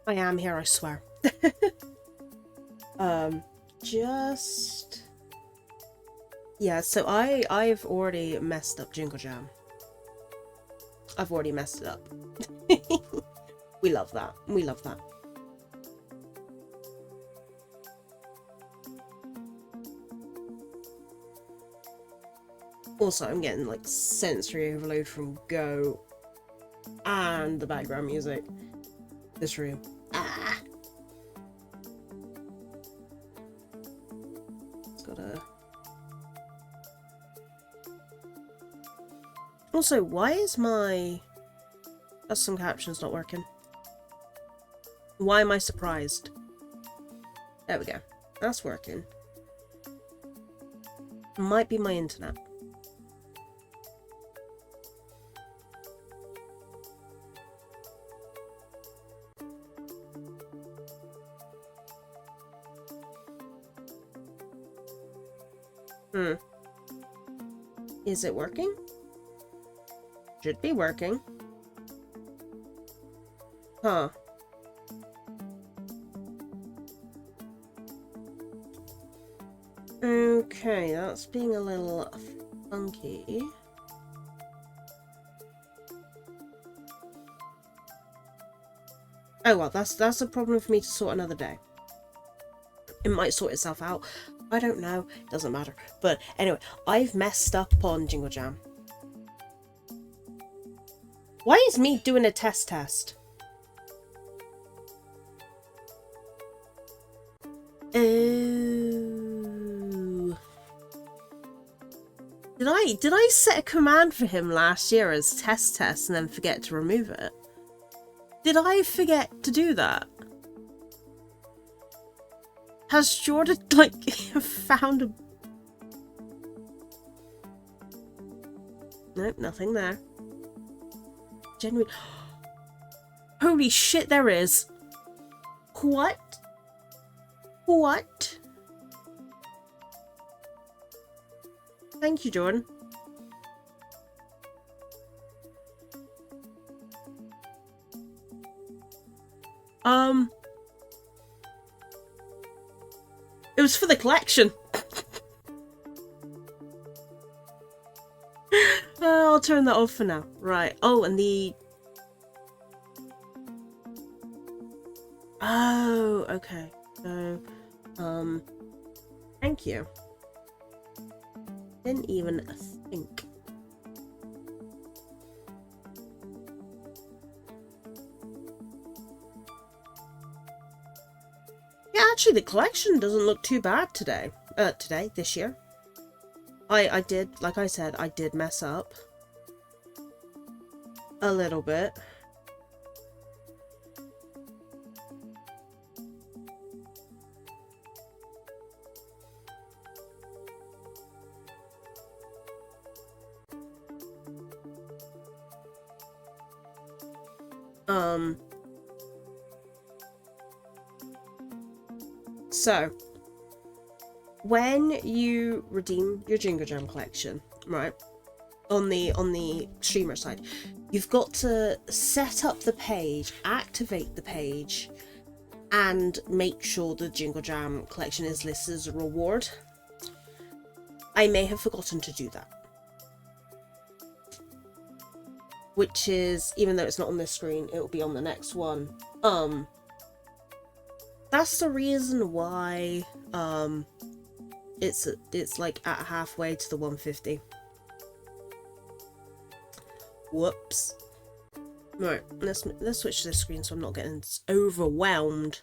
I am here, I swear. Just... Yeah, so I've already messed up Jingle Jam. I've already messed it up. We love that. We love that. Also, I'm getting like sensory overload from Go and the background music. This room. Ah! It's gotta... Also, why is my custom captions not working? Why am I surprised? There we go. That's working. Might be my internet. Is it working? Should be working. Huh. Okay, that's being a little funky. Oh well, that's a problem for me to sort another day. It might sort itself out. I don't know. It doesn't matter. But anyway, I've messed up on Jingle Jam. Why is me doing a test? Oh. Did I set a command for him last year as test and then forget to remove it? Did I forget to do that? Has Jordan, like, found a... Nope, nothing there. Genuine... Holy shit, there is! What? What? Thank you, Jordan. It was for the collection. I'll turn that off for now. Right. Oh, and the... Oh, okay. So, thank you. Didn't even think. Yeah, actually, the collection doesn't look too bad today. This year. I did, like I said, I did mess up. A little bit. So, when you redeem your Jingle Jam collection, right, on the streamer side, you've got to set up the page, activate the page, and make sure the Jingle Jam collection is listed as a reward. I may have forgotten to do that. Which is, even though it's not on this screen, it will be on the next one. That's the reason why it's like at halfway to the 150. Whoops. Right, let's switch to this screen so I'm not getting overwhelmed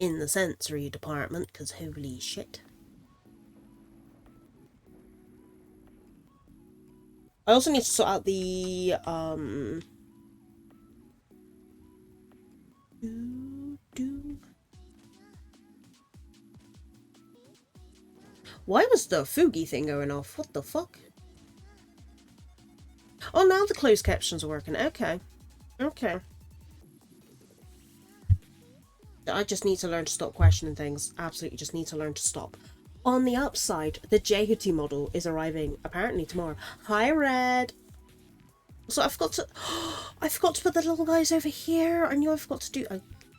in the sensory department, because holy shit. I also need to sort out the Why was the Fugi thing going off? What the fuck? Oh, now the closed captions are working. Okay. Okay. I just need to learn to stop questioning things. Absolutely just need to learn to stop. On the upside, the Jehuti model is arriving apparently tomorrow. Hi, Red. So I forgot to put the little guys over here. I knew I forgot to do.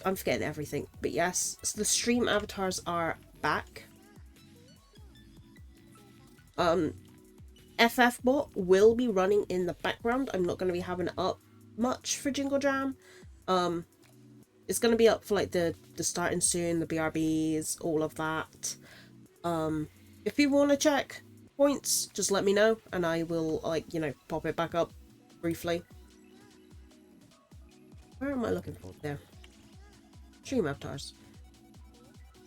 I'm forgetting everything. But yes, so the stream avatars are back. FFbot will be running in the background. I'm not going to be having it up much for Jingle Jam. It's going to be up for like the starting soon, the BRBs, all of that. If people want to check points, just let me know and I will, like, you know, pop it back up briefly. Where am I looking for? There. Stream avatars.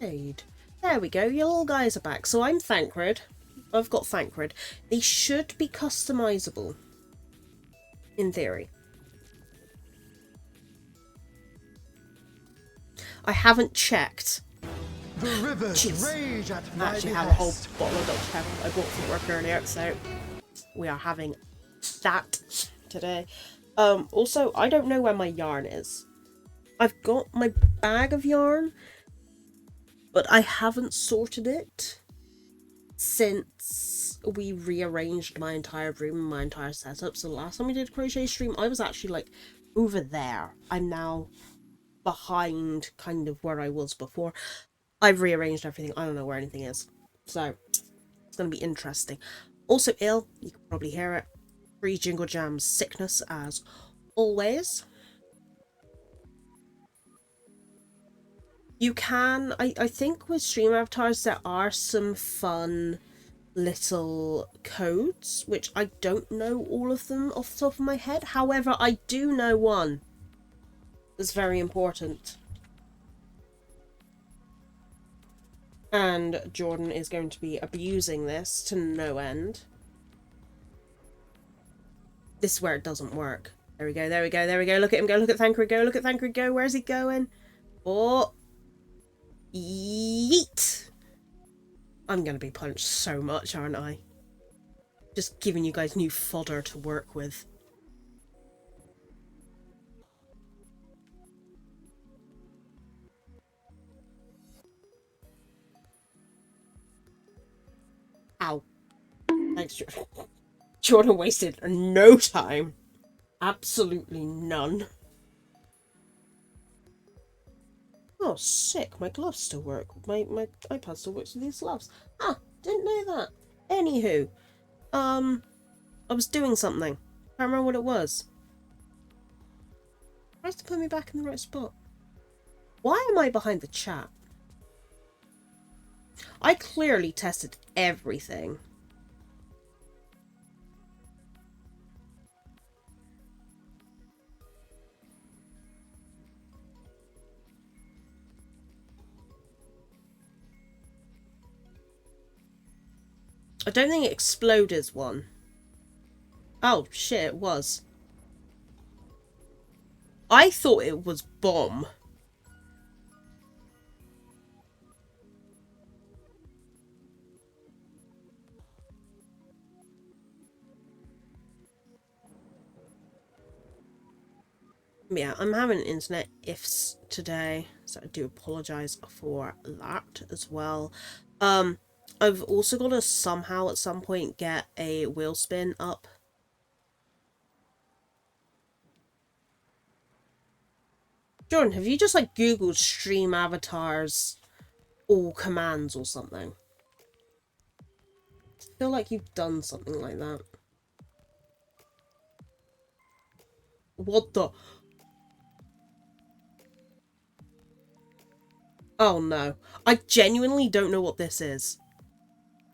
Aid. There we go, your little guys are back. So I'm Thancred. I've got Thancred. They should be customizable. In theory. I haven't checked. The rivers rage at my I actually have a whole bottle of Dr. Pepper I bought from work earlier, so we are having that today. Also, I don't know where my yarn is. I've got my bag of yarn, but I haven't sorted it since we rearranged my entire room and my entire setup. So the last time we did a crochet stream, I was actually like over there. I'm now behind kind of where I was before. I've rearranged everything. I don't know where anything is. So it's going to be interesting. Also ill, you can probably hear it. Free Jingle Jam sickness as always. You can, I think with stream avatars there are some fun little codes, which I don't know all of them off the top of my head. However, I do know one that's very important. And Jordan is going to be abusing this to no end. This is where it doesn't work. There we go, there we go, there we go. Look at him go, look at Thancred go, look at Thancred go. Where's he going? Oh. Yeet! I'm going to be punched so much, aren't I? Just giving you guys new fodder to work with. Ow. Thanks, Jordan. Jordan wasted no time. Absolutely none. Oh, sick. My gloves still work. My iPad still works with these gloves. Ah, didn't know that. Anywho. I was doing something. Can't remember what it was. Tries to put me back in the right spot. Why am I behind the chat? I clearly tested everything. I don't think it exploded one. Oh shit, it was. I thought it was bomb. Yeah, I'm having internet ifs today, so I do apologise for that as well. I've also got to somehow at some point get a wheel spin up. Jordan, have you just like Googled stream avatars all commands or something? I feel like you've done something like that. What the... Oh no. I genuinely don't know what this is.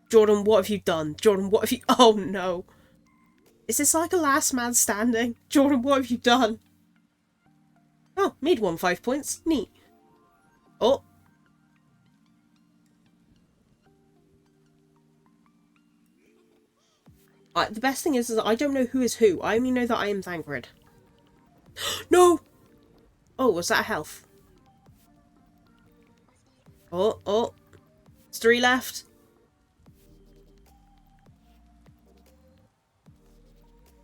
Jordan, what have you done? Jordan, what have you... Oh no. Is this like a last man standing? Jordan, what have you done? Oh, Mead won 5 points. Neat. Oh. The best thing is that I don't know who is who. I only know that I am Thancred. No! Oh, was that a health? Oh, oh. There's 3 left.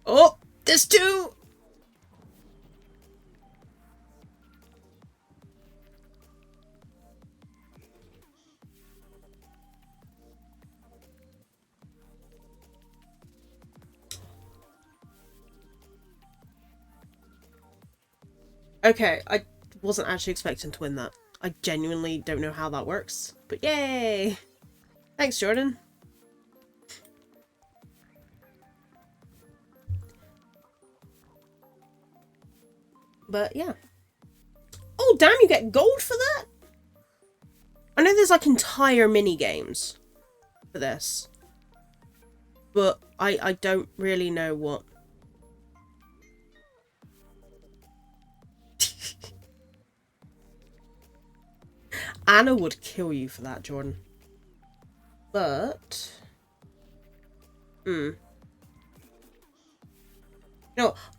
Oh, there's 2! Okay, wasn't actually expecting to win that. I genuinely don't know how that works, but yay! Thanks, Jordan. But yeah. Oh, damn, you get gold for that? I know there's like entire mini games for this, but I don't really know what. Anna would kill you for that, Jordan. But no,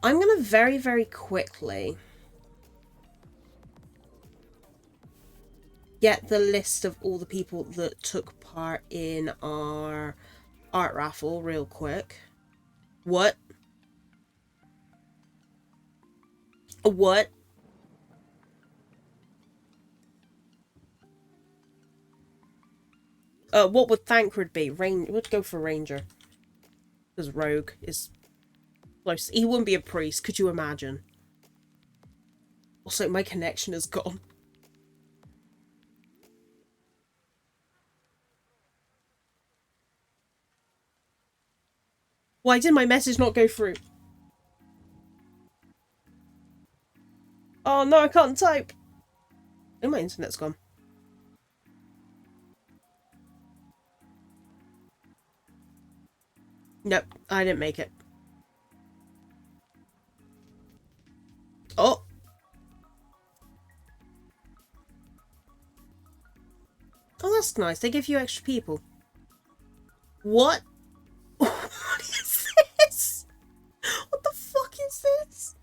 I'm gonna very, very quickly get the list of all the people that took part in our art raffle real quick. What? What? What would Thancred be? Would go for Ranger. Because Rogue is close. He wouldn't be a priest, could you imagine? Also, my connection is gone. Why did my message not go through? Oh no, I can't type. Oh, my internet's gone. Nope, I didn't make it. Oh! Oh, that's nice. They give you extra people. What? What is this? What the fuck is this?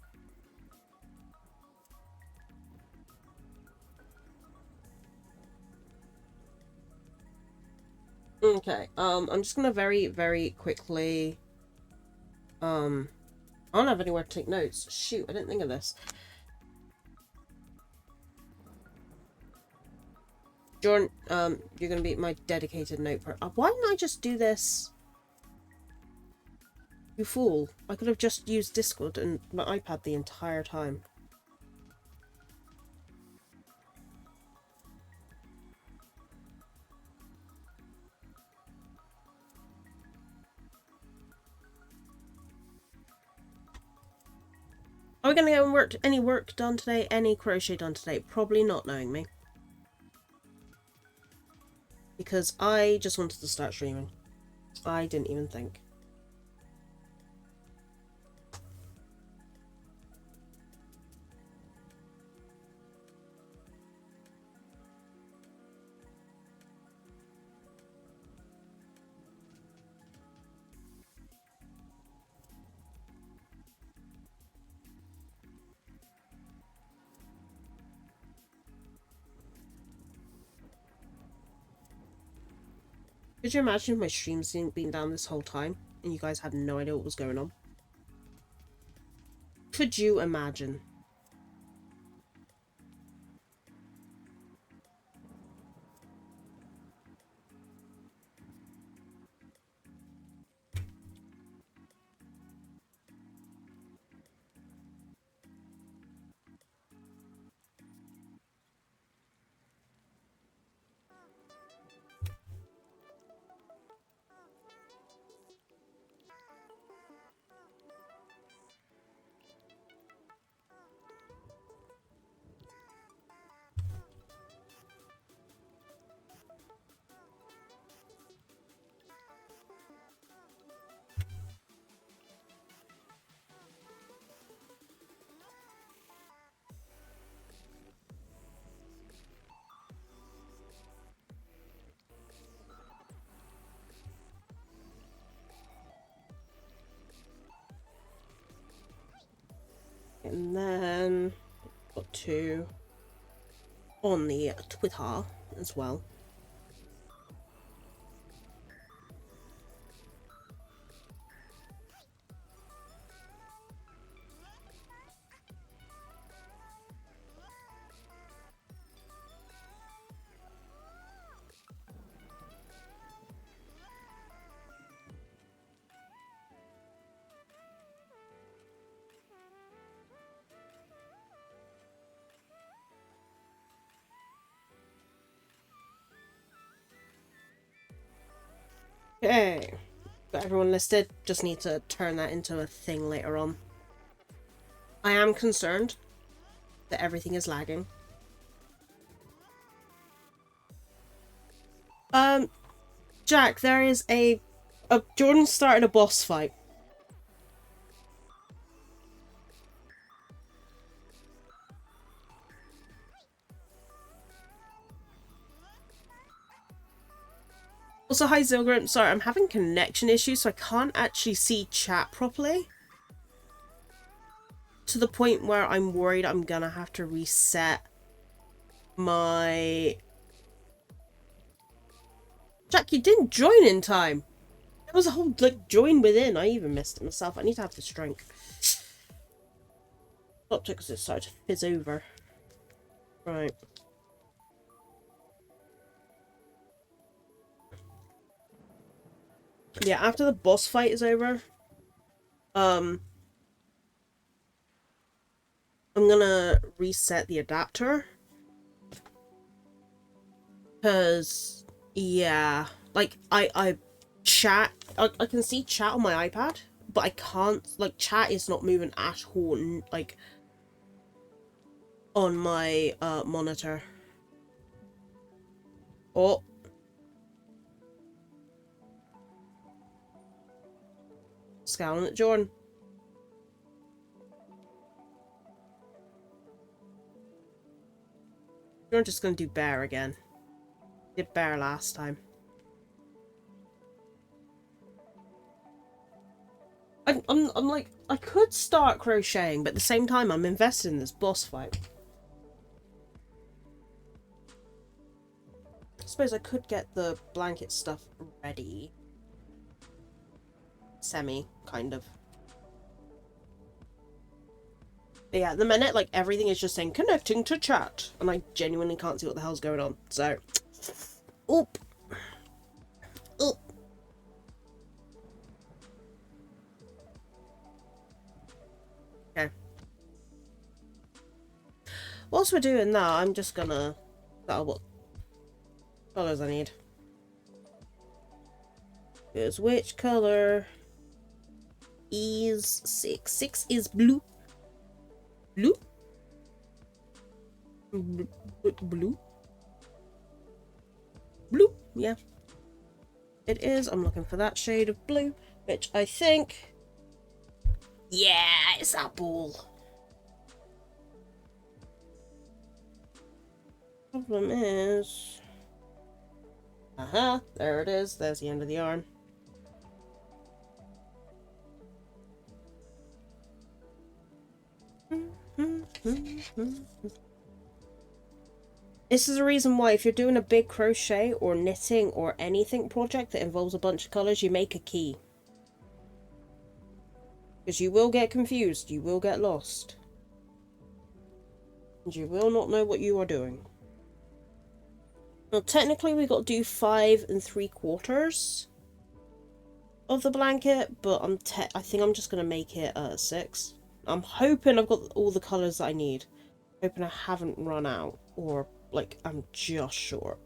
Okay, I'm just gonna very, very quickly... I don't have anywhere to take notes. Shoot, I didn't think of this. Jordan, you're gonna be my dedicated note why didn't I just do this? You fool. I could have just used Discord and my iPad the entire time. Are we gonna get any work done today? Any crochet done today? Probably not, knowing me. Because I just wanted to start streaming. I didn't even think. Could you imagine if my streams been down this whole time and you guys had no idea what was going on? Could you imagine? And then got 2 on the Twitter as well. Okay. Got everyone listed. Just need to turn that into a thing later on. I am concerned that everything is lagging. Jack, there is a Jordan started a boss fight. Also, hi Zilgrim. Sorry, I'm having connection issues, so I can't actually see chat properly. To the point where I'm worried I'm gonna have to reset my... Jack, you didn't join in time! There was a whole, like, join within. I even missed it myself. I need to have the strength. Stopped it because it started to fizz over. Right. Yeah, after the boss fight is over, I'm gonna reset the adapter. Because, yeah, like, I chat, I can see chat on my iPad, but I can't, like, chat is not moving at all, like, on my, monitor. Oh. Scowling at Jordan. You're just gonna do bear again. Did bear last time. I'm like, I could start crocheting, but at the same time I'm invested in this boss fight. I suppose I could get the blanket stuff ready. Semi, kind of. But yeah, at the minute, like, everything is just saying connecting to chat, and I genuinely can't see what the hell's going on, so... Oop! Oop! Okay. Whilst we're doing that, I'm just gonna... Oh, what colours I need. Here's which colour is 6. 6 is blue. Blue? Blue? Blue? Yeah. It is. I'm looking for that shade of blue, which I think... Yeah, it's that ball. Problem is... there it is. There's the end of the yarn. This is the reason why if you're doing a big crochet or knitting or anything project that involves a bunch of colours, you make a key. Because you will get confused, you will get lost. And you will not know what you are doing. Well, technically we got to do 5 3/4 of the blanket, but I think I'm just going to make it 6. I'm hoping I've got all the colours that I need. Hoping I haven't run out, or like I'm just short.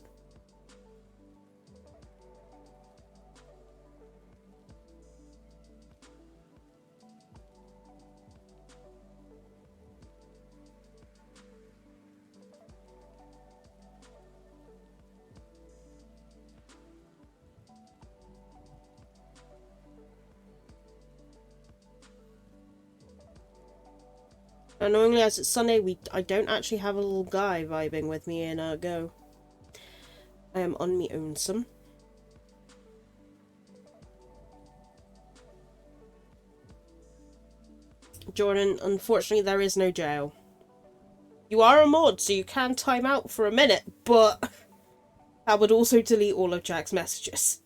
Annoyingly, as it's Sunday, I don't actually have a little guy vibing with me in Go. I am on me own-some. Jordan, unfortunately there is no jail. You are a mod, so you can time out for a minute, but that would also delete all of Jack's messages.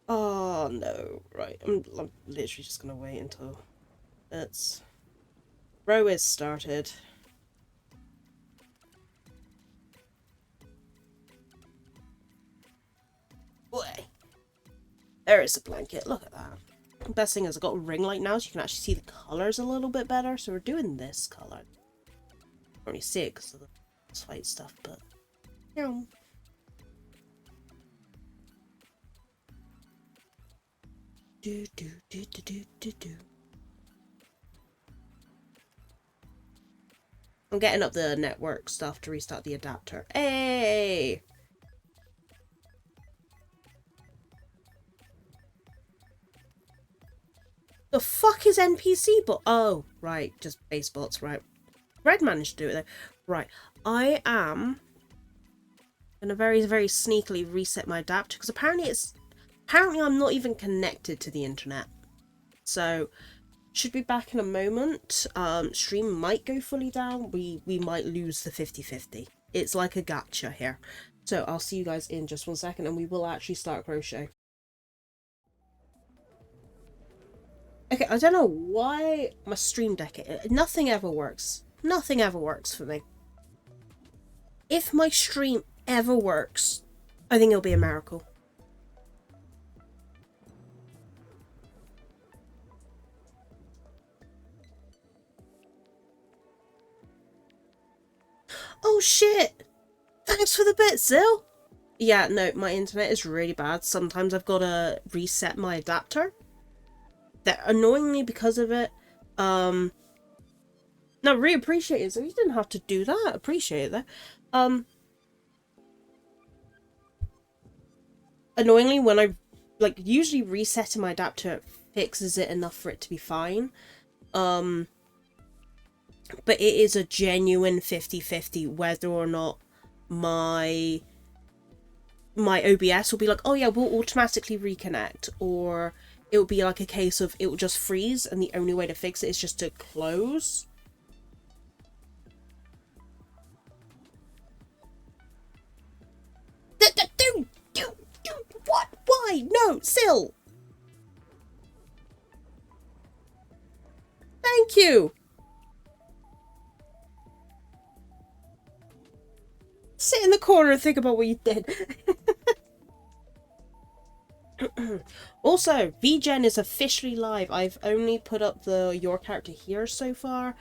Oh no, right, I'm literally just gonna wait until it's... Row is started. Boy. There is a blanket, look at that. The best thing is I've got a ring light now so you can actually see the colours a little bit better. So we're doing this colour. Can't really see it because of the white stuff, but... Yeah. do, do, do, do, do, do, do. I'm getting up the network stuff to restart the adapter. Hey! The fuck is NPC bot? Oh, right, just base bots, right. Red managed to do it though. Right, I am gonna very, very sneakily reset my adapter because apparently I'm not even connected to the internet. So, should be back in a moment. Stream might go fully down. We might lose the 50-50. It's like a gacha here. So I'll see you guys in just 1 second and we will actually start crochet. Okay, I don't know why my stream deck, nothing ever works. Nothing ever works for me. If my stream ever works, I think it'll be a miracle. Oh shit! Thanks for the bit, Zil! Yeah, no, my internet is really bad. Sometimes I've got to reset my adapter. That annoyingly because of it. No, really appreciate it. So you didn't have to do that. Appreciate that. Annoyingly, when I usually resetting my adapter fixes it enough for it to be fine. But it is a genuine 50-50 whether or not my OBS will be like, oh yeah, we'll automatically reconnect, or it will be like a case of it will just freeze and the only way to fix it is just to close. What? Why? No, Sil! Thank you! Sit in the corner and think about what you did. Also, VGen is officially live. I've only put up the your character here so far,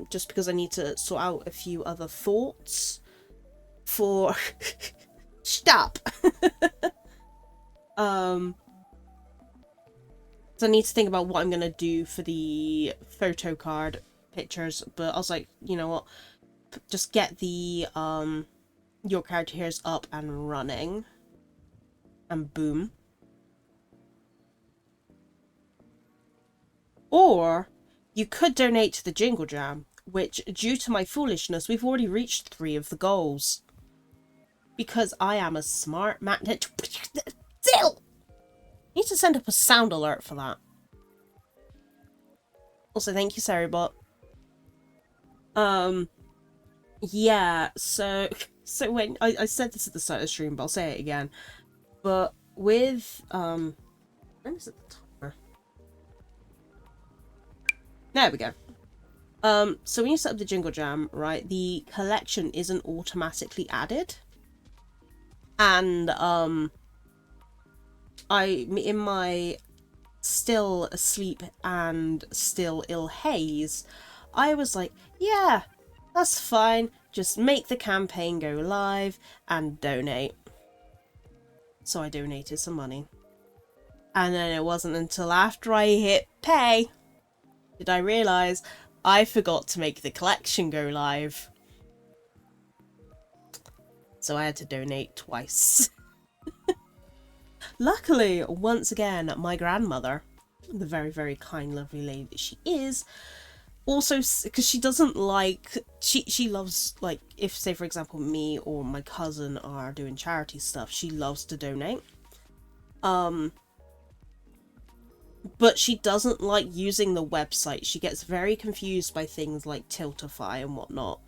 just because I need to sort out a few other thoughts for stop. So I need to think about what I'm gonna do for the photo card pictures, but I was like, you know what, just get the your character here's up and running, and boom. Or you could donate to the Jingle Jam, which, due to my foolishness, we've already reached 3 of the goals. Because I am a smart man. Still! Need to send up a sound alert for that. Also, thank you, Saribot. Yeah, so when I said this at the start of the stream, but I'll say it again. But with when is it the timer? There we go. So when you set up the Jingle Jam, right, the collection isn't automatically added. And in my still asleep and still ill haze, I was like, yeah, that's fine. Just make the campaign go live and donate. So I donated some money. And then it wasn't until after I hit pay did I realise I forgot to make the collection go live. So I had to donate twice. Luckily, once again, my grandmother, the very, very kind, lovely lady that she is, also, because she doesn't like, she loves, like, if, say, for example, me or my cousin are doing charity stuff, she loves to donate. But she doesn't like using the website. She gets very confused by things like Tiltify and whatnot.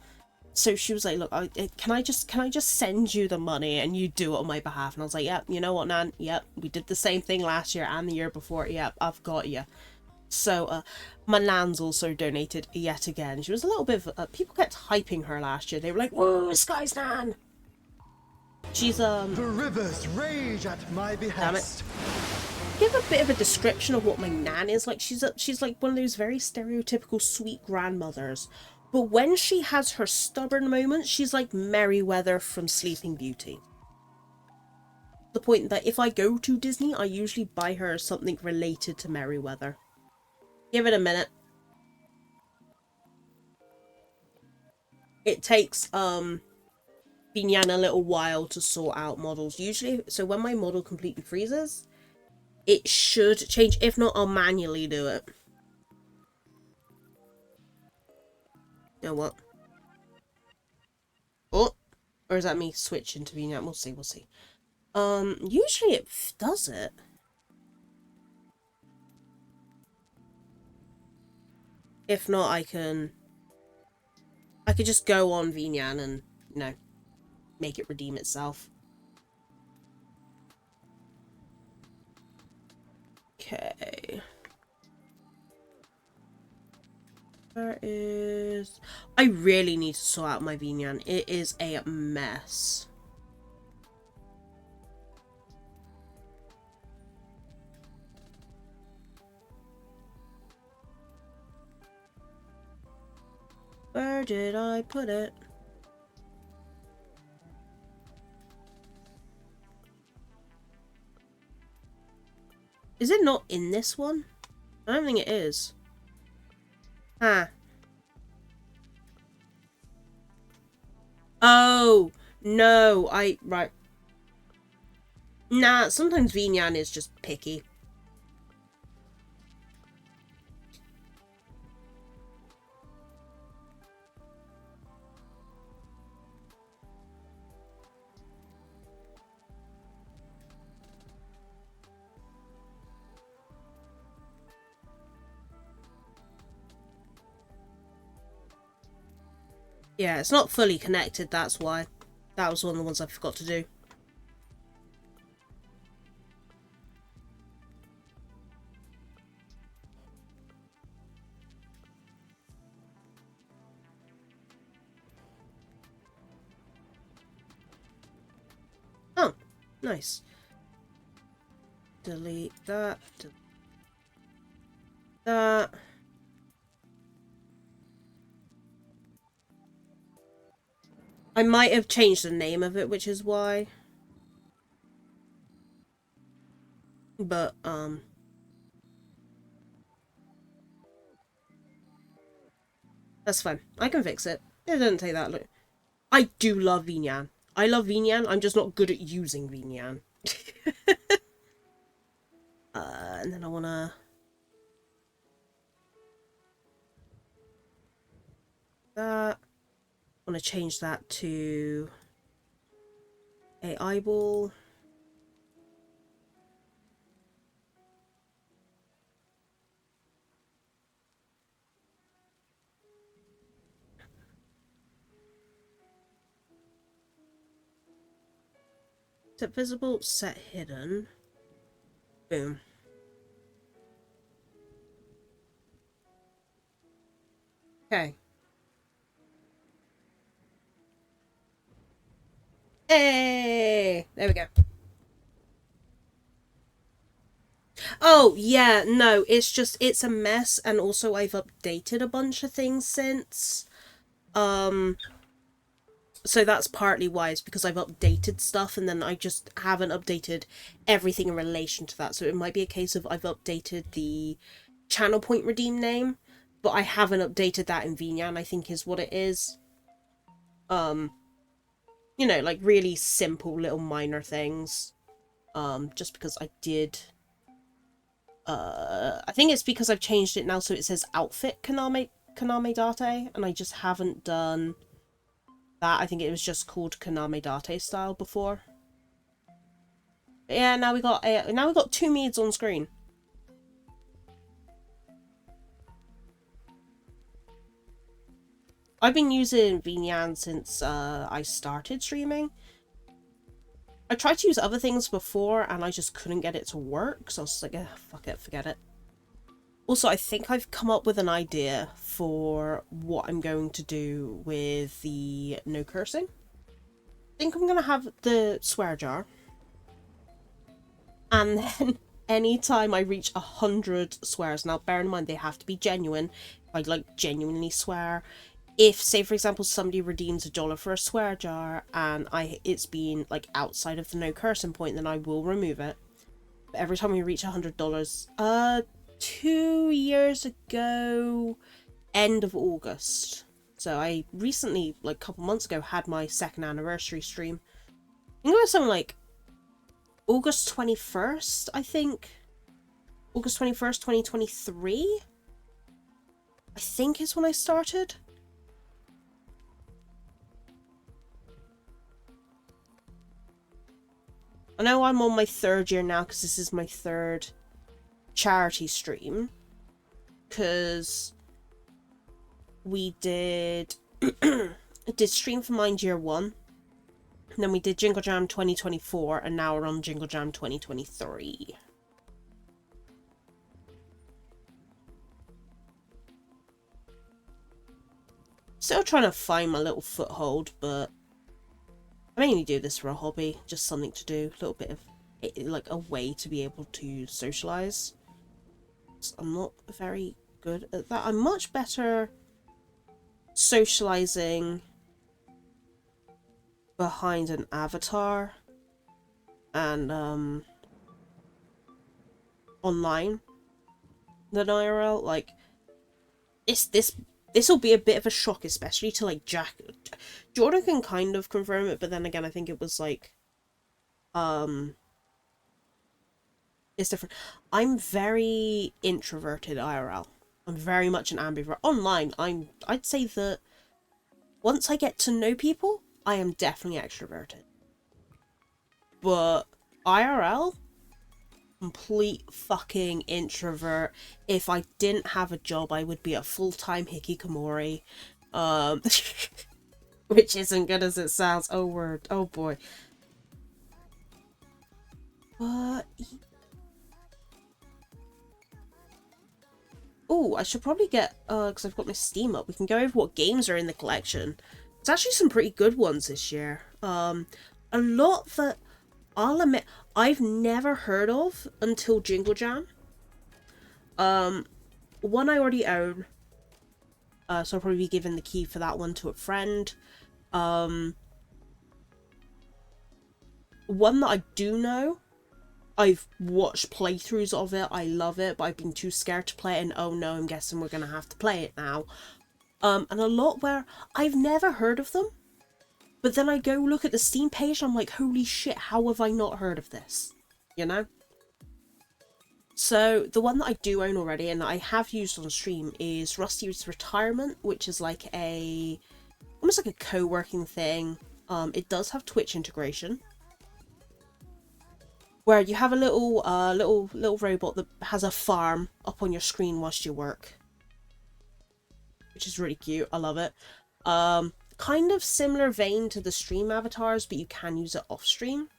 So she was like, look, can I just send you the money and you do it on my behalf? And I was like, yep, you know what, Nan? Yep, we did the same thing last year and the year before. Yep, I've got you. So my Nan's also donated yet again. She was a little bit of, people kept hyping her last year. They were like, whoa, Sky's Nan! She's, The rivers rage at my behest. Give a bit of a description of what my Nan is like. She's like one of those very stereotypical sweet grandmothers. But when she has her stubborn moments, she's like Merryweather from Sleeping Beauty. the point that if I go to Disney, I usually buy her something related to Merryweather. Give it a minute. It takes Vinyan a little while to sort out models. Usually, so when my model completely freezes, it should change. If not, I'll manually do it. You know what? Oh, or is that me switching to Vinyan? We'll see, we'll see. Usually it does it. If not, I could just go on Vinyan and, you know, make it redeem itself. Okay. There is... I really need to sort out my Vinyan. It is a mess. Where did I put it? Is it not in this one? I don't think it is. Huh. Oh, no, right. Nah, sometimes Vinyan is just picky. Yeah, it's not fully connected, that's why. That was one of the ones I forgot to do. Oh, nice. Delete that. Delete that. I might have changed the name of it, which is why. But, that's fine. I can fix it. It doesn't take that long. I do love Vinyan. I love Vinyan, I'm just not good at using Vinyan. And then I wanna... that. I want to change that to a eyeball. Set visible, set hidden. Boom. Okay. Hey! There we go. Oh, yeah, no, it's a mess, and also I've updated a bunch of things since. So that's partly why, it's because I've updated stuff, and then I just haven't updated everything in relation to that. So it might be a case of I've updated the channel point redeem name, but I haven't updated that in Vinyan, I think is what it is. You know, like really simple little minor things. Just because I did... I think it's because I've changed it now so it says outfit Kaname Date, and I just haven't done that. I think it was just called Kaname Date style before. But yeah, now we got two maids on screen. I've been using Vinyan since I started streaming. I tried to use other things before and I just couldn't get it to work, so I was like, fuck it, forget it. Also, I think I've come up with an idea for what I'm going to do with the no cursing. I think I'm going to have the swear jar. And then anytime I reach 100 swears, now bear in mind they have to be genuine. If I like genuinely swear, if, say for example, somebody redeems $1 for a swear jar and it's been like outside of the no cursing point, then I will remove it. But every time we reach $100, 2 years ago, end of August. So I recently, like a couple months ago, had my 2nd anniversary stream. I think it was something like August 21st, I think. August 21st, 2023? I think is when I started. I know I'm on my 3rd year now because this is my 3rd charity stream. Because we did Stream for Mind Year 1. And then we did Jingle Jam 2024, and now we're on Jingle Jam 2023. Still trying to find my little foothold, but I mainly do this for a hobby, just something to do, a little bit of, like, a way to be able to socialise. I'm not very good at that. I'm much better socialising behind an avatar and online than IRL. Like, this will be a bit of a shock, especially to like Jack. Jordan can kind of confirm it, but then again I think it was like it's different. I'm very introverted IRL. I'm very much an ambivert. Online, I'd say that once I get to know people, I am definitely extroverted. But IRL, complete fucking introvert. If I didn't have a job, I would be a full-time hikikomori. Which isn't good as it sounds. Oh word. Oh boy. But oh, I should probably get, because I've got my Steam up, we can go over what games are in the collection. There's actually some pretty good ones this year. A lot that, I'll admit, I've never heard of until Jingle Jam. One I already own, so I'll probably be giving the key for that one to a friend. One that I do know, I've watched playthroughs of it, I love it, but I've been too scared to play it, and oh no, I'm guessing we're gonna have to play it now. And a lot where I've never heard of them, but then I go look at the Steam page, I'm like, holy shit, how have I not heard of this? You know? So, the one that I do own already, and that I have used on stream, is Rusty's Retirement, which is like almost like a co-working thing. It does have Twitch integration, where you have a little robot that has a farm up on your screen whilst you work, which is really cute. I love it. Kind of similar vein to the stream avatars, but you can use it off stream.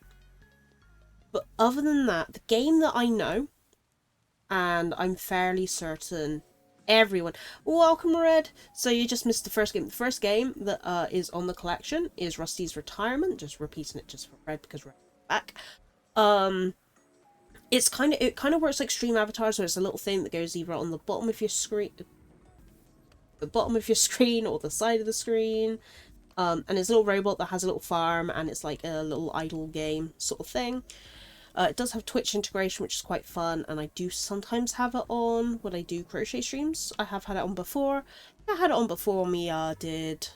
But other than that, the game that I know, and I'm fairly certain everyone... Welcome, Red! So you just missed the first game. The first game that is on the collection is Rusty's Retirement. Just repeating it just for Red because Red's back. It kind of works like stream avatars, where it's a little thing that goes either on the bottom of your screen, or the side of the screen, and it's a little robot that has a little farm, and it's like a little idle game sort of thing. It does have Twitch integration, which is quite fun, and I do sometimes have it on when I do crochet streams. I have had it on before. I had it on before when we did...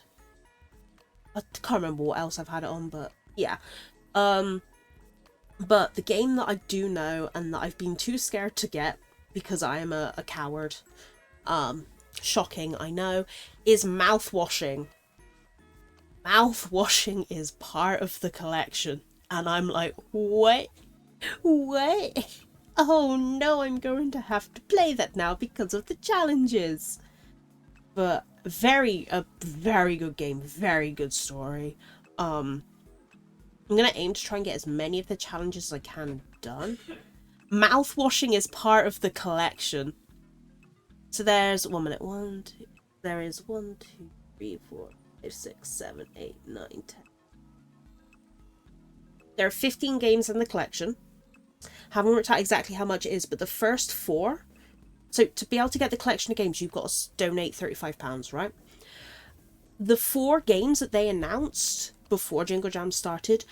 I can't remember what else I've had it on, but yeah. But the game that I do know, and that I've been too scared to get, because I am a coward, shocking, I know, is mouthwashing. Mouthwashing is part of the collection, and I'm like, wait, oh no, I'm going to have to play that now because of the challenges. But a very good game, very good story. I'm gonna aim to try and get as many of the challenges as I can done. Mouthwashing is part of the collection. So there's 1 minute, there is 1, 2, 3, 4, 5, 6, 7, 8, 9, 10. There are 15 games in the collection. Haven't worked out exactly how much it is, but the first 4. So to be able to get the collection of games, you've got to donate £35, right? the 4 games that they announced before Jingle Jam started,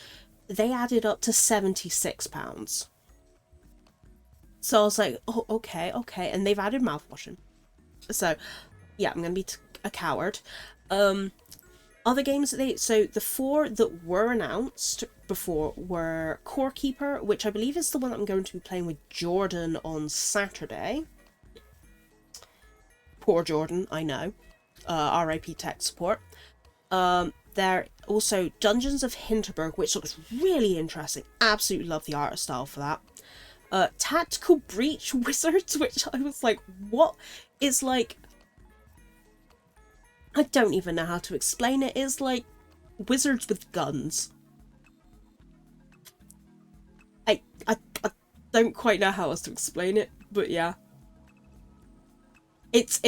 they added up to £76. So I was like, oh, okay. And they've added mouthwashing. So, yeah, I'm going to be a coward. Other games that so the 4 that were announced before were Core Keeper, which I believe is the one that I'm going to be playing with Jordan on Saturday. Poor Jordan, I know. RIP tech support. There also Dungeons of Hinterberg, which looks really interesting. Absolutely love the art style for that. Tactical Breach Wizards, which I was like, what? It's like, I don't even know how to explain it. It's like wizards with guns. I don't quite know how else to explain it, but yeah. It's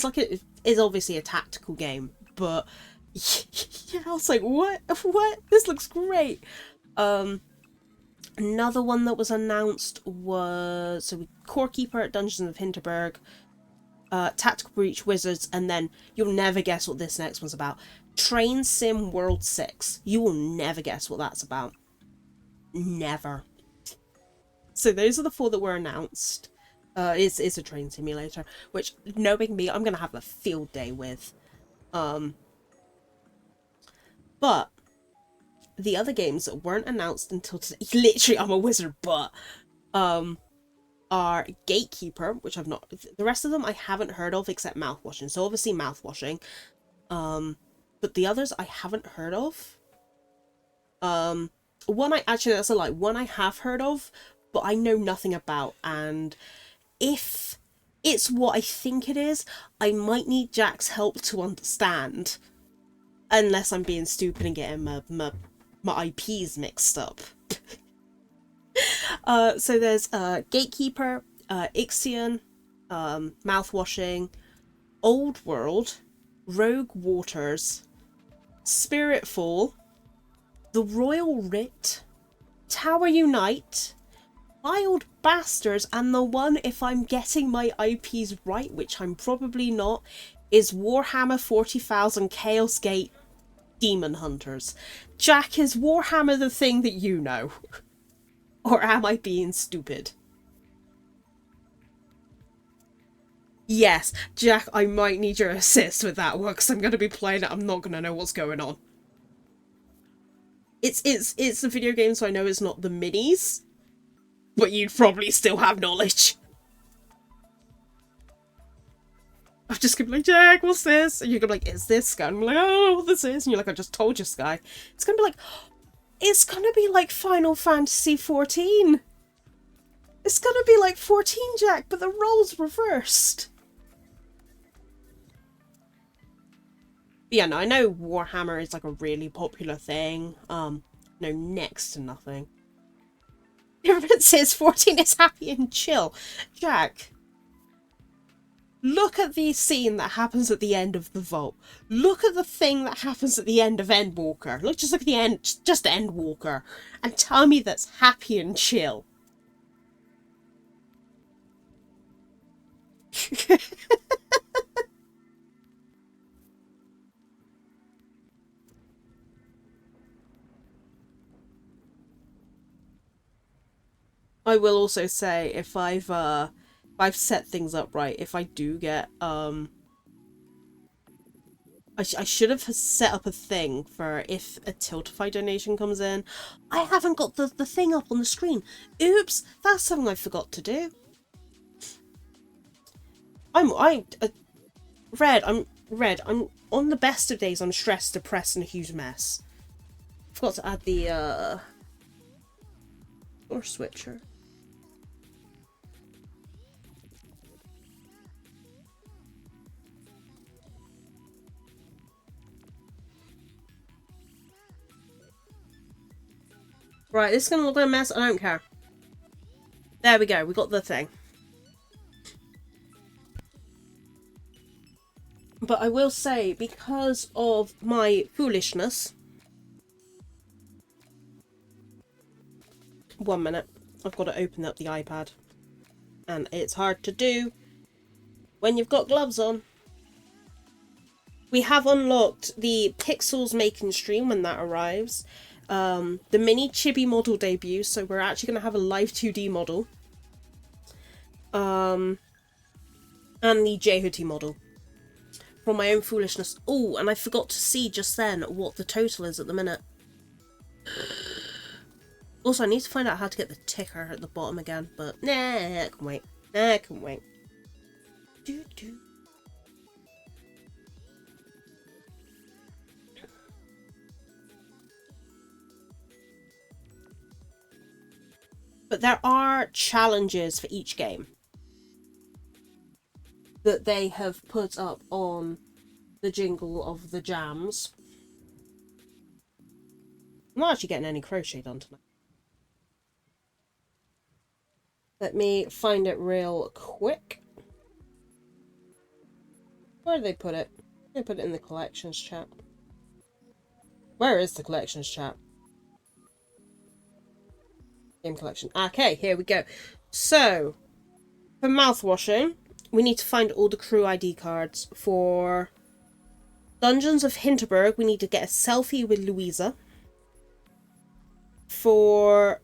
like it's obviously a tactical game, but yeah, I was like, what? This looks great. Another one that was announced was Core Keeper at Dungeons of Hinterberg, Tactical Breach Wizards, and then you'll never guess what this next one's about. Train Sim World 6. You will never guess what that's about. Never. So those are the 4 that were announced. It's a train simulator, which, knowing me, I'm gonna have a field day with. But the other games that weren't announced until today, literally, I'm a wizard, but are Gatekeeper, which I've not. The rest of them I haven't heard of except mouthwashing. So obviously mouthwashing. But the others I haven't heard of. One that's a lie. One I have heard of, but I know nothing about, and if it's what I think it is, I might need Jack's help to understand. Unless I'm being stupid and getting my IPs mixed up. So there's Gatekeeper, Ixion, Mouthwashing, Old World, Rogue Waters, Spiritfall, The Royal Writ, Tower Unite, Wild Bastards, and the one, if I'm getting my IPs right, which I'm probably not, is Warhammer 40,000 Chaos Gate Demon Hunters. Jack, is Warhammer the thing that you know? Or am I being stupid? Yes, Jack, I might need your assist with that one, because I'm going to be playing it, I'm not going to know what's going on. It's a video game, so I know it's not the minis, but you'd probably still have knowledge. I'm just gonna be like, Jack, what's this? And you're gonna be like, is this Sky? And I'm like, oh, what this is? And you're like, I just told you, Sky. It's gonna be like, it's gonna be like Final Fantasy 14. It's gonna be like 14, Jack, but the roles reversed. But yeah, no, I know Warhammer is like a really popular thing. No, next to nothing. Everyone says 14 is happy and chill. Jack, look at the scene that happens at the end of the vault. Look at the thing that happens at the end of Endwalker. Just look at the end, just Endwalker, and tell me that's happy and chill. I will also say, if I've set things up right, if I do get I should have set up a thing for if a Tiltify donation comes in. I haven't got the thing up on the screen. Oops, that's something I forgot to do. I'm on the best of days. I'm stressed, depressed, and a huge mess. Forgot to add the or switcher. Right, this is going to look like a mess. I don't care. There we go. We got the thing. But I will say, because of my foolishness... 1 minute. I've got to open up the iPad. And it's hard to do when you've got gloves on. We have unlocked the Pixels making stream when that arrives. The mini chibi model debut, so we're actually going to have a live 2D model. And the Jehuti model. From my own foolishness. Oh, and I forgot to see just then what the total is at the minute. Also, I need to find out how to get the ticker at the bottom again, but nah, I can wait. Nah, I can wait. But there are challenges for each game that they have put up on the Jingle of the Jams. I'm not actually getting any crochet done tonight. Let me find it real quick. Where did they put it? They put it in the collections chat. Where is the collections chat? Game collection. Okay, here we go. So, for mouthwashing, we need to find all the crew ID cards. For Dungeons of Hinterberg, we need to get a selfie with Louisa. For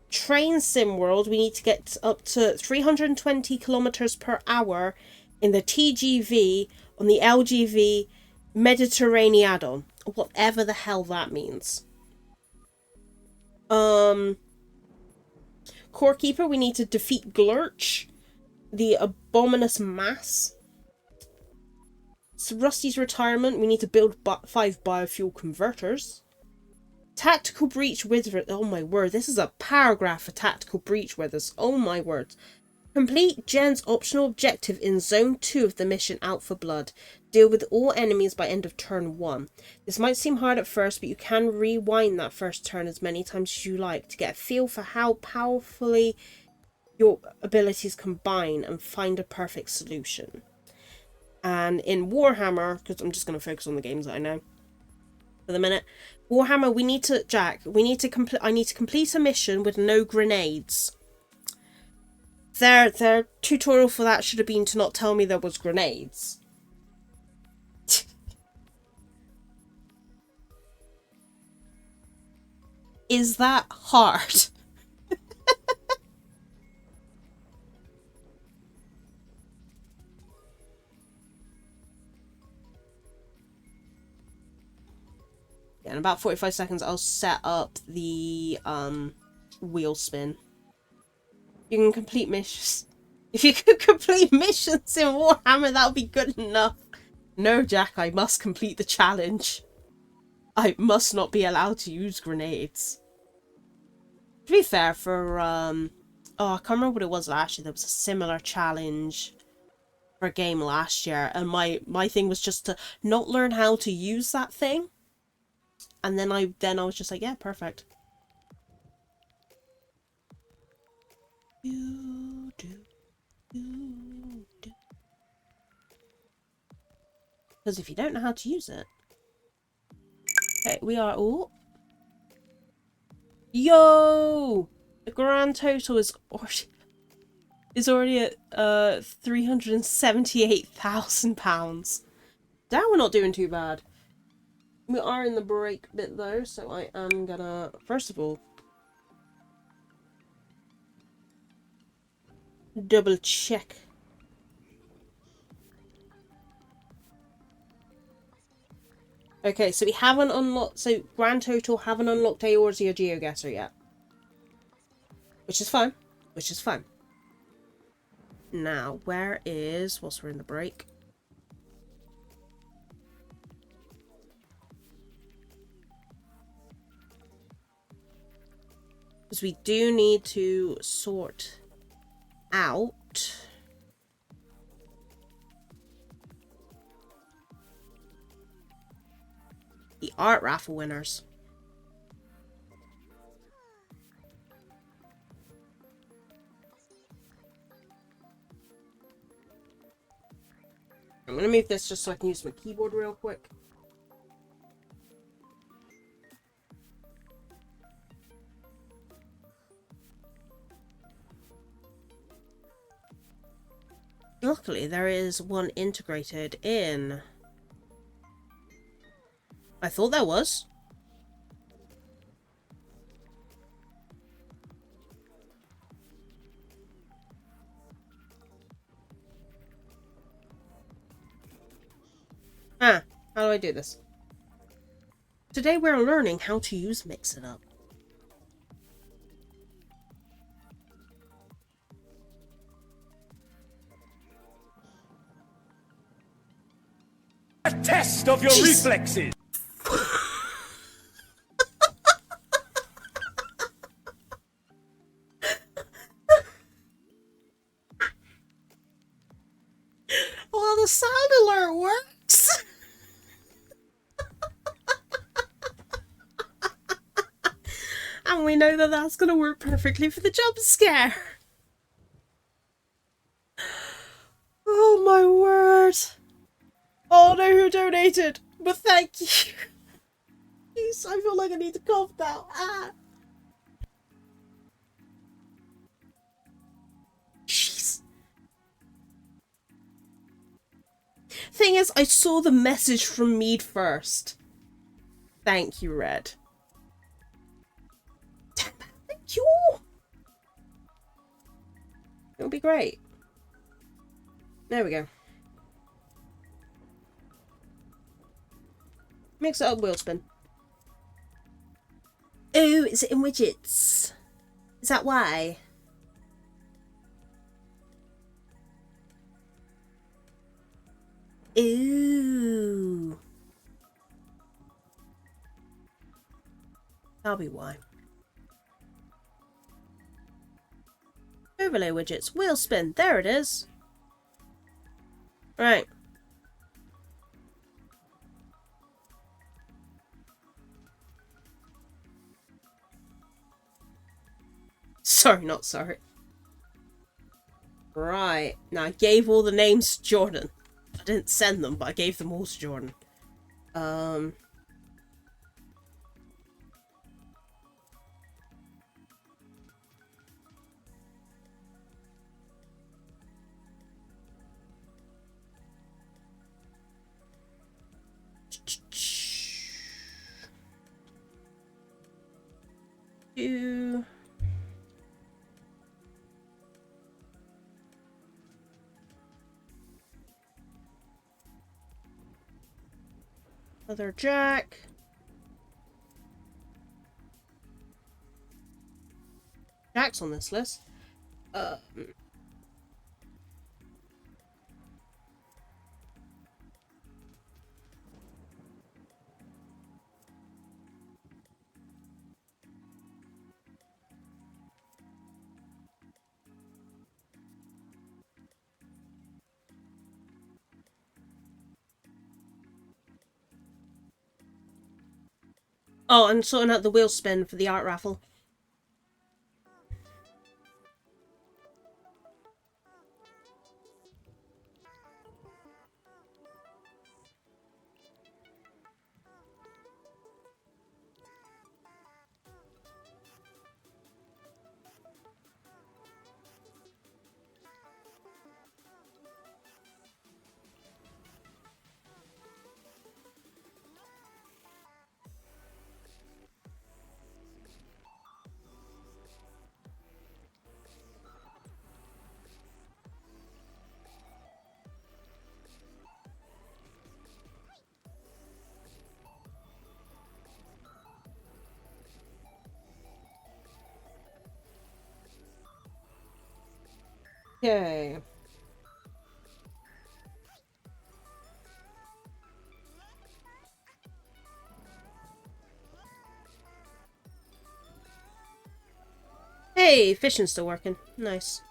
Train Sim World, we need to get up to 320 kilometers per hour in the TGV on the LGV Mediterranean, whatever the hell that means. Core Keeper, we need to defeat Glurch, the Abominous Mass. So Rusty's Retirement, we need to build 5 biofuel converters. Tactical Breach Withers, oh my word, this is a paragraph for Tactical Breach Withers, oh my word. Complete Jen's optional objective in Zone 2 of the mission Out for Blood. Deal with all enemies by end of turn 1. This might seem hard at first, but you can rewind that first turn as many times as you like to get a feel for how powerfully your abilities combine and find a perfect solution. And in Warhammer, because I'm just going to focus on the games that I know for the minute, Warhammer, we need to, Jack, I need to complete a mission with no grenades. Their tutorial for that should have been to not tell me there was grenades. Is that hard? Yeah, in about 45 seconds I'll set up the wheel spin. You can complete missions. If you could complete missions in Warhammer, that would be good enough. No, Jack, I must complete the challenge. I must not be allowed to use grenades. To be fair, for oh, I can't remember what it was last year. There was a similar challenge for a game last year, and my thing was just to not learn how to use that thing. And then I was just like, yeah, perfect. Because if you don't know how to use it. Okay, we are all. Yo! The grand total is already at £378,000. Damn, we're not doing too bad. We are in the break bit though, so I am gonna first of all double check. Okay, so we haven't unlocked, so grand total haven't unlocked Aorzi or GeoGuessr yet. Which is fine. Which is fine. Now, where is, whilst we're in the break? Because we do need to sort out the art raffle winners. I'm going to move this just so I can use my keyboard real quick. Luckily, there is one integrated in I thought there was. Ah, how do I do this? Today we're learning how to use Mix It Up. A test of your reflexes. Well, the sound alert works. And we know that that's going to work perfectly for the jump scare. Oh my word. Oh no, who donated? But thank you. Jeez, I feel like I need to cough now. Ah. Jeez. Thing is, I saw the message from Mead first. Thank you, Red. Thank you. It'll be great. There we go. Mix it up, wheel spin. Oh, is it in widgets? Is that why? Ooh. That'll be why. Overlay widgets. Wheel spin. There it is. Right. Sorry, not sorry. Right. Now, I gave all the names to Jordan. I didn't send them, but I gave them all to Jordan. Two. Another Jack. Jack's on this list. Oh, I'm sorting out the wheel spin for the art raffle. Okay. Hey, fishing's still working. Nice.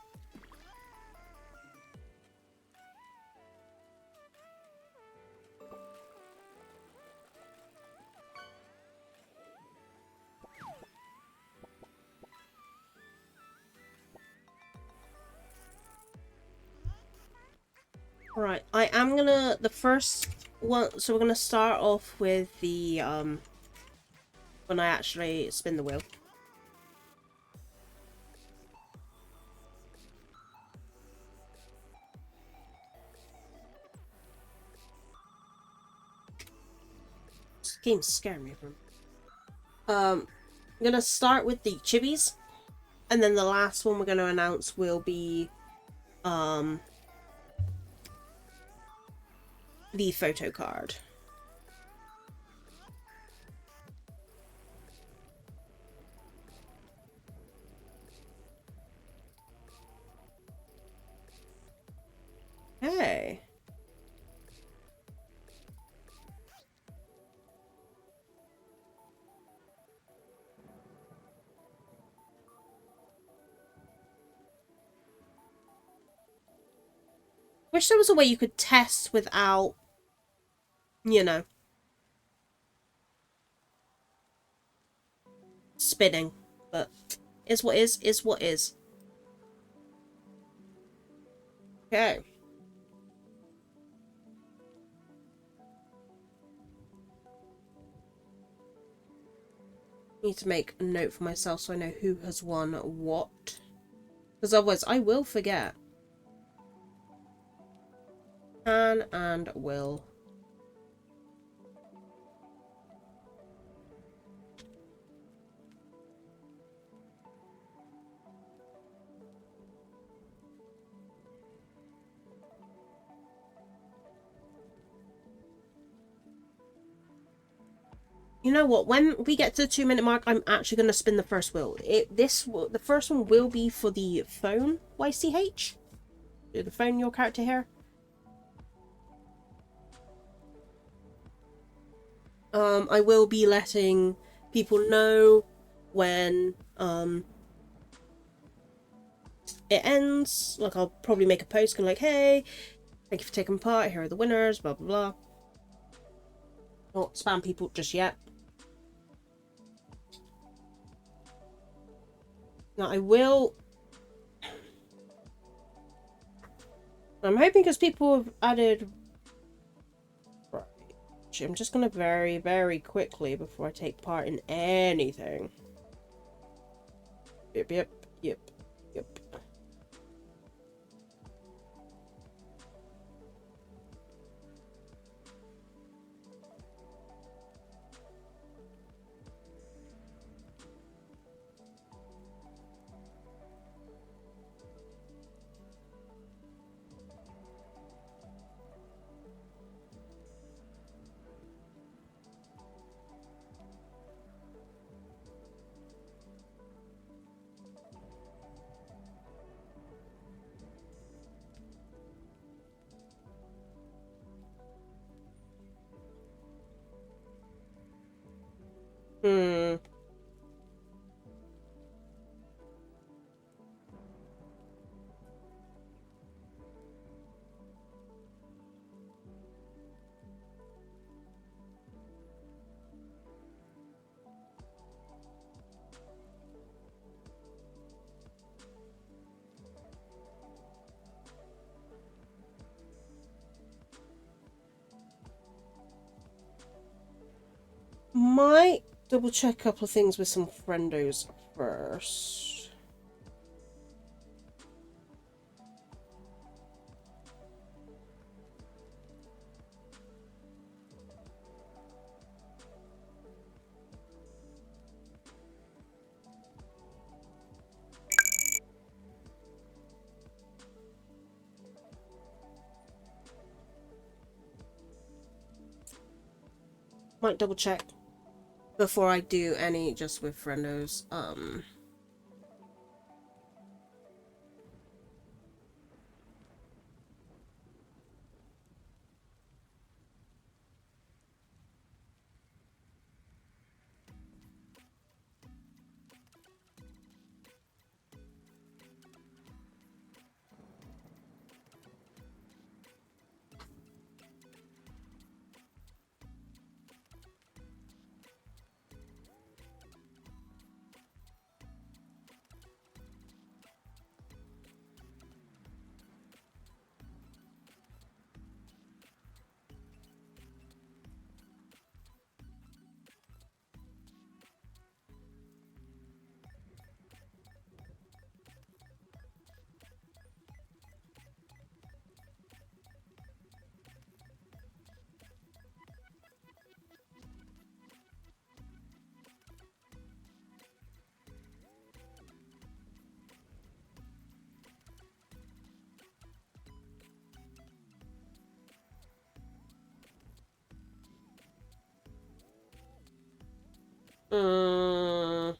Right, I am gonna, the first one, so we're gonna start off with the, when I actually spin the wheel. Game's scaring me from. I'm gonna start with the chibis, and then the last one we're gonna announce will be the photo card. Hey. Wish there was a way you could test without, you know, spinning. But is what is what is. Okay. Need to make a note for myself so I know who has won what. Because otherwise I will forget. Can and will. You know what? When we get to the 2-minute mark, I'm actually going to spin the first wheel. The first one will be for the phone YCH. The phone your character here. I will be letting people know when it ends. Like, I'll probably make a post going like, hey, thank you for taking part. Here are the winners. Blah blah blah. Not spam people just yet. Now I will. I'm hoping because people have added. Right. I'm just gonna very, very quickly before I take part in anything. Yep, yep, yep, yep. Hmm. Might double check a couple of things with some friendos first. Might double check before I do any just with friendos. Mm.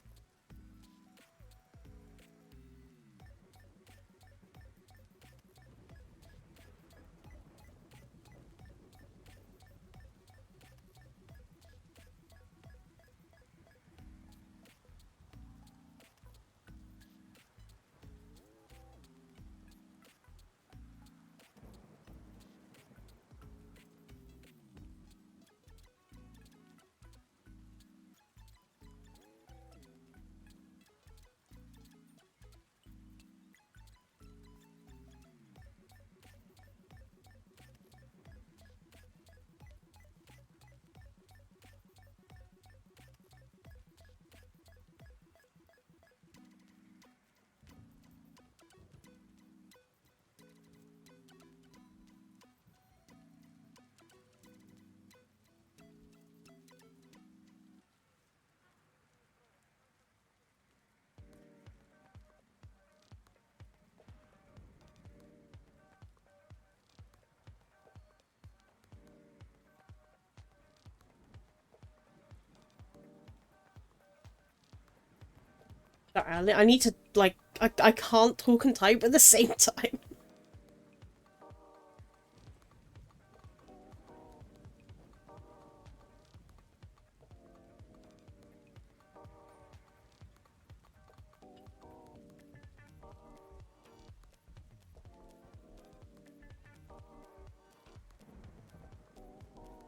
I need to, like, I can't talk and type at the same time.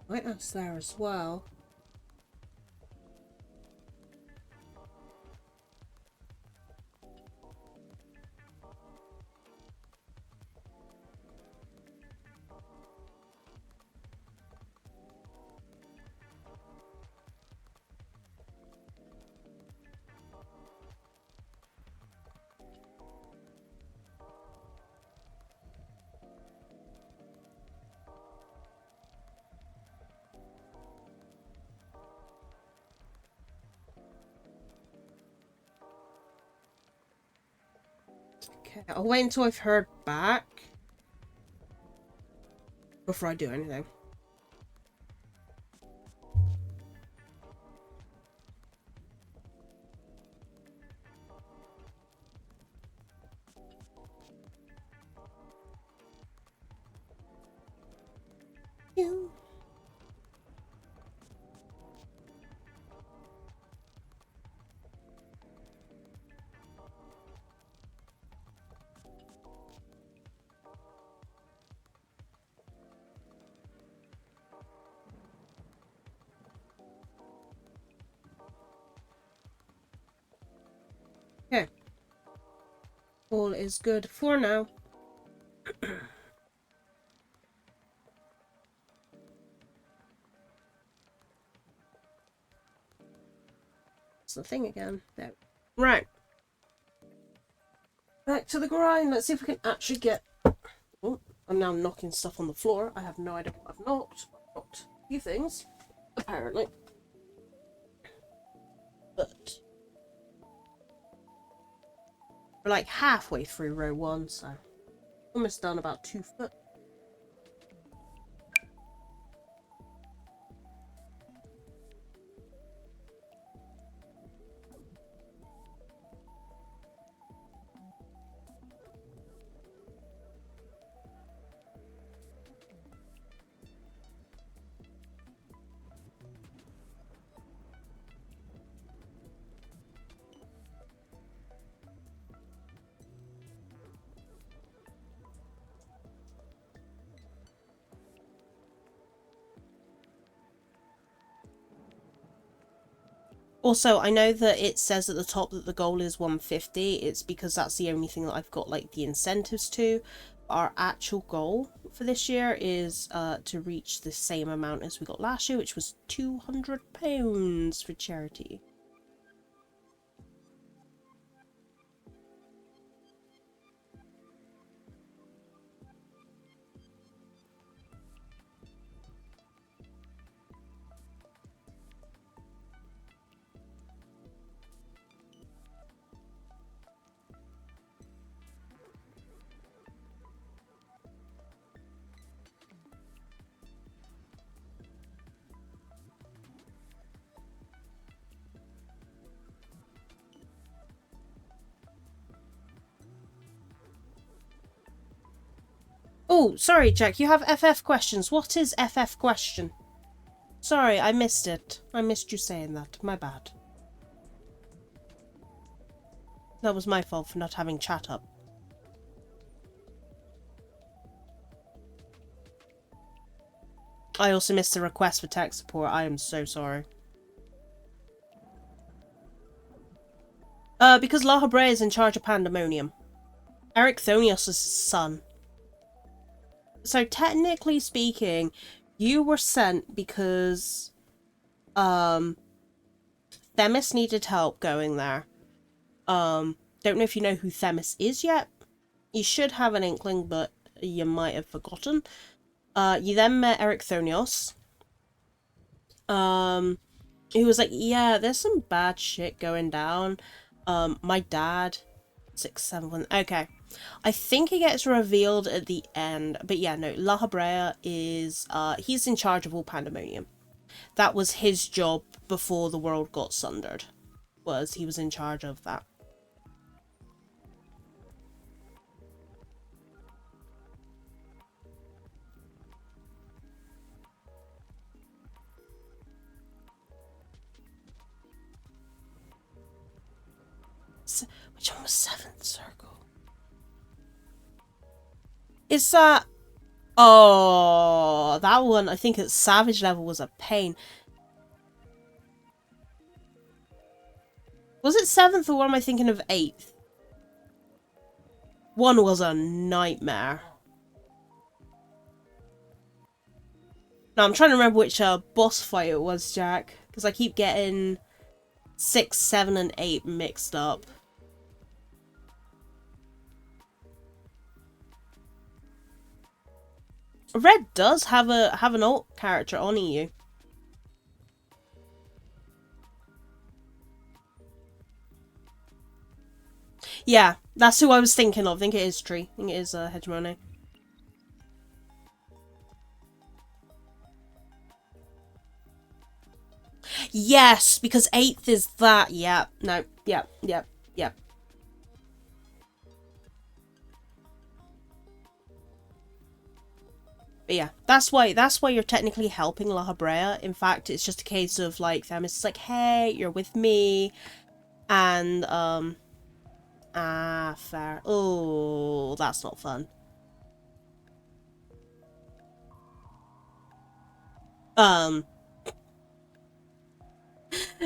Right, that's there as well. Okay, I'll wait until I've heard back before I do anything. You. Okay. All is good for now. It's the thing again. There. Right. Back to the grind. Let's see if we can actually get... Oh, I'm now knocking stuff on the floor. I have no idea what I've knocked. I've knocked a few things, apparently. But we're like halfway through row 1, so almost done, about 2 foot. Also, I know that it says at the top that the goal is 150. It's because that's the only thing that I've got, like, the incentives to. Our actual goal for this year is to reach the same amount as we got last year, which was £200 for charity. Oh, sorry, Jack. You have FF questions. What is FF question? Sorry, I missed it. I missed you saying that. My bad. That was my fault for not having chat up. I also missed the request for tech support. I am so sorry. Because La Habrea is in charge of Pandemonium. Eric Thonios is his son. So technically speaking, you were sent because Themis needed help going there. Don't know if you know who Themis is yet. You should have an inkling, but you might have forgotten. You then met Eric Thonios. He was like, yeah, there's some bad shit going down. My dad, 671. Okay. I think it gets revealed at the end. But yeah, no, La Habrea is, he's in charge of all Pandemonium. That was his job before the world got sundered. He was in charge of that. Which one was 7th Circle? Is that... Oh, that one, I think at Savage level was a pain. Was it 7th or what am I thinking of 8th? One was a nightmare. No, I'm trying to remember which boss fight it was, Jack. Because I keep getting 6, 7, and 8 mixed up. Red does have an alt character on EU. Yeah, that's who I was thinking of. I think it is Tree. I think it is Hegemony. Yes, because 8th is that. Yeah, no, yeah. But yeah, that's why you're technically helping La Habrea. In fact, it's just a case of like Themis is like, hey, you're with me, and fair. Oh, that's not fun.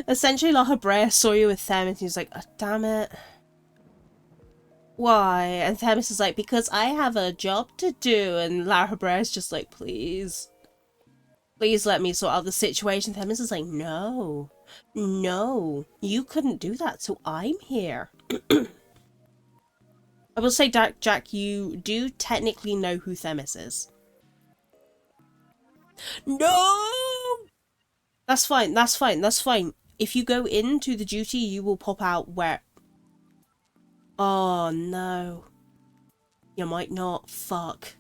Essentially, La Habrea saw you with Themis, and he's like, oh, damn it. Why? And Themis is like, because I have a job to do. And La Habrea is just like, please. Please let me sort out the situation. Themis is like, no. No. You couldn't do that, so I'm here. I will say, Jack, you do technically know who Themis is. No! That's fine, that's fine, that's fine. If you go into the duty, you will pop out where... Oh, no. You might not. Fuck.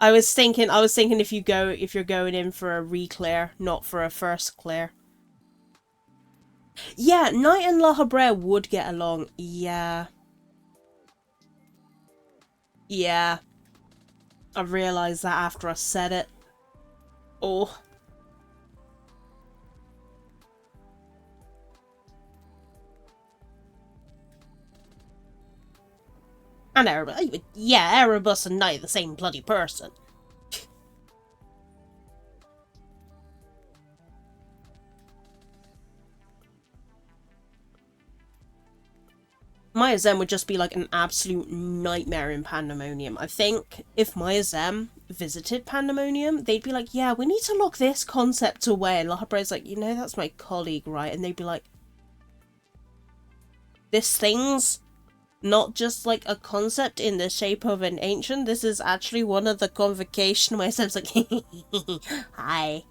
I was thinking if you're going in for a re-clear, not for a first clear. Yeah, Knight and La Habrea would get along. Yeah. Yeah. I realised that after I said it. Oh. And Erebus. Yeah, Erebus and Knight are the same bloody person. Maya Zem would just be like an absolute nightmare in Pandemonium. I think if Maya Zem visited Pandemonium, they'd be like, yeah, we need to lock this concept away. And La Habrea's like, you know, that's my colleague, right? And they'd be like, this thing's not just like a concept in the shape of an ancient. This is actually one of the convocation where Zem's like, hi.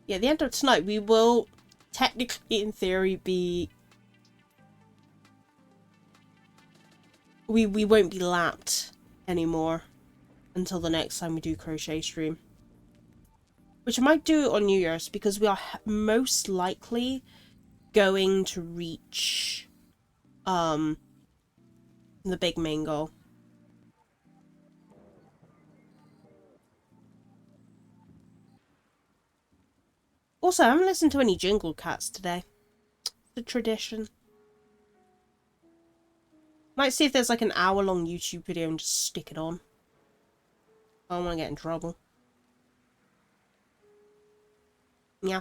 Yeah, the end of tonight, we will technically, in theory, be... We won't be lapped anymore until the next time we do crochet stream. Which I might do on New Year's, because we are most likely going to reach the big main goal. Also, I haven't listened to any Jingle Cats today. The tradition. Might see if there's like an hour-long YouTube video and just stick it on. I don't want to get in trouble. Yeah.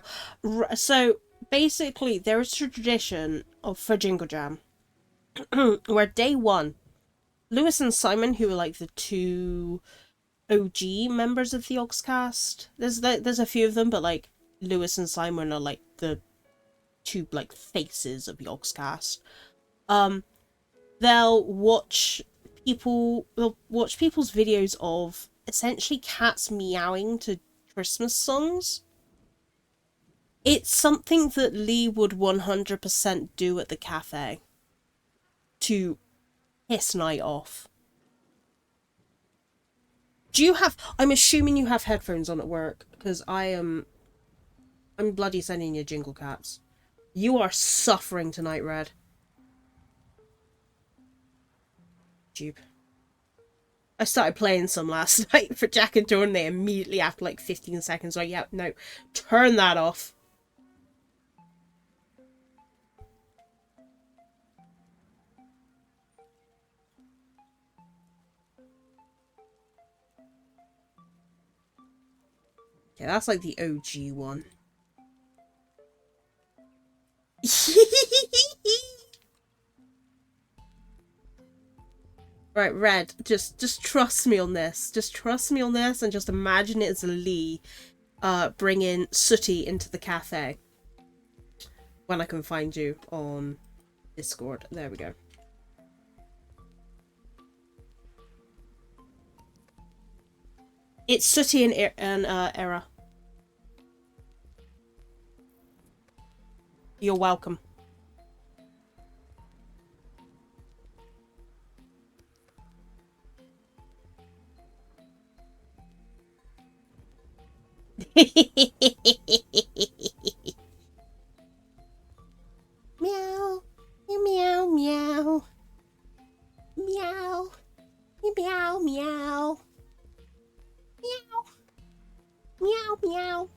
So basically, there is a tradition for Jingle Jam where day one, Lewis and Simon, who are like the two OG members of the Oxcast, there's a few of them, but like Lewis and Simon are like the two like faces of the Oxcast. They'll watch people's videos of essentially cats meowing to Christmas songs. It's something that Lee would 100% do at the cafe to piss Night off. Do you have... I'm assuming you have headphones on at work, because I'm bloody sending you Jingle Cats. You are suffering tonight, Red. Tube. I started playing some last night for Jack and Dawn. They immediately, after like 15 seconds, like, yeah, no, turn that off. Yeah, that's like the OG one. Right, Red, just trust me on this. Just trust me on this and just imagine it as Lee bringing Sooty into the cafe. When I can find you on Discord. There we go. It's Sooty and Era. You're welcome. Meow. Meow, meow. Meow. Meow, meow. Meow. Meow, meow.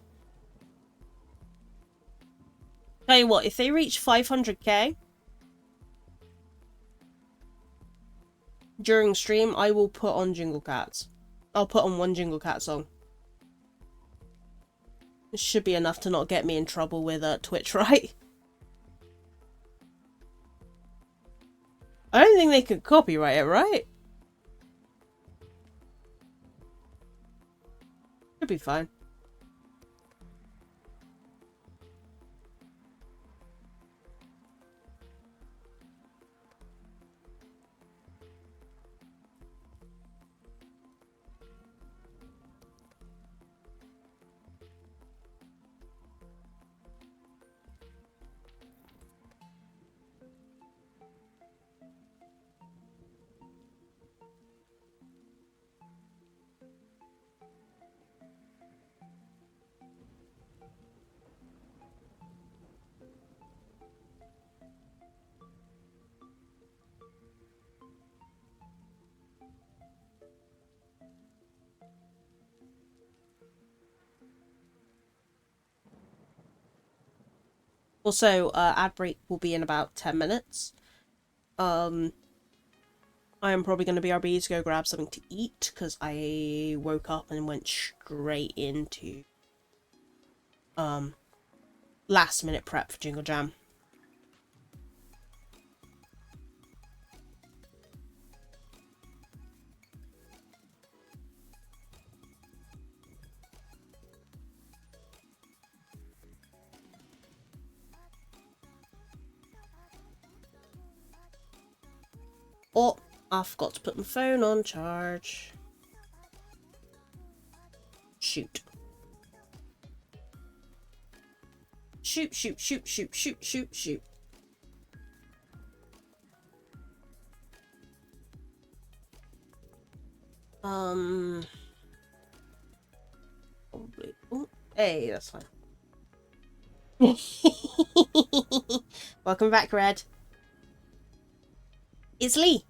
Tell you what, if they reach 500k during stream, I will put on Jingle Cats. I'll put on one Jingle Cat song. This should be enough to not get me in trouble with Twitch, right? I don't think they could copyright it, right? Should be fine. Also, ad break will be in about 10 minutes. I am probably going to BRB to go grab something to eat, because I woke up and went straight into last minute prep for Jingle Jam. Oh, I forgot to put my phone on charge. Shoot. Shoot, shoot, shoot, shoot, shoot, shoot, shoot. Probably. Ooh, hey, that's fine. Welcome back, Red. It's Lee.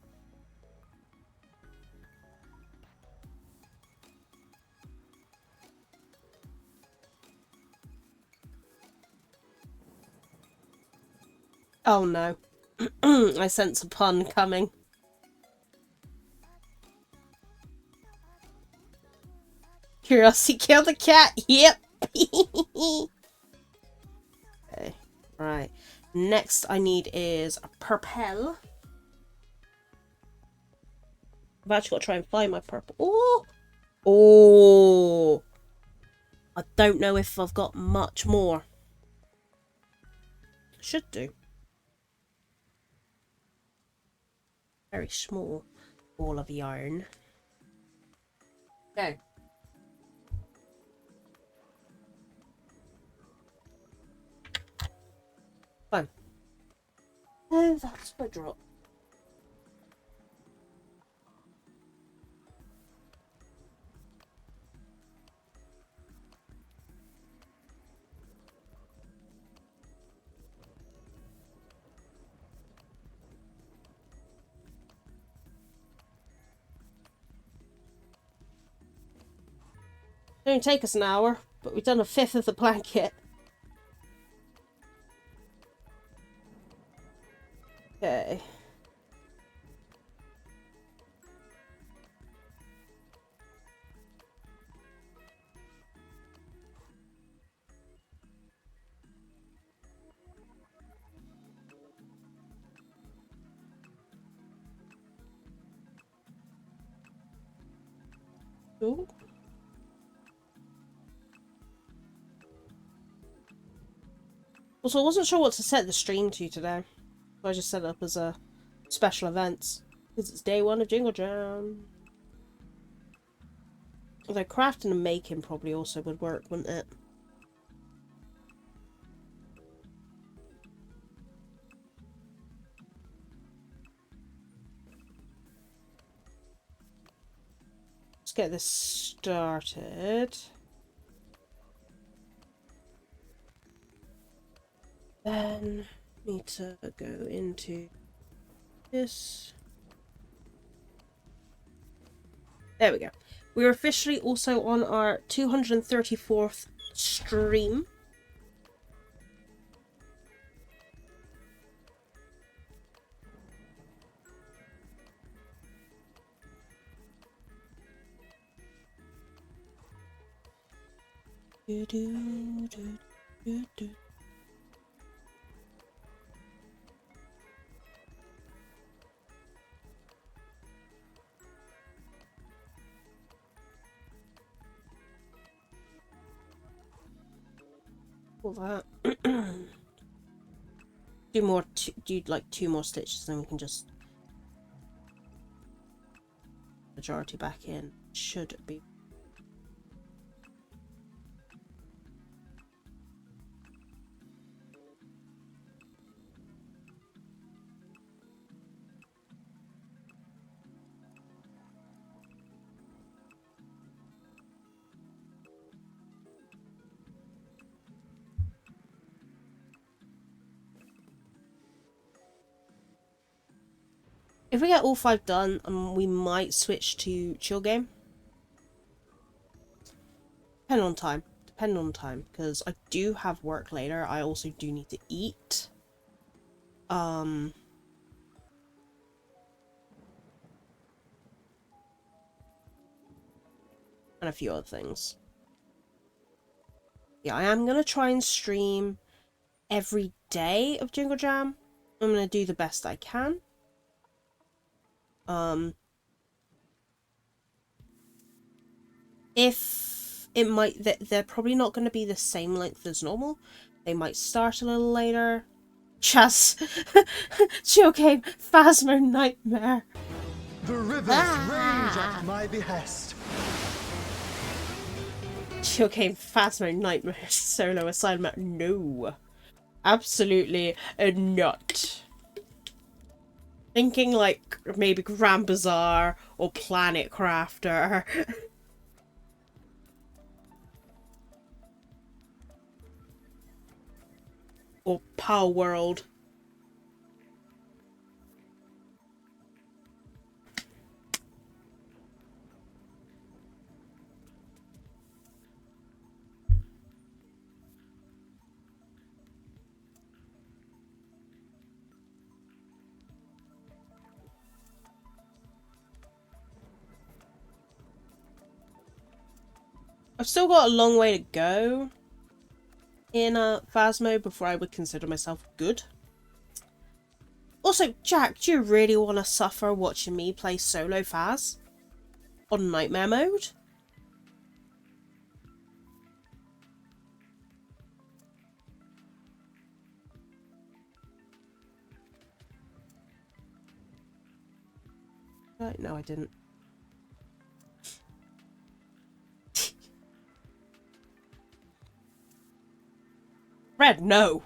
Oh no. I sense a pun coming. Curiosity killed the cat. Yep. Okay. Right. Next I need is a purple. I've actually got to try and find my purple. Oh! Oh! I don't know if I've got much more. Should do. Very small ball of yarn. Okay. Fine. Oh, that's my drop. It only take us an hour, but we've done a fifth of the blanket. Okay. Ooh. Also, I wasn't sure what to set the stream to today. So I just set it up as a special events. Because it's day 1 of Jingle Jam. Although crafting and making probably also would work, wouldn't it? Let's get this started. Then need to go into this. There we go. We're officially also on our 234th stream. Do, do, do, do, do. All that. Do like 2 more stitches, then we can just majority back in. Should be. If we get all 5 done, we might switch to chill game. Depending on time, because I do have work later. I also do need to eat. And a few other things. Yeah, I am gonna try and stream every day of Jingle Jam. I'm gonna do the best I can. If it might, they're probably not going to be the same length as normal. They might start a little later. Chas, chill game, Phasmo Nightmare. The rivers rage at my behest. Chill game, Phasmo Nightmare, solo assignment. No. Absolutely not. Thinking like maybe Grand Bazaar or Planet Crafter. Or Palworld. I've still got a long way to go in Phasmo before I would consider myself good. Also, Jack, do you really want to suffer watching me play solo Phas on Nightmare mode? No, I didn't. Red, no!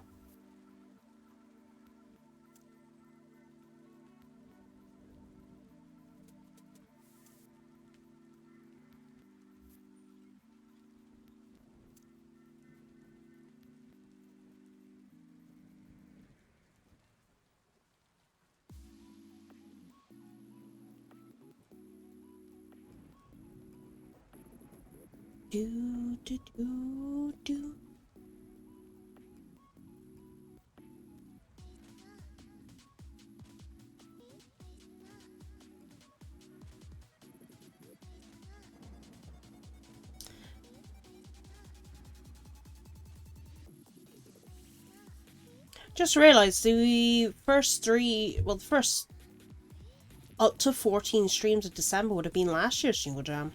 Do, do, do, do. Just realised the first the first up to 14 streams of December would have been last year's Jingle Jam.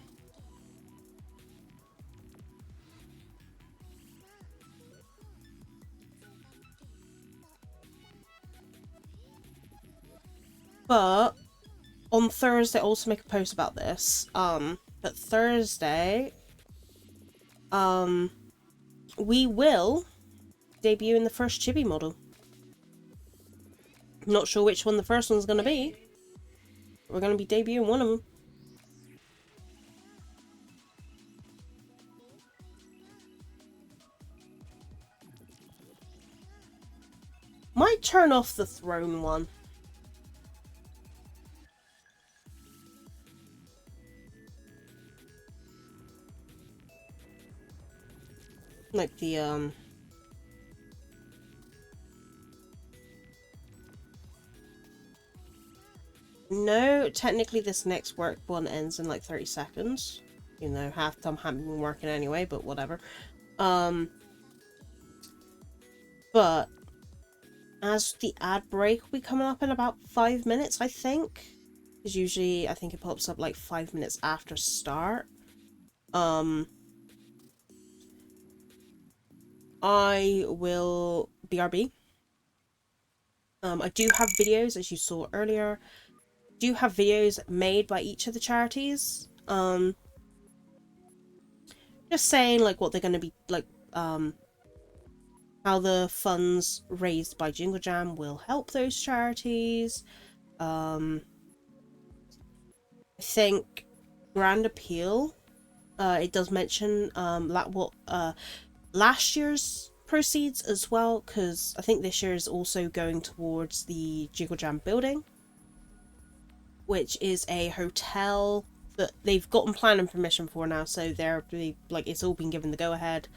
But on Thursday, I'll also make a post about this. But Thursday, we will debut in the first chibi model. Not sure which one the first one's going to be. We're going to be debuting one of them. Might turn off the throne one. Like the, No, technically this next work one ends in like 30 seconds. You know, half the time I haven't been working anyway, but whatever. But as the ad break will be coming up in about 5 minutes, I think. Because usually I think it pops up like 5 minutes after start. I will BRB. I do have videos, as you saw earlier. Do have videos made by each of the charities. Just saying like what they're going to be like, how the funds raised by Jingle Jam will help those charities. I think Grand Appeal, it does mention last year's proceeds as well, because I think this year is also going towards the Jingle Jam building, which is a hotel that they've gotten planning permission for now, so it's all been given the go ahead,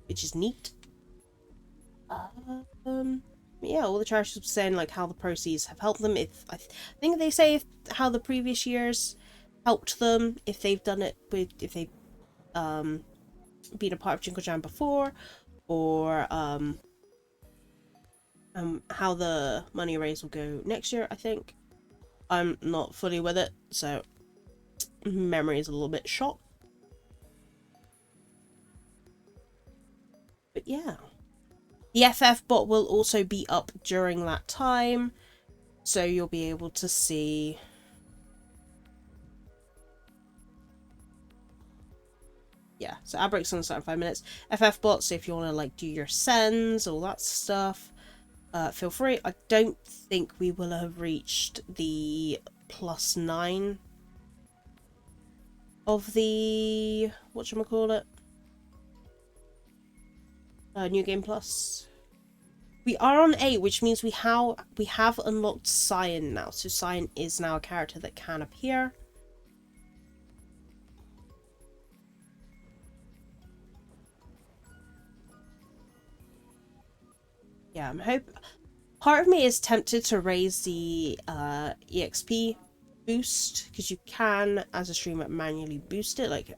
which is neat. Yeah, all the charities were saying like how the proceeds have helped them. If I think they say how the previous years helped them, if they've done it with, if they've been a part of Jingle Jam before, or how the money raised will go next year. I think I'm not fully with it, so memory is a little bit shot. But yeah, the FF bot will also be up during that time, so you'll be able to see yeah, so ad break's gonna start in 5 minutes. FF bots, so if you want to like do your sends, all that stuff, feel free. I don't think we will have reached the +9 of the whatchamacallit, New Game Plus. We are on 8, which means we have unlocked Cyan now. So Cyan is now a character that can appear. Yeah, I'm hoping. Part of me is tempted to raise the EXP boost, because you can, as a streamer, manually boost it, like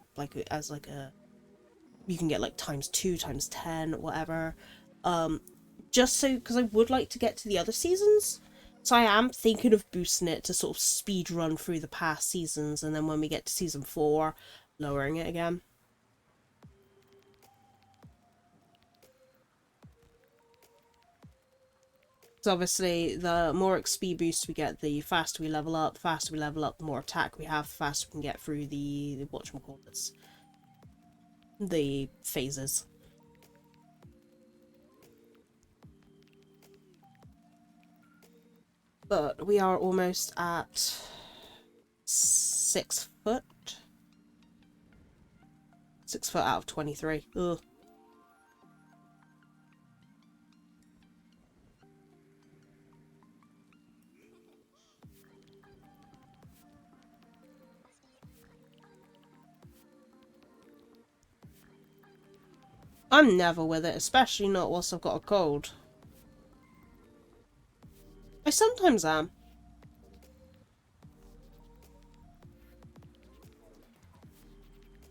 as like a, you can get like ×2, ×10, whatever. Just so, because I would like to get to the other seasons, so I am thinking of boosting it to sort of speed run through the past seasons, and then when we get to season 4, lowering it again. So obviously, the more XP boosts we get, the faster we level up. The faster we level up, the more attack we have, the faster we can get through the whatchamacallits, the phases. But we are almost at 6 foot. 6 foot out of 23. Ugh. I'm never with it, especially not whilst I've got a cold. I sometimes am.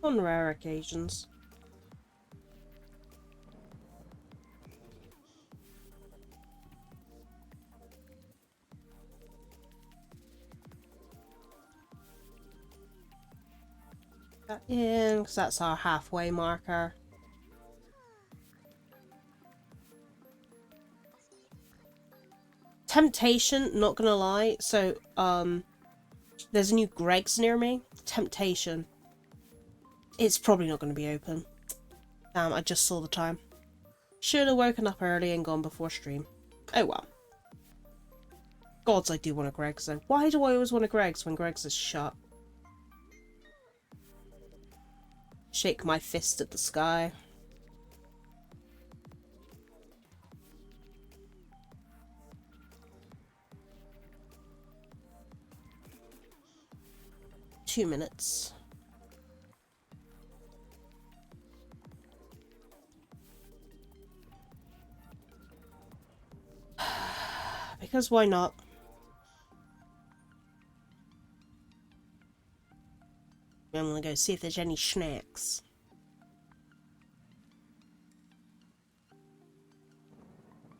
On rare occasions. That in, because that's our halfway marker. Temptation, not gonna lie. So, there's a new Greg's near me. Temptation. It's probably not gonna be open. Damn, I just saw the time. Should have woken up early and gone before stream. Oh well. Gods, I do want a Greg's though. Why do I always want a Greg's when Greg's is shut? Shake my fist at the sky. Two minutes. Because why not? I'm gonna go see if there's any snacks.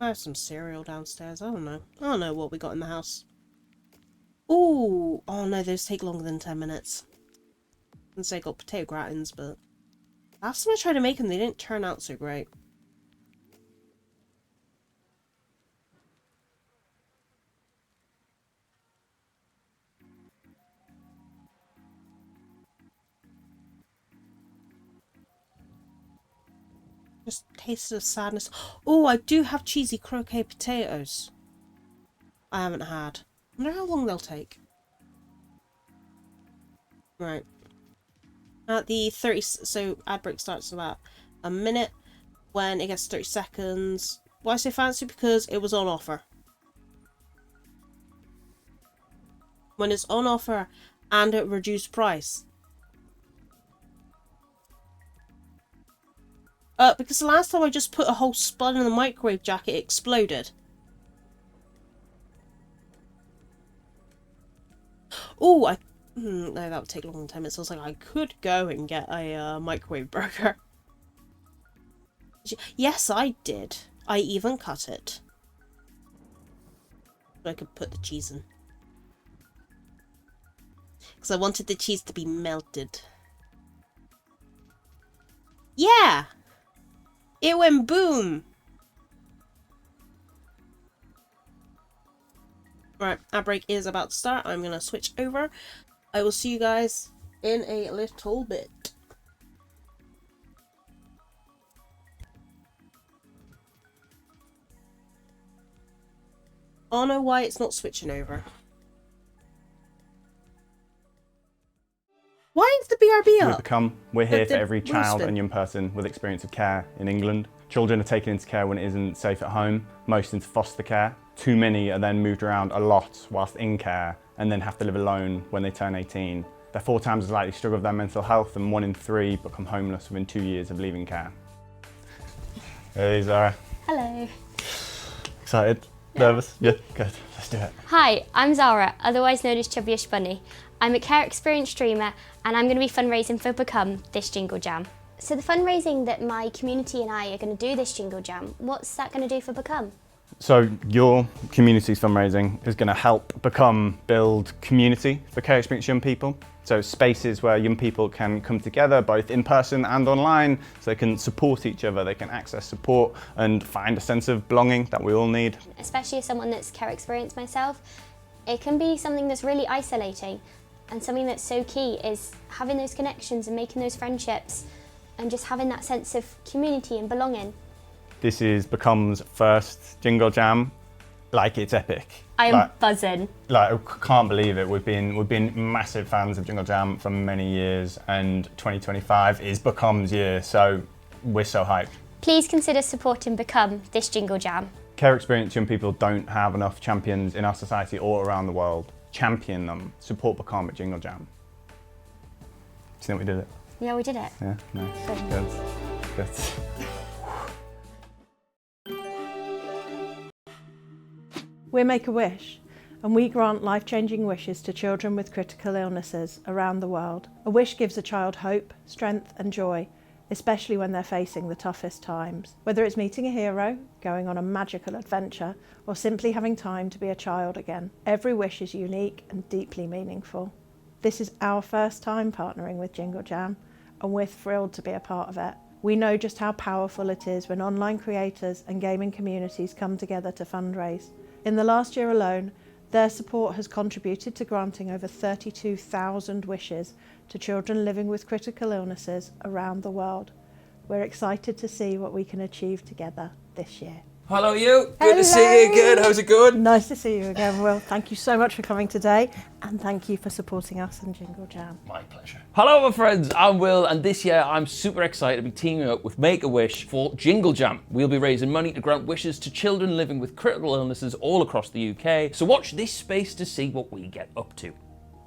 I have some cereal downstairs. I don't know. I don't know what we got in the house. Ooh! Oh no, those take longer than 10 minutes. And say I got potato gratins, but last time I tried to make them, they didn't turn out so great. Just taste of sadness. Oh, I do have cheesy croquet potatoes. I haven't had. I wonder how long they'll take. Right. At the 30, so ad break starts in about a minute. When it gets 30 seconds. Why I say fancy? Because it was on offer. When it's on offer and at reduced price. Because the last time I just put a whole spud in the microwave jacket, it exploded. Oh, no, that would take longer than 10 minutes. I was like, I could go and get a microwave burger. Yes, I did. I even cut it. So I could put the cheese in. Because I wanted the cheese to be melted. Yeah! It went boom! Right, our break is about to start. I'm going to switch over. I will see you guys in a little bit. Oh no, why it's not switching over? Why is the BRB up? We're here for every child and young person with experience of care in England. Children are taken into care when it isn't safe at home, most into foster care. Too many are then moved around a lot whilst in care and then have to live alone when they turn 18. They're 4 times as likely to struggle with their mental health, and 1 in 3 become homeless within 2 years of leaving care. Hey Zara. Hello. Excited? Nervous? Yeah, good. Let's do it. Hi, I'm Zara, otherwise known as Chubbyish Bunny. I'm a care experience streamer and I'm going to be fundraising for Become this Jingle Jam. So the fundraising that my community and I are going to do this Jingle Jam, what's that going to do for Become? So your community's fundraising is going to help Become build community for care experience young people. So spaces where young people can come together both in person and online, so they can support each other, they can access support and find a sense of belonging that we all need. Especially as someone that's care experienced myself, it can be something that's really isolating, and something that's so key is having those connections and making those friendships and just having that sense of community and belonging. This is Become's first Jingle Jam. Like, it's epic. I am buzzing. Like, I can't believe it. We've been massive fans of Jingle Jam for many years, and 2025 is Become's year, so we're so hyped. Please consider supporting Become this Jingle Jam. Care experience young people don't have enough champions in our society or around the world. Champion them. Support Become at Jingle Jam. Do you think we did it? Yeah, we did it. Yeah, nice. Good. We're Make-A-Wish, and we grant life-changing wishes to children with critical illnesses around the world. A wish gives a child hope, strength and joy, especially when they're facing the toughest times. Whether it's meeting a hero, going on a magical adventure, or simply having time to be a child again, every wish is unique and deeply meaningful. This is our first time partnering with Jingle Jam, and we're thrilled to be a part of it. We know just how powerful it is when online creators and gaming communities come together to fundraise. In the last year alone, their support has contributed to granting over 32,000 wishes to children living with critical illnesses around the world. We're excited to see what we can achieve together this year. Hello you, good to see you again, how's it going? Nice to see you again, Will. Thank you so much for coming today, and thank you for supporting us in Jingle Jam. My pleasure. Hello my friends, I'm Will, and this year I'm super excited to be teaming up with Make-A-Wish for Jingle Jam. We'll be raising money to grant wishes to children living with critical illnesses all across the UK, so watch this space to see what we get up to.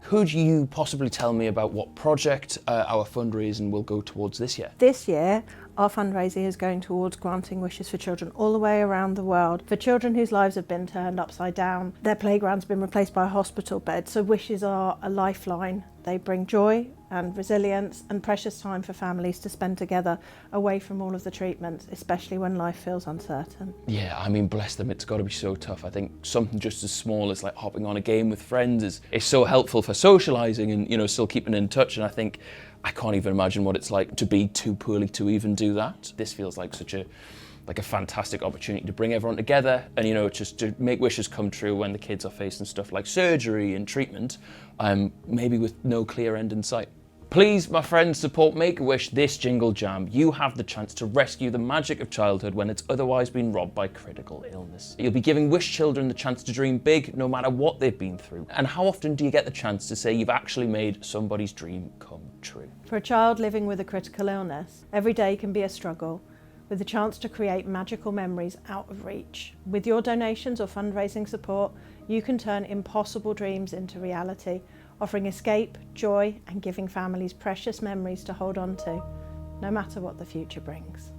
Could you possibly tell me about what project our fundraising will go towards this year? This year, our fundraising is going towards granting wishes for children all the way around the world. For children whose lives have been turned upside down, their playground's been replaced by a hospital bed, so wishes are a lifeline. They bring joy and resilience and precious time for families to spend together away from all of the treatments, especially when life feels uncertain. Yeah, I mean, bless them, it's got to be so tough. I think something just as small as like hopping on a game with friends is so helpful for socialising and, you know, still keeping in touch. And I think I can't even imagine what it's like to be too poorly to even do that. This feels like such a fantastic opportunity to bring everyone together and, you know, just to make wishes come true when the kids are facing stuff like surgery and treatment, maybe with no clear end in sight. Please, my friends, support Make-A-Wish this Jingle Jam. You have the chance to rescue the magic of childhood when it's otherwise been robbed by critical illness. You'll be giving wish children the chance to dream big no matter what they've been through. And how often do you get the chance to say you've actually made somebody's dream come true? For a child living with a critical illness, every day can be a struggle, with the chance to create magical memories out of reach. With your donations or fundraising support, you can turn impossible dreams into reality, offering escape, joy, and giving families precious memories to hold on to, no matter what the future brings.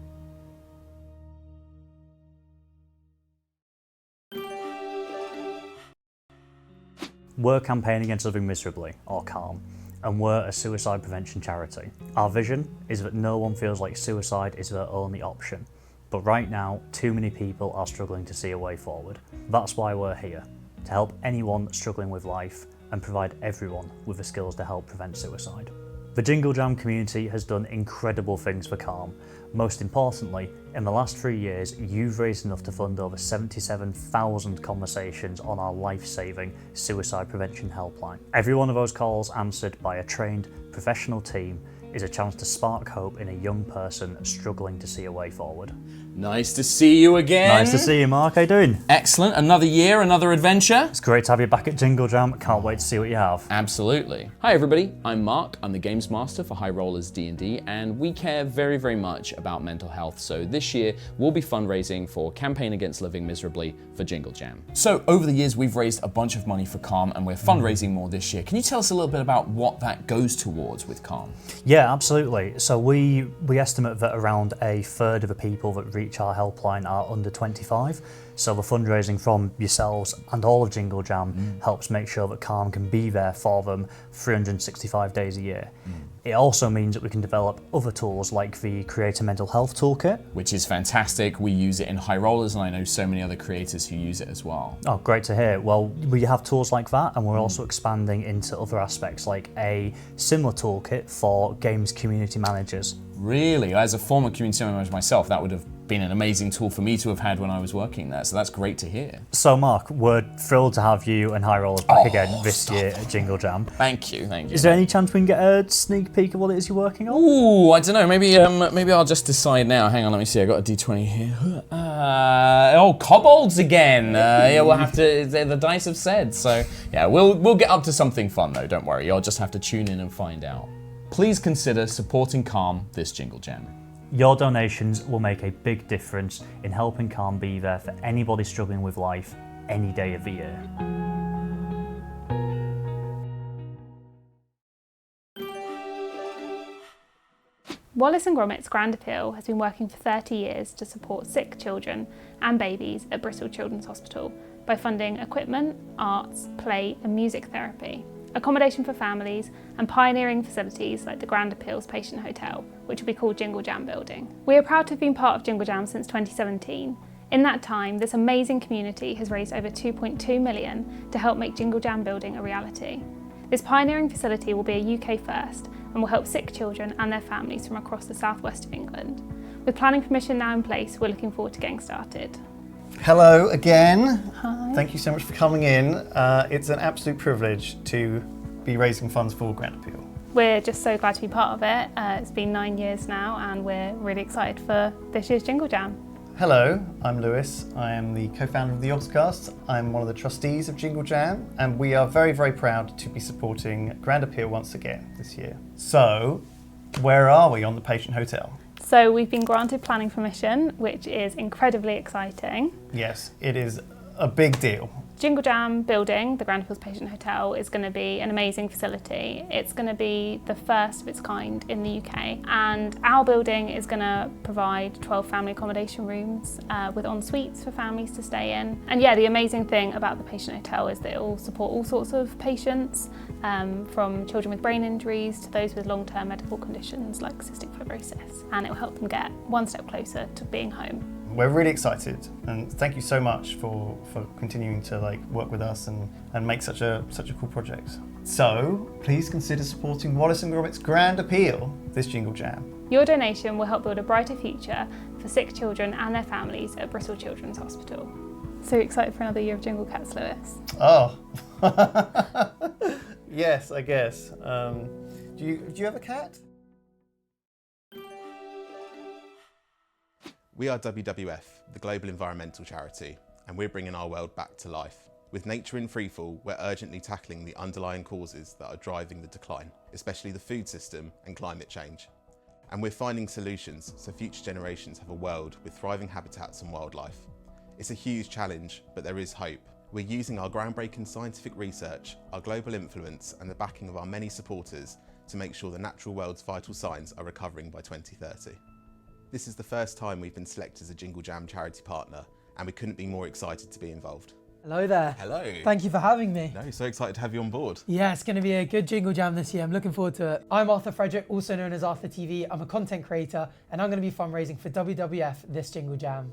We're campaigning against living miserably, or CALM, and we're a suicide prevention charity. Our vision is that no one feels like suicide is their only option, but right now, too many people are struggling to see a way forward. That's why we're here, to help anyone struggling with life and provide everyone with the skills to help prevent suicide. The Jingle Jam community has done incredible things for CALM. Most importantly, in the last 3 years, you've raised enough to fund over 77,000 conversations on our life-saving suicide prevention helpline. Every one of those calls answered by a trained professional team is a chance to spark hope in a young person struggling to see a way forward. Nice to see you again. Nice to see you, Mark. How you doing? Excellent. Another year, another adventure. It's great to have you back at Jingle Jam. Can't wait to see what you have. Absolutely. Hi everybody, I'm Mark. I'm the Games Master for High Rollers D&D, and we care very, very much about mental health. So this year, we'll be fundraising for Campaign Against Living Miserably for Jingle Jam. So over the years, we've raised a bunch of money for Calm, and we're fundraising more this year. Can you tell us a little bit about what that goes towards with Calm? Yeah, absolutely. So we estimate that around a third of the people that reach our helpline are under 25. So the fundraising from yourselves and all of Jingle Jam helps make sure that Calm can be there for them 365 days a year. It also means that we can develop other tools like the Creator Mental Health Toolkit. Which is fantastic. We use it in High Rollers, and I know so many other creators who use it as well. Oh, great to hear. Well, we have tools like that, and we're also expanding into other aspects like a similar toolkit for games community managers. Really? As a former community manager myself, that would have been an amazing tool for me to have had when I was working there, so that's great to hear. So Mark, we're thrilled to have you and High Rollers back again this year at Jingle Jam. Thank you, thank you. Is there any chance we can get a sneak peek of what it is you're working on? Ooh, I don't know, maybe I'll just decide now. Hang on, let me see, I got a D20 here. Oh, kobolds again. Yeah, we'll have to, the dice have said, so yeah, we'll get up to something fun though, don't worry. You'll just have to tune in and find out. Please consider supporting Calm this Jingle Jam. Your donations will make a big difference in helping Calm be there for anybody struggling with life any day of the year. Wallace & Gromit's Grand Appeal has been working for 30 years to support sick children and babies at Bristol Children's Hospital by funding equipment, arts, play and music therapy, accommodation for families and pioneering facilities like the Grand Appeal's Patient Hotel, which will be called Jingle Jam Building. We are proud to have been part of Jingle Jam since 2017. In that time, this amazing community has raised over 2.2 million to help make Jingle Jam Building a reality. This pioneering facility will be a UK first and will help sick children and their families from across the southwest of England. With planning permission now in place, we're looking forward to getting started. Hello again. Hi. Thank you so much for coming in. It's an absolute privilege to be raising funds for Grand Appeal. We're just so glad to be part of it. It's been 9 years now and we're really excited for this year's Jingle Jam. Hello, I'm Lewis. I am the co-founder of the Yogscast. I'm one of the trustees of Jingle Jam, and we are very, very proud to be supporting Grand Appeal once again this year. So, where are we on the Patient Hotel? So we've been granted planning permission, which is incredibly exciting. Yes, it is a big deal. Jingle Jam Building, the Grand Appeal's Patient Hotel, is going to be an amazing facility. It's going to be the first of its kind in the UK, and our building is going to provide 12 family accommodation rooms with en-suites for families to stay in. And yeah, the amazing thing about the Patient Hotel is that it will support all sorts of patients, from children with brain injuries to those with long-term medical conditions like cystic fibrosis, and it will help them get one step closer to being home. We're really excited, and thank you so much for continuing to work with us and make such a cool project. So please consider supporting Wallace & Gromit's Grand Appeal this Jingle Jam. Your donation will help build a brighter future for sick children and their families at Bristol Children's Hospital. So excited for another year of Jingle Cats, Lewis? Oh, yes, I guess. Do you have a cat? We are WWF, the global environmental charity, and we're bringing our world back to life. With nature in freefall, we're urgently tackling the underlying causes that are driving the decline, especially the food system and climate change. And we're finding solutions so future generations have a world with thriving habitats and wildlife. It's a huge challenge, but there is hope. We're using our groundbreaking scientific research, our global influence, and the backing of our many supporters to make sure the natural world's vital signs are recovering by 2030. This is the first time we've been selected as a Jingle Jam charity partner, and we couldn't be more excited to be involved. Hello there. Hello. Thank you for having me. No, so excited to have you on board. Yeah, it's going to be a good Jingle Jam this year. I'm looking forward to it. I'm Arthur Frederick, also known as Arthur TV. I'm a content creator, and I'm going to be fundraising for WWF this Jingle Jam.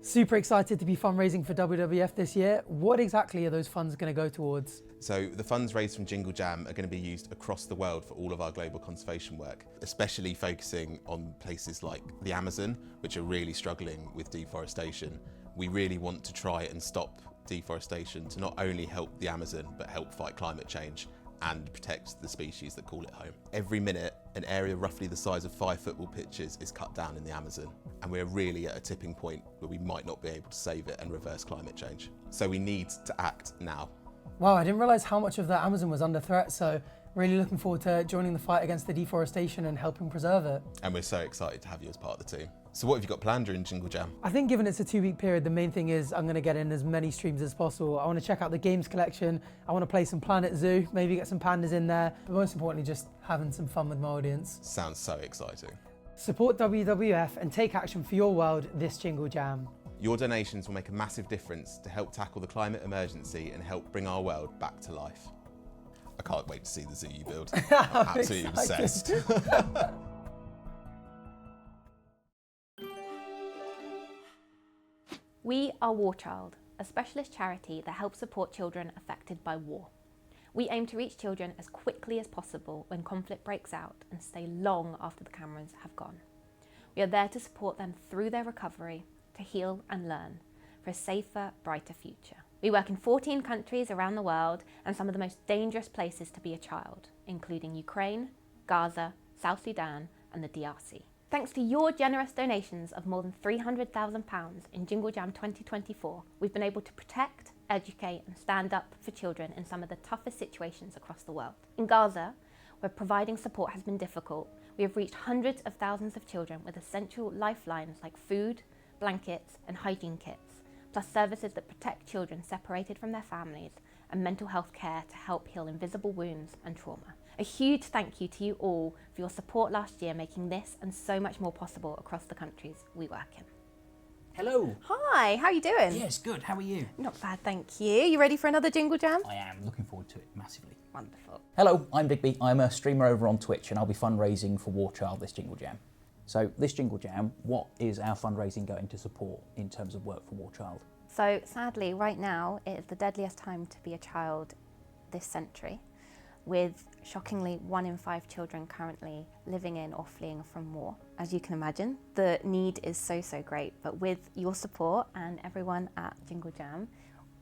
Super excited to be fundraising for WWF this year. What exactly are those funds going to go towards? So the funds raised from Jingle Jam are going to be used across the world for all of our global conservation work, especially focusing on places like the Amazon, which are really struggling with deforestation. We really want to try and stop deforestation to not only help the Amazon, but help fight climate change and protect the species that call it home. Every minute An area roughly the size of 5 football pitches is cut down in the Amazon, and we're really at a tipping point where we might not be able to save it and reverse climate change. So we need to act now. Wow, I didn't realise how much of the Amazon was under threat, so really looking forward to joining the fight against the deforestation and helping preserve it. And we're so excited to have you as part of the team. So what have you got planned during Jingle Jam? I think given it's a 2-week period, the main thing is I'm going to get in as many streams as possible. I want to check out the games collection, I want to play some Planet Zoo, maybe get some pandas in there, but most importantly just having some fun with my audience. Sounds so exciting. Support WWF and take action for your world this Jingle Jam. Your donations will make a massive difference to help tackle the climate emergency and help bring our world back to life. I can't wait to see the zoo you build. I'm absolutely obsessed. We are War Child, a specialist charity that helps support children affected by war. We aim to reach children as quickly as possible when conflict breaks out and stay long after the cameras have gone. We are there to support them through their recovery, to heal and learn for a safer, brighter future. We work in 14 countries around the world and some of the most dangerous places to be a child, including Ukraine, Gaza, South Sudan and the DRC. Thanks to your generous donations of more than £300,000 in Jingle Jam 2024, we've been able to protect, educate and stand up for children in some of the toughest situations across the world. In Gaza, where providing support has been difficult, we have reached hundreds of thousands of children with essential lifelines like food, blankets and hygiene kits, plus services that protect children separated from their families and mental health care to help heal invisible wounds and trauma. A huge thank you to you all for your support last year, making this and so much more possible across the countries we work in. Hello. Hi, how are you doing? Yes, good. How are you? Not bad, thank you. You ready for another Jingle Jam? I am. Looking forward to it massively. Wonderful. Hello, I'm Bigby. I'm a streamer over on Twitch and I'll be fundraising for War Child this Jingle Jam. So this Jingle Jam, what is our fundraising going to support in terms of work for War Child? So sadly, right now, it is the deadliest time to be a child this century, with shockingly 1 in 5 children currently living in or fleeing from war. As you can imagine, the need is so great, but with your support and everyone at Jingle Jam,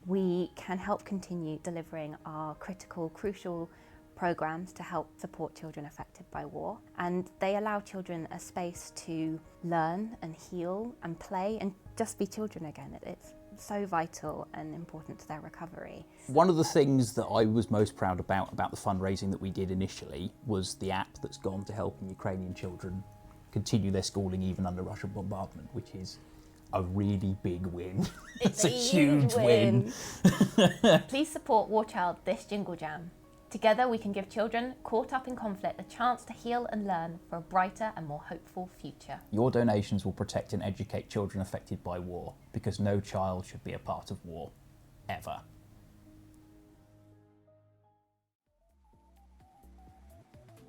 we can help continue delivering our critical, crucial programs to help support children affected by war. And they allow children a space to learn and heal and play and just be children again. It's so vital and important to their recovery. One of the things that I was most proud about the fundraising that we did initially was the app that's gone to helping Ukrainian children continue their schooling even under Russian bombardment, which is a really big win. It's a huge win. Please support War Child this Jingle Jam. Together we can give children caught up in conflict a chance to heal and learn for a brighter and more hopeful future. Your donations will protect and educate children affected by war, because no child should be a part of war, ever.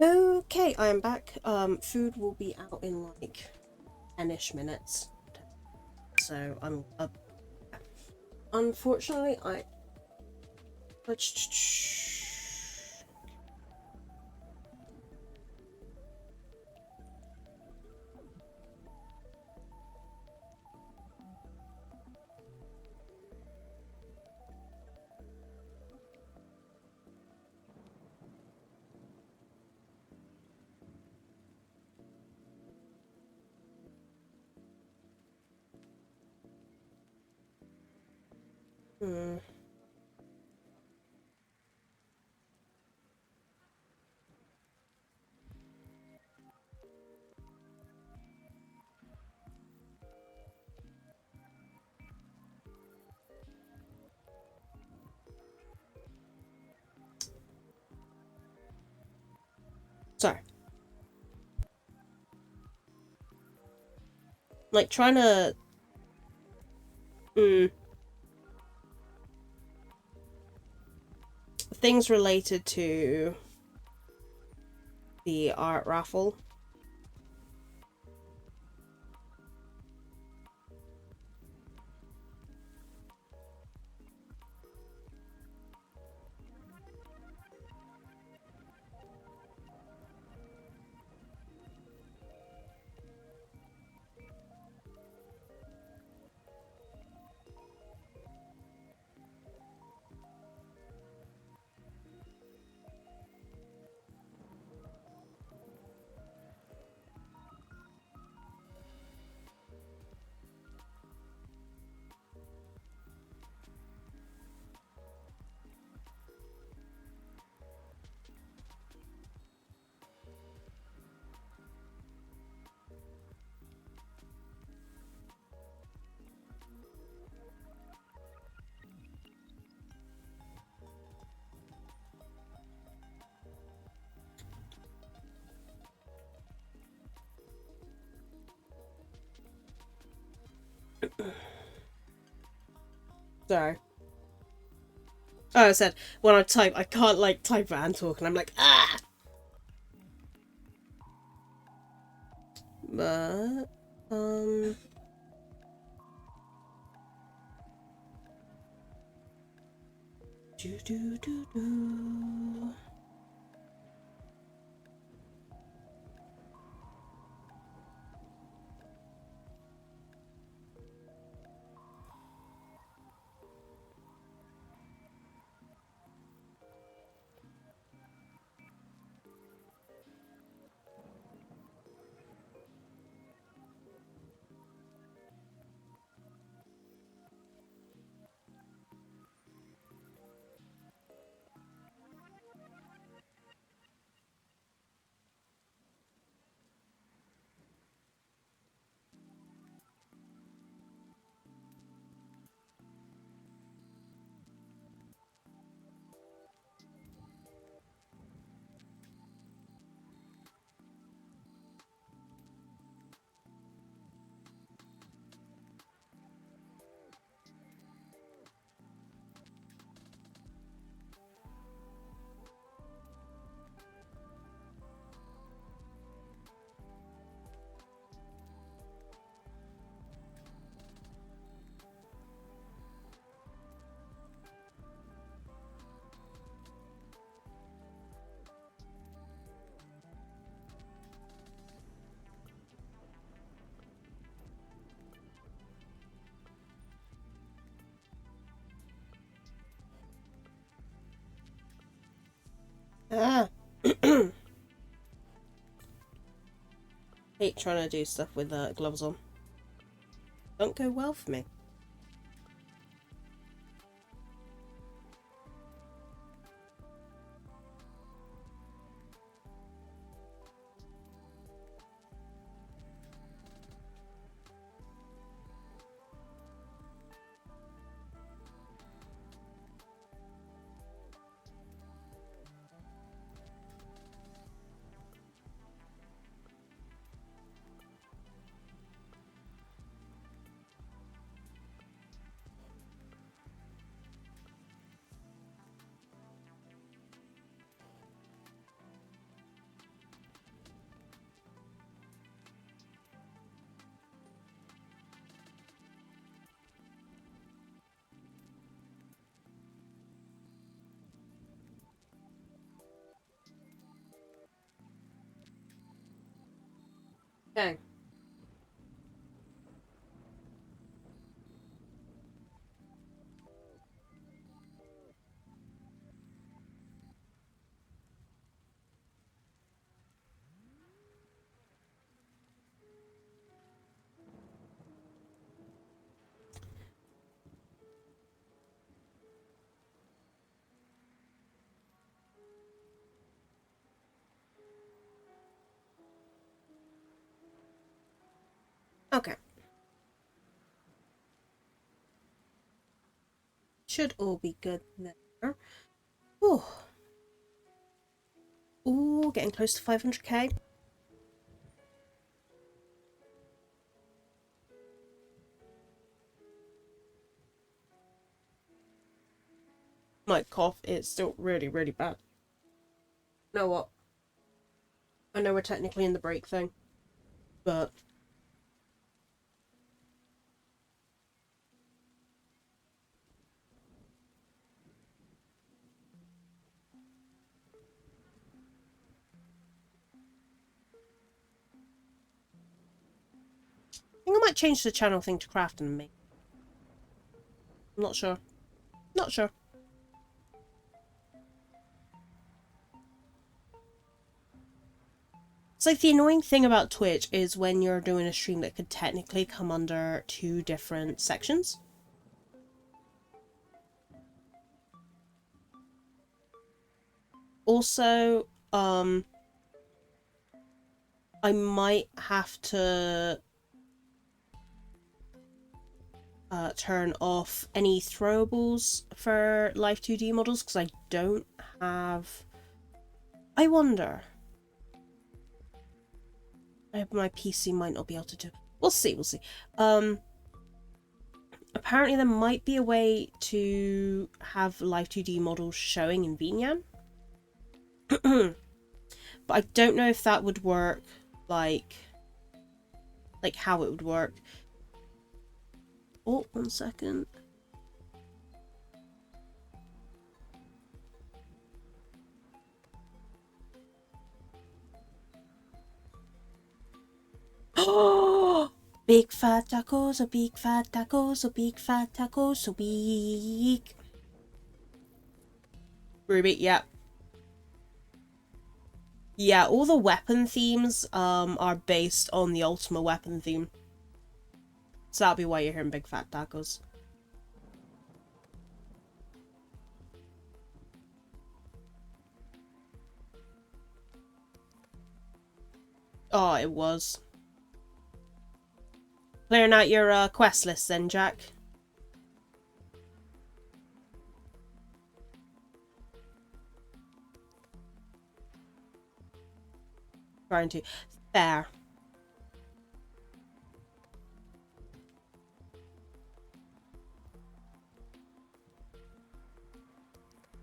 Okay, I am back. Food will be out in like 10-ish minutes. So I'm unfortunately sorry. Like trying to things related to the art raffle. Sorry. Oh, I said, when I type, I can't, like, type and talk, and I'm like, ah! But, do. Ah. Hate trying to do stuff with gloves on. Don't go well for me. Okay. Okay. Should all be good there. Ooh. Ooh, getting close to 500k. My cough is still really, really bad. You know what? I know we're technically in the break thing, but I think I might change the channel thing to craft and make. I'm not sure. Not sure. It's like the annoying thing about Twitch is when you're doing a stream that could technically come under 2 different sections. Also, I might have to turn off any throwables for live 2D models because I don't have. I wonder. My PC might not be able to do. We'll see. We'll see. apparently there might be a way to have live 2D models showing in VNyan. But I don't know if that would work, like how it would work. Oh, 1 second. Oh, big fat tacos, so big fat tacos, so big fat tacos, so big. Ruby, yeah. Yeah, all the weapon themes are based on the Ultima weapon theme. So that'll be why you're hearing big fat tacos. Oh, it was. Clearing out your quest list then, Jack. Trying to. Fair.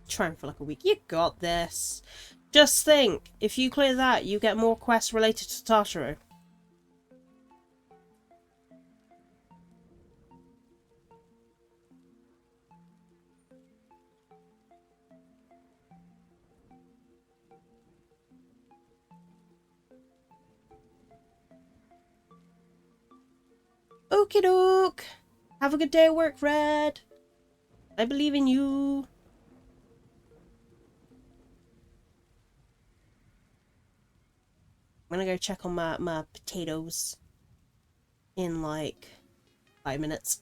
Trying for like a week. You got this. Just think, if you clear that, you get more quests related to Tataru. Okie doke. Have a good day at work, Red. I believe in you. I'm gonna go check on my potatoes in like 5 minutes.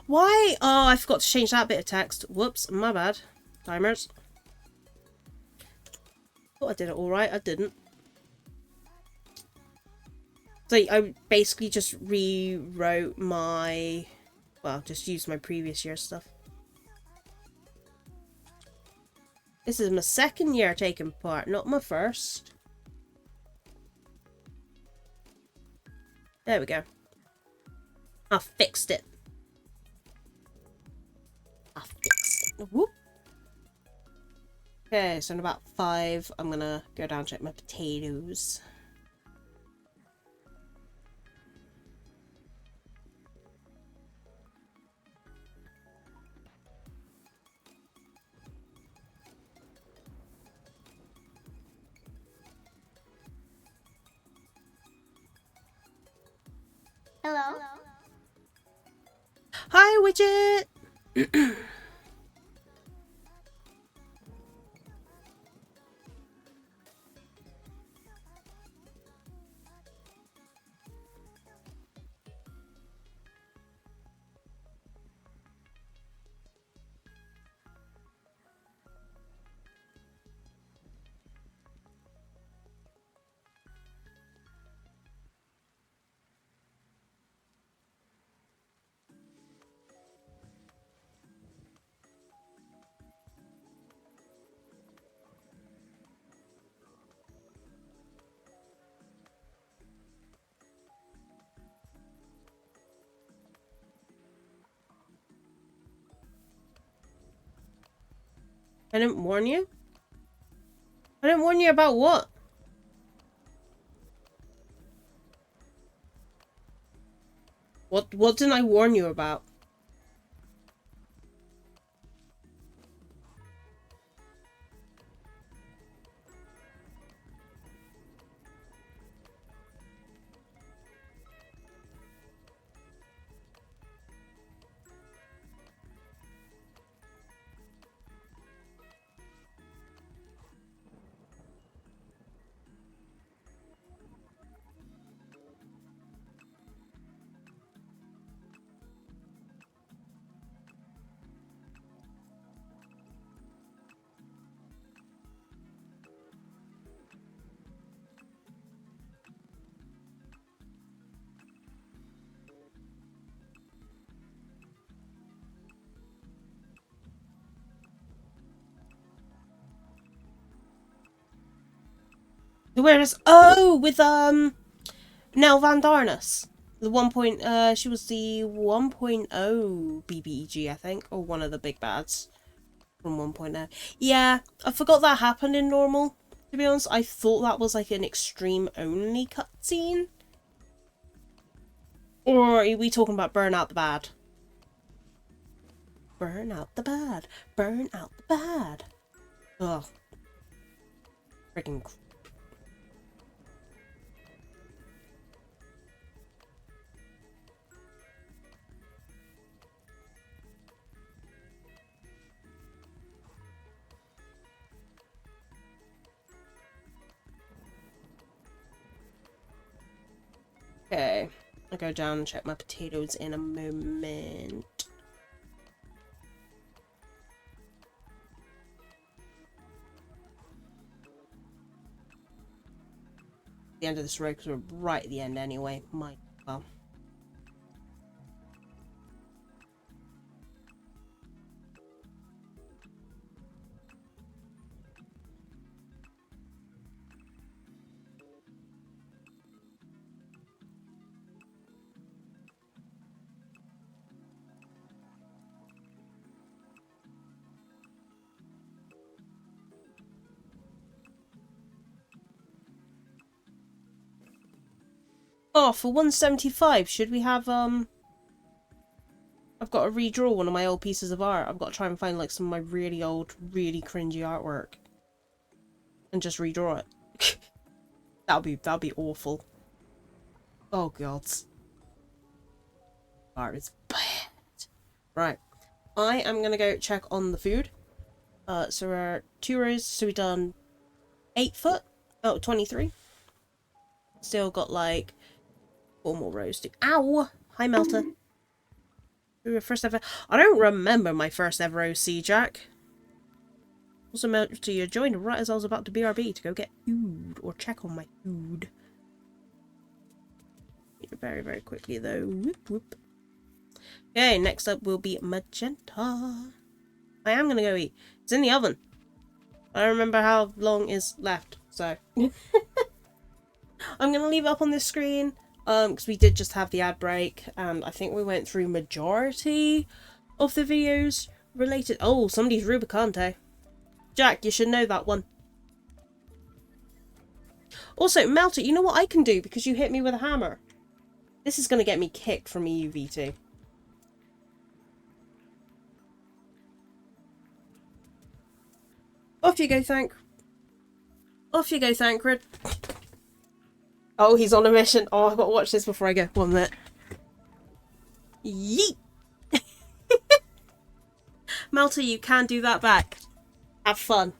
Why? Oh, I forgot to change that bit of text. Whoops, my bad. Timers. Thought I did it alright, I didn't. So I basically just rewrote my... well, just used my previous year stuff. This is my second year taking part, not my first. There we go. I fixed it. I fixed it. Whoop. Okay, so in about 5, I'm gonna go down and check my potatoes. Hello. Hi, Widget! I didn't warn you? I didn't warn you about what? What didn't I warn you about? Where is... Oh, with Nell Van Darnus. The 1. She was the 1.0 BBEG, I think, or one of the big bads from 1.0. Yeah, I forgot that happened in normal. To be honest, I thought that was like an extreme only cutscene. Or are we talking about burn out the bad? Burn out the bad. Burn out the bad. Ugh. Freaking. Okay, I'll go down and check my potatoes in a moment. The end of this row because we're right at the end anyway. Might well. Oh, for 175, should we have, I've got to redraw one of my old pieces of art. I've got to try and find, like, some of my really old, really cringy artwork. And just redraw it. That'll be awful. Oh, God. Art is bad. Right. I am gonna go check on the food. So we're 2 rows, so we've done 8 foot. Oh, 23. Still got, like... 4 more rows to... Ow! Hi, Melter. First ever... I don't remember my first ever OC, Jack. Also, Melter, you joined right as I was about to BRB to go get food, or check on my food. Very, very quickly, though. Whoop, whoop. Okay, next up will be magenta. I am going to go eat. It's in the oven. I don't remember how long is left, so... I'm going to leave it up on this screen. Because we did just have the ad break, and I think we went through majority of the videos related. Oh, somebody's Rubicante. Jack, you should know that one. Also, Melter, you know what I can do because you hit me with a hammer? This is going to get me kicked from EU V2. Off you go, Thank. Off you go, Thancred. Oh, he's on a mission. Oh, I've got to watch this before I go. 1 minute. Yeet! Melter, you can do that back. Have fun.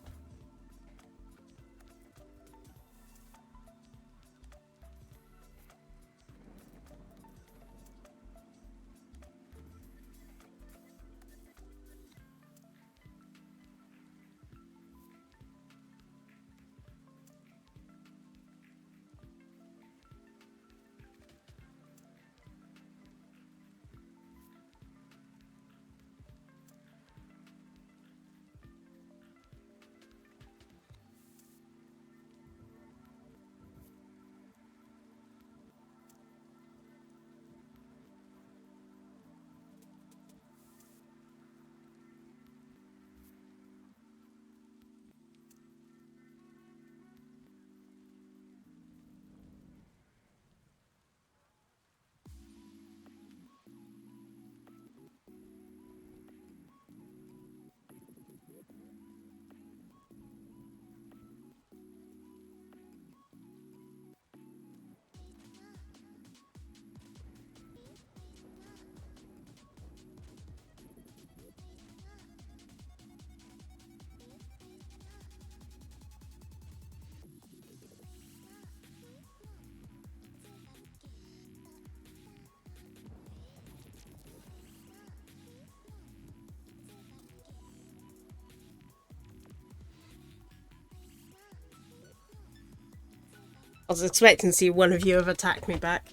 I was expecting to see one of you have attacked me back.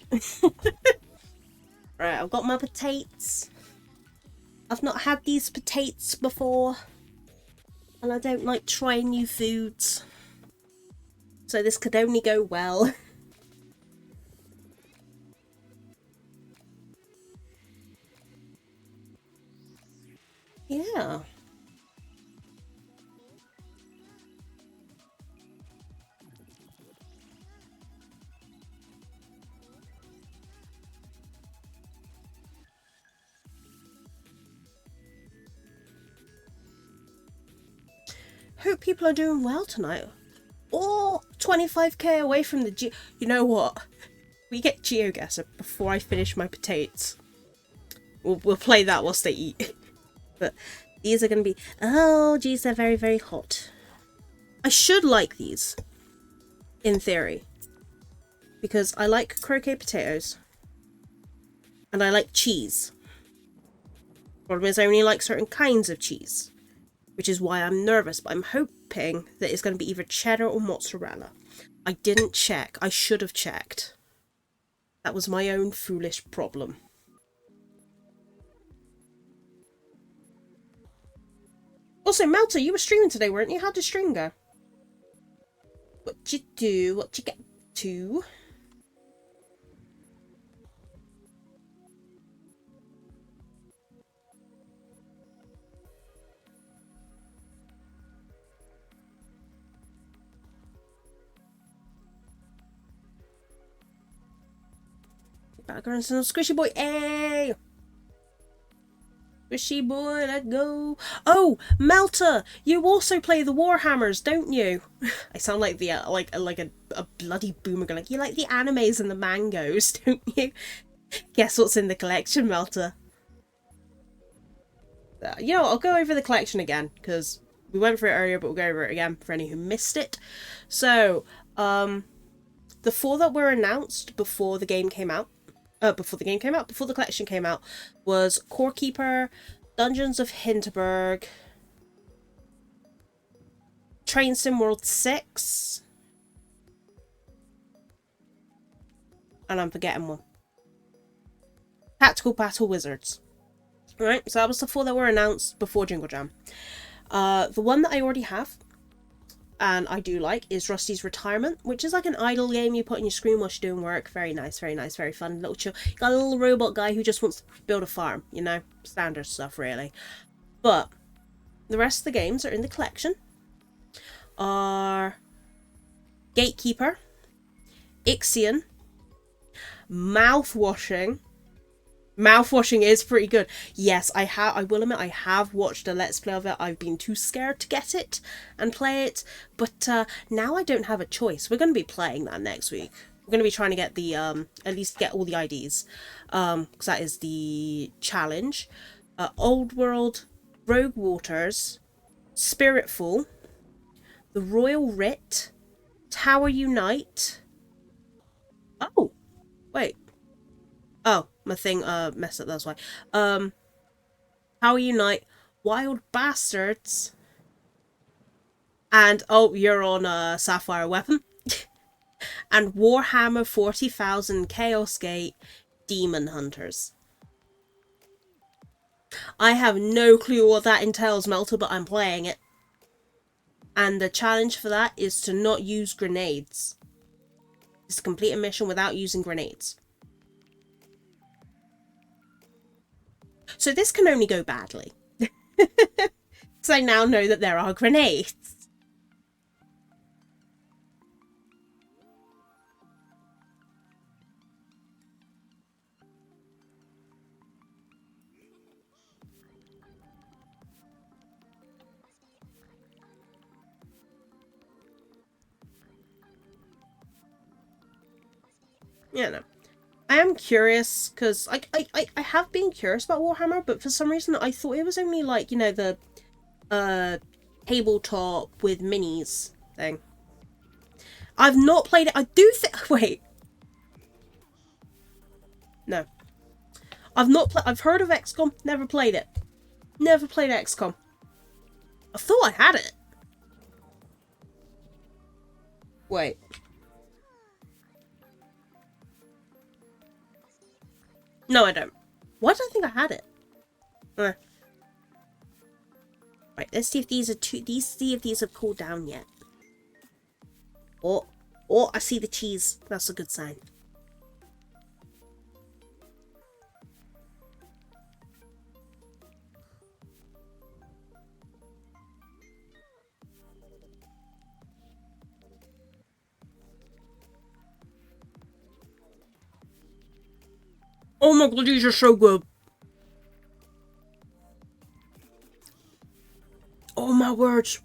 Right, I've got my potatoes. I've not had these potatoes before. And I don't like trying new foods. So this could only go well. Yeah. Hope people are doing well tonight. Oh, 25k away from the You know what? We get GeoGuessr before I finish my potatoes. We'll play that whilst they eat. But these are going to be... Oh, geez, they're very, very hot. I should like these. In theory. Because I like croquet potatoes. And I like cheese. Problem is I only like certain kinds of cheese. Which is why I'm nervous, but I'm hoping that it's going to be either cheddar or mozzarella. I didn't check. I should have checked. That was my own foolish problem. Also, Melter, you were streaming today, weren't you? How'd the stream go? What you do? What you get to? Background sound squishy boy. Hey! Squishy boy, let go. Oh, Melter, you also play the Warhammers, don't you? I sound like the like a bloody boomer going like, you like the animes and the mangoes, don't you? Guess what's in the collection, Melter? You know, I'll go over the collection again because we went through it earlier, but we'll go over it again for any who missed it. So, the 4 that were announced before the game came out. Before the collection came out, was Core Keeper, Dungeons of Hinterberg, Train Sim World 6, and I'm forgetting one. Tactical Battle Wizards. Right, so that was the 4 that were announced before Jingle Jam. The one that I already have, and I do like, is Rusty's Retirement, which is like an idle game you put on your screen while you're doing work. Very nice, very fun. Little chill. You got a little robot guy who just wants to build a farm, you know? Standard stuff, really. But the rest of the games are in the collection. Are Gatekeeper, Ixion, Mouthwashing. Mouthwashing is pretty good. Yes, I will admit I have watched a Let's Play of it. I've been too scared to get it and play it. But now I don't have a choice. We're going to be playing that next week. We're going to be trying to get the, at least get all the IDs. Because that is the challenge. Old World, Rogue Waters, Spiritful, The Royal Writ, Tower Unite. Oh, wait. Oh, my thing messed up, that's why. Tower Unite, Wild Bastards, and oh, you're on Sapphire Weapon. And Warhammer 40,000 Chaos Gate Demon Hunters. I have no clue what that entails, Melter, but I'm playing it. And the challenge for that is to not use grenades. It's to complete a mission without using grenades. So this can only go badly. Because I now know that there are grenades. Yeah, no. I am curious, because I have been curious about Warhammer, but for some reason I thought it was only like, you know, the tabletop with minis thing. I've not played it. I do think... Wait. No. I've heard of XCOM, never played it. Never played XCOM. I thought I had it. Wait. No, I don't. Why did I think I had it? Right, let's see if these are see if these have cooled down yet. Oh, Oh, I see the cheese. That's a good sign. Oh my god, these are so good. Oh my words.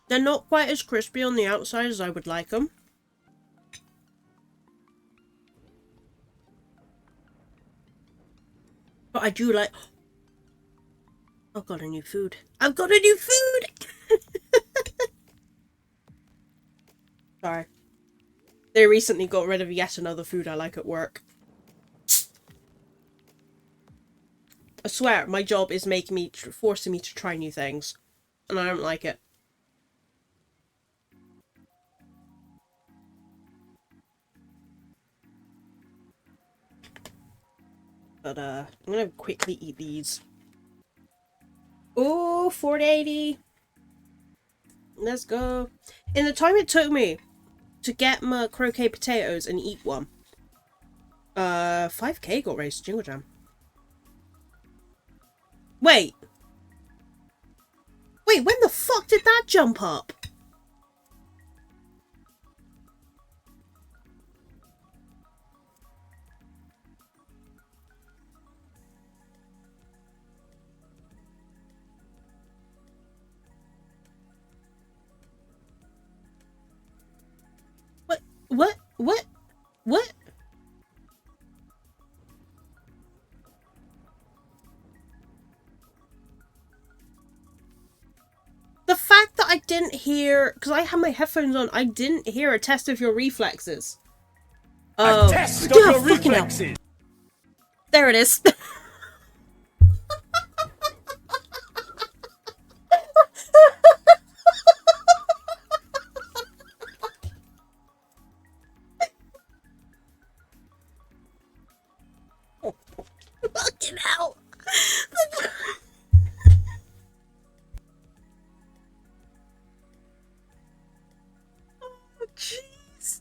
They're not quite as crispy on the outside as I would like them. But I do like... I've got a new food. I've got a new food! Sorry. They recently got rid of yet another food I like at work. I swear, my job is forcing me to try new things. And I don't like it. But, I'm gonna quickly eat these. Oh, 480. Let's go. In the time it took me to get my croquet potatoes and eat one, 5k got raised to Jingle Jam. Wait, when the fuck did that jump up? What? The fact that I didn't hear, because I had my headphones on, I didn't hear a test of your reflexes. A test of your reflexes. There it is. Fucking hell. Oh, jeez.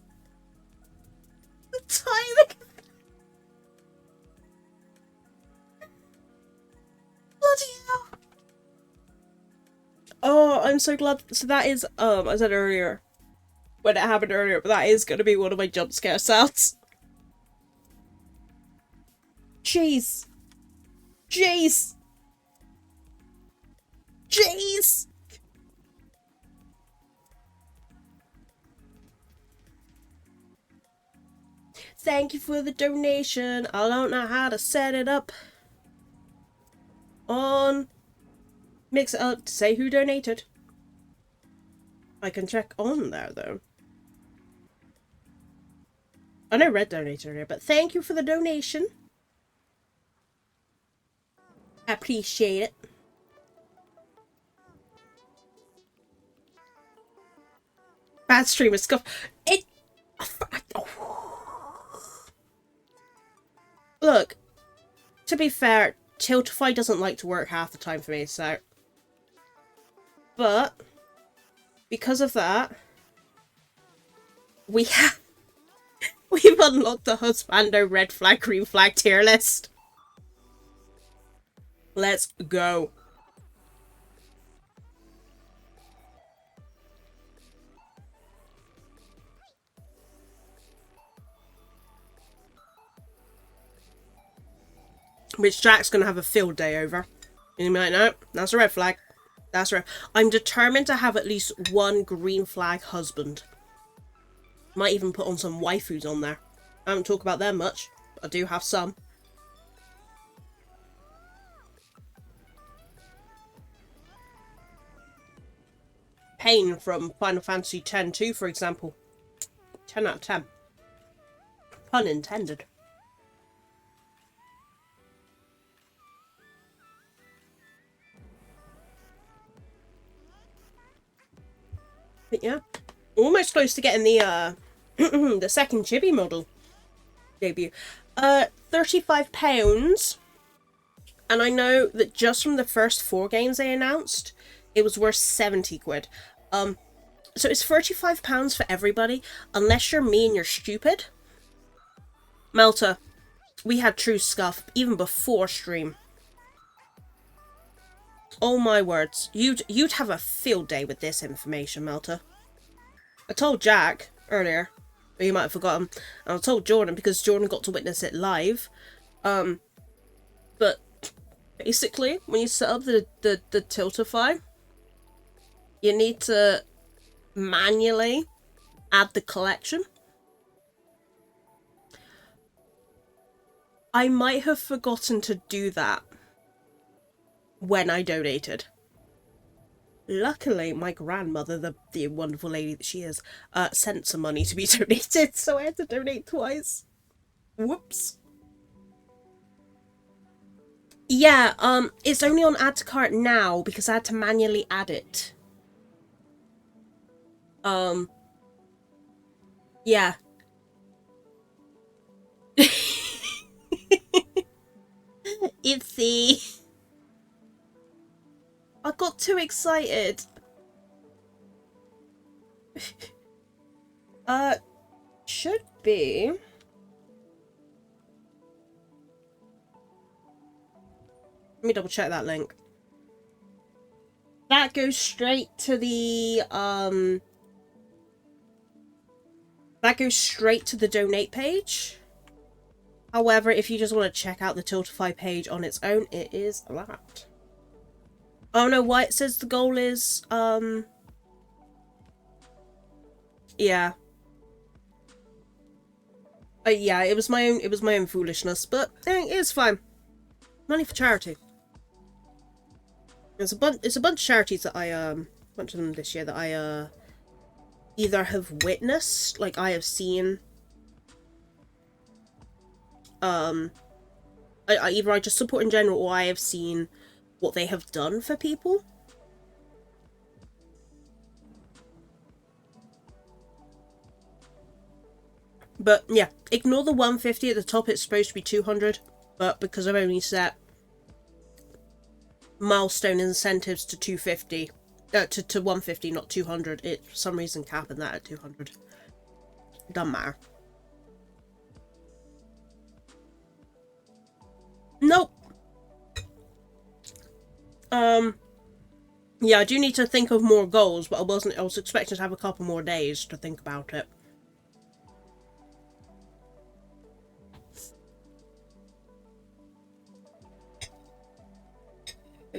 The timing. Bloody hell. Oh, I'm so glad. So that is, I said earlier, when it happened earlier, but that is going to be one of my jump scare sounds. Jeez. Jeez. Jeez. Thank you for the donation. I don't know how to set it up on Mix It Up to say who donated. I can check on there though. I know Red donated earlier, but thank you for the donation. I appreciate it. Bad streamer scuff. It. Look, to be fair, Tiltify doesn't like to work half the time for me, so. But because of that, we've unlocked the Husbando red flag, green flag tier list. Let's go. Which Jack's gonna have a field day over. You might know. That's a red flag. That's right. I'm determined to have at least one green flag husband. Might even put on some waifus on there. I don't talk about them much, but I do have some. Pain from Final Fantasy X-2, for example. 10 out of 10. Pun intended. But yeah, almost close to getting the the second chibi model debut. £35, and I know that just from the first 4 games they announced, it was worth 70 quid. So it's £35 for everybody, unless you're me and you're stupid. Melta, we had true scuff even before stream. Oh my words, you'd have a field day with this information, Melta. I told Jack earlier, but you might have forgotten, and I told Jordan because Jordan got to witness it live. But basically, when you set up the Tiltify, you need to manually add the collection. I might have forgotten to do that when I donated. Luckily, my grandmother, the wonderful lady that she is, sent some money to be donated, so I had to donate twice. Whoops. Yeah, it's only on add to cart now because I had to manually add it. Yeah. Itsy. I got too excited. Should be. Let me double check that link. That goes straight to the donate page. However, if you just want to check out the Tiltify page on its own, it is that. Oh no, why it says the goal is yeah. Yeah, it was my own foolishness, but it's fine. Money for charity. It's a bunch of charities that bunch of them this year that I either have witnessed, like I have seen, either I just support in general, or I have seen what they have done for people. But yeah, ignore the 150 at the top. It's supposed to be 200, but because I've only set milestone incentives to 250, to 150, not 200, it for some reason capping that at 200. Doesn't matter. Nope. Yeah, I do need to think of more goals, but I was expecting to have a couple more days to think about it.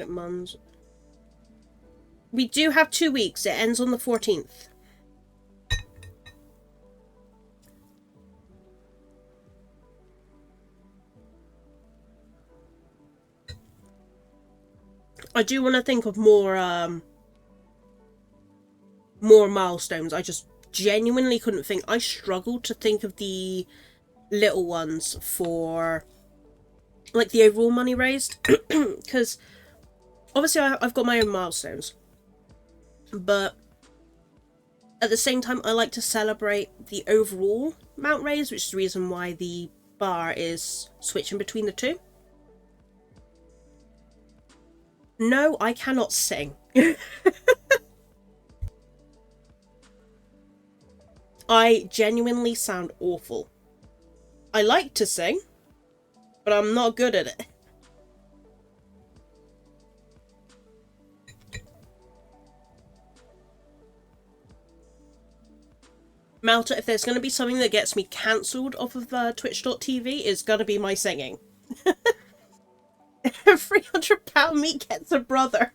Mums. We do have 2 weeks. It ends on the 14th. I do want to think of more milestones. I just genuinely couldn't think. I struggled to think of the little ones for like the overall money raised because obviously I've got my own milestones, but at the same time I like to celebrate the overall amount raised, which is the reason why the bar is switching between the two. No, I cannot sing. I genuinely sound awful. I like to sing, but I'm not good at it. Malta, if there's going to be something that gets me cancelled off of Twitch.tv, it's going to be my singing. £300 meat gets a brother.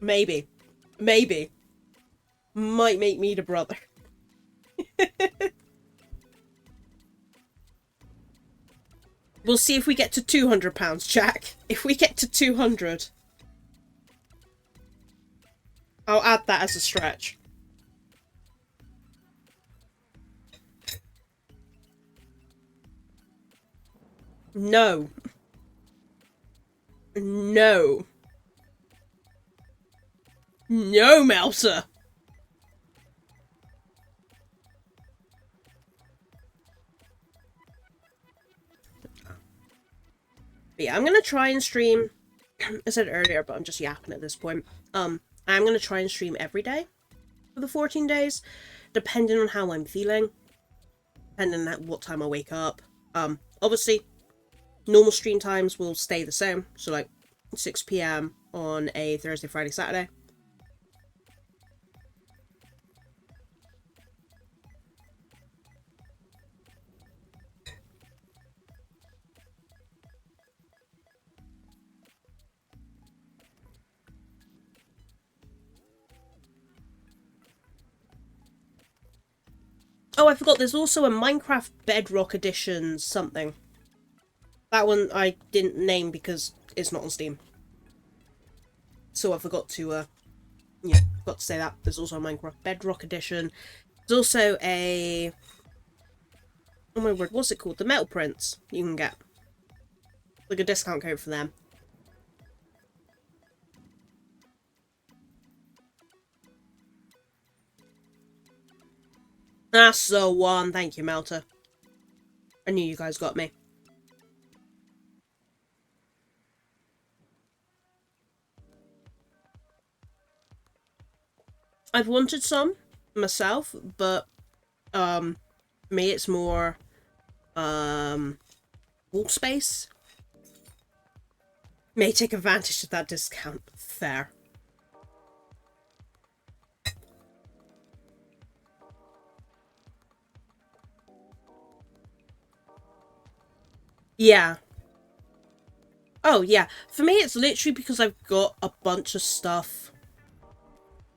Maybe. Maybe. Might make me the brother. We'll see if we get to £200, Jack. If we get to 200, I'll add that as a stretch. No. No. No, Melter. But yeah, I'm gonna try and stream. I said it earlier, but I'm just yapping at this point. I'm gonna try and stream every day for the 14 days, depending on how I'm feeling, depending on what time I wake up. Obviously, normal stream times will stay the same, so like 6 PM on a Thursday, Friday, Saturday. Oh, I forgot, there's also a Minecraft Bedrock Edition something. That one I didn't name because it's not on Steam. So I forgot to, yeah, forgot to say that. There's also a Minecraft Bedrock Edition. There's also a... oh my word, what's it called? The Metal Prints you can get. Like a discount code for them. That's the one. Thank you, Melter. I knew you guys got me. I've wanted some myself, but for me it's more wall space. May take advantage of that discount. Fair. Yeah. Oh, yeah. For me, it's literally because I've got a bunch of stuff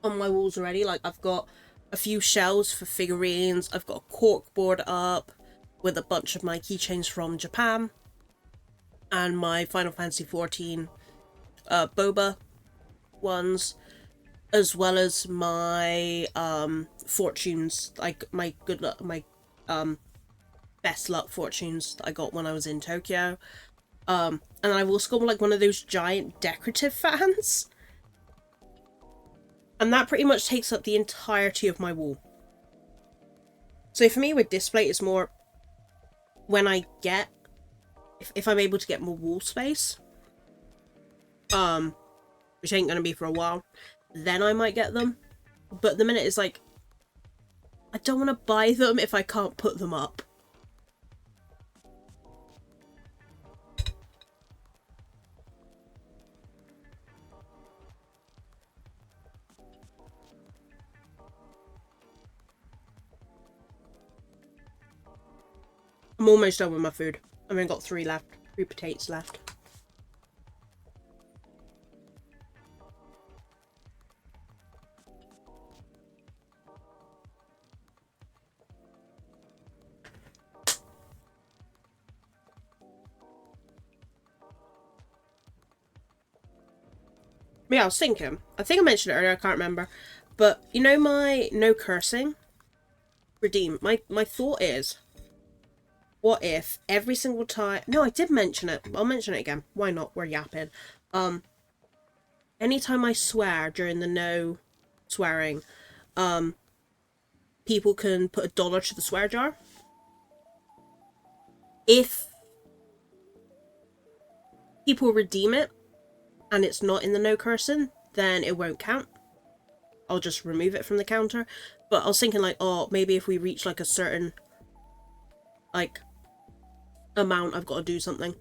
on my walls already. Like, I've got a few shells for figurines. I've got a cork board up with a bunch of my keychains from Japan. And my Final Fantasy XIV boba ones. As well as my fortunes. Like, my good luck, my best luck fortunes that I got when I was in Tokyo. And I've also got like one of those giant decorative fans. And that pretty much takes up the entirety of my wall. So for me with display, it's more when I get, if I'm able to get more wall space, which ain't gonna be for a while, then I might get them. But the minute it's like, I don't want to buy them if I can't put them up. I'm almost done with my food. I've only got 3 left. 3 potatoes left. Yeah, I was thinking. I think I mentioned it earlier, I can't remember. But, you know my no cursing? Redeem. My thought is, what if every single time... No, I did mention it. I'll mention it again. Why not? We're yapping. Anytime I swear during the no swearing, people can put $1 to the swear jar. If people redeem it, and it's not in the no cursing, then it won't count. I'll just remove it from the counter. But I was thinking like, oh, maybe if we reach like a certain like amount, I've got to do something.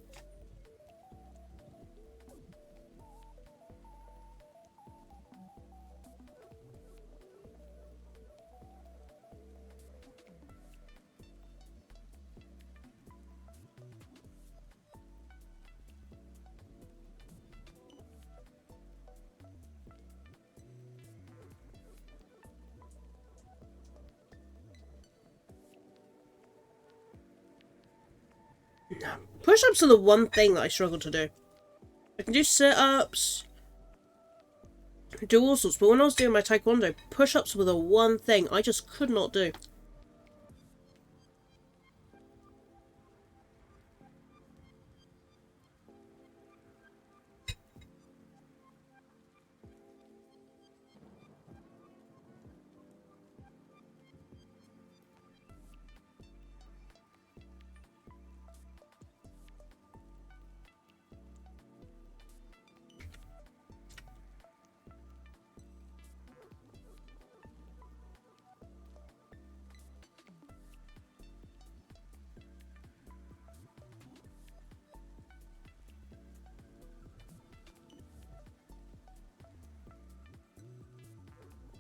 No. Push-ups are the one thing that I struggle to do. I can do sit-ups, do all sorts, but when I was doing my taekwondo, push-ups were the one thing I just could not do.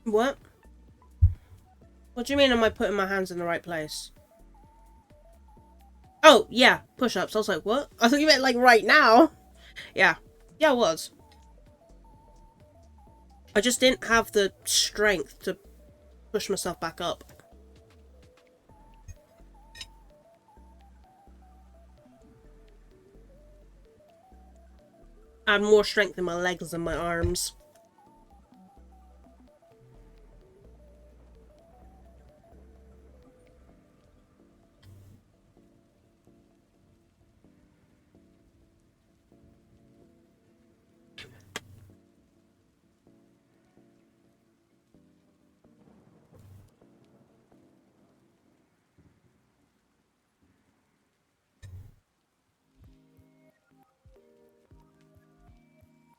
What? What do you mean am I putting my hands in the right place? Oh, yeah, push-ups. I was like, what? I thought you meant like right now. Yeah. Yeah, I was. I just didn't have the strength to push myself back up. I had more strength in my legs than my arms.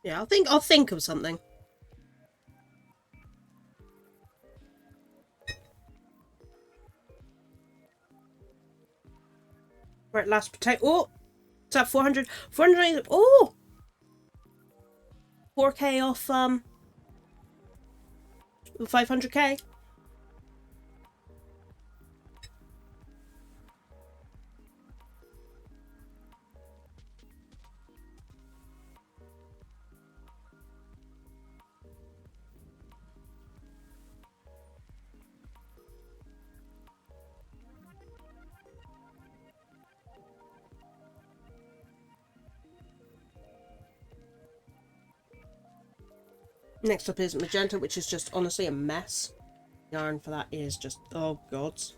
Yeah, I'll think of something. Right, last potato. Oh! It's at 400. 400. Oh! 4K off, 500K. Next up is magenta, which is just honestly a mess. Yarn for that is just, oh gods.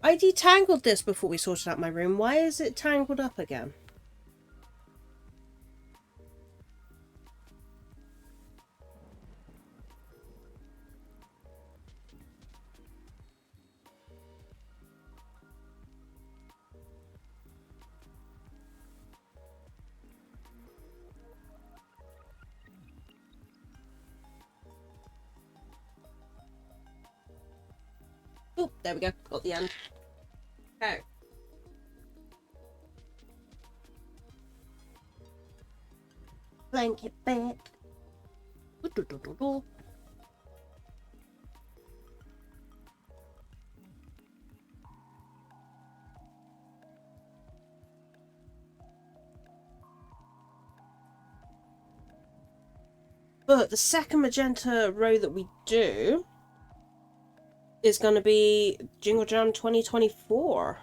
I detangled this before we sorted out my room. Why is it tangled up again? Oh, there we go. Got the end. Okay. Blanket back. But the second magenta row that we do is going to be Jingle Jam 2024.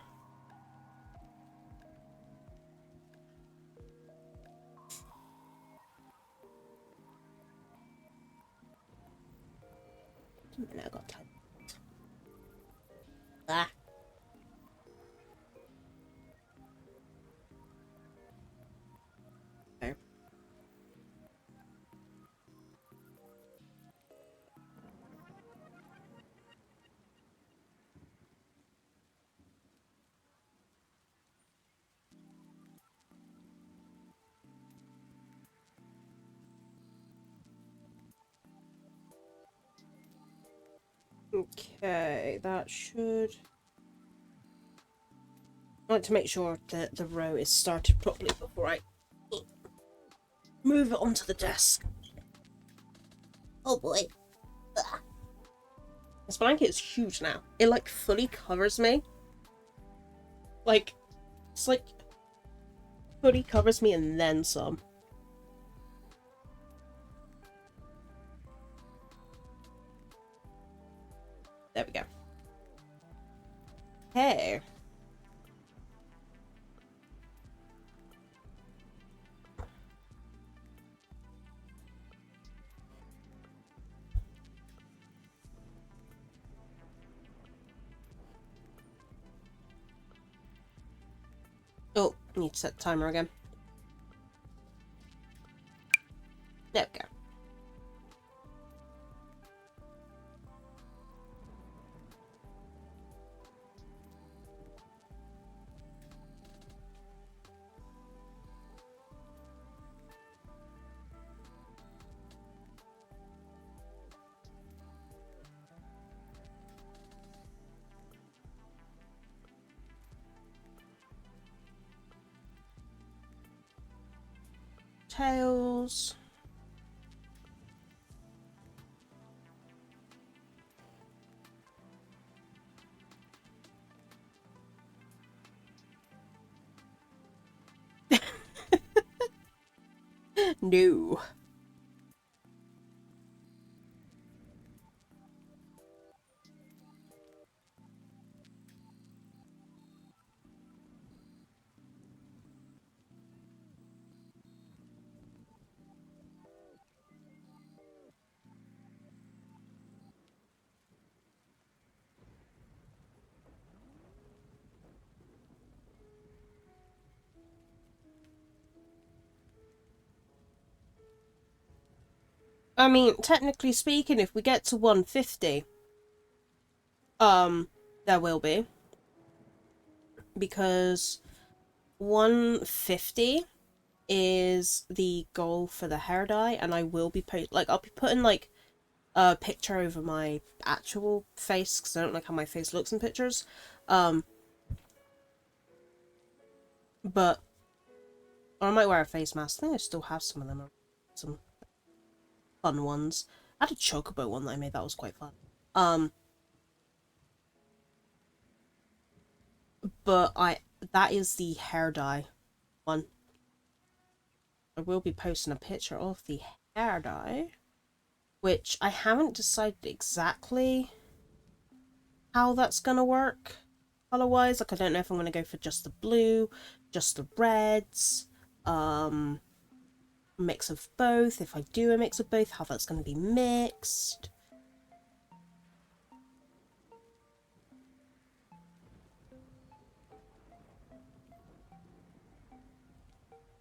No, I got time. Ah. Okay. Okay, that should... I like to make sure that the row is started properly before I move it onto the desk. Oh boy. Ugh. This blanket is huge now. It like fully covers me. Like, it's like fully covers me and then some. There we go. Hey. Oh, I need to set the timer again. There we go. tails. No. I mean, technically speaking, if we get to 150, there will be. Because 150 is the goal for the hair dye, and I will be I'll be putting like a picture over my actual face because I don't like how my face looks in pictures. But or I might wear a face mask. I think I still have some of them. Some fun ones. I had a chocobo one that I made that was quite fun. But that is the hair dye one. I will be posting a picture of the hair dye, which I haven't decided exactly how that's gonna work color wise. Like I don't know if I'm gonna go for just the blue, just the reds, mix of both. If I do a mix of both, how that's gonna be mixed.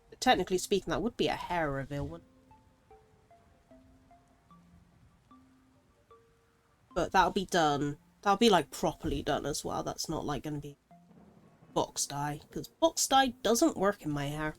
But technically speaking, that would be a hair reveal one. But that'll be done. That'll be like properly done as well. That's not like gonna be box dye, because box dye doesn't work in my hair.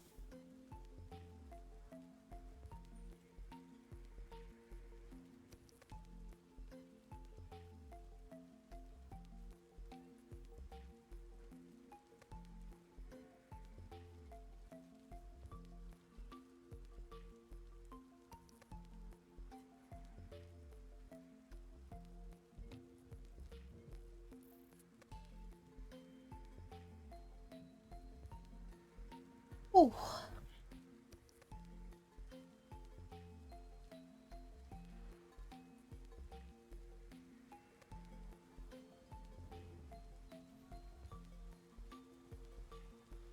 Oh.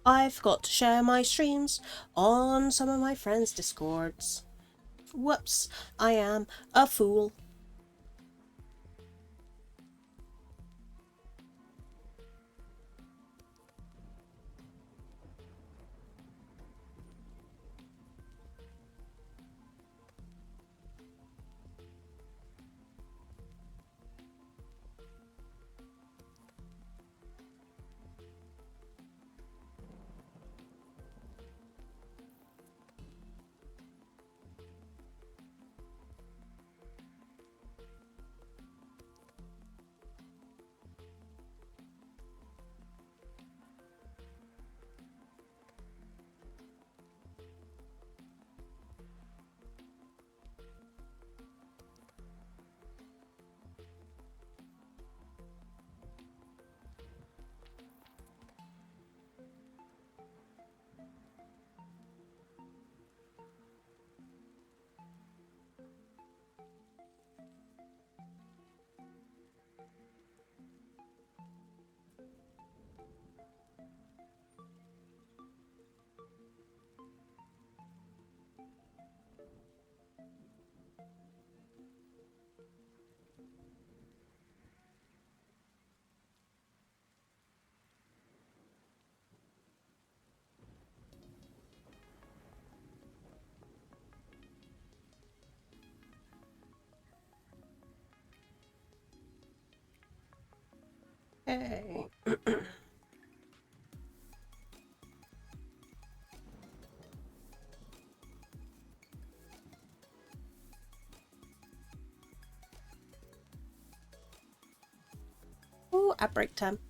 I've got to share my streams on some of my friends' Discords. Whoops, I am a fool. Hey. Oh, at break time.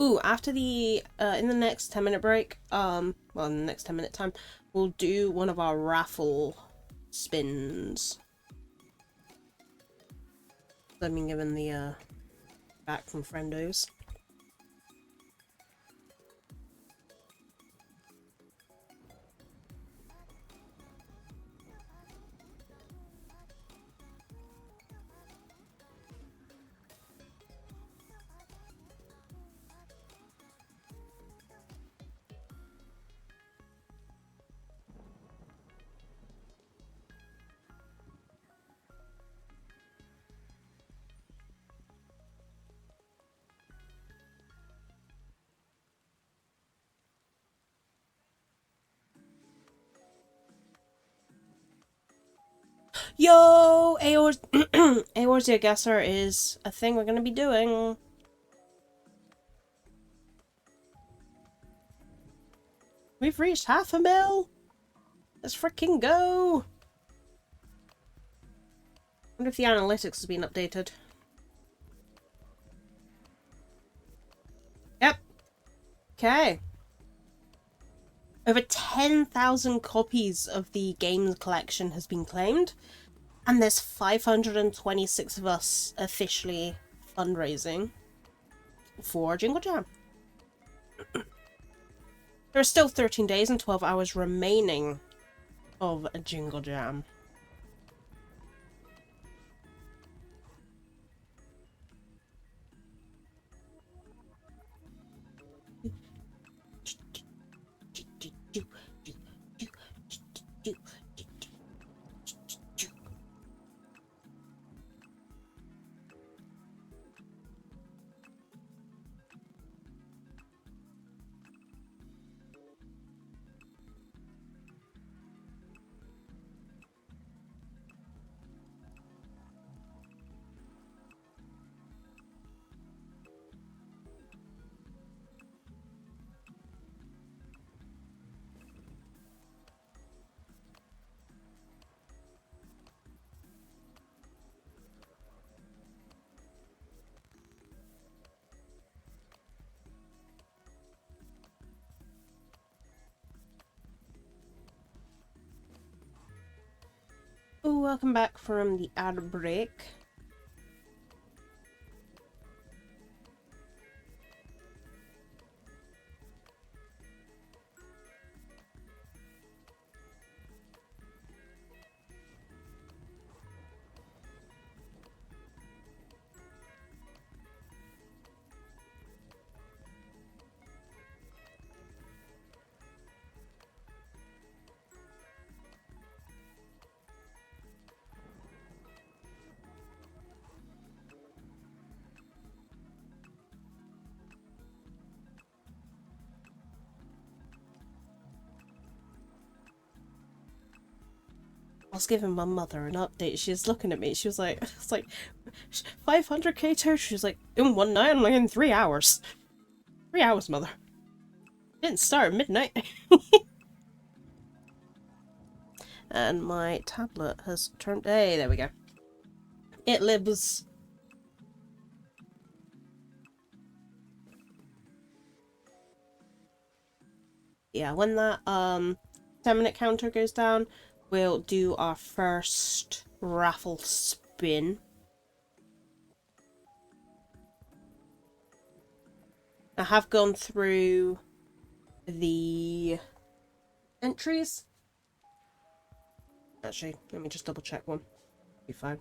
Ooh, after the in the next 10-minute break, well, in the next 10-minute time, we'll do one of our raffle spins. I've been given the back from friendos. Yo, Aor's the Guesser is a thing we're gonna be doing. We've reached 500,000. Let's freaking go. Wonder if the analytics has been updated. Yep. Okay. Over 10,000 copies of the games collection has been claimed, and there's 526 of us officially fundraising for Jingle Jam. There are still 13 days and 12 hours remaining of a Jingle Jam. Oh, welcome back from the ad break. I was giving my mother an update. She was looking at me. She was like, it's like 500k total. She was like, in one night? I'm like, in 3 hours. 3 hours, mother. Didn't start at midnight. And my tablet has turned. Hey, there we go. It lives. Yeah, when that 10-minute counter goes down, we'll do our first raffle spin. I have gone through the entries. Actually, let me just double check one. Be fine.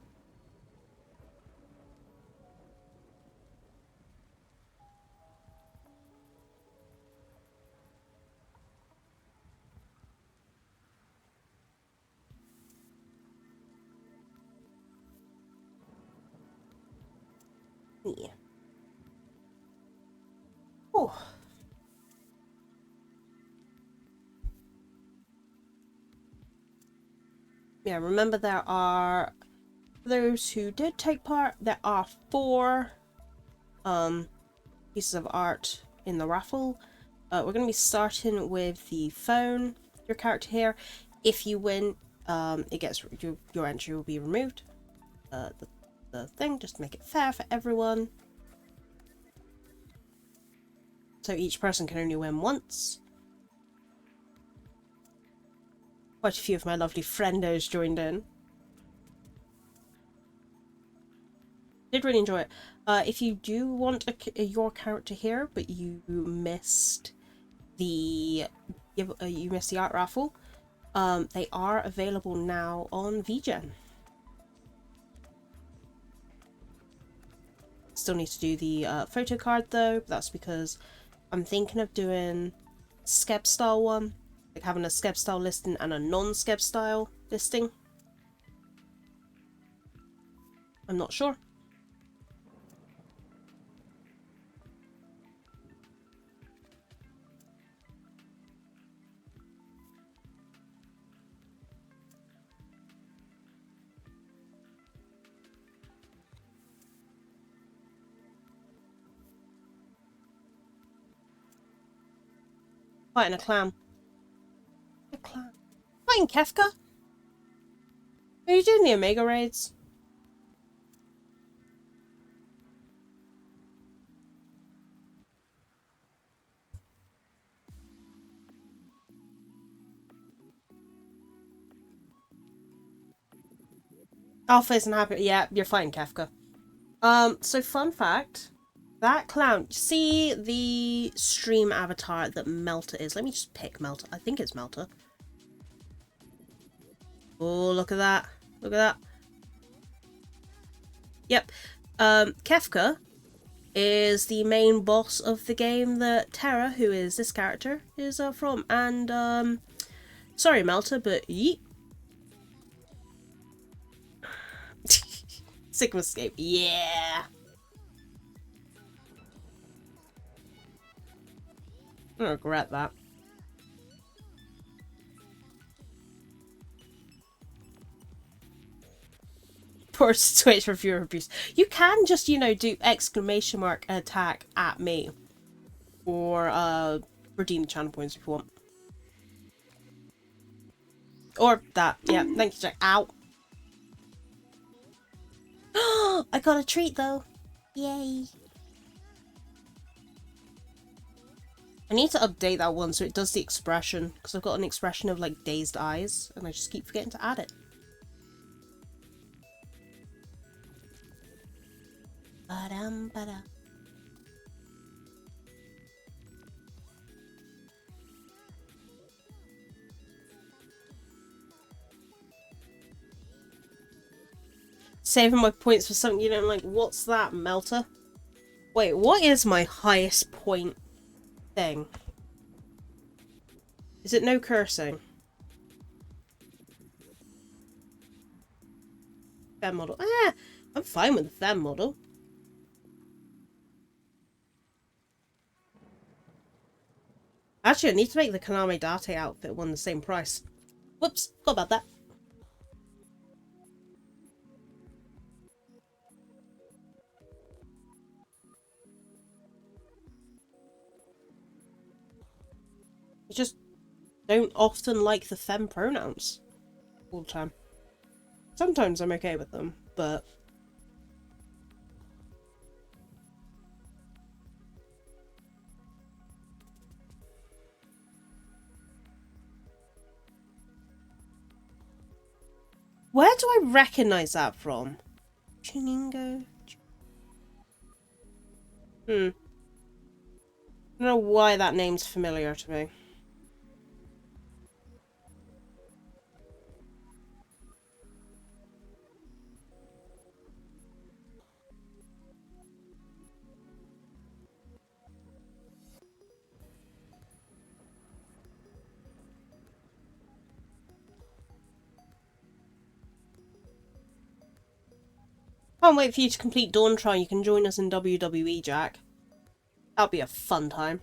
Yeah. Oh. Yeah, remember there are, for those who did take part, there are 4 pieces of art in the raffle. We're going to be starting with the phone, your character here. If you win, it gets your entry will be removed. The thing, just to make it fair for everyone. So each person can only win once. Quite a few of my lovely friendos joined in. Did really enjoy it. If you do want your character here, but you missed the art raffle, they are available now on VGen. Still need to do the photo card though, but that's because I'm thinking of doing Skeb style one, like having a Skeb style listing and a non-Skeb style listing. I'm not sure. Fighting a clown. A clown. Fighting Kefka? Are you doing the Omega raids? Alpha isn't happy. Yeah, you're fighting Kefka. So fun fact. That clown, see the stream avatar that Melta is? Let me just pick Melta. I think it's Melta. Oh, look at that. Look at that. Yep. Kefka is the main boss of the game that Terra, who is this character, is from. And, sorry Melta, but yeet. Sigma Escape. Yeah. I regret that. Poor Twitch for viewer abuse. You can just, you know, do exclamation mark attack at me. Or redeem channel points if you want. Or that. Yeah, thank you, Jack. Ow. I got a treat though. Yay. I need to update that one so it does the expression, because I've got an expression of like dazed eyes and I just keep forgetting to add it. Ba-dum-ba-da. Saving my points for something you don't like. What's that, Melta? Wait, what is my highest point thing? Is it no cursing? Fem model. Ah, I'm fine with the fem model. Actually, I need to make the Kaname Date outfit one the same price. Whoops, forgot about that. I just don't often like the fem pronouns all the time. Sometimes I'm okay with them, but where do I recognize that from? Chuningo. I don't know why that name's familiar to me. Can't wait for you to complete Dawntron. You can join us in WWE, Jack. That'll be a fun time.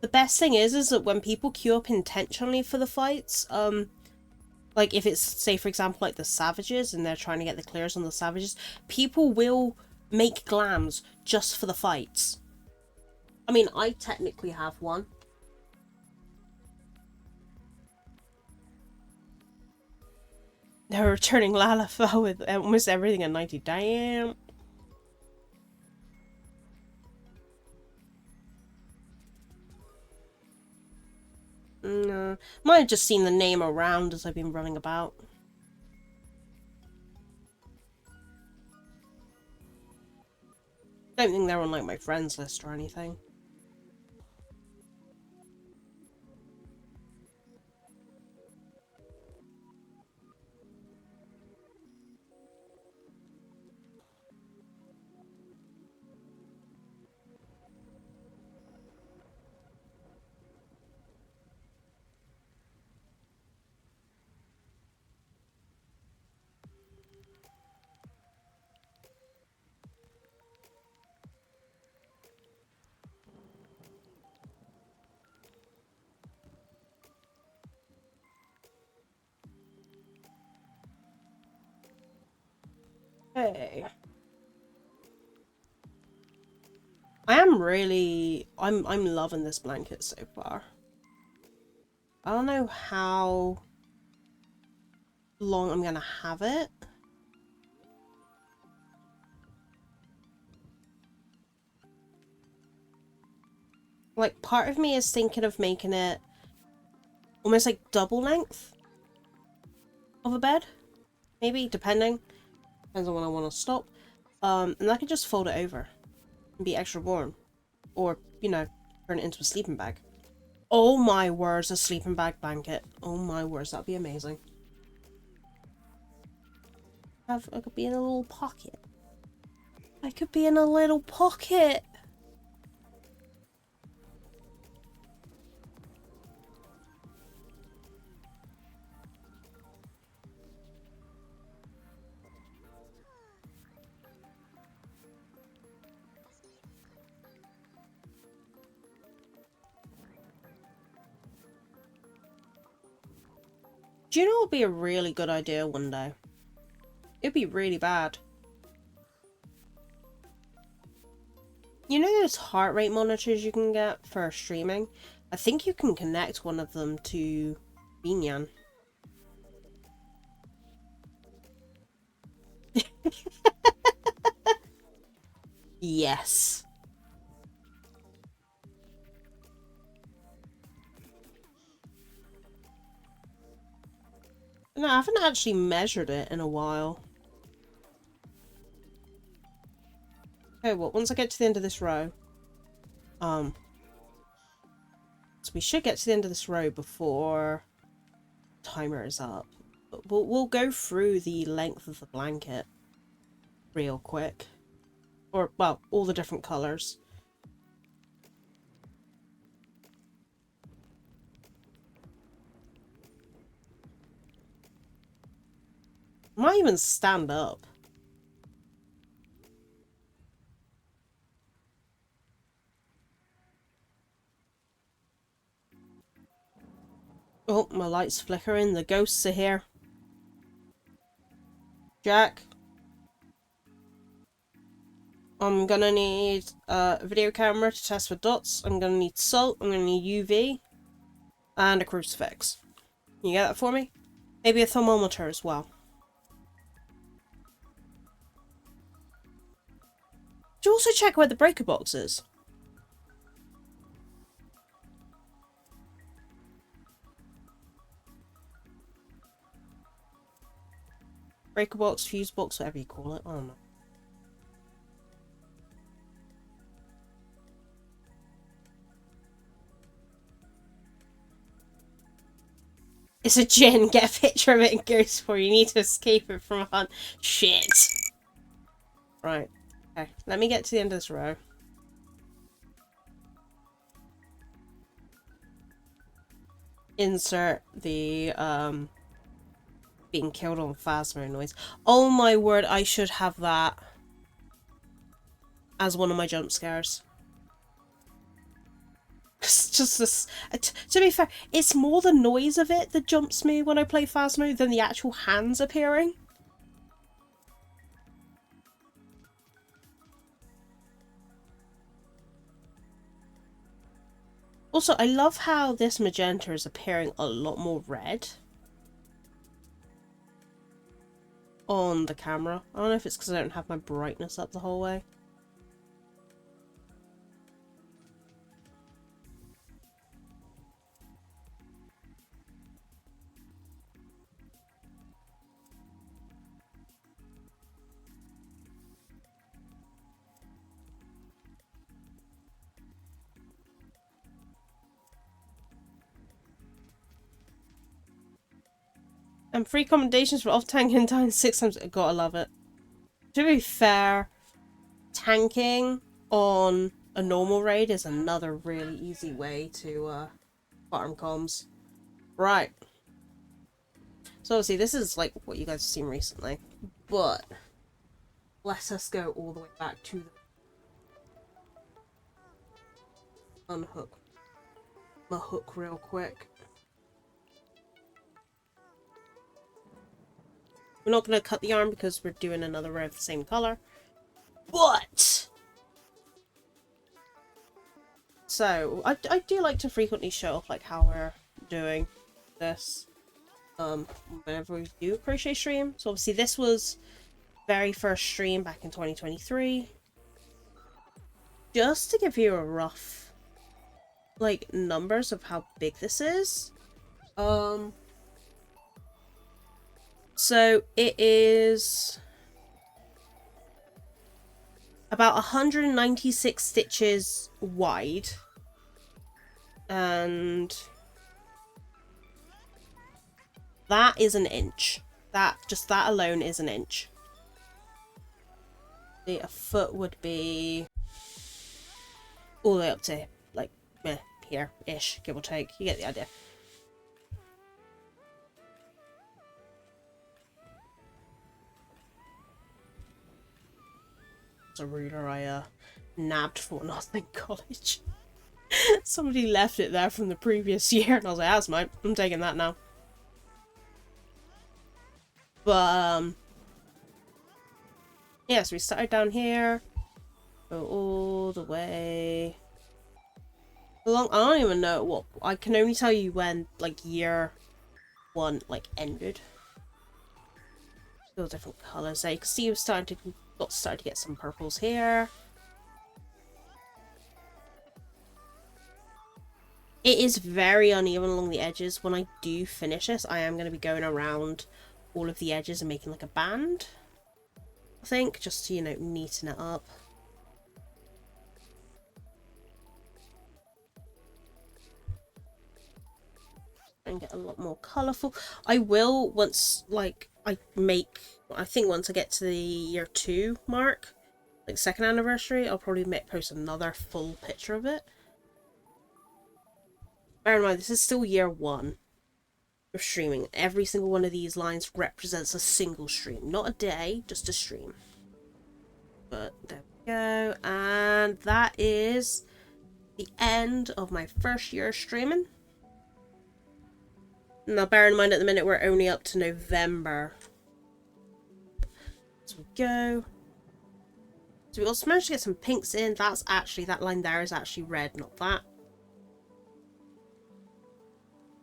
The best thing is that when people queue up intentionally for the fights, like if it's, say for example, like the Savages and they're trying to get the clears on the Savages, people will make glams just for the fights. I mean, I technically have one. They're returning Lalafell with almost everything at 90. Damn. Might have just seen the name around as I've been running about. Don't think they're on like my friends list or anything. Hey. I'm loving this blanket so far. I don't know how long I'm gonna have it. Like, part of me is thinking of making it almost like double length of a bed. Maybe, depending. Depends on when I want to stop. And I can just fold it over and be extra warm. Or, you know, turn it into a sleeping bag. Oh my words, a sleeping bag blanket. Oh my words, that'd be amazing. I could be in a little pocket. I could be in a little pocket. Do you know what would be a really good idea one day? It'd be really bad. You know those heart rate monitors you can get for streaming? I think you can connect one of them to Binyan. Yes. No, I haven't actually measured it in a while. Okay, well, once I get to the end of this row, so we should get to the end of this row before timer is up. But we'll go through the length of the blanket real quick. Or, well, all the different colours. I might even stand up. Oh, my light's flickering. The ghosts are here. Jack. I'm gonna need a video camera to test for dots. I'm gonna need salt. I'm gonna need UV. And a crucifix. Can you get that for me? Maybe a thermometer as well. Did you also check where the breaker box is? Breaker box, fuse box, whatever you call it. I don't know. It's a gin. Get a picture of it and go for you need to escape it from a hunt. Shit. Right. Okay. Let me get to the end of this row. Insert the being killed on Phasmo noise. Oh my word, I should have that as one of my jump scares. It's just this. To be fair, it's more the noise of it that jumps me when I play Phasmo than the actual hands appearing. Also, I love how this magenta is appearing a lot more red on the camera. I don't know if it's because I don't have my brightness up the whole way. And free commendations for off tanking time 6 times. Gotta love it. To be fair, tanking on a normal raid is another really easy way to farm comms. Right. So obviously this is like what you guys have seen recently, but let us go all the way back to the unhook my hook real quick. We're not going to cut the arm because we're doing another row of the same color. But so I do like to frequently show off like how we're doing this whenever we do a crochet stream. So obviously this was very first stream back in 2023. Just to give you a rough like numbers of how big this is. So it is about 196 stitches wide, and that is an inch. That alone is an inch. A foot would be all the way up to like here-ish, give or take. You get the idea. It's a ruler I nabbed for nothing college. Somebody left it there from the previous year, and I was like, that's mine. I'm taking that now. But yeah, so we started down here, go all the way along. I don't even know what, I can only tell you when like year 1 like ended. Still different colours there. You can see we're starting to get some purples here. It is very uneven along the edges. When I do finish this, I am going to be going around all of the edges and making like a band, I think, just to, you know, neaten it up. And get a lot more colourful. I will, once like I think once I get to the year 2 mark, like 2nd anniversary, I'll probably post another full picture of it. Bear in mind, this is still year 1 of streaming. Every single one of these lines represents a single stream, not a day, just a stream. But there we go, and that is the end of my first year of streaming. Now bear in mind, at the minute we're only up to November. So we go. So we also managed to get some pinks in. That's actually, that line there is actually red, not that.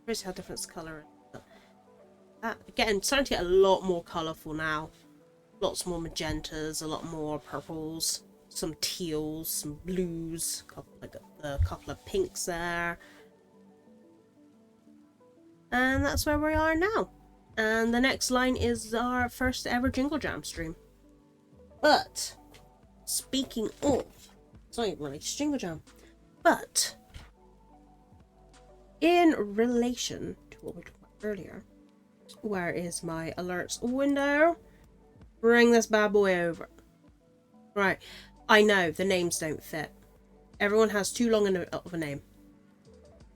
Here's how different the colour is. That, again, starting to get a lot more colourful now. Lots more magentas, a lot more purples, some teals, some blues, a couple of pinks there. And that's where we are now. And the next line is our first ever Jingle Jam stream. But, speaking of, it's not even related to Jingle Jam, but in relation to what we talked about earlier, where is my alerts window? Bring this bad boy over. Right, I know the names don't fit. Everyone has too long of a name.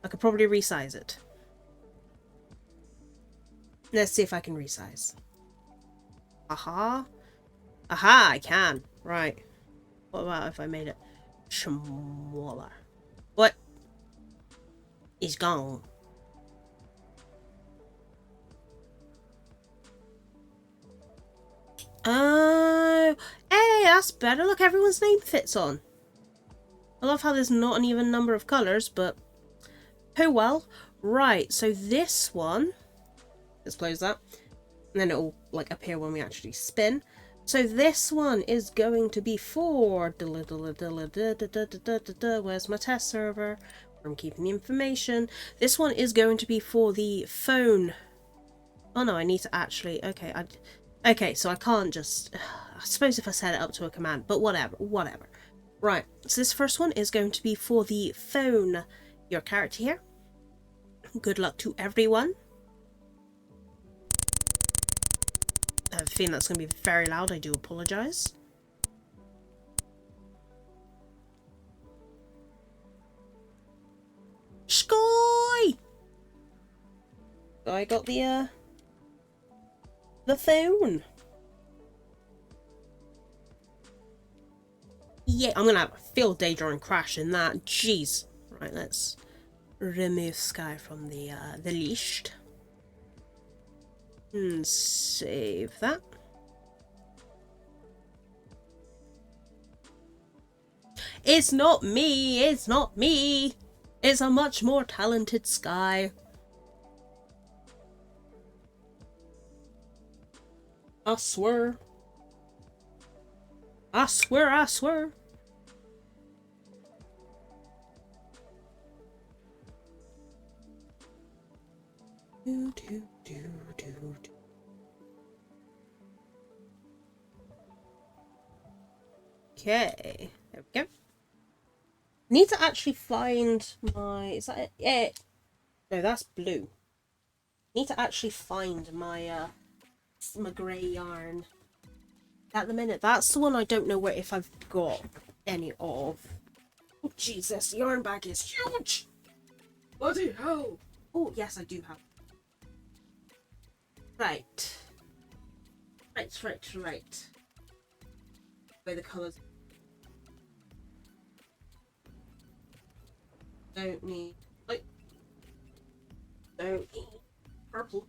I could probably resize it. Let's see if I can resize. Aha. Aha, I can. Right. What about if I made it smaller? What? He's gone. Oh. Hey, that's better. Look, everyone's name fits on. I love how there's not an even number of colours, but oh well. Right, so this one, let's close that, and then it'll like appear when we actually spin. So this one is going to be for where's my test server? I'm keeping the information. This one is going to be for the phone. Oh no, I need to actually, okay, so I can't just, I suppose if I set it up to a command, but whatever. Right, so this first one is going to be for the phone, your character here. Good luck to everyone. feeling that's going to be very loud, I do apologise. Sky! So I got the phone. Yeah, I'm gonna have a field day during crashing that. Jeez. Right, let's remove Sky from the list. And save that. It's not me, it's not me. It's a much more talented Sky. I swear. I swear, I swear. Do, do, do, do, do. Okay, there we go. Need to actually find my... Is that it? Yeah. No, that's blue. Need to actually find my my grey yarn. At the minute, that's the one I don't know where if I've got any of. Oh Jesus, the yarn bag is huge! Bloody hell! Oh yes, I do have. Right. Right. Where the colours. Don't need. Like. Don't need purple.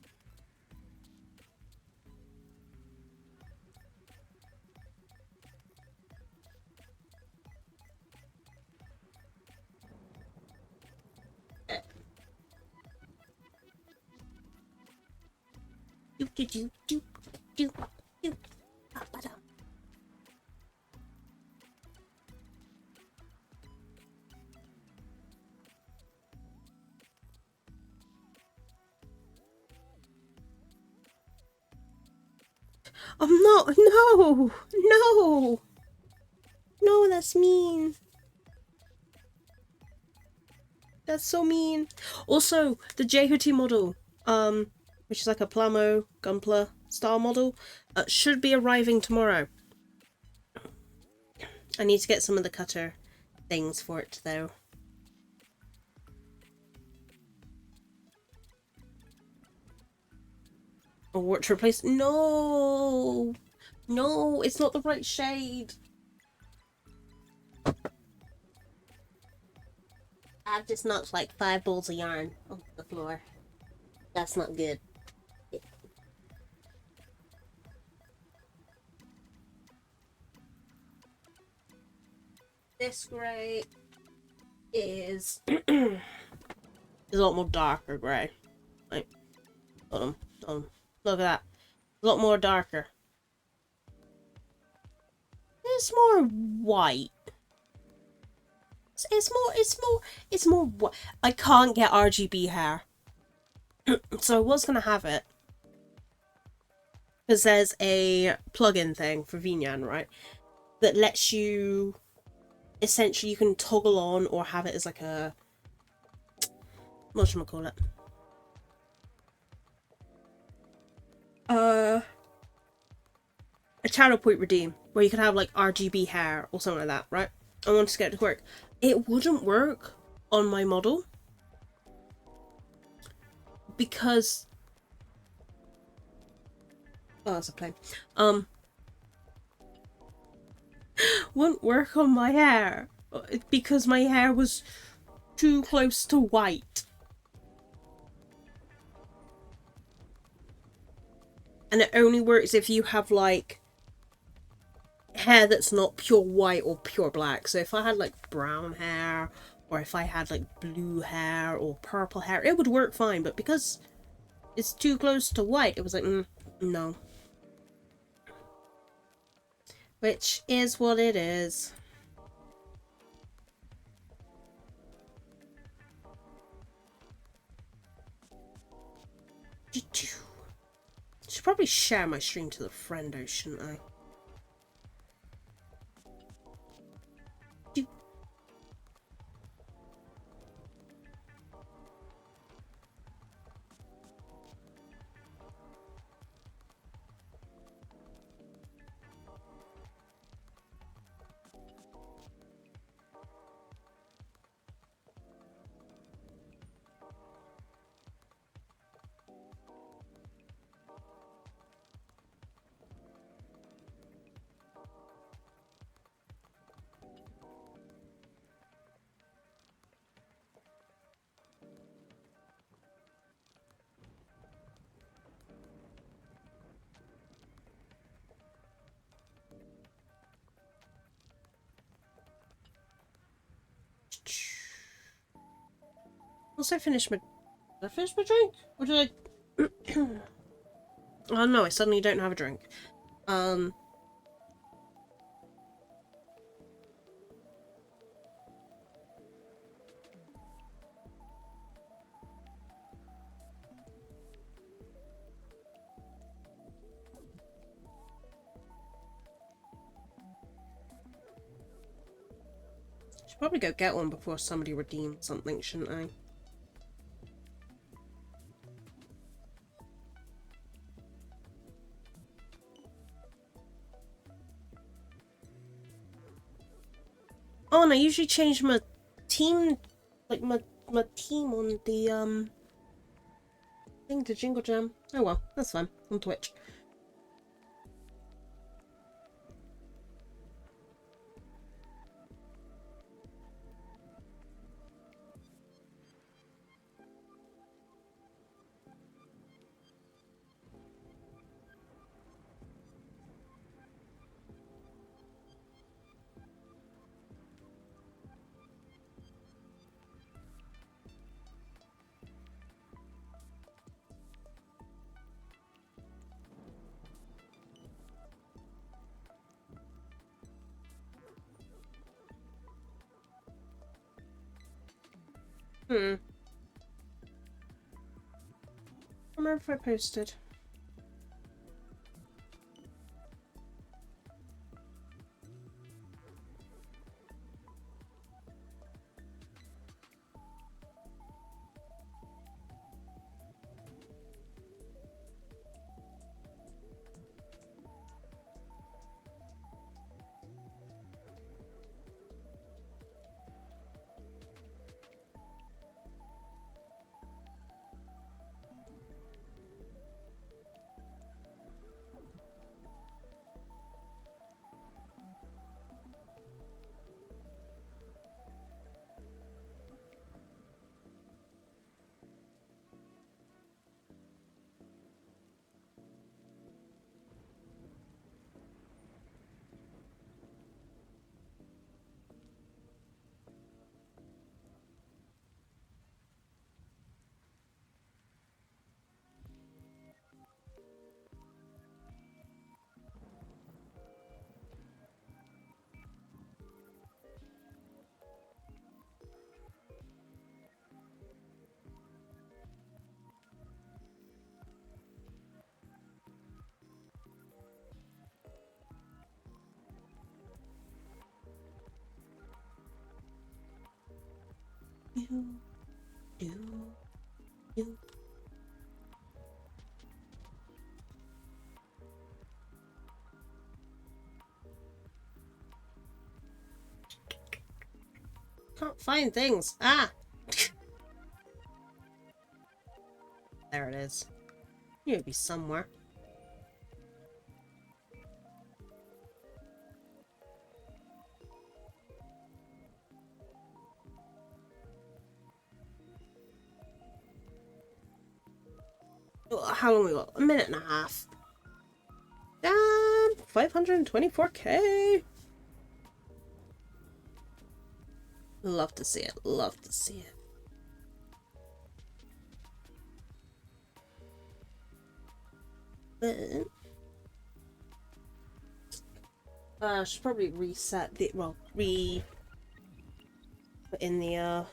I'm not. No, that's mean. That's so mean. Also, the JHT model, which is like a Plamo Gunpla style model, should be arriving tomorrow. I need to get some of the cutter things for it though. Or what to replace? No, it's not the right shade. I've just knocked like 5 balls of yarn on the floor. That's not good. This grey is a lot more darker grey. Like, hold on. Look at that. A lot more darker. It's more white. It's more white. I can't get RGB hair. So I was gonna have it. Because there's a plugin thing for VNyan, right? That lets you essentially you can toggle on or have it as like a whatchamacallit? A channel point redeem where you can have like RGB hair or something like that, right? I wanted to get it to work. It wouldn't work on my model because that's a plane. Wouldn't work on my hair because my hair was too close to white. And it only works if you have like hair that's not pure white or pure black. So if I had like brown hair or if I had like blue hair or purple hair, it would work fine. But because it's too close to white, it was like, no. Which is what it is. Should probably share my stream to the friendo, shouldn't I? Once I finish my... Did I finish my drink? Or did I... Oh no, I suddenly don't have a drink. Should probably go get one before somebody redeems something, shouldn't I? Oh, and I usually change my team, like my team on the thing to Jingle Jam. Oh well, that's fine. On Twitch. I remember if I posted. You. Can't find things. Ah! There it is. You'd be somewhere. How long we got? A minute and a half. Damn! 524k! Love to see it. Love to see it. But I should probably reset the put in the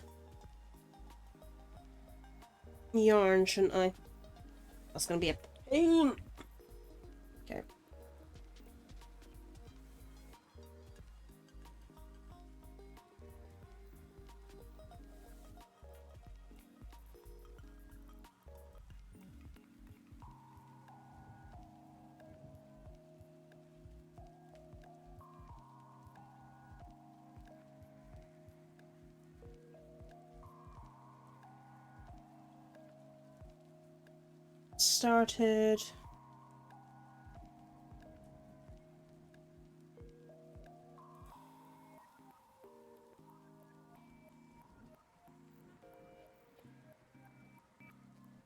yarn, shouldn't I? That's gonna be a pain. Okay. Started.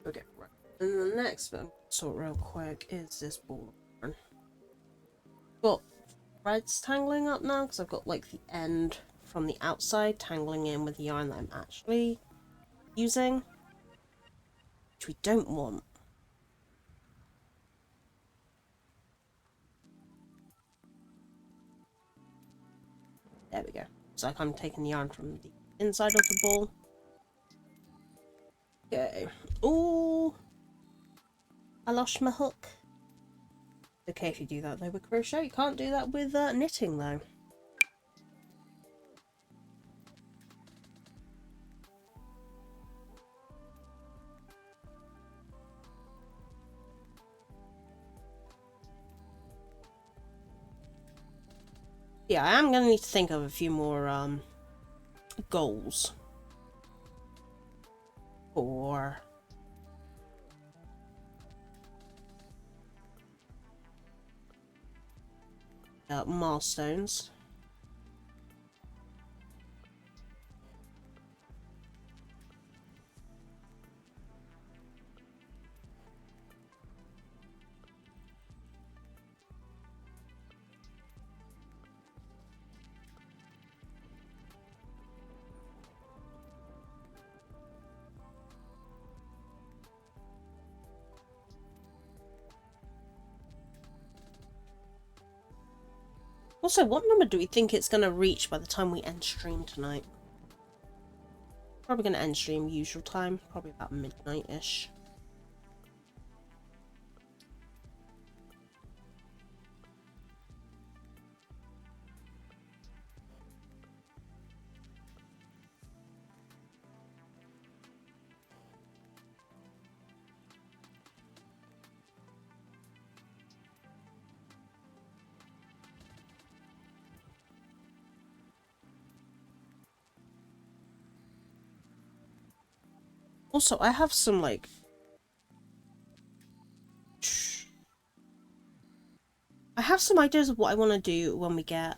Okay, right. And the next one, so real quick, is this ball yarn. Got threads tangling up now because I've got like the end from the outside tangling in with the yarn that I'm actually using, which we don't want. There we go. It's like I'm taking the yarn from the inside of the ball. Okay. Ooh. I lost my hook. Okay if you do that though with crochet. You can't do that with knitting though. Yeah, I am going to need to think of a few more goals for milestones. Also, what number do we think it's going to reach by the time we end stream tonight? Probably going to end stream usual time, probably about midnight-ish. Also, I have some, like... I have some ideas of what I want to do when we get...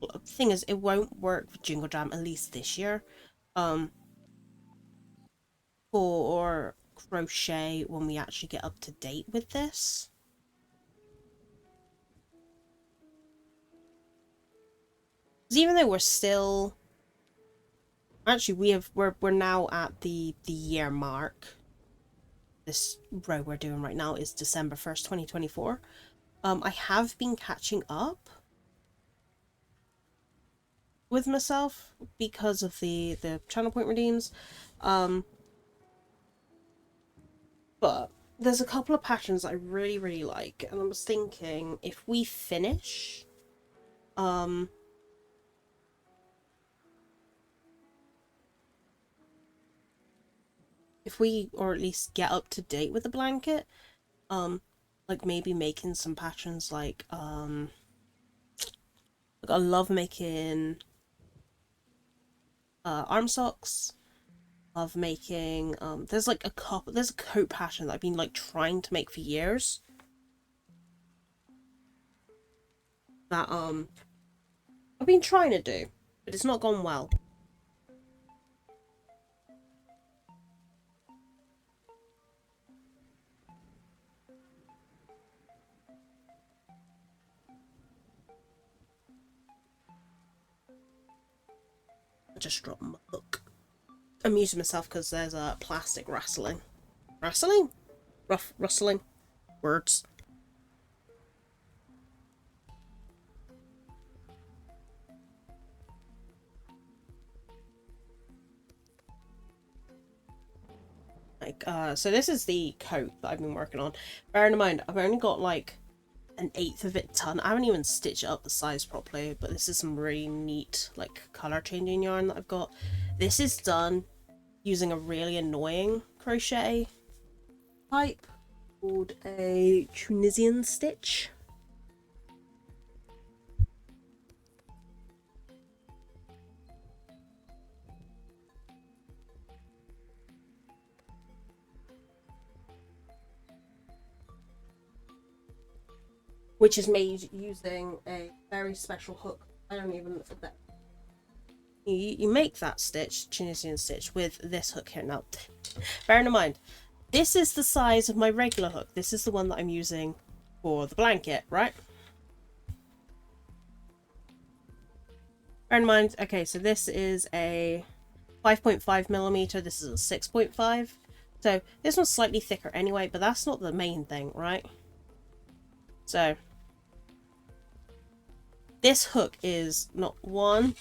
The thing is, it won't work for Jingle Jam, at least this year. For crochet, when we actually get up to date with this. Because even though we're still... Actually, we're now at the year mark. This row we're doing right now is December 1st, 2024. I have been catching up with myself because of the channel point redeems. But there's a couple of patterns I really, really like, and I was thinking if we finish if we, or at least get up to date with the blanket, like maybe making some patterns like I love making arm socks, love making there's a coat pattern that I've been like trying to make for years that I've been trying to do, but it's not gone well. Just dropped my hook. I'm using myself because there's a plastic rustling. Rustling? Words. Like, so this is the coat that I've been working on. Bearing in mind, I've only got like an 1/8 of it done. I haven't even stitched it up the size properly, but this is some really neat like color changing yarn that I've got. This is done using a really annoying crochet type called a Tunisian stitch. Which is made using a very special hook. I don't even know that. You make that stitch, Tunisian stitch, with this hook here. Now, bearing in mind, this is the size of my regular hook. This is the one that I'm using for the blanket, right? Bear in mind, okay, so this is a 5.5mm, this is a 6.5. So this one's slightly thicker anyway, but that's not the main thing, right? So this hook is not one.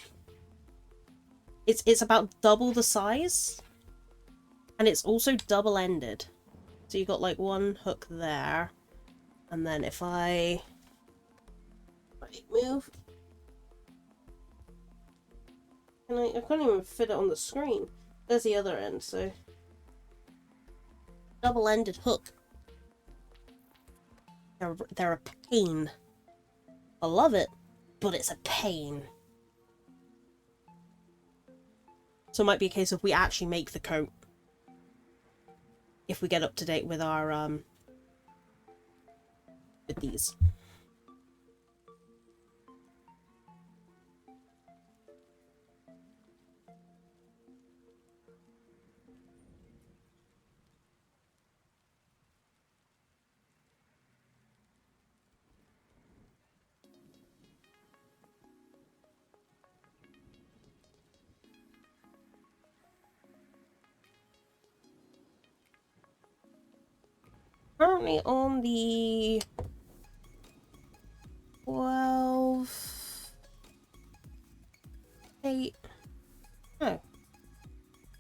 It's about double the size, and it's also double-ended. So you got like one hook there, and then if I move, and I can't even fit it on the screen. There's the other end, so double-ended hook. They're a pain. I love it, but it's a pain. So it might be a case of we actually make the coat if we get up to date with our with these. Currently on the 12, 8. Oh,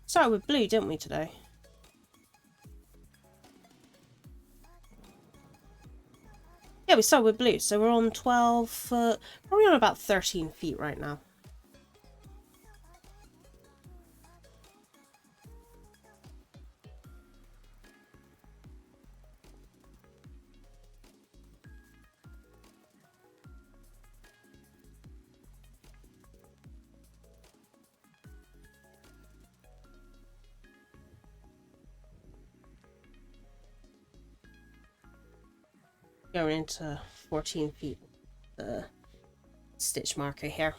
started with blue, didn't we today? Yeah, we started with blue, so we're on 12 foot, probably on about 13 feet right now. Going into 14 feet, the stitch marker here.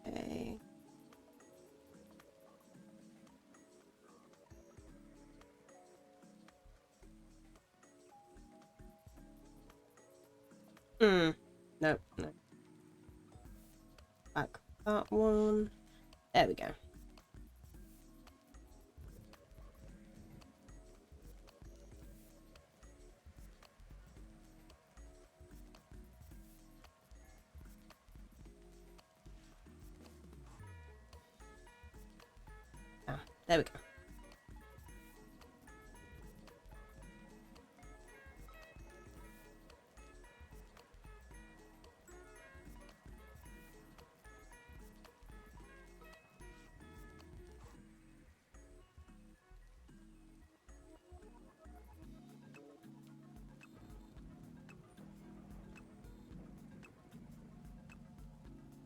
Okay. No. Back that one. There we go. There we go.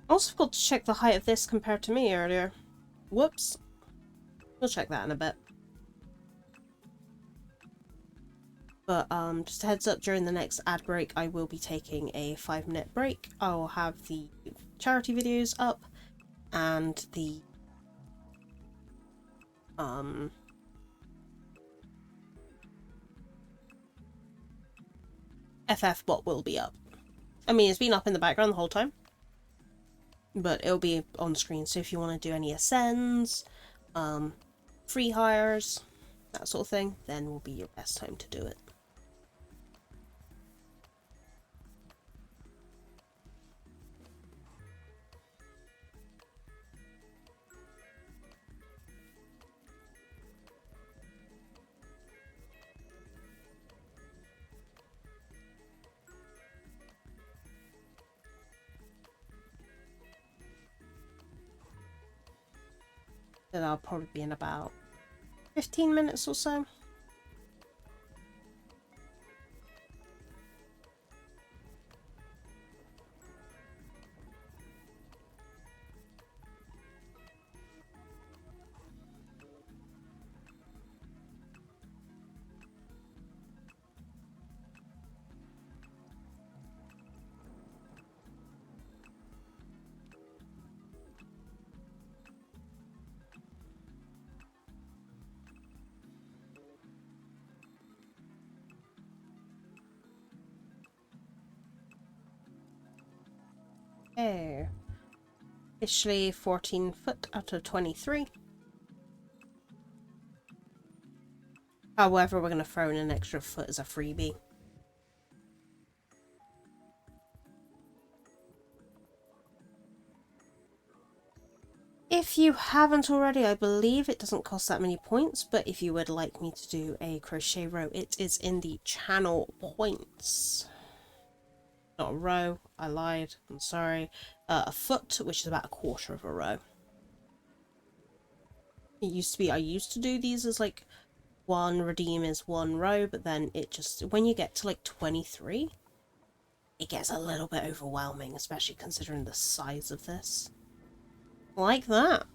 I also forgot to check the height of this compared to me earlier. Whoops. We'll check that in a bit. But just a heads up, during the next ad break I will be taking a 5-minute break. I will have the charity videos up and the FF bot will be up. I mean, it's been up in the background the whole time, but it'll be on screen, so if you want to do any ascends, free hires, that sort of thing, then will be your best time to do it. So that'll probably be in about 15 minutes or so. Okay. Officially 14 foot out of 23. However, we're going to throw in an extra foot as a freebie. If you haven't already, I believe it doesn't cost that many points, but if you would like me to do a crochet row, it is in the channel points. Not a row, I lied, I'm sorry. A foot, which is about a quarter of a row. It used to be, I used to do these as like one redeem is one row, but then it just, when you get to like 23, it gets a little bit overwhelming, especially considering the size of this. Like that.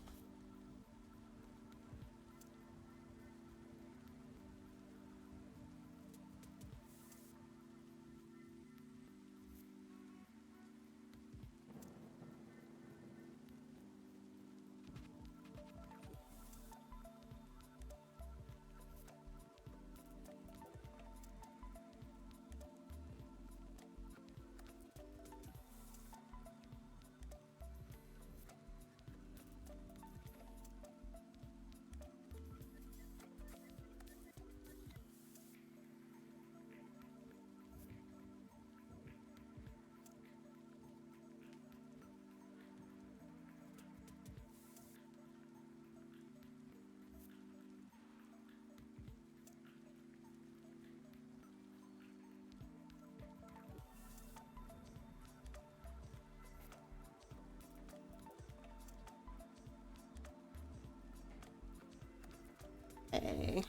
Okay.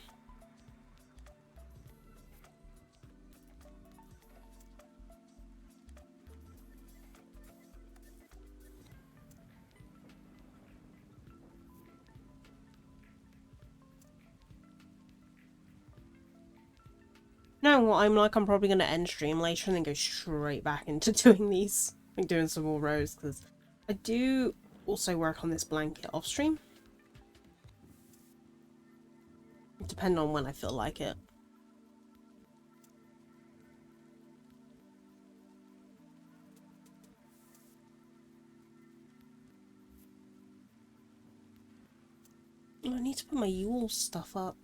No, what I'm like, I'm probably going to end stream later and then go straight back into doing these. Like doing some more rows, because I do also work on this blanket off stream. Depending on when I feel like it. I need to put my Yule stuff up.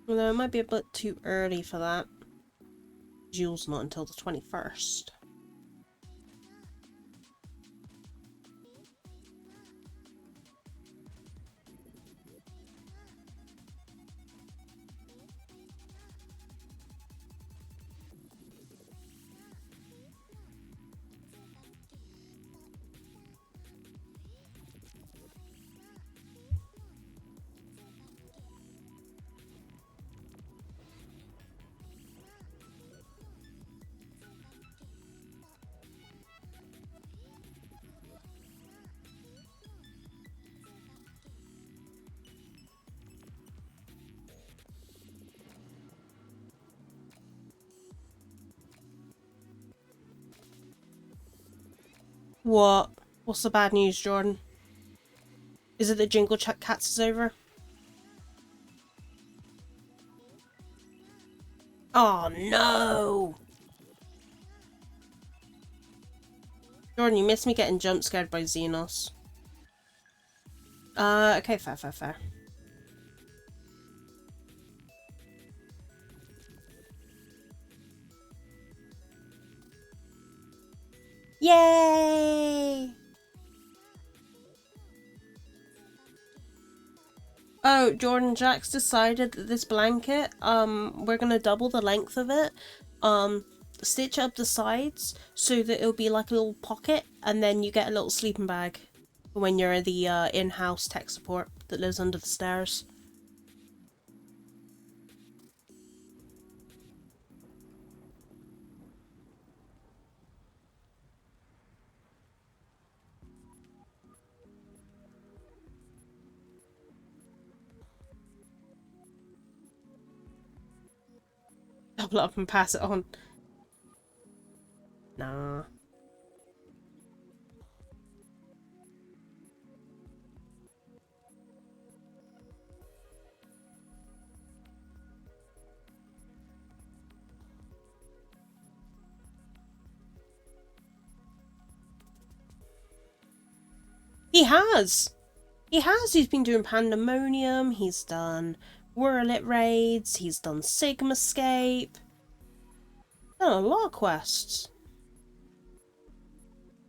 Although it might be a bit too early for that. Jule's not until the 21st. What? What's the bad news, Jordan? Is it that Jingle Cats is over? Oh no! Jordan, you missed me getting jump scared by Xenos. Okay, fair. Yay! Oh, Jordan, Jack's decided that this blanket, we're gonna double the length of it. Stitch up the sides so that it'll be like a little pocket, and then you get a little sleeping bag when you're the in-house tech support that lives under the stairs. Double up and pass it on. Nah. He has! He has! He's been doing Pandemonium, he's done Whirlit Raids, he's done Sigmascape. Done a lot of quests.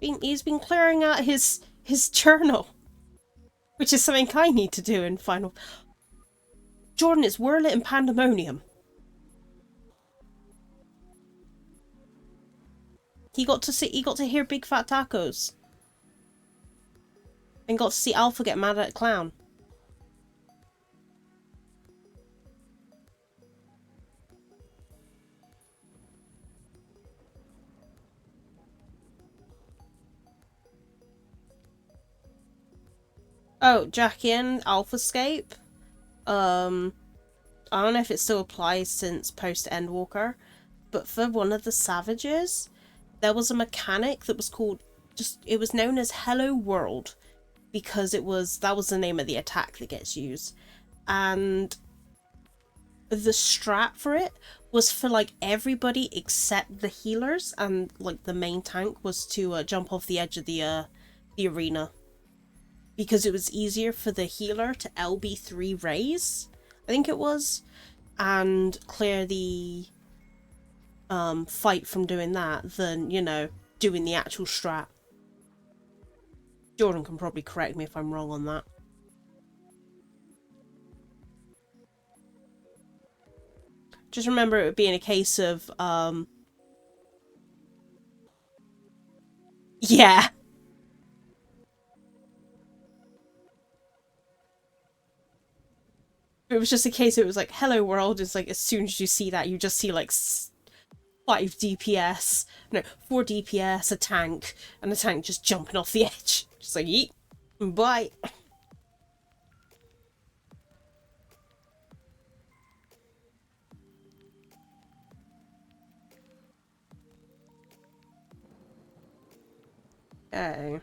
He's been clearing out his journal. Which is something I need to do in Final... Jordan, it's Whirlit and Pandemonium. He got to hear Big Fat Tacos. And got to see Alpha get mad at a clown. Oh, Jackie and Alphascape. I don't know if it still applies since post Endwalker, but for one of the Savages, there was a mechanic that was called it was known as Hello World, because that was the name of the attack that gets used, and the strat for it was for like everybody except the healers, and like the main tank was to jump off the edge of the arena, because it was easier for the healer to LB3 raise, I think it was, and clear the fight from doing that than, you know, doing the actual strat. Jordan can probably correct me if I'm wrong on that. Just remember it being a case of, yeah. It was just a case, it was like, hello world, is like, as soon as you see that, you just see like 5 DPS, no, 4 DPS, a tank, and the tank just jumping off the edge. Just like, yeet, bye. Okay.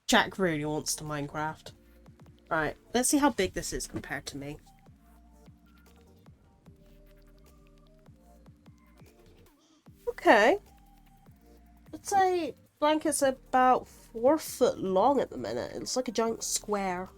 Jack really wants to Minecraft. Right, let's see how big this is compared to me. Okay. I'd say blanket's about 4 foot long at the minute. It's like a giant square.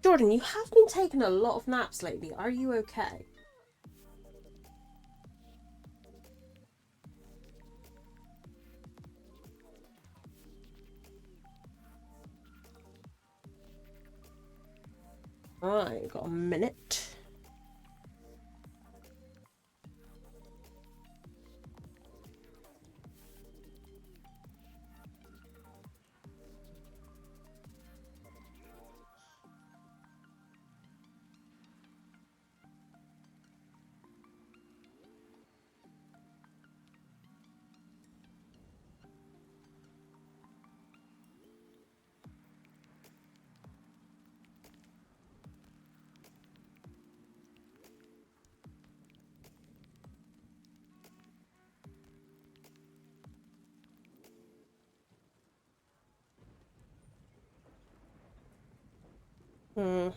Jordan, you have been taking a lot of naps lately. Are you okay? Alright, got a minute. Hmm.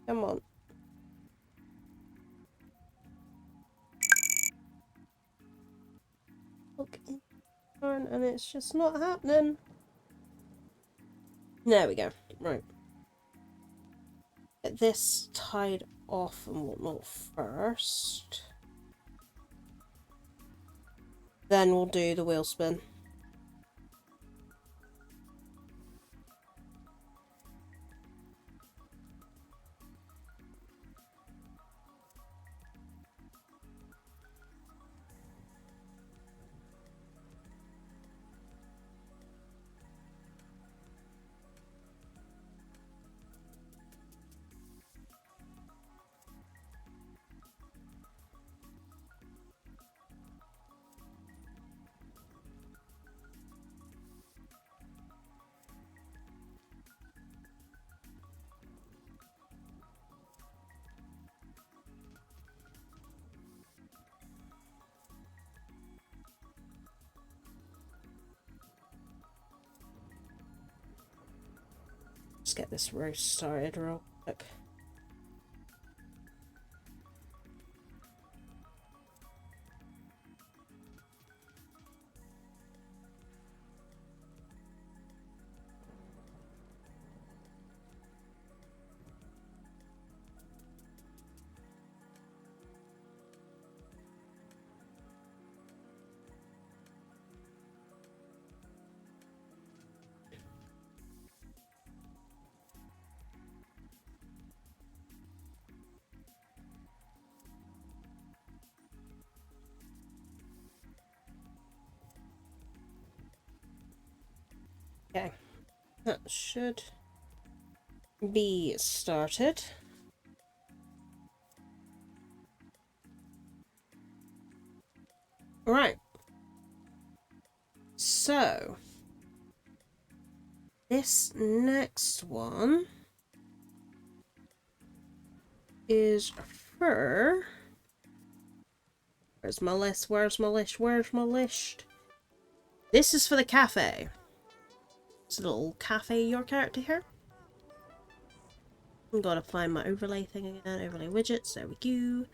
Come on. Okay. And it's just not happening. There we go. Right. Get this tied off and whatnot first. Then we'll do the wheel spin. Let's get this roast started real quick. Okay, that should be started. Right. So, this next one is for... Where's my list? Where's my list? Where's my list? This is for the cafe. It's a little cafe, your character here. I'm gonna find my overlay thing again. Overlay widgets. There we go.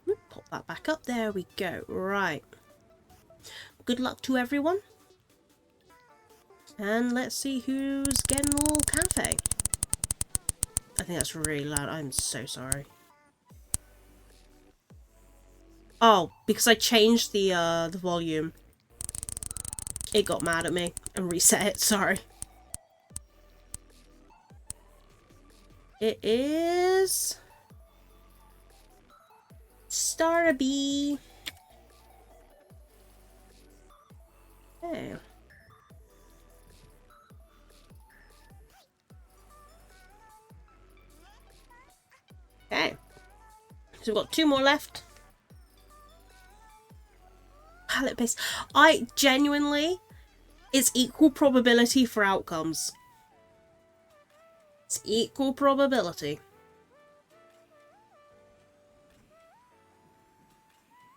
Whoop, pop that back up. There we go. Right. Good luck to everyone. And let's see who's getting a little cafe. I think that's really loud. I'm so sorry. Oh, because I changed the volume. It got mad at me and reset it. Sorry. It is Starby. Okay. Okay. So we've got 2 more left. Palette base. I genuinely, it's equal probability for outcomes. It's equal probability.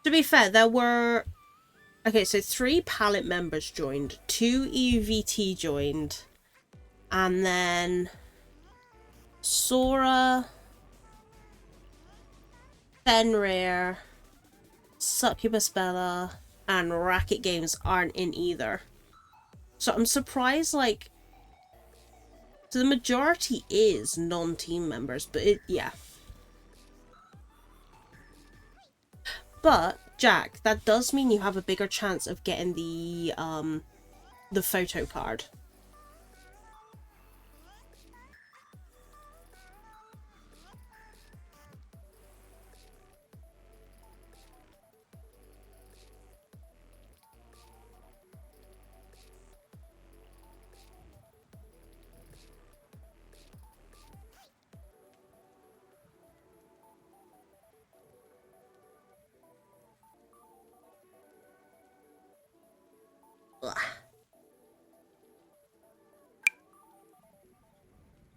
To be fair, there were... Okay, so 3 palette members joined. 2 EUVT joined. And then... Sora... Fenrir... Succubus Bella... and Racket Games aren't in either. So I'm surprised, like... So the majority is non-team members, but yeah. But, Jack, that does mean you have a bigger chance of getting the photo card.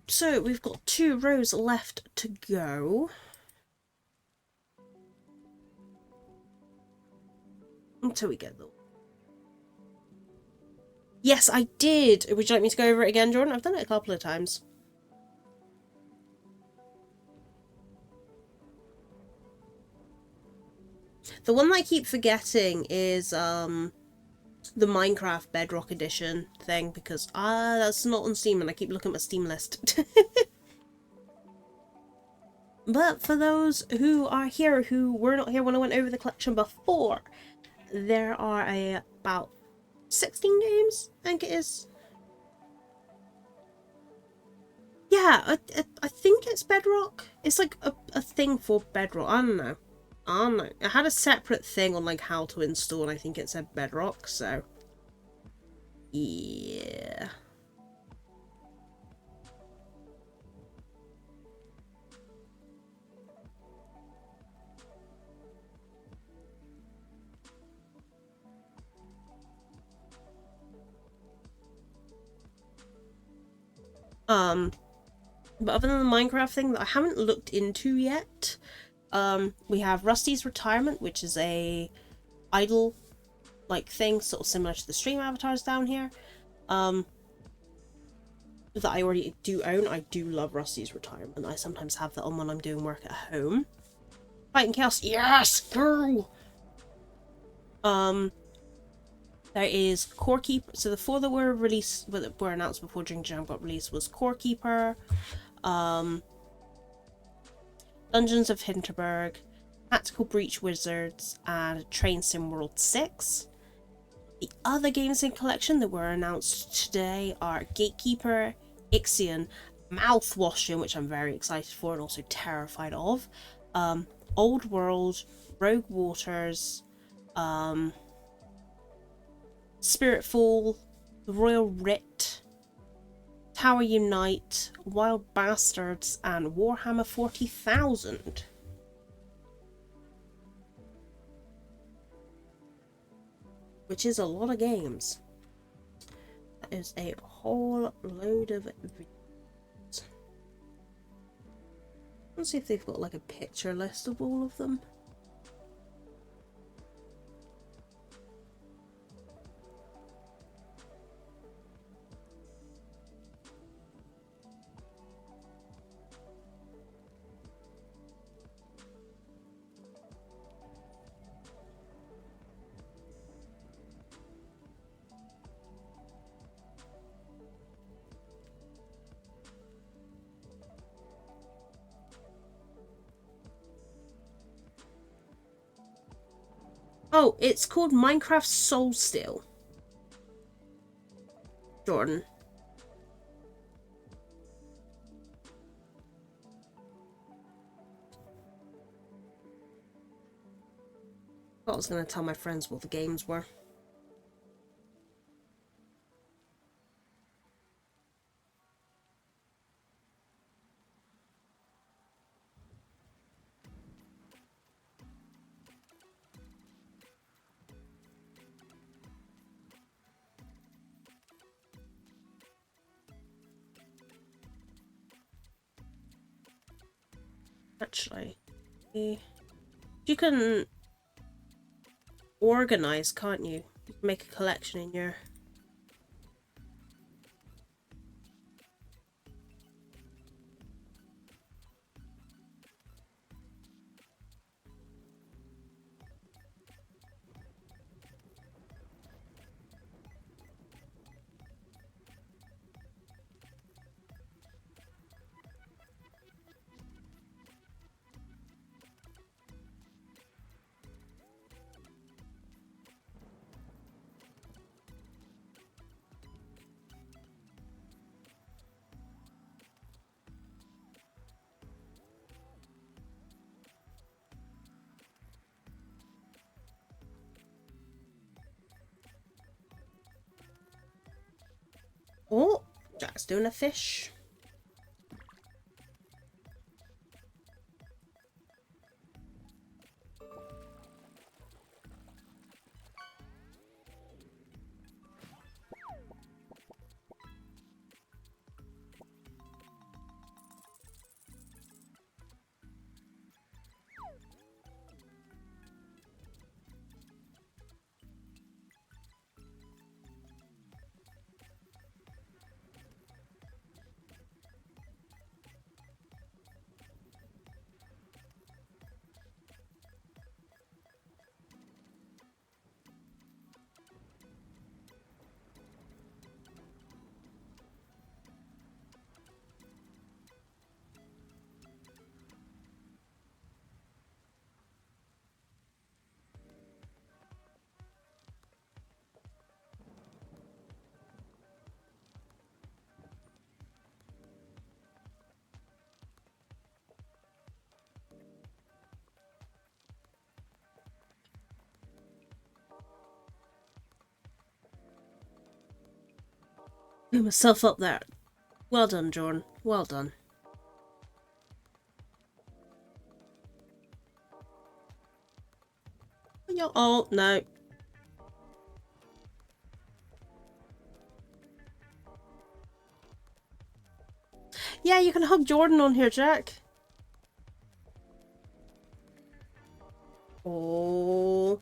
So we've got 2 rows left to go. Until we get them. Yes, I did. Would you like me to go over it again, Jordan? I've done it a couple of times. The one that I keep forgetting is the Minecraft Bedrock Edition thing, because that's not on Steam and I keep looking at my Steam list. But for those who are here who were not here when I went over the collection before, there are about 16 games, I think it is. Yeah, I think it's Bedrock. It's like a thing for Bedrock. I don't know. I had a separate thing on like how to install and I think it said Bedrock, so yeah. But other than the Minecraft thing that I haven't looked into yet, we have Rusty's Retirement, which is a idle like thing, sort of similar to the stream avatars down here. That I already do own. I do love Rusty's Retirement. I sometimes have that on when I'm doing work at home. Fighting Chaos, yes, go! There is Core Keeper. So the four that were released, that were announced before Jingle Jam got released, was Core Keeper, Dungeons of Hinterberg, Tactical Breach Wizards, and Train Sim World 6. The other games in collection that were announced today are Gatekeeper, Ixion, Mouthwashing, which I'm very excited for and also terrified of, Old World, Rogue Waters, Spiritfall, The Royal Writ, Tower Unite, Wild Bastards, and Warhammer 40,000. Which is a lot of games. That is a whole load of videos. Let's see if they've got like a picture list of all of them. Oh, it's called Minecraft Soulstill. Jordan. I was going to tell my friends what the games were. Actually, you can organize, can't you? You can make a collection in your... Oh, Jack's doing a fish. Put myself up there. Well done, Jordan. Well done. Oh, no. Yeah, you can hug Jordan on here, Jack. Oh.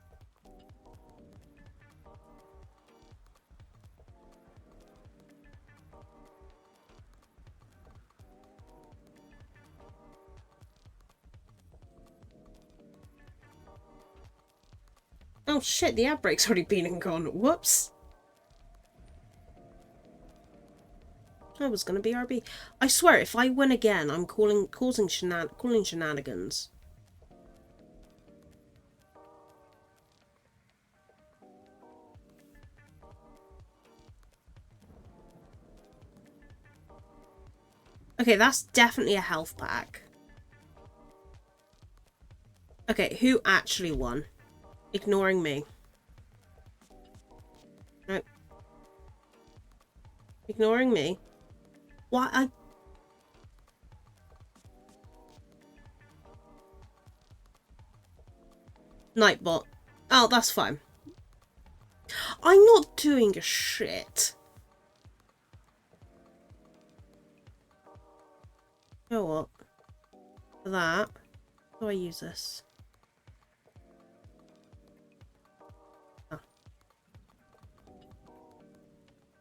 Oh shit, the ad break's already been and gone. Whoops. I was gonna be RB. I swear, if I win again, I'm calling shenanigans. Okay, that's definitely a health pack. Okay, who actually won? Ignoring me. No. Ignoring me. Why Nightbot. Oh, that's fine. I'm not doing a shit. You know what? For that, how do I use this? Oh.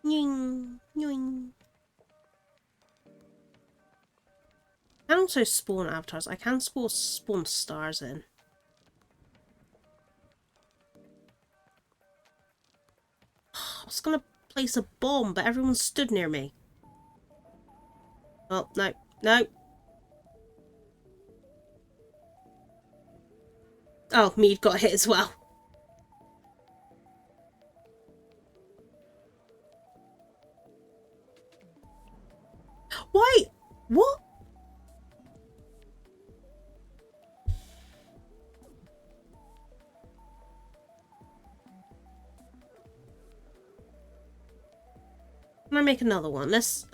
Ying, ying. I can also spawn avatars. I can spawn stars in. I was gonna place a bomb, but everyone stood near me. Oh, no, no. Oh, Mead got hit as well. Why? What? Can I make another one? Let's...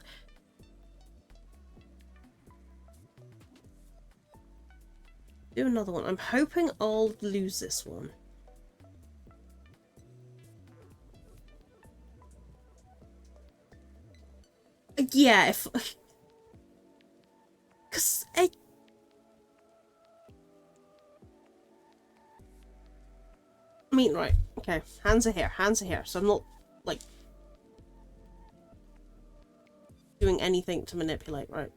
do another one. I'm hoping I'll lose this one. Yeah, if... because I mean, right, okay, hands are here, so I'm not, like, doing anything to manipulate, right?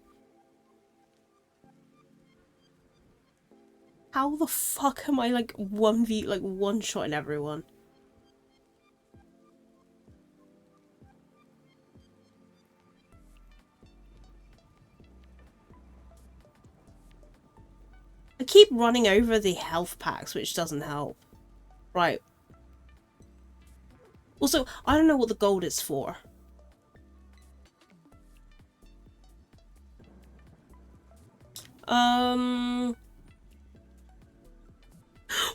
How the fuck am I, like, one-shotting everyone? I keep running over the health packs, which doesn't help. Right. Also, I don't know what the gold is for.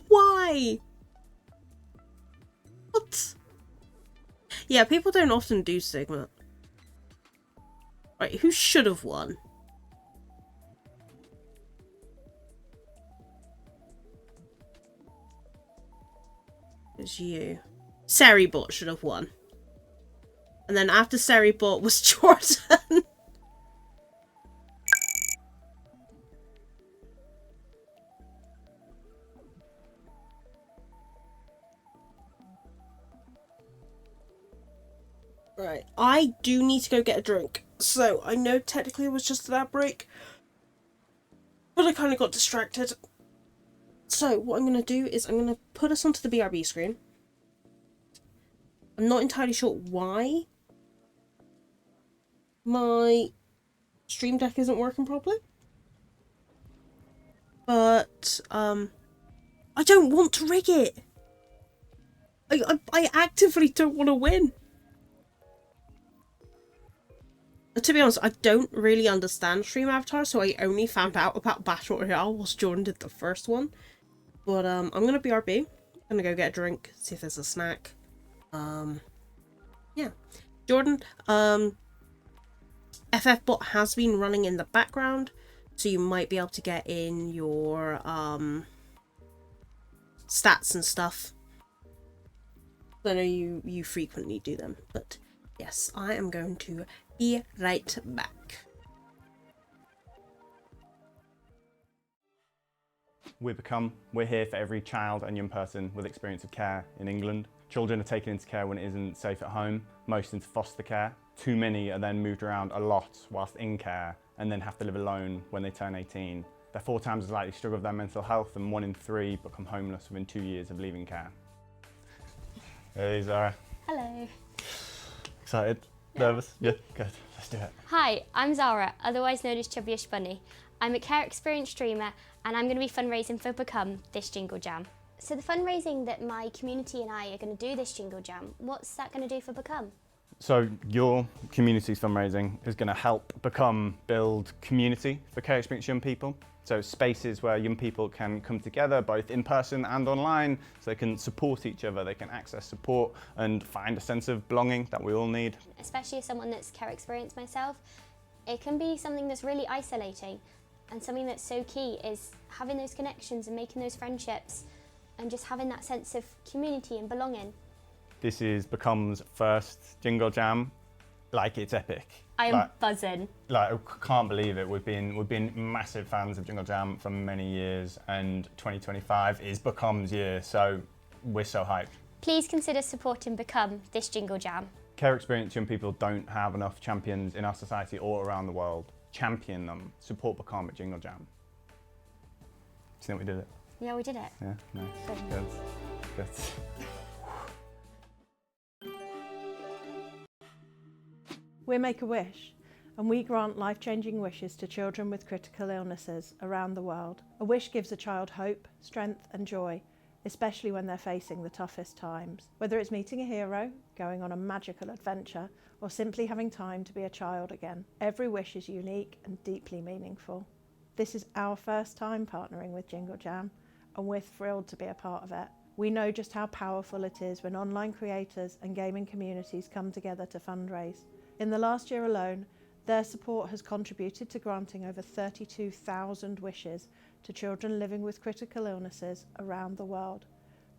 Why? What? Yeah, people don't often do Sigma. Right, who should have won? It's you. Seribot should have won. And then after Seribot was Jordan. Right, I do need to go get a drink. So, I know technically it was just an ad break, but I kind of got distracted. So, what I'm going to do is I'm going to put us onto the BRB screen. I'm not entirely sure why my stream deck isn't working properly. But, I don't want to rig it. I actively don't want to win. To be honest, I don't really understand stream avatars, so I only found out about Battle Royale whilst Jordan did the first one. But I'm gonna BRB. I'm gonna go get a drink, see if there's a snack. Yeah. Jordan, FFbot has been running in the background, so you might be able to get in your stats and stuff. I know you frequently do them, but yes, I am going to be right back. We're here for every child and young person with experience of care in England. Children are taken into care when it isn't safe at home, most into foster care. Too many are then moved around a lot whilst in care and then have to live alone when they turn 18. They're 4 times as likely to struggle with their mental health, and 1 in 3 become homeless within 2 years of leaving care. Hey Zara. Hello. Excited? Nervous? Yeah, good. Let's do it. Hi, I'm Zara, otherwise known as Chubbyish Bunny. I'm a care experience streamer and I'm going to be fundraising for Become this Jingle Jam. So the fundraising that my community and I are going to do this Jingle Jam, what's that going to do for Become? So your community's fundraising is going to help Become build community for care experienced young people. So spaces where young people can come together both in person and online, so they can support each other, they can access support and find a sense of belonging that we all need. Especially as someone that's care experienced myself, it can be something that's really isolating, and something that's so key is having those connections and making those friendships and just having that sense of community and belonging. This is Become's first Jingle Jam. Like, it's epic. I am buzzing. Like, I can't believe it. We've been massive fans of Jingle Jam for many years, and 2025 is Become's year, so we're so hyped. Please consider supporting Become this Jingle Jam. Care experienced young people don't have enough champions in our society or around the world. Champion them. Support Become at Jingle Jam. Do you think we did it? Yeah, we did it. Yeah, nice. Good. Good. We're Make-A-Wish, and we grant life-changing wishes to children with critical illnesses around the world. A wish gives a child hope, strength and joy, especially when they're facing the toughest times. Whether it's meeting a hero, going on a magical adventure, or simply having time to be a child again, every wish is unique and deeply meaningful. This is our first time partnering with Jingle Jam, and we're thrilled to be a part of it. We know just how powerful it is when online creators and gaming communities come together to fundraise. In the last year alone, their support has contributed to granting over 32,000 wishes to children living with critical illnesses around the world.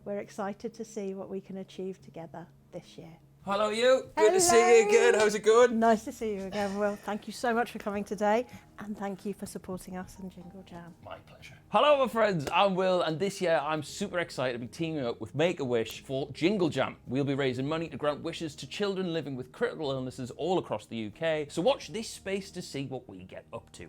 We're excited to see what we can achieve together this year. Hello you, good to see you again, how's it going? Nice to see you again, Will. Thank you so much for coming today, and thank you for supporting us in Jingle Jam. My pleasure. Hello my friends, I'm Will, and this year I'm super excited to be teaming up with Make-A-Wish for Jingle Jam. We'll be raising money to grant wishes to children living with critical illnesses all across the UK, so watch this space to see what we get up to.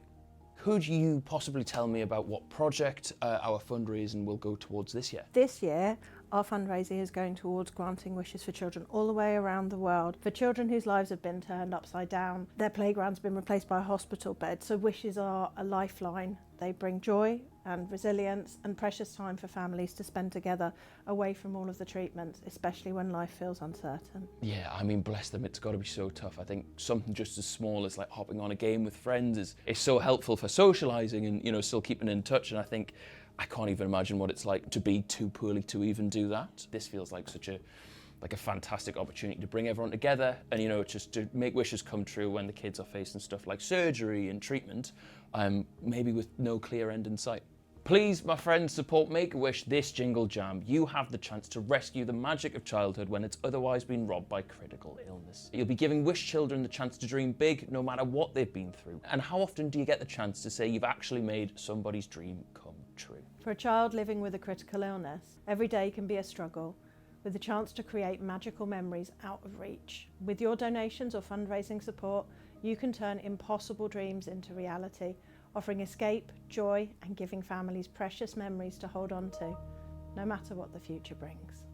Could you possibly tell me about what project our fundraising will go towards this year? This year, our fundraising is going towards granting wishes for children all the way around the world. For children whose lives have been turned upside down, their playground's been replaced by a hospital bed, so wishes are a lifeline. They bring joy and resilience and precious time for families to spend together away from all of the treatments, especially when life feels uncertain. Yeah, I mean, bless them, it's got to be so tough. I think something just as small as like hopping on a game with friends is so helpful for socialising and, you know, still keeping in touch. And I think I can't even imagine what it's like to be too poorly to even do that. This feels like such a fantastic opportunity to bring everyone together and, you know, just to make wishes come true when the kids are facing stuff like surgery and treatment, maybe with no clear end in sight. Please, my friends, support Make-A-Wish this Jingle Jam. You have the chance to rescue the magic of childhood when it's otherwise been robbed by critical illness. You'll be giving wish children the chance to dream big no matter what they've been through. And how often do you get the chance to say you've actually made somebody's dream come true? For a child living with a critical illness, every day can be a struggle, with the chance to create magical memories out of reach. With your donations or fundraising support, you can turn impossible dreams into reality, offering escape, joy, and giving families precious memories to hold on to, no matter what the future brings.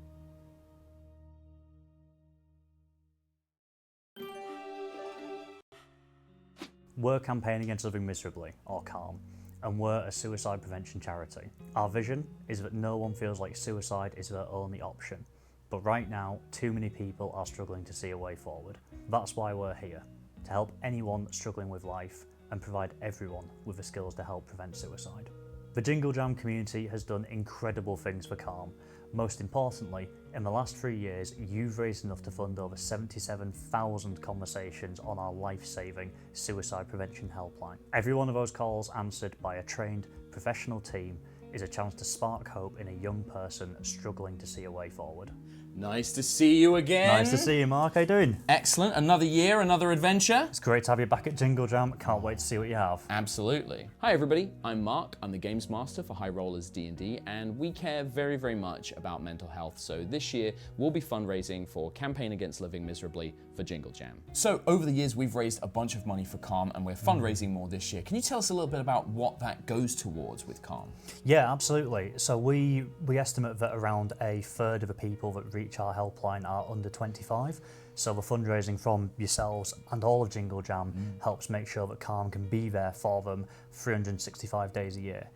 We're campaigning against living miserably, or CALM, and we're a suicide prevention charity. Our vision is that no one feels like suicide is their only option, but right now, too many people are struggling to see a way forward. That's why we're here, to help anyone struggling with life and provide everyone with the skills to help prevent suicide. The Jingle Jam community has done incredible things for Calm. Most importantly, in the last 3 years, you've raised enough to fund over 77,000 conversations on our life-saving suicide prevention helpline. Every one of those calls answered by a trained professional team is a chance to spark hope in a young person struggling to see a way forward. Nice to see you again. Nice to see you, Mark. How you doing? Excellent. Another year, another adventure. It's great to have you back at Jingle Jam. Can't wait to see what you have. Absolutely. Hi everybody, I'm Mark. I'm the Games Master for High Rollers D&D, and we care very, very much about mental health. So this year, we'll be fundraising for Campaign Against Living Miserably for Jingle Jam. So over the years, we've raised a bunch of money for Calm, and we're fundraising more this year. Can you tell us a little bit about what that goes towards with Calm? Yeah, absolutely. So we estimate that around a third of the people that reach our helpline are under 25. So the fundraising from yourselves and all of Jingle Jam helps make sure that Calm can be there for them 365 days a year.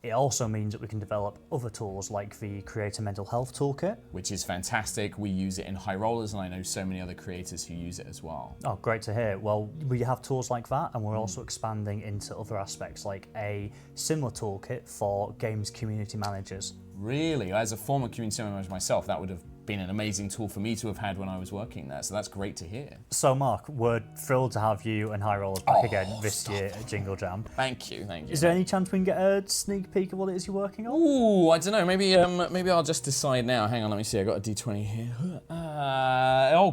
It also means that we can develop other tools like the Creator Mental Health Toolkit. Which is fantastic. We use it in High Rollers, and I know so many other creators who use it as well. Oh, great to hear. Well, we have tools like that, and we're also expanding into other aspects like a similar toolkit for games community managers. Really? As a former community manager myself, that would have been an amazing tool for me to have had when I was working there, so that's great to hear. So Mark, we're thrilled to have you and High Rollers back again this year at Jingle Jam. Thank you, thank you. Is there any chance we can get a sneak peek of what it is you're working on? Ooh, I don't know, maybe I'll just decide now. Hang on, let me see, I got a D20 here.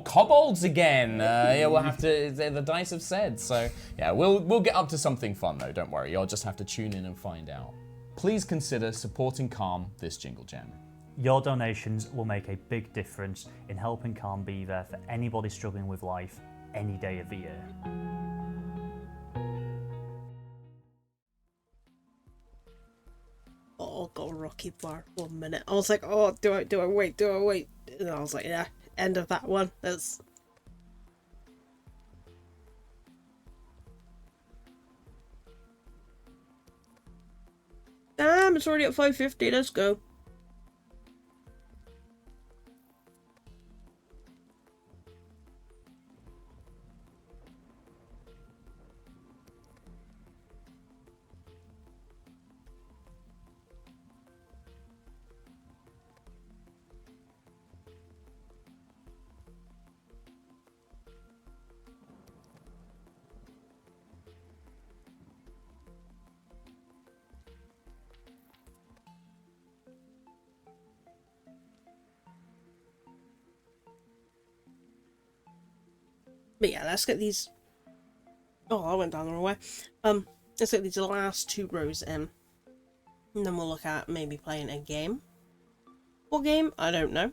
Kobolds again. Yeah, we'll have to, the dice have said, so yeah, we'll get up to something fun though, don't worry, you'll just have to tune in and find out. Please consider supporting Calm this Jingle Jam. Your donations will make a big difference in helping Calm be there for anybody struggling with life any day of the year. Oh, got a rocky bar. 1 minute. I was like, oh, do I wait? And I was like, yeah, end of that one. That's... Damn, it's already at 5:50. Let's go. But yeah, let's get these... Oh, I went down the wrong way. Let's get these last 2 rows in. And then we'll look at maybe playing a game. What game? I don't know.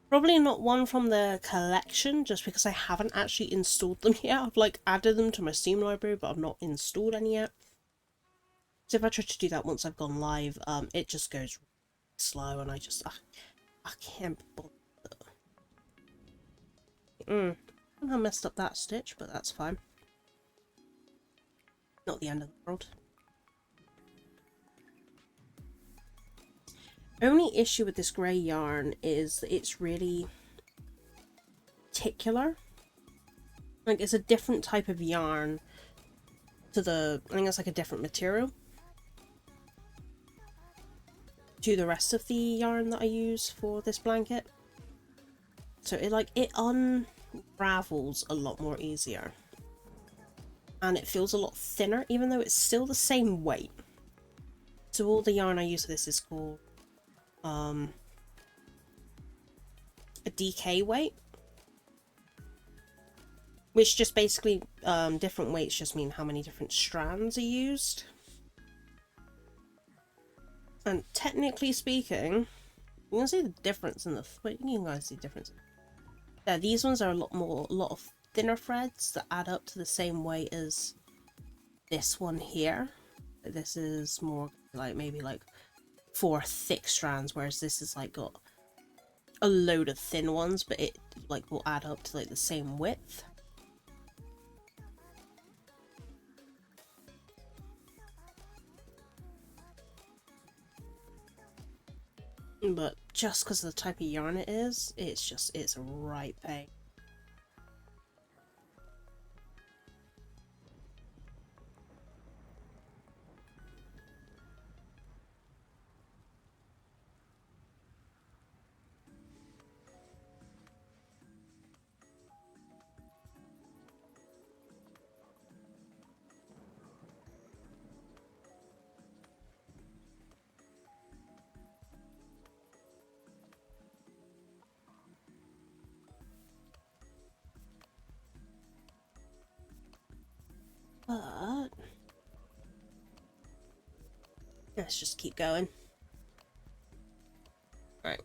Probably not one from the collection, just because I haven't actually installed them yet. I've like added them to my Steam library, but I've not installed any yet. So if I try to do that once I've gone live, it just goes slow, and I can't bother. I messed up that stitch, but that's fine. Not the end of the world. Only issue with this grey yarn is that it's really particular. Like, it's a different type of yarn to the... I think it's like a different material to the rest of the yarn that I use for this blanket. So it unravels a lot more easier. And it feels a lot thinner, even though it's still the same weight. So all the yarn I use for this is called a DK weight. Which just basically, different weights just mean how many different strands are used. And technically speaking, you can see the difference in the... Wait, you guys see the difference. Yeah, these ones are a lot of thinner threads that add up to the same weight as this one here. This is more like maybe like 4 thick strands, whereas this is like got a load of thin ones, but it like will add up to like the same width. But just because of the type of yarn it is, it's a right pain. But let's just keep going. Right.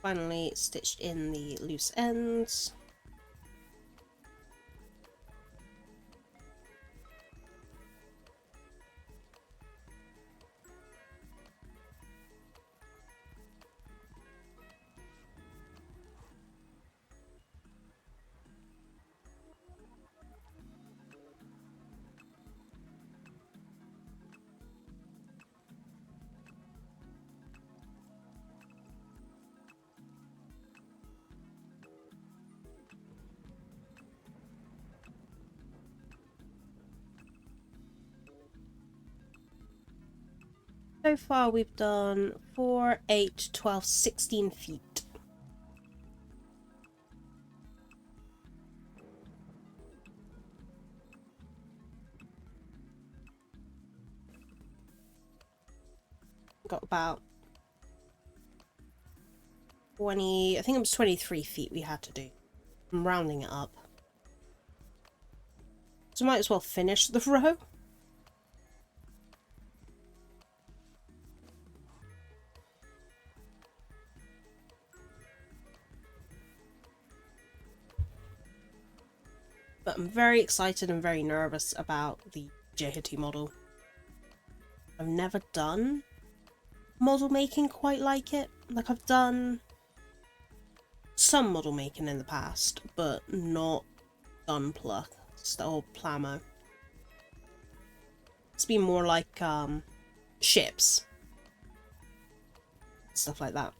Finally stitched in the loose ends. So far we've done 4, 8, 12, 16 feet. Got about 20, I think it was 23 feet we had to do. I'm rounding it up. So might as well finish the row. But I'm very excited and very nervous about the Jehati model. I've never done model making quite like it. Like, I've done some model making in the past, but not gunpla or plamo. It's been more like ships, stuff like that.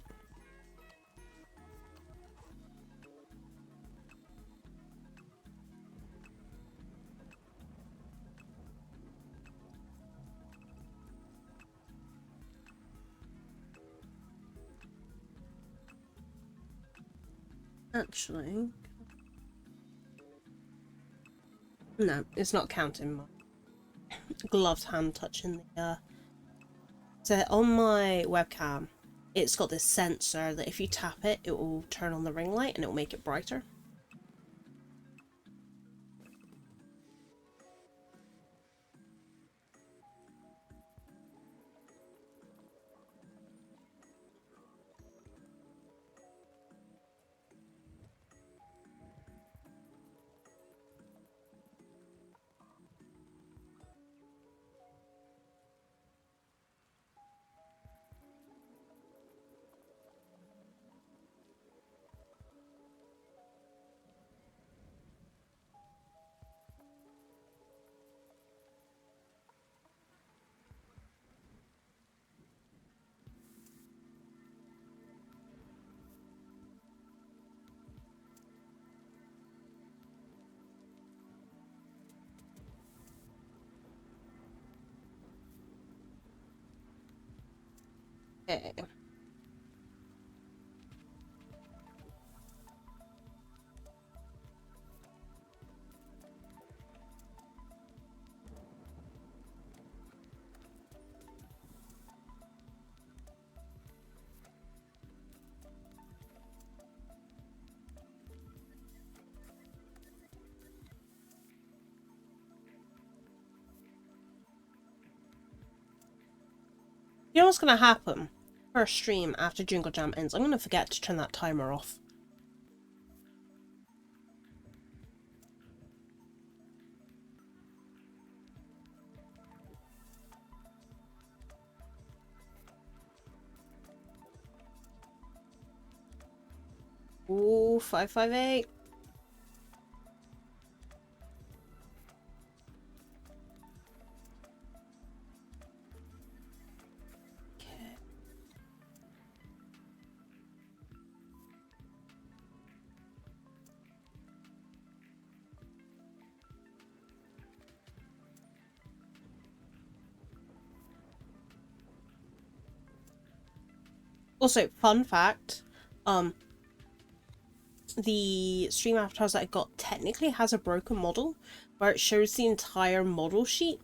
Actually, no, it's not counting my gloved hand touching the so on my webcam it's got this sensor that if you tap it, it will turn on the ring light and it will make it brighter. Okay. You know what's going to happen? First stream after Jingle Jam ends, I'm going to forget to turn that timer off. Ooh, 558. Also, fun fact, the stream avatars that I got technically has a broken model where it shows the entire model sheet.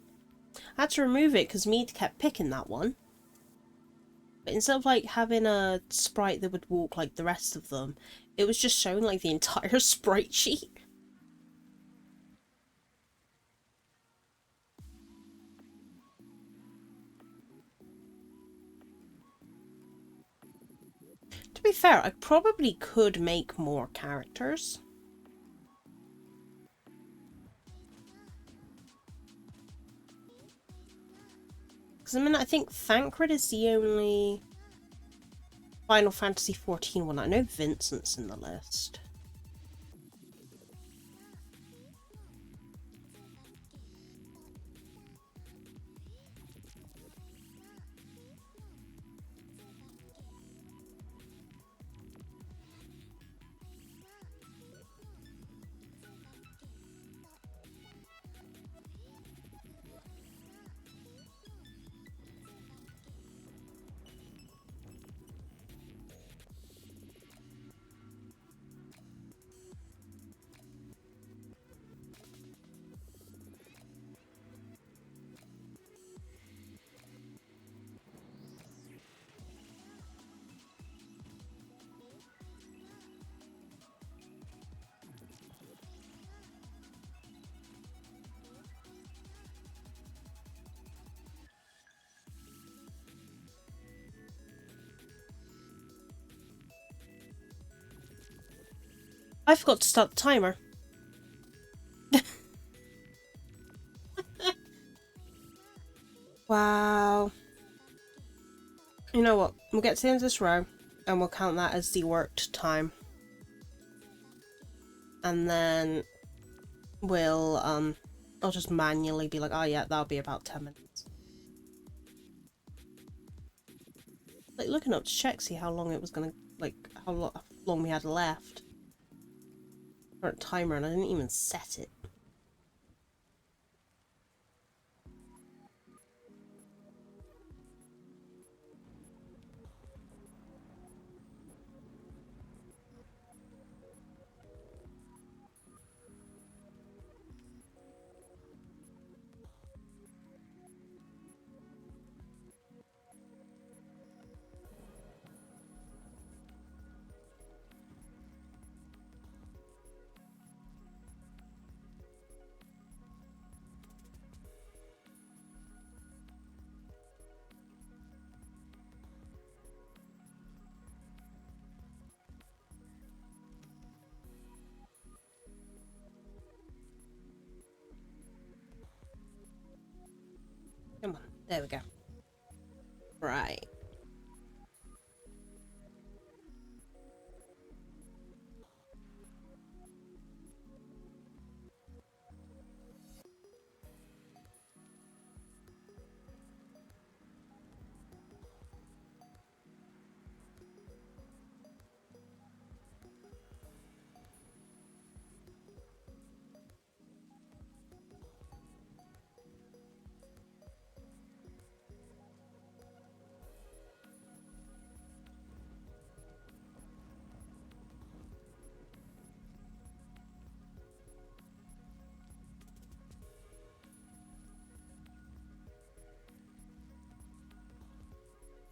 I had to remove it because Mead kept picking that one. But instead of like having a sprite that would walk like the rest of them, it was just showing like the entire sprite sheet. To be fair, I probably could make more characters. Because I mean, I think Thancred is the only Final Fantasy XIV one. I know Vincent's in the list. I forgot to start the timer. Wow. You know what? We'll get to the end of this row and we'll count that as the worked time. And then we'll, I'll just manually be like, oh yeah, that'll be about 10 minutes. Like looking up to check, see how long it was gonna, like, how long we had left. Current timer, and I didn't even set it. Come on, there we go. Right.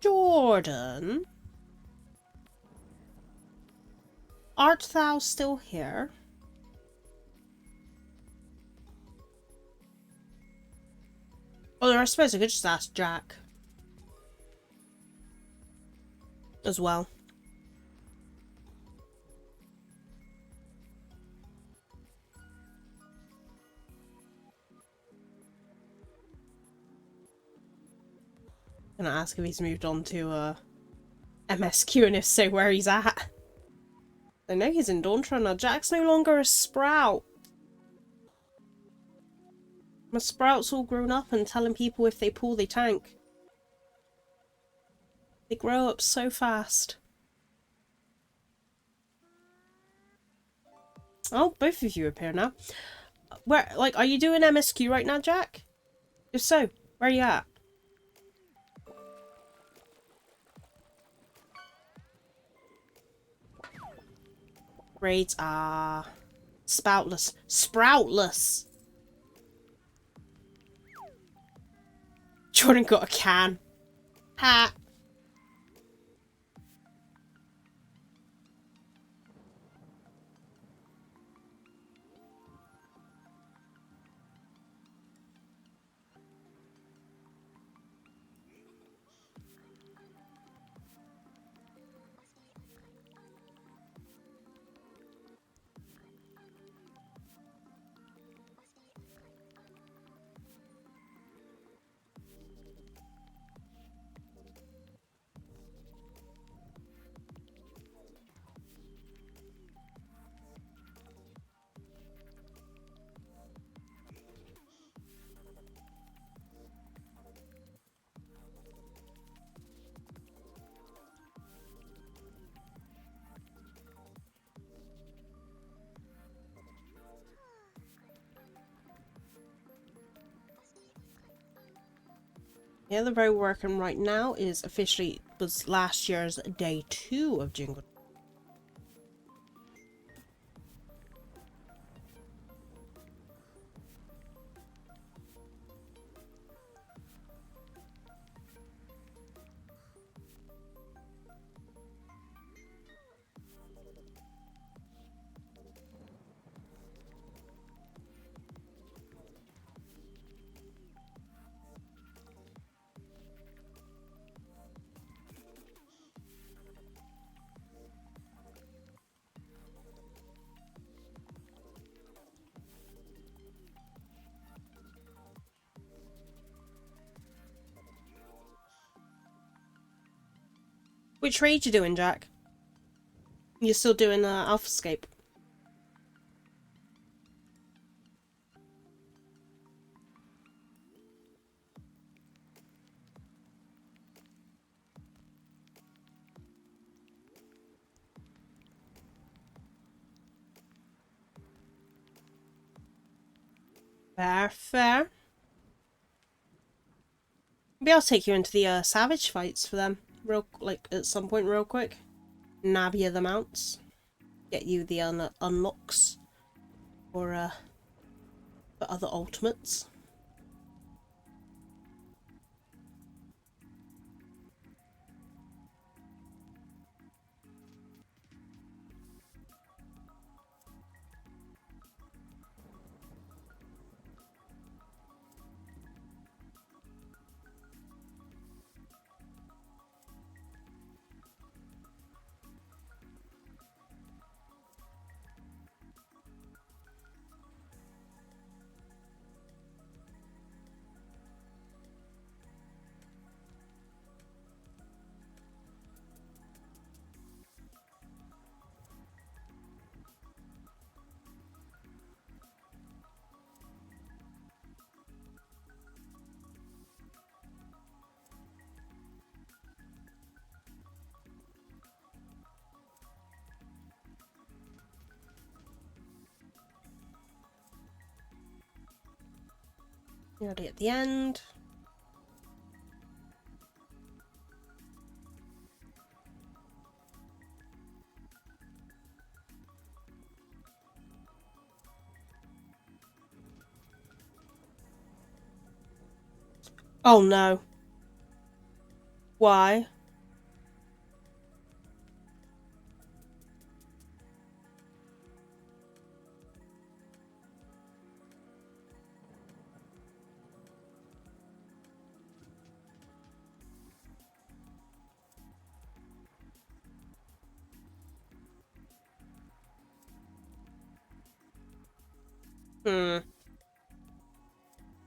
Jordan? Art thou still here? Although I suppose I could just ask Jack. As well. Gonna ask if he's moved on to MSQ, and if so, where he's at. I know he's in Dawntra now. Jack's no longer a sprout. My sprout's all grown up and telling people if they pull, they tank. They grow up so fast. Oh, both of you appear now. Where, like, are you doing MSQ right now, Jack? If so, where are you at? Raids are sproutless. Sproutless! Jordan got a can. Ha! Yeah, the very working right now is was last year's day 2 of Jingle. Which raid you doing, Jack? You're still doing Alphascape? Fair, fair. Maybe I'll take you into the Savage fights for them, at some point real quick. Nab you the mounts. Get you the unlocks for other ultimates. Nearly at the end. Oh no. Why?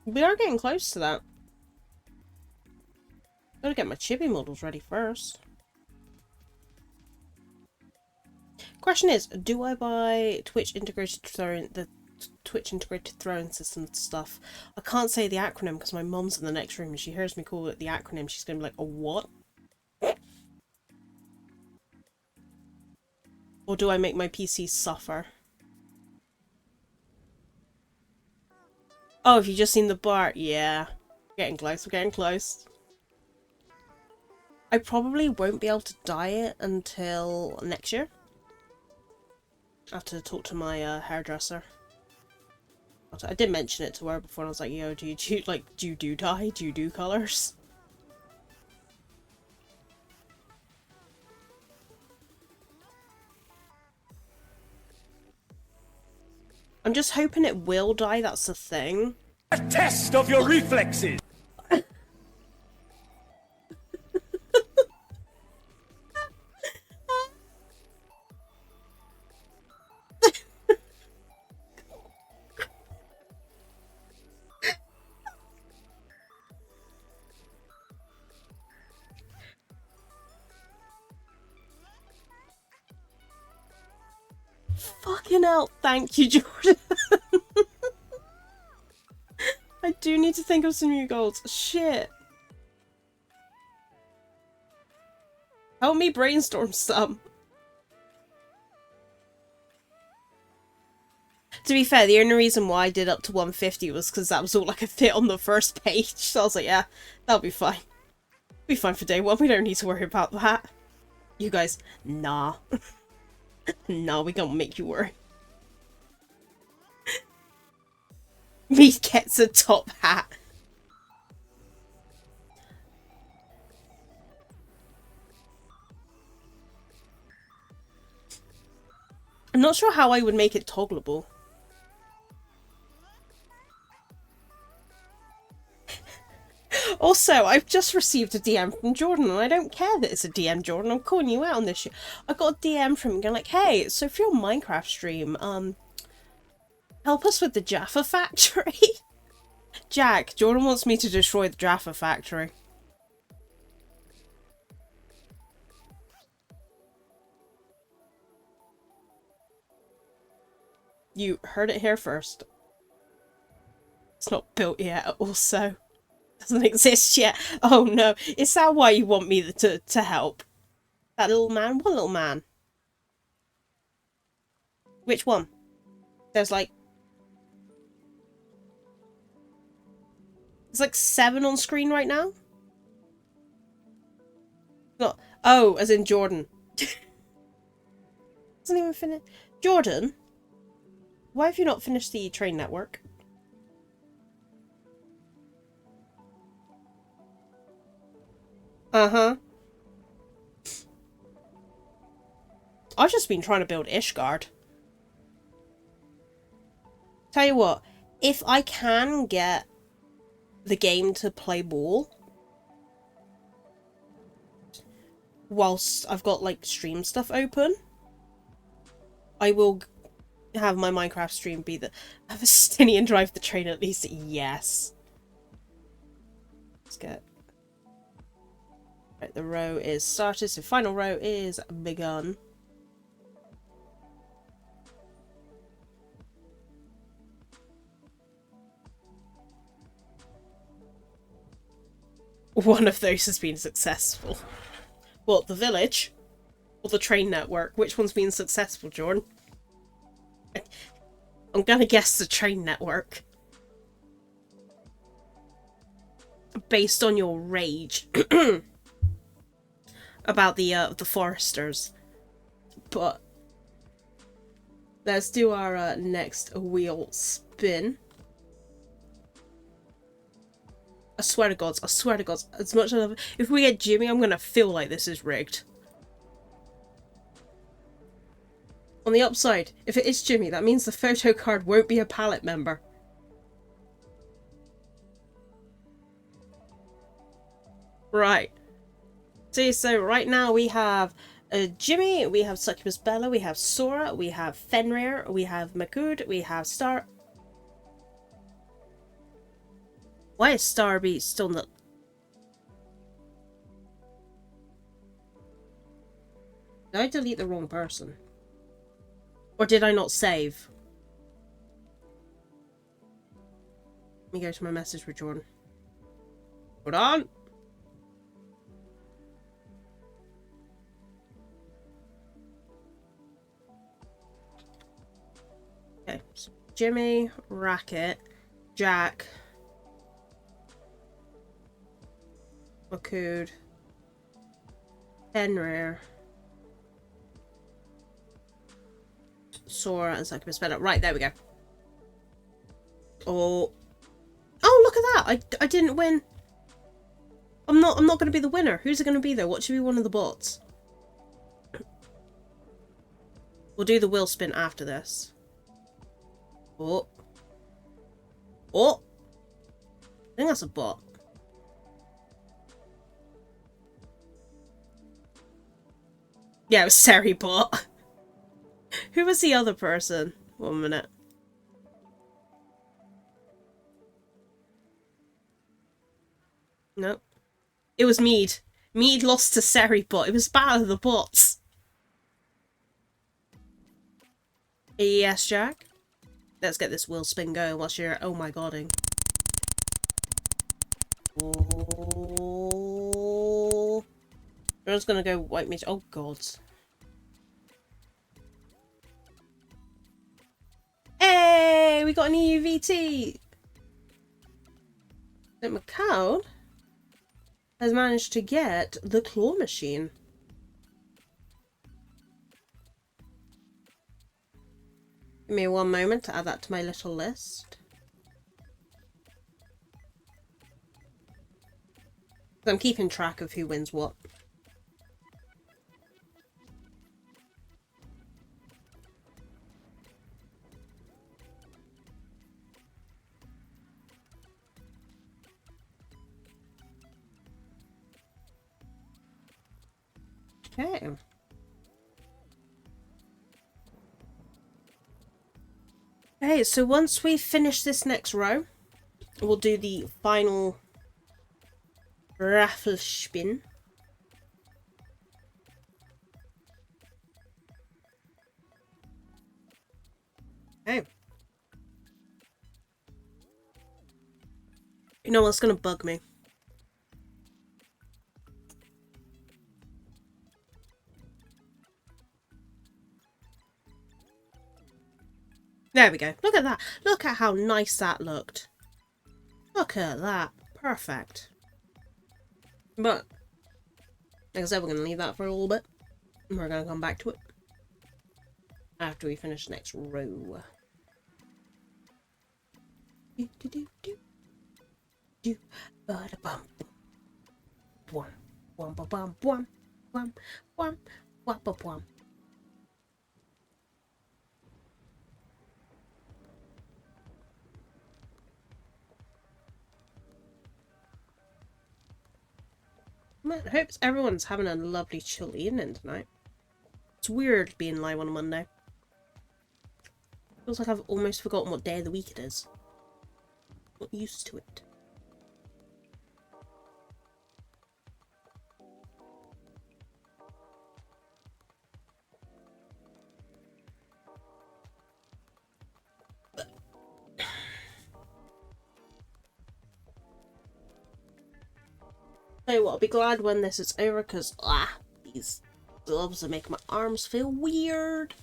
We are getting close to that. Gotta get my chibi models ready first. Question is, do I buy Twitch integrated throwing system stuff? I can't say the acronym because my mom's in the next room and she hears me call it the acronym. She's gonna be like, "A what?" Or do I make my PC suffer? Oh, have you just seen the bar? Yeah. We're getting close, we're getting close. I probably won't be able to dye it until next year. I have to talk to my hairdresser. I did mention it to her before and I was like, yo, do you do dye? Do you do colours? I'm just hoping it will dye, that's the thing. A test of your reflexes! Fucking hell, thank you, Jordan. I do need to think of some new goals. Shit. Help me brainstorm some. To be fair, the only reason why I did up to 150 was because that was all I could fit on the first page. So I was like, yeah, that'll be fine. Be fine for day one. We don't need to worry about that. You guys, nah. Nah, we gonna make you worry. Me gets a top hat. I'm not sure how I would make it toggleable. Also, I've just received a DM from Jordan, and I don't care that it's a DM, Jordan. I'm calling you out on this shit. I got a DM from him going like, hey, so for your Minecraft stream, help us with the Jaffa factory. Jack, Jordan wants me to destroy the Jaffa factory. You heard it here first. It's not built yet, also. Doesn't exist yet. Oh no, is that why you want me to help? That little man? What little man? Which one? There's like 7 on screen right now? Not. Oh, as in Jordan. Doesn't even finish. Jordan? Why have you not finished the train network? Uh-huh. I've just been trying to build Ishgard. Tell you what, if I can get the game to play ball whilst I've got like stream stuff open, I will have my Minecraft stream be the have a Stinian drive the train at least. Yes. Let's get right, the row is started, so final row is begun. One of those has been successful. What, the village? Or the train network? Which one's been successful, Jordan? I'm gonna guess the train network. Based on your rage about the foresters. But let's do our next wheel spin. I swear to God, as much as I love it, if we get Jimmy, I'm gonna feel like this is rigged. On the upside, if it is Jimmy, that means the photo card won't be a palette member. Right. See, so right now we have Jimmy, we have Succubus Bella, we have Sora, we have Fenrir, we have Makud, we have Star... Why is Starby still not... Did I delete the wrong person? Or did I not save? Let me go to my message with Jordan. Hold on! Okay, so Jimmy, Racket, Jack... Makud, Fenrir, Sora, and Succubus Bella. Right, there we go. Oh, look at that! I didn't win. I'm not going to be the winner. Who's it going to be though? What should be one of the bots? We'll do the wheel spin after this. Oh, I think that's a bot. Yeah, it was Seribot. Who was the other person? 1 minute. Nope. It was Mead. Mead lost to Seribot. It was Battle of the Bots. Yes, Jack? Let's get this wheel spin going whilst you're oh my godding. Oh. I'm just gonna go white mage. Oh god. Hey! Yay! We got an EUVT! So McCown has managed to get the claw machine. Give me one moment to add that to my little list. I'm keeping track of who wins what. Okay. Okay, so once we finish this next row, we'll do the final raffle spin. Okay. You know what's gonna bug me? There we go. Look at that. Look at how nice that looked. Look at that. Perfect. But, like I said, we're going to leave that for a little bit. And we're going to come back to it after we finish the next row. Do, do, do, do. Do, ba-da-bum. Bwam. Bwam, ba-bum, bwam. Bwam, bwam, wap-a-bwam. I hope everyone's having a lovely chill evening tonight. It's weird being live on a Monday. Feels like I've almost forgotten what day of the week it is. Not used to it. Tell you what, I'll be glad when this is over because these gloves are making my arms feel weird.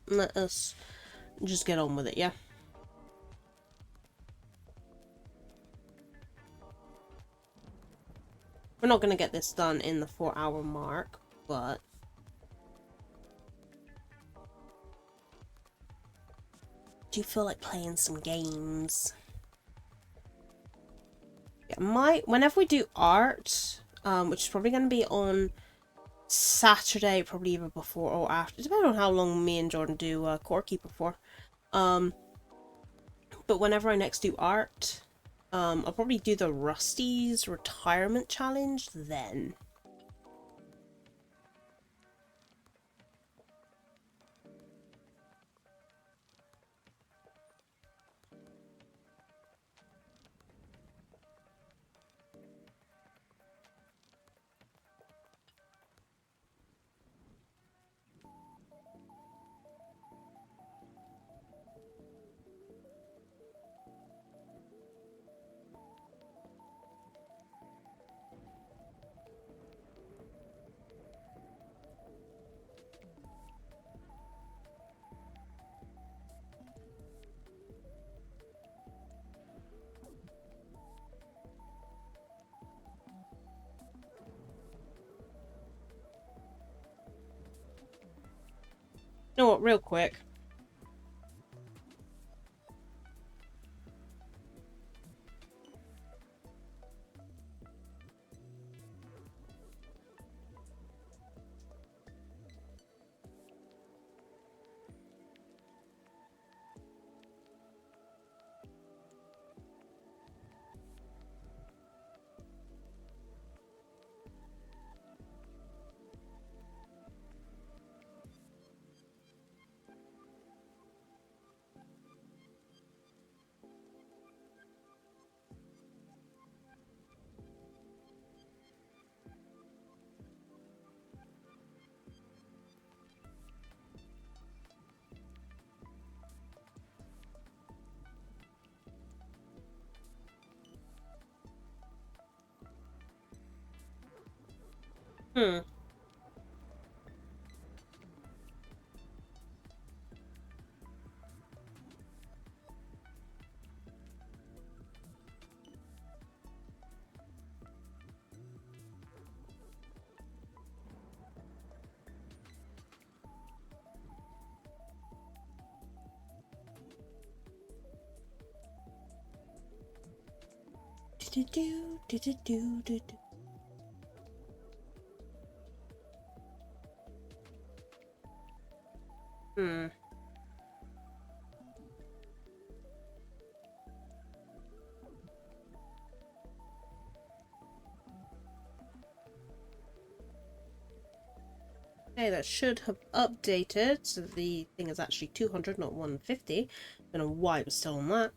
Let us just get on with it, yeah? We're not going to get this done in the 4-hour mark, but do you feel like playing some games? Yeah, whenever we do art, which is probably going to be on Saturday, probably either before or after, depending on how long me and Jordan do Core Keeper for. But whenever I next do art, I'll probably do the Rusty's retirement challenge then. You know what, real quick. Hmm. Do-do-do. Hmm. Okay, that should have updated. So the thing is actually 200, not 150. Don't know why it was still on that.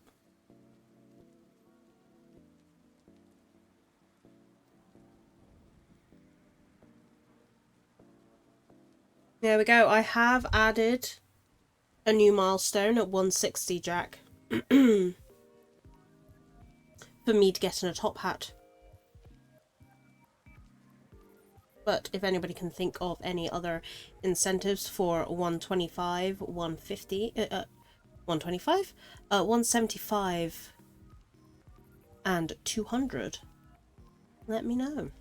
There we go. I have added a new milestone at 160, Jack. For me to get in a top hat. But if anybody can think of any other incentives for 125, 150, 125, 175, and 200, let me know.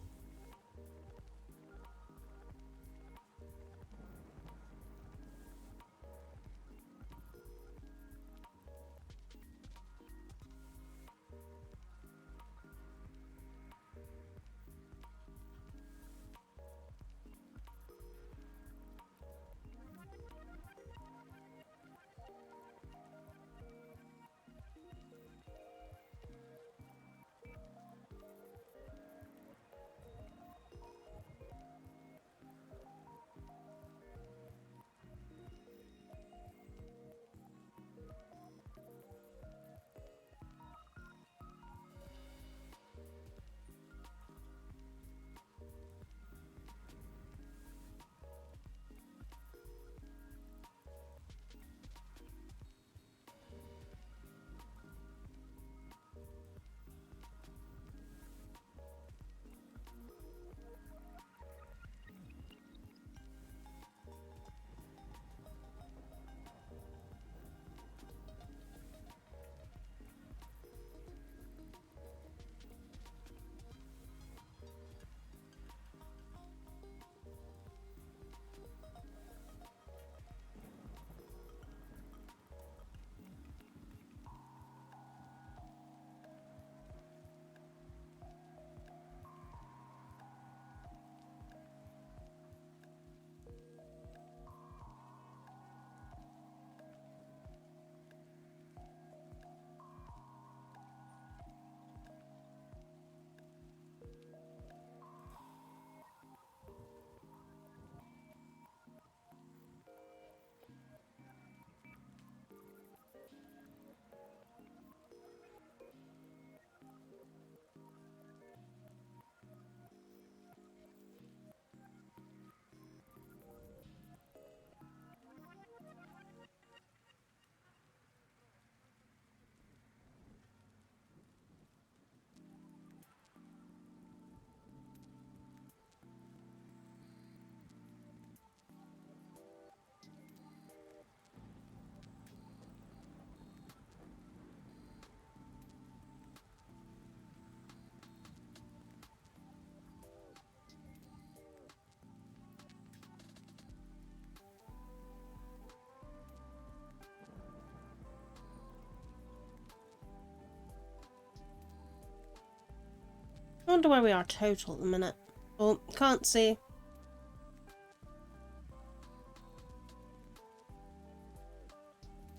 I wonder where we are total at the minute. Oh, can't see.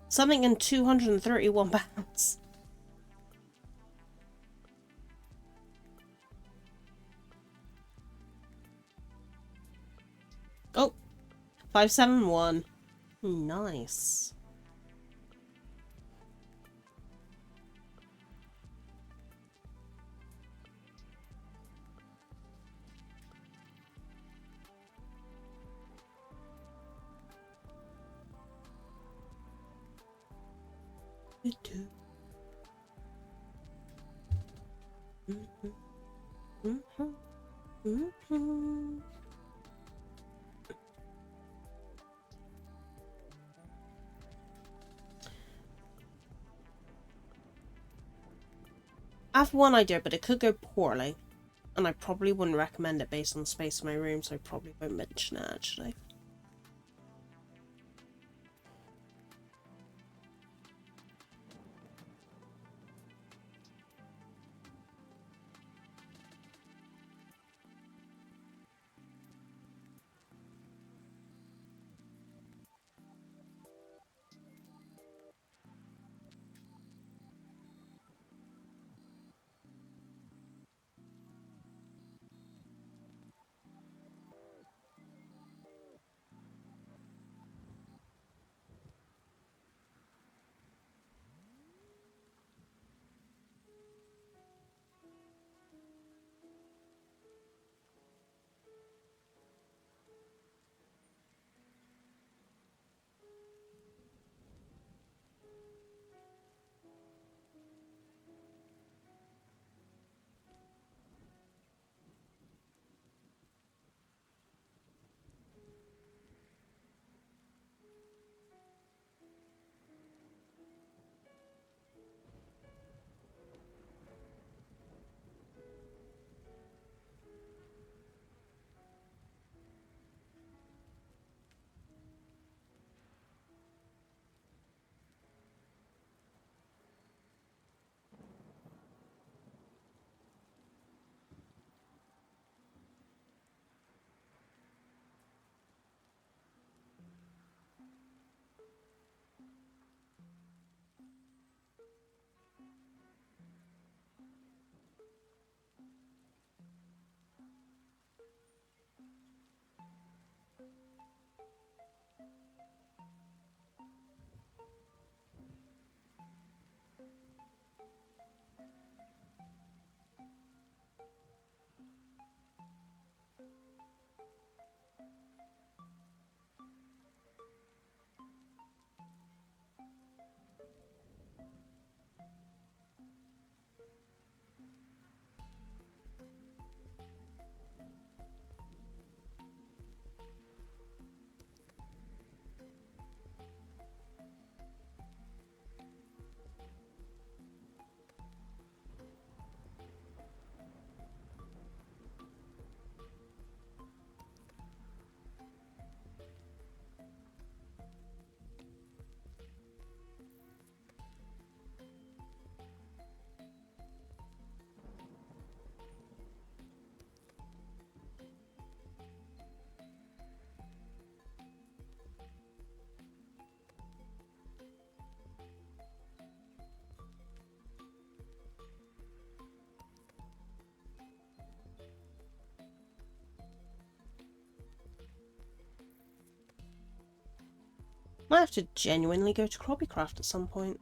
Something in 231 pounds. Oh, 571. Nice. I have one idea, but it could go poorly. And I probably wouldn't recommend it based on the space in my room, so I probably won't mention it actually. Might have to genuinely go to Hobbycraft at some point.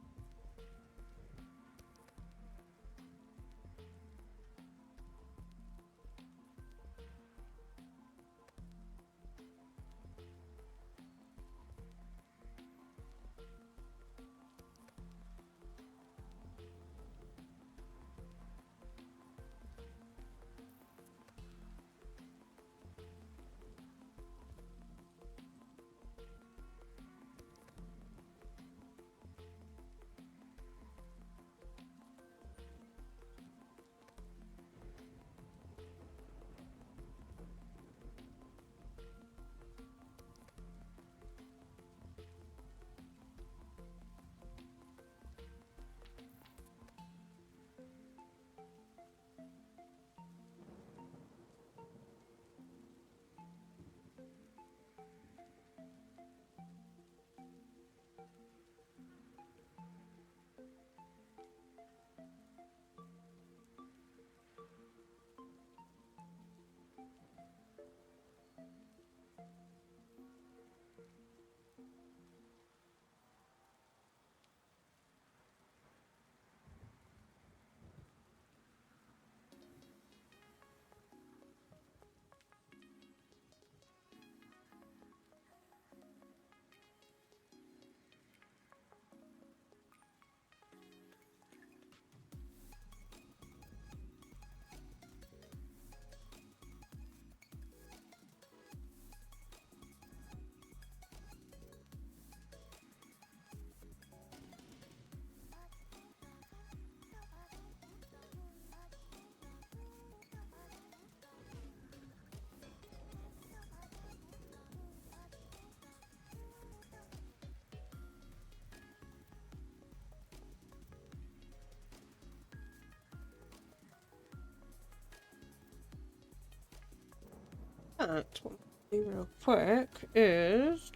what I'll do real quick is...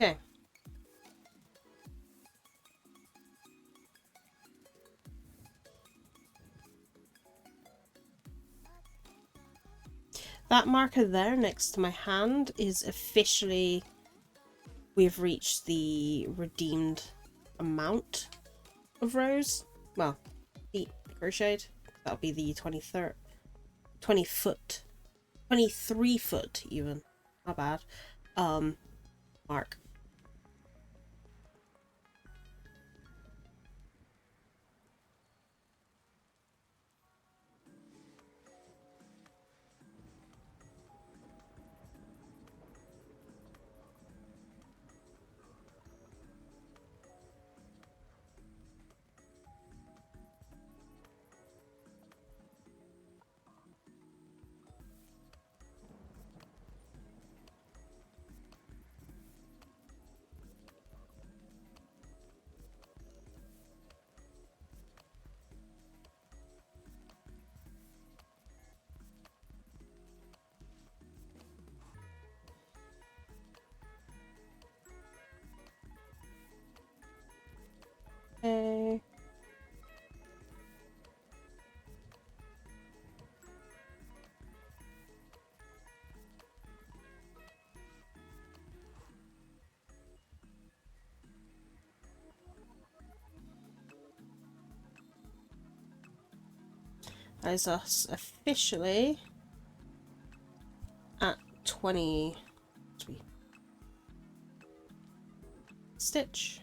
Okay. That marker there next to my hand is officially, we've reached the redeemed amount of rows. Well, feet crocheted. That'll be the 23 foot even. Not bad. Mark. Okay. That is us officially at 20 stitch.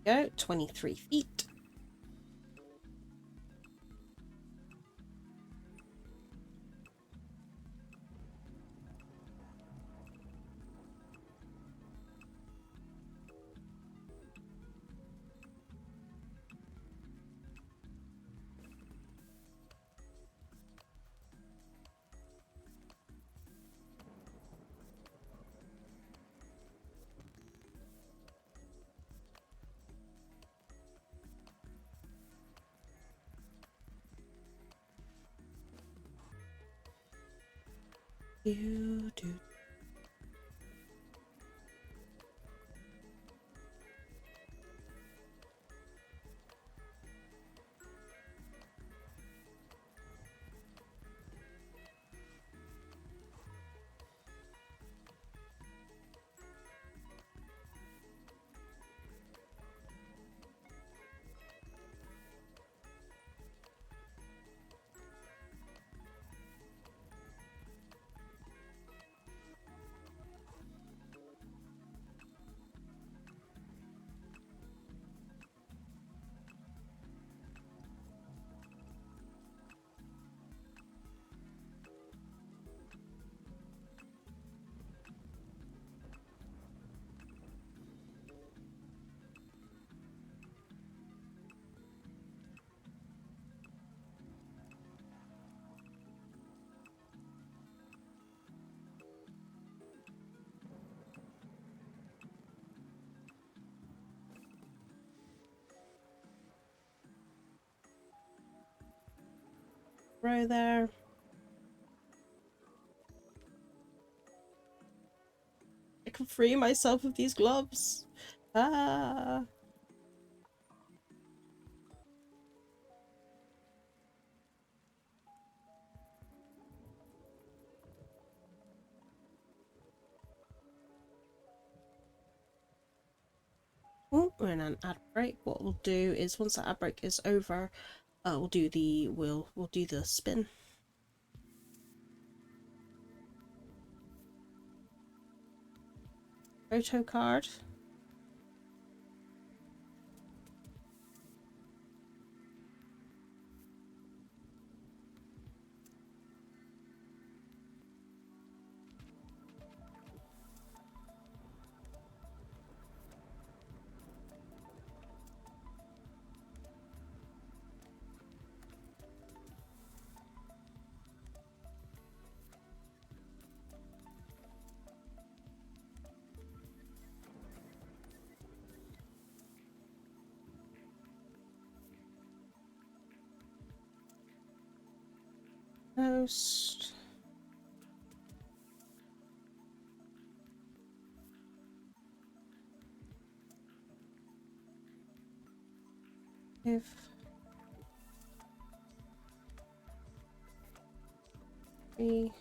Go 23 feet. You do. Row there. I can free myself of these gloves. Ah. Oh, we're in an ad break. What we'll do is once that ad break is over, we'll do the spin. Photo card. post. If we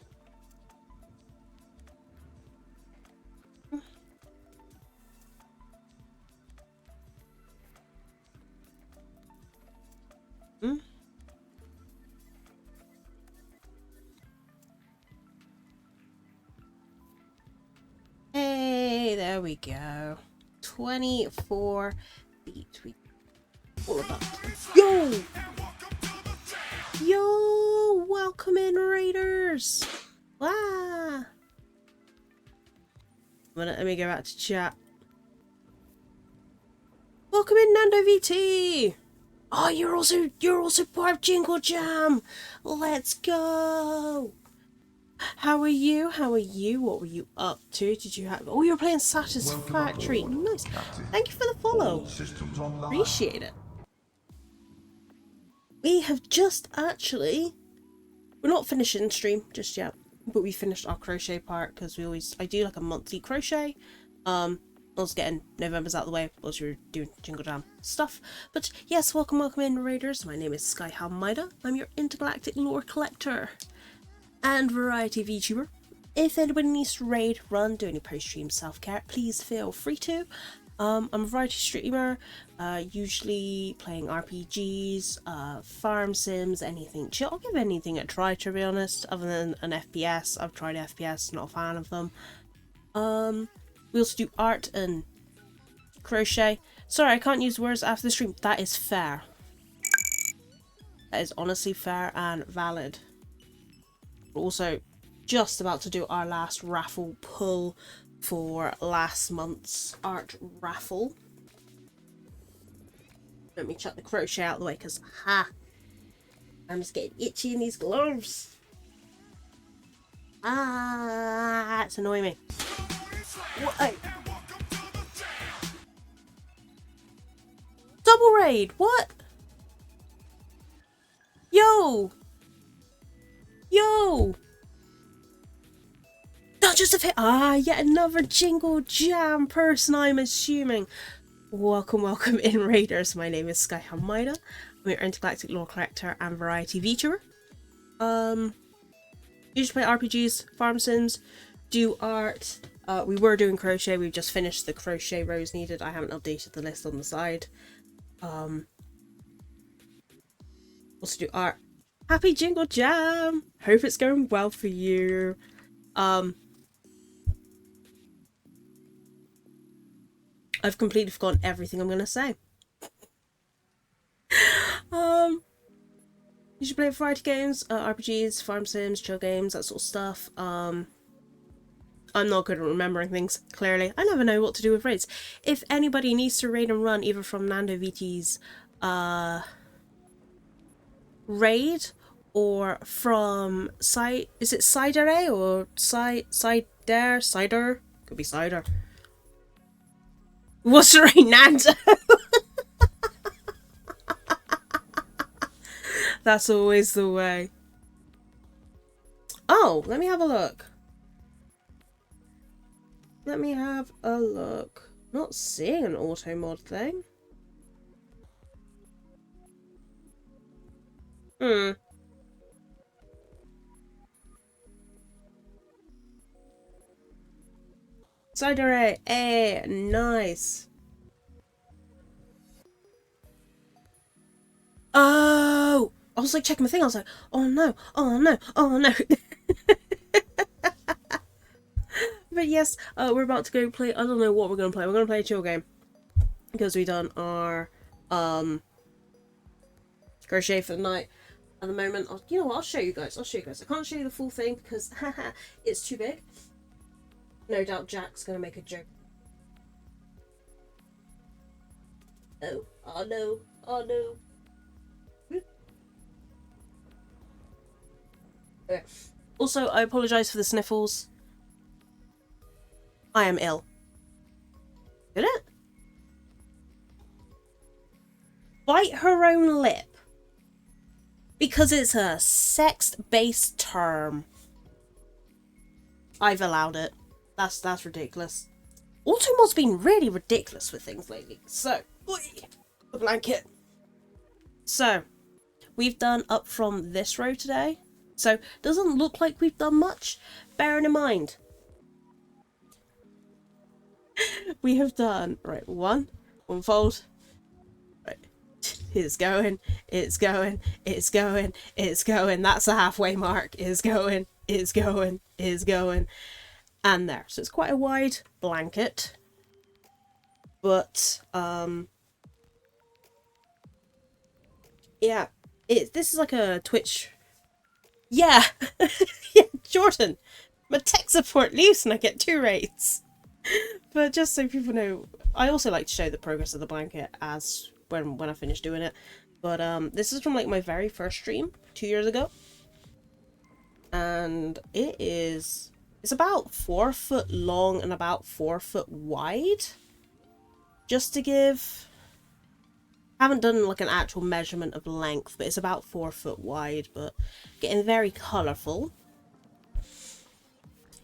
Hey, there we go. 24 feet. All of that. Yo! Yo! Welcome in, Raiders! Wow! Let me go back to chat. Welcome in, Nando VT! Oh, you're also part of Jingle Jam! Let's go! How are you? How are you? What were you up to? Did you have... Oh, you were playing Satisfactory. Nice. Thank you for the follow. Appreciate it. We have just actually... We're not finishing stream just yet, but we finished our crochet part because I do like a monthly crochet. I was getting November's out of the way whilst we were doing Jingle Jam stuff. But yes, welcome in, Raiders. My name is Skyhamida. I'm your intergalactic lore collector and variety VTuber. If anybody needs to raid, run, do any post-stream self-care, please feel free to. I'm a variety streamer, usually playing RPGs, farm sims, anything chill. I'll give anything a try, to be honest, other than an FPS. I've tried FPS, not a fan of them. We also do art and crochet. Sorry, I can't use words after the stream. That is fair. That is honestly fair and valid. We're also just about to do our last raffle pull for last month's art raffle. Let me chuck the crochet out of the way because I'm just getting itchy in these gloves. It's annoying me. What? Double raid, what? Yo! Not just a fit. Yet another Jingle Jam person, I'm assuming. Welcome in, Raiders. My name is Skyhamida. I'm your intergalactic lore collector and variety VTuber. Usually play RPGs, farm sims, do art. We were doing crochet. We've just finished the crochet rows needed. I haven't updated the list on the side. Also do art. Happy Jingle Jam! Hope it's going well for you. I've completely forgotten everything I'm gonna say. You should play variety games, RPGs, farm sims, chill games, that sort of stuff. I'm not good at remembering things, clearly. I never know what to do with raids. If anybody needs to raid and run, either from Nando VT's raid or from is it Cider or Cider? Could be Cider. What's right, Nando? That's always the way. Oh, let me have a look. Not seeing an auto mod thing. Cider A, nice. Oh, I was like checking my thing. I was like, oh no. But yes, we're about to go play. I don't know what we're gonna play. We're gonna play a chill game because we done our crochet for the night. At the moment, you know what? I'll show you guys. I can't show you the full thing because it's too big. No doubt Jack's gonna make a joke. Oh no. Okay. Also, I apologise for the sniffles. I am ill. Did it? Bite her own lip. Because it's a sex-based term. I've allowed it. That's ridiculous. Autumn's been really ridiculous with things lately. So, the blanket. So, we've done up from this row today. So, doesn't look like we've done much. Bearing in mind, we have done, right, one fold. Right, it's going, it's going, it's going, it's going. That's the halfway mark. It's going, it's going, it's going. And there. So it's quite a wide blanket. But, yeah. This is like a Twitch. Yeah. Yeah, Jordan. My tech support leaves and I get 2 rates. But just so people know, I also like to show the progress of the blanket as when I finish doing it. But this is from like my very first stream 2 years ago. And it's about 4 foot long and about 4 foot wide. Just to give, I haven't done like an actual measurement of length, but it's about 4 foot wide, but getting very colourful.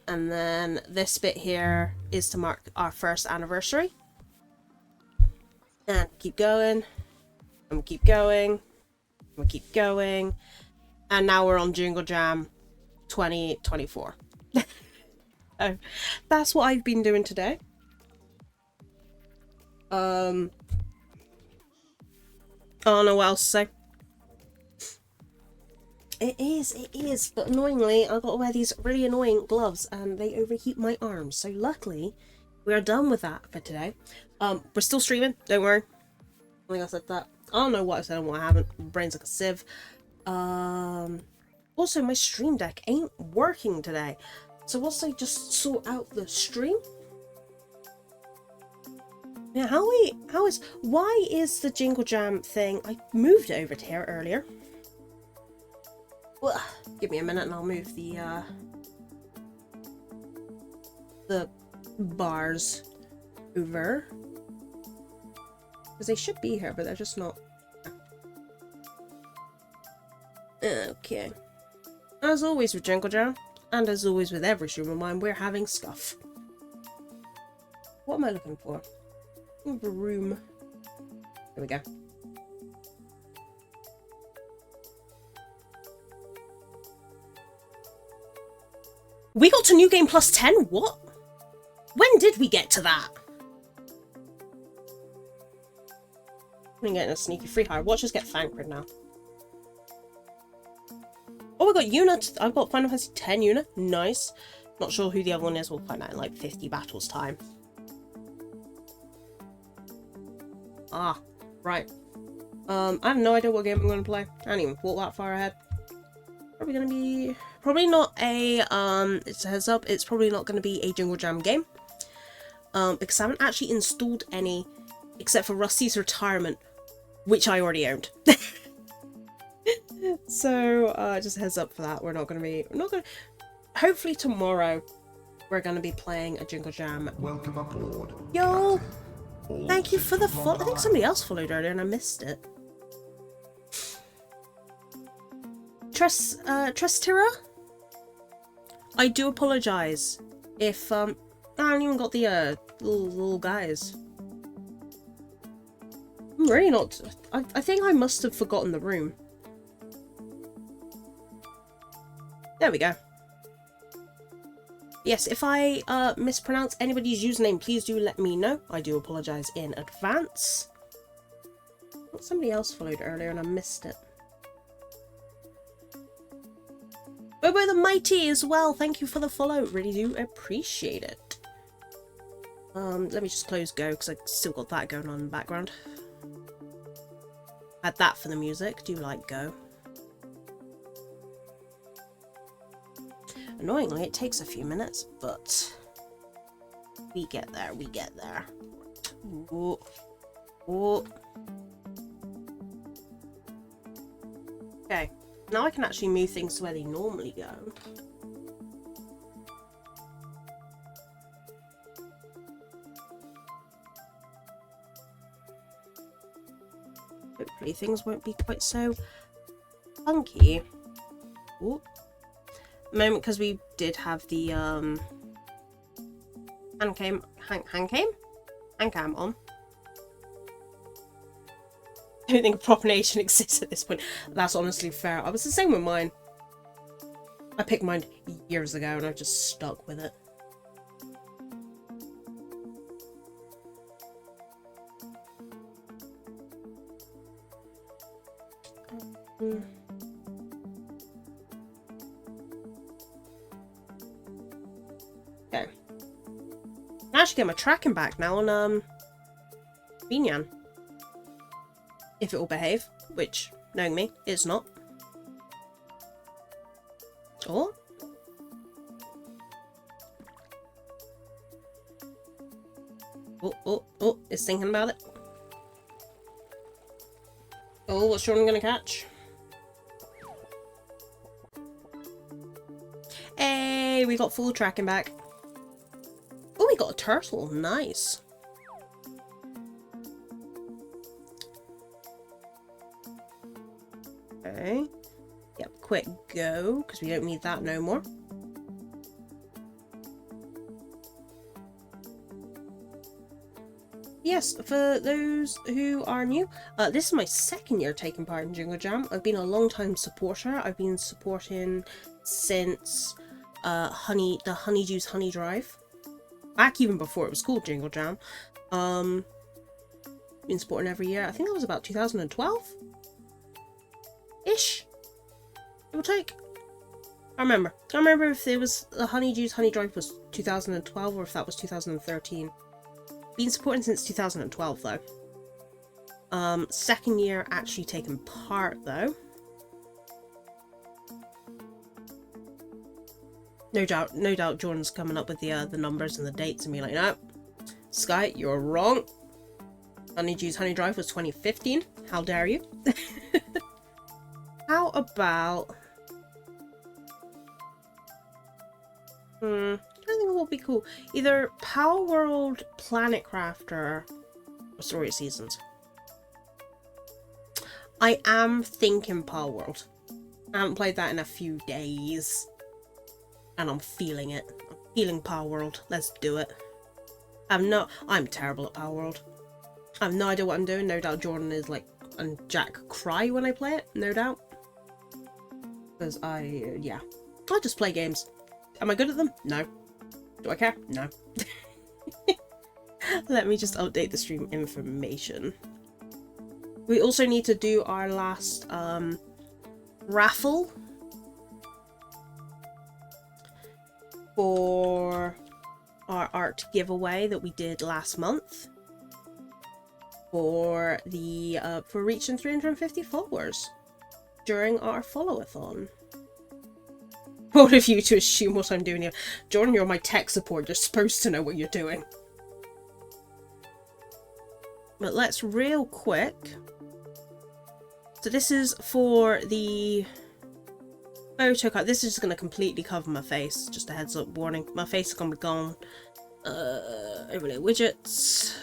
And then this bit here is to mark our first anniversary. And keep going, and keep going, and we keep going. And now we're on Jingle Jam 2024. So that's what I've been doing today. I don't know what else to say. It is, but annoyingly, I've got to wear these really annoying gloves and they overheat my arms. So luckily, we are done with that for today. We're still streaming, don't worry. I think I said that. I don't know what I said and what I haven't. My brain's like a sieve. Also, my stream deck ain't working today. So once I just sort out the stream. Yeah, why is the Jingle Jam thing? I moved it over to here earlier. Well, give me a minute and I'll move the bars over. Because they should be here, but they're just not. Okay. As always with Jingle Jam, and as always with every stream of mine, we're having scuff. What am I looking for? The room. There we go. We got to New Game Plus 10? What? When did we get to that? I'm getting a sneaky free hire. Watch us get Thancred now. Oh, we got Una. I've got Final Fantasy 10 Una. Nice. Not sure who the other one is. We'll find out in like 50 battles time. Ah, right. I have no idea what game I'm going to play. I haven't even thought that far ahead. Probably going to be... Probably not a... It's a heads up. It's probably not going to be a Jingle Jam game. Because I haven't actually installed any except for Rusty's Retirement, which I already owned. So, just a heads up for that. We're not going to... Hopefully tomorrow, we're going to be playing a Jingle Jam. Welcome aboard. Yo! Thank you for the follow. I think somebody else followed earlier and I missed it. Trustira? I do apologise if, I haven't even got the, little guys. I'm really not... I think I must have forgotten the room. There we go. Yes, if I mispronounce anybody's username, please do let me know. I do apologise in advance. Somebody else followed earlier and I missed it. Bobo the Mighty as well. Thank you for the follow. Really do appreciate it. Let me just close Go because I still got that going on in the background. Had that for the music. Do like Go. Annoyingly, it takes a few minutes, but we get there, we get there. Ooh. Ooh. Okay, now I can actually move things to where they normally go. Hopefully things won't be quite so funky. Ooh. Moment, because we did have the hand cam on. I don't think a proper nation exists at this point. That's honestly fair. I was the same with mine. I picked mine years ago and I've just stuck with it. Okay. I actually get my tracking back now on Binyan. If it will behave, which, knowing me, it's not. Oh. Oh, it's thinking about it. Oh, what's Jordan gonna catch? Hey, we got full tracking back. Oh, we got a turtle. Nice. Okay. Yep, quick go, because we don't need that no more. Yes, for those who are new, this is my second year taking part in Jingle Jam. I've been a long time supporter. I've been supporting since the Honeydews Honey Drive. Back even before it was called Jingle Jam. Been supporting every year. I think that was about 2012-ish. It will take. I remember. I can't remember if it was the Honeydews Honey Drive was 2012 or if that was 2013. Been supporting since 2012 though. Second year actually taking part though. No doubt Jordan's coming up with the numbers and the dates and be like, no, Sky, you're wrong. Honeydews Honey Drive was 2015. How dare you? How about I don't think what would be cool. Either Palworld, Planet Crafter, or Story Seasons. I am thinking Palworld. I haven't played that in a few days. And I'm feeling it. I'm feeling Palworld. Let's do it. I'm terrible at Palworld. I have no idea what I'm doing. No doubt Jordan is like, and Jack cry when I play it. No doubt. Because I just play games. Am I good at them? No. Do I care? No. Let me just update the stream information. We also need to do our last raffle for our art giveaway that we did last month for the for reaching 350 followers during our follow-a-thon. Bold of you to assume what I'm doing here. Jordan, you're my tech support. You're supposed to know what you're doing. But let's real quick. So this is for the photo card. This is just going to completely cover my face. Just a heads up warning. My face is going to be gone. Overlay widgets.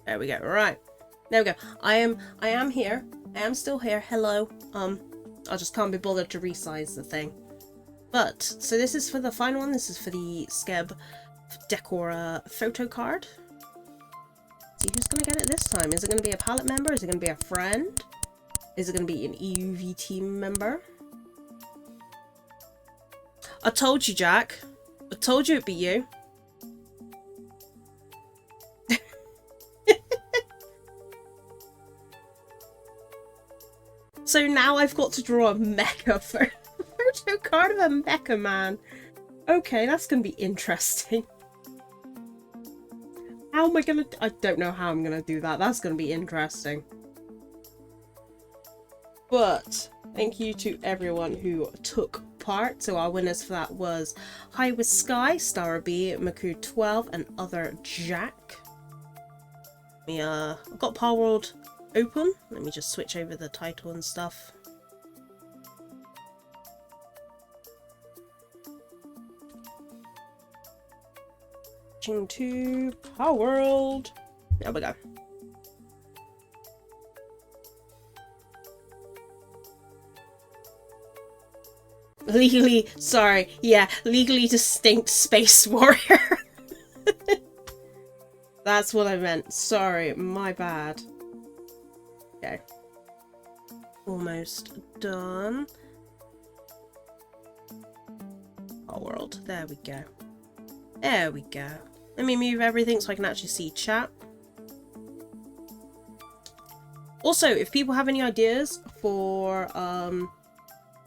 There we go. Right. There we go. I am here. I am still here. Hello. I just can't be bothered to resize the thing. But, so this is for the final one. This is for the Skeb Decora photo card. See who's going to get it this time. Is it going to be a palette member? Is it going to be a friend? Is it going to be an EUV team member? I told you, Jack. I told you it'd be you. So now I've got to draw a mecha photo card of a mecha man. Okay, that's going to be interesting. How am I going to... I don't know how I'm going to do that. That's going to be interesting. But thank you to everyone who took part. So our winners for that was High with Sky, Star B, Maku 12, and Other Jack. I've got Palworld open. Let me just switch over the title and stuff. Switching to Palworld. There we go. Legally, sorry, yeah, legally distinct space warrior. That's what I meant. Sorry, my bad. Okay. Almost done. Palworld. There we go. There we go. Let me move everything so I can actually see chat. Also, if people have any ideas for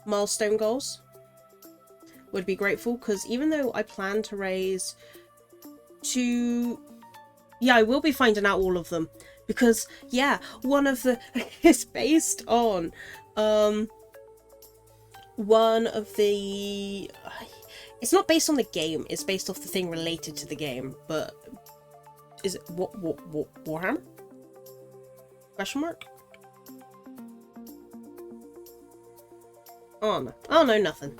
milestone goals, would be grateful, because even though I plan to raise 2... Yeah, I will be finding out all of them. Because, yeah, one of the... is based on... one of the... It's not based on the game, it's based off the thing related to the game, but... Is it... Warhammer? Question mark? Oh no. Oh no, nothing.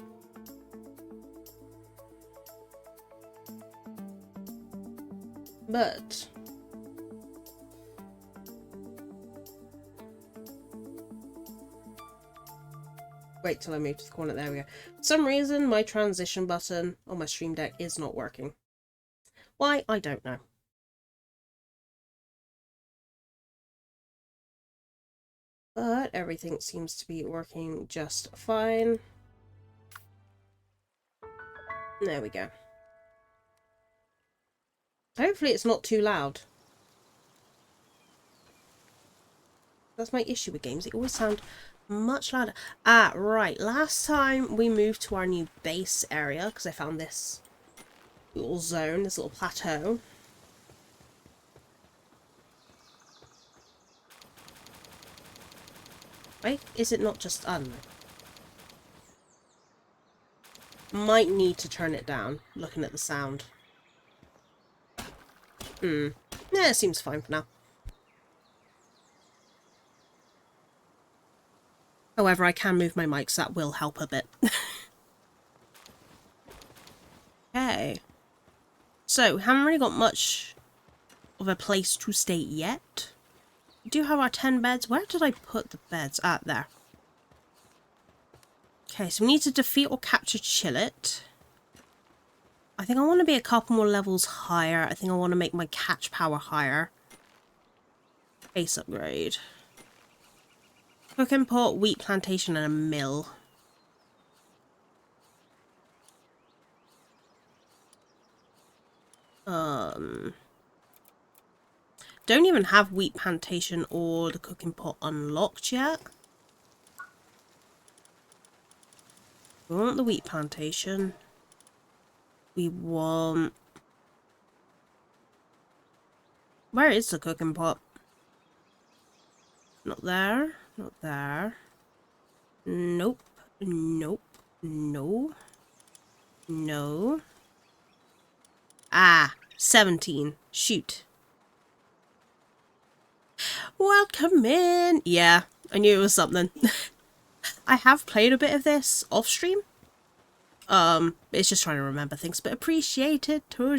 But... Wait till I move to the corner. There we go. For some reason, my transition button on my Stream Deck is not working. Why? I don't know. But everything seems to be working just fine. There we go. Hopefully it's not too loud. That's my issue with games. They always sound much louder. Ah, right. Last time we moved to our new base area, because I found this little zone, this little plateau. Wait, is it not just... I don't know. Might need to turn it down, looking at the sound. Yeah, it seems fine for now. However, I can move my mic, so that will help a bit. Okay. So, haven't really got much of a place to stay yet. We do have our 10 beds. Where did I put the beds? Ah, there. Okay, so we need to defeat or capture Chillet. I think I want to be a couple more levels higher. I think I want to make my catch power higher. Base upgrade. Cooking pot, wheat plantation, and a mill. Don't even have wheat plantation or the cooking pot unlocked yet. We want the wheat plantation. We want... Where is the cooking pot? Not there. Not there. Nope. Nope. No. No. Ah, 17. Shoot. Welcome in. Yeah, I knew it was something. I have played a bit of this off stream. It's just trying to remember things, but appreciate it, Toad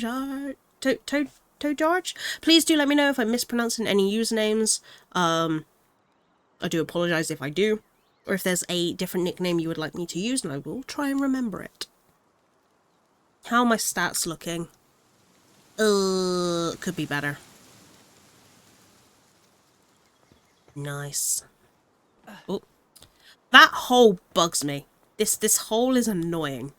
George. Please do let me know if I'm mispronouncing any usernames. I do apologise if I do, or if there's a different nickname you would like me to use, and I will try and remember it. How are my stats looking? Could be better. Nice. Oh, that hole bugs me. This hole is annoying.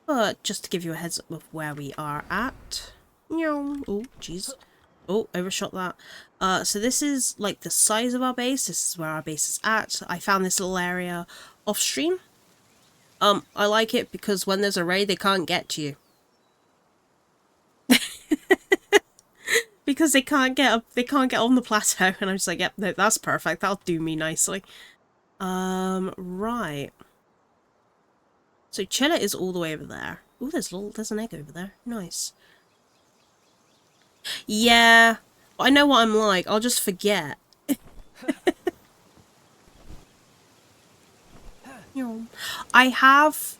But just to give you a heads up of where we are at. Oh, jeez. Oh, overshot that. So this is like the size of our base. This is where our base is at. I found this little area off stream. I like it because when there's a raid, they can't get to you. Because they can't get up, they can't get on the plateau, and I'm just like, yep, no, that's perfect. That'll do me nicely. Right. So Chilla is all the way over there. Oh, there's an egg over there. Nice. Yeah, I know what I'm like. I'll just forget. I have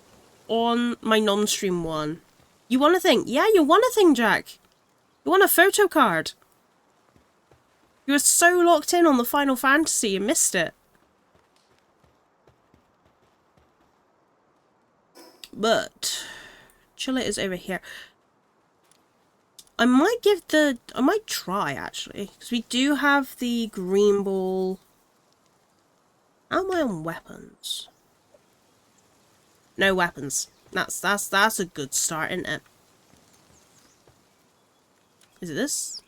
on my non-stream one. You want a thing? Yeah, you want a thing, Jack. You want a photo card. You were so locked in on the Final Fantasy, you missed it. But Chilla is over here. I might try actually, because we do have the green ball. How am I on weapons? No weapons. That's a good start, isn't it? Is it this?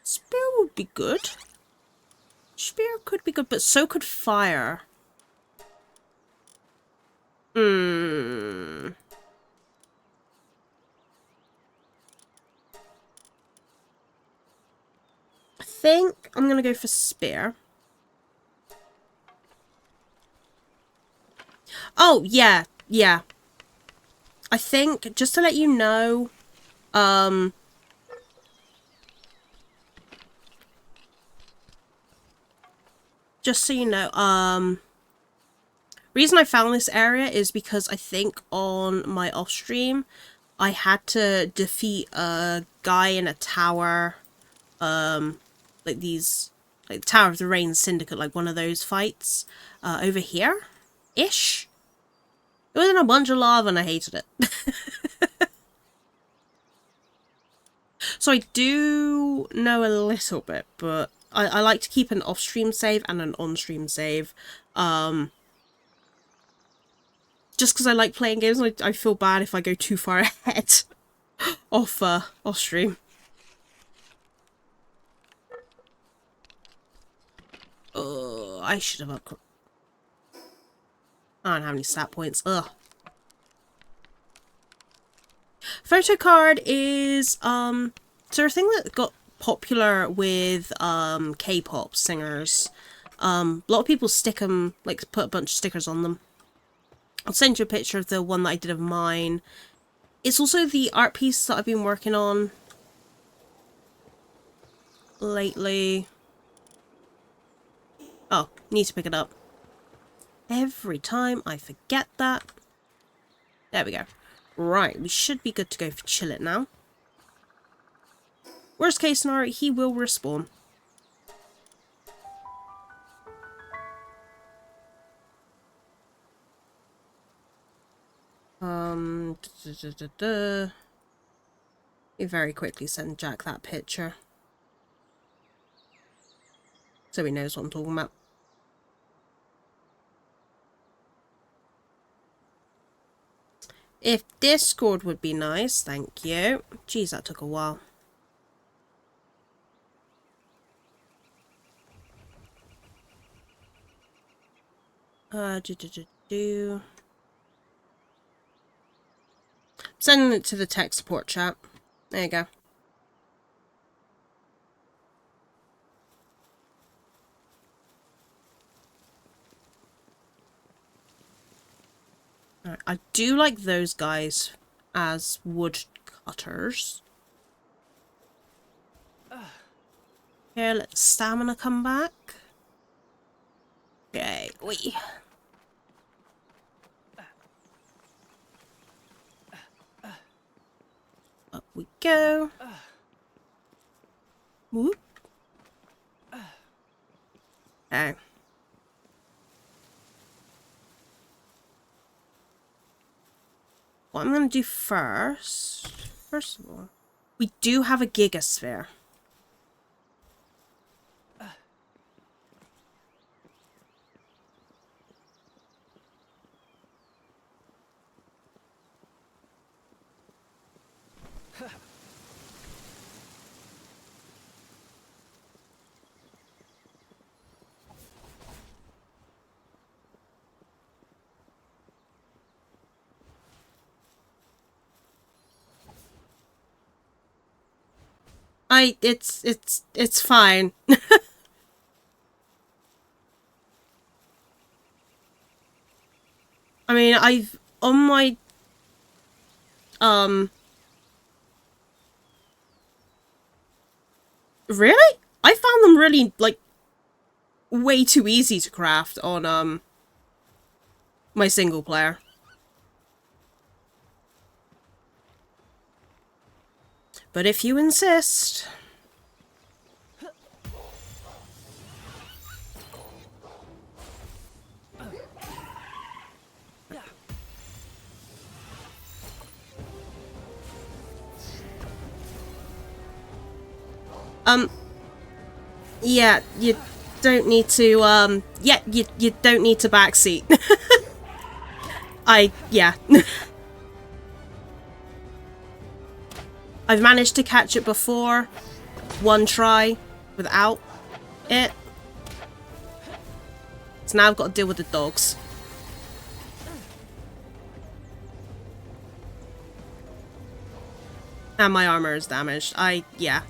Spear would be good. Spear could be good, but so could fire. I think I'm gonna go for spear. Oh, yeah. I think, just to let you know, just so you know, reason I found this area is because I think on my off stream, I had to defeat a guy in a tower, like Tower of the Rain Syndicate, like one of those fights, over here-ish. It was in a bunch of lava and I hated it. So I do know a little bit, but I like to keep an off-stream save and an on-stream save. Just because I like playing games, I feel bad if I go too far ahead off stream. I should have upgraded. I don't have any stat points. Ugh. Photo card is so a thing that got popular with K-pop singers. A lot of people stick them, like put a bunch of stickers on them. I'll send you a picture of the one that I did of mine. It's also the art piece that I've been working on lately. Oh, need to pick it up. Every time I forget that. There we go. Right, we should be good to go for Chill It now. Worst case scenario, he will respawn. You very quickly send Jack that picture. So he knows what I'm talking about. If Discord would be nice, thank you. Jeez, that took a while. Sending it to the tech support chat. There you go. Right, I do like those guys as wood cutters. Here, let the stamina come back. Okay, wee. Up we go. Whoop. Okay. What I'm going to do first of all, we do have a gigasphere. It's fine. I mean, I've on my really? I found them really like way too easy to craft on my single player. But if you insist. Yeah, you don't need to, yeah, you don't need to backseat. Yeah. I've managed to catch it before, one try, without it. So now I've got to deal with the dogs. And my armor is damaged. Yeah.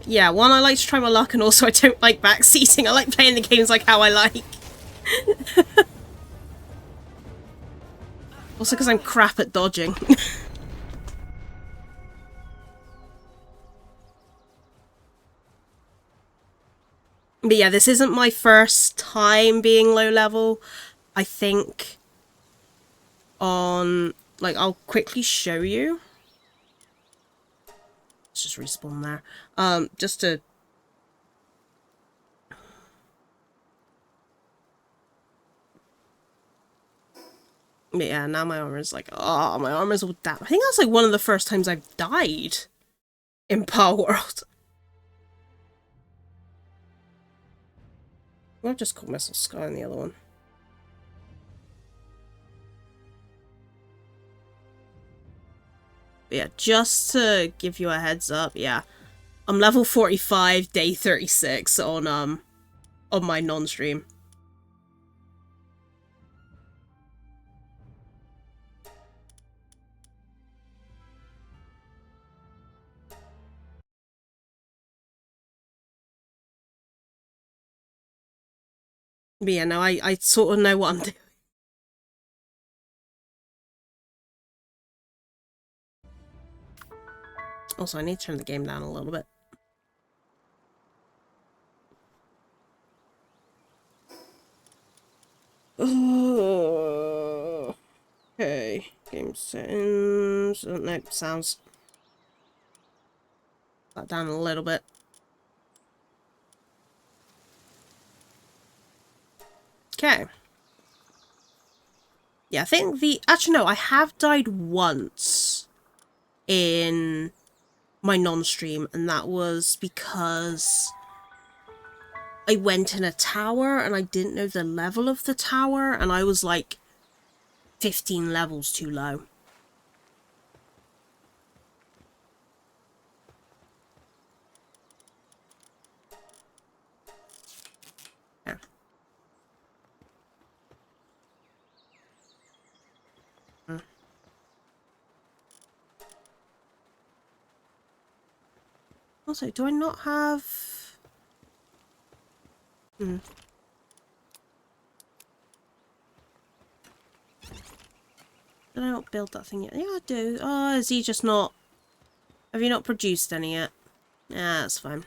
Yeah, one, I like to try my luck, and also I don't like backseating. I like playing the games like how I like. Also because I'm crap at dodging. But yeah, this isn't my first time being low level. I think on... Like, I'll quickly show you. Let's just respawn there. Just to... But yeah, now my armor's like... Oh, my armor's all down. I think that's like one of the first times I've died in Palworld. I've just called myself Sky on the other one. But yeah, just to give you a heads up, yeah. I'm level 45, day 36 on my non-stream. But yeah, no, I sort of know what I'm doing. Also, I need to turn the game down a little bit. Okay, game settings. Oh, no, sounds. That down a little bit. Okay. Yeah, I think actually no, I have died once in my non-stream, and that was because I went in a tower and I didn't know the level of the tower, and I was like 15 levels too low. Yeah. Also, do I not have... Did I not build that thing yet? Yeah, I do. Oh, is he just not... Have you not produced any yet? Yeah, that's fine.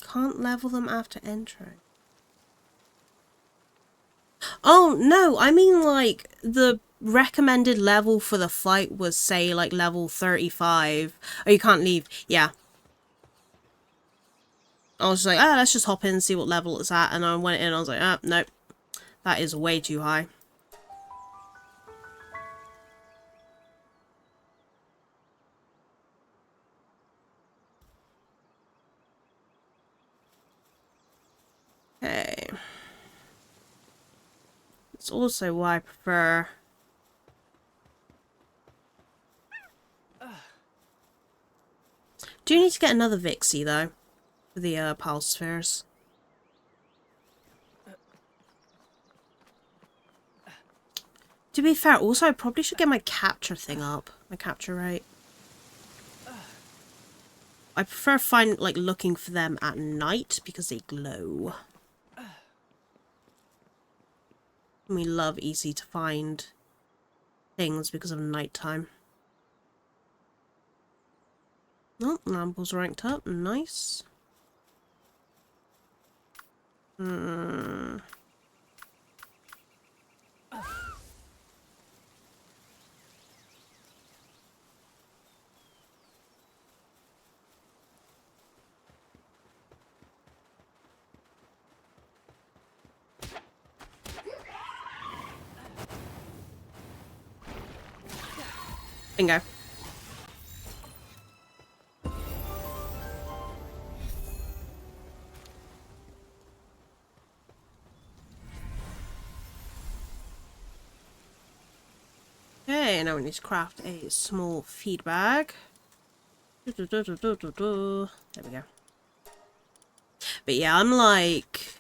Can't level them after entering. Oh, no, I mean, like, the recommended level for the fight was, say, like, level 35. Oh, you can't leave. Yeah. I was just like, let's just hop in and see what level it's at. And I went in and I was like, nope. That is way too high. Okay. It's also why I prefer... Do you need to get another Vixie, though? For the Pulse Spheres? To be fair, also I probably should get my capture thing up. My capture rate. I prefer looking for them at night because they glow. And we love easy to find things because of nighttime. Oh, Lamble's ranked up. Nice. Bingo. Okay, now we need to craft a small feed bag. There we go. But yeah, I'm like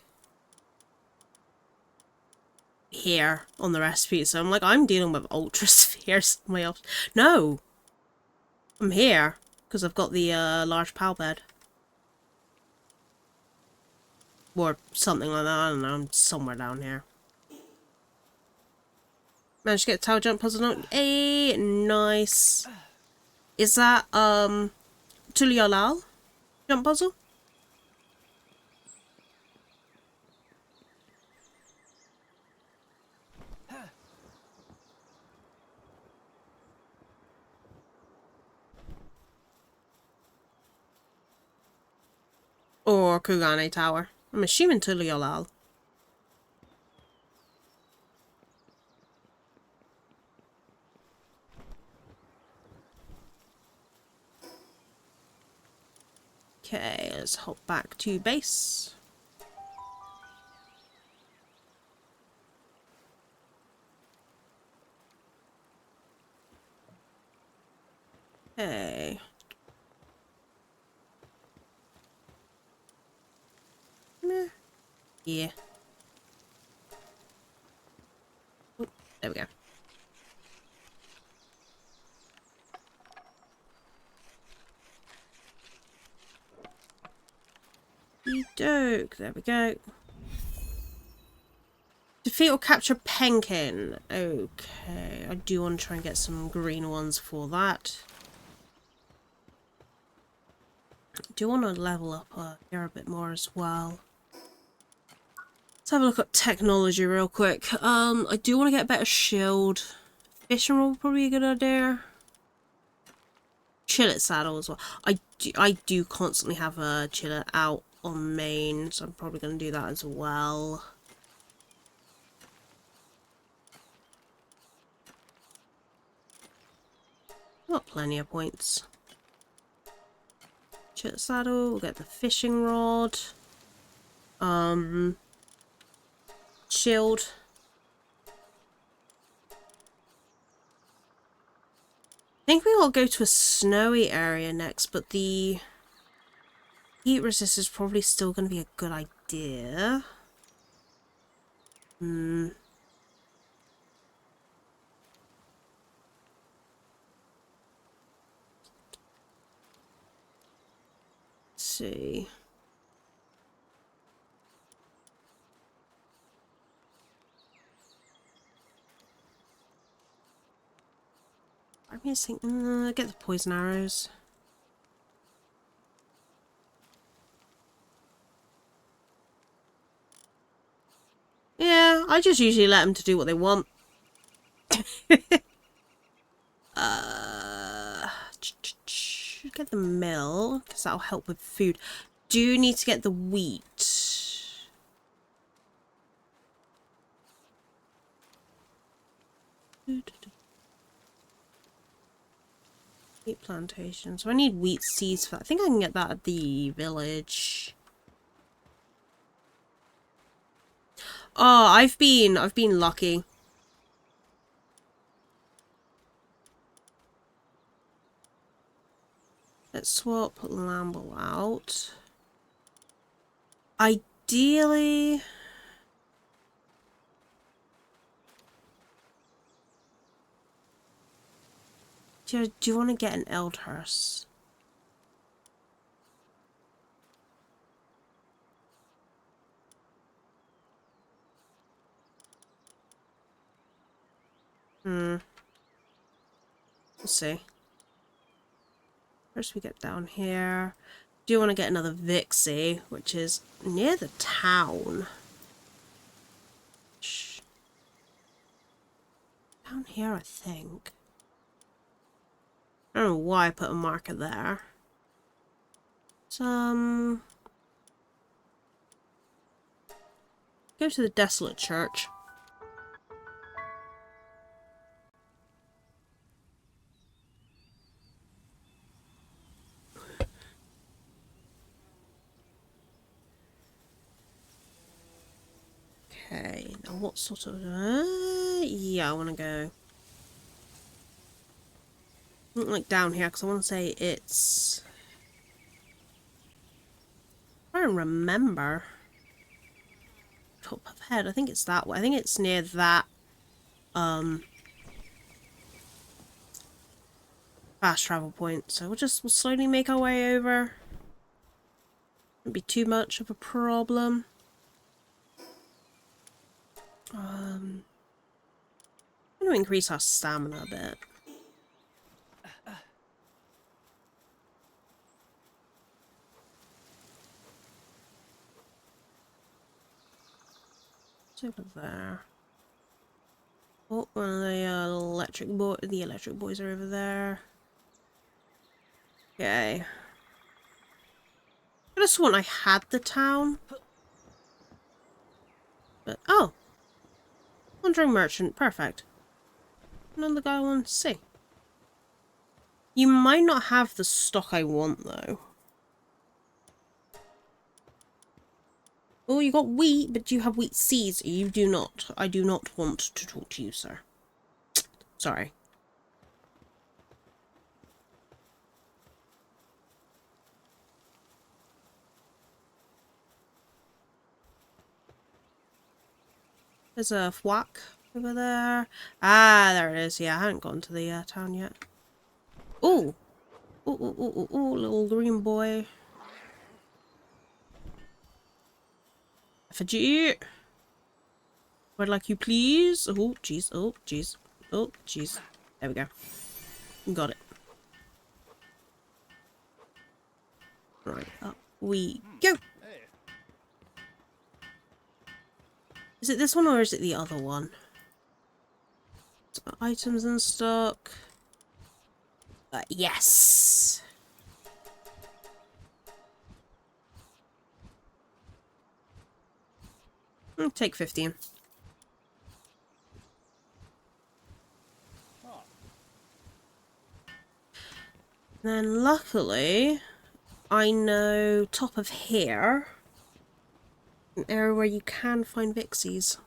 here on the recipe, so I'm dealing with ultra spheres. No, I'm here because I've got the large pal bed or something like that. I don't know. I'm somewhere down here. Managed to get a tower jump puzzle done. Hey, nice. Is that Tulialal jump puzzle? Or Kugane Tower. I'm assuming Tulialal. Okay, let's hop back to base. Okay. Meh. Yeah. Oop, there we go. Doke, there we go. Defeat or capture Penkin. Okay, I do want to try and get some green ones for that. I do want to level up here a bit more as well. Let's have a look at technology real quick. I do want to get a better shield. Fishing rod would probably be a good idea. Chillet saddle as well. I do constantly have a chillet out on main, so I'm probably going to do that as well. Got plenty of points. Chillet saddle, we'll get the fishing rod. Shield. I think we will go to a snowy area next, but the heat resist is probably still going to be a good idea. Let's see. I'm missing. Get the poison arrows. Yeah, I just usually let them to do what they want. Get the mill, because that'll help with food. Do need to get the wheat. Wheat plantation. So I need wheat seeds for that. I think I can get that at the village. Oh, I've been lucky. Let's swap Lamble out. Ideally, do you want to get an Eldhurst? We'll see. First we get down here. Do you want to get another Vixie, which is near the town. Down here, I think. I don't know why I put a marker there. Go to the desolate church. what sort of... yeah, I want to go... like down here, because I want to say it's... I don't remember. Top of head, I think it's that way. I think it's near that, fast travel point. So we'll slowly make our way over. Won't be too much of a problem. I'm going to increase our stamina a bit. It's over there. Oh, one of the electric boys are over there. Okay. I just sworn I had the town. But, oh. Wandering merchant, perfect. Another guy I want to see. You might not have the stock I want, though. Oh, you got wheat, but you have wheat seeds. You do not. I do not want to talk to you, sir. Sorry. There's a thwack over there. Ah, there it is. Yeah, I haven't gotten to the town yet. Ooh. Ooh, little green boy. Effigy. Would like you please? Oh, jeez. Oh, jeez. Oh, jeez. There we go. Got it. Right, up we go. Is it this one or is it the other one? Items in stock. Yes. I'll take 15. Then luckily, I know top of here, an area where you can find Vixies.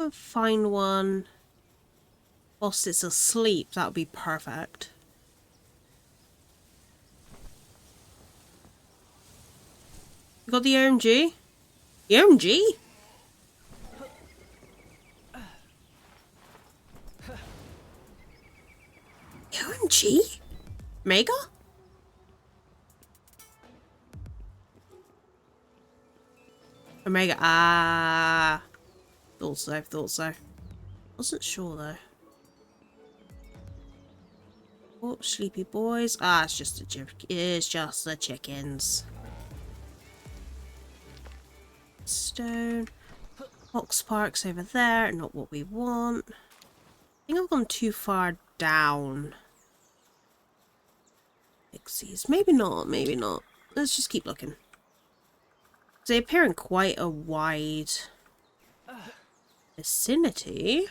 I'll find one whilst it's asleep, that would be perfect. You got the OMG? The OMG? OMG? Mega? Omega, ah. Thought so. Wasn't sure though. Oh, sleepy boys. Ah, it's just the chickens. Stone. Fox Park's over there. Not what we want. I think I've gone too far down. Pixies. Maybe not. Maybe not. Let's just keep looking. They appear in quite a wide vicinity.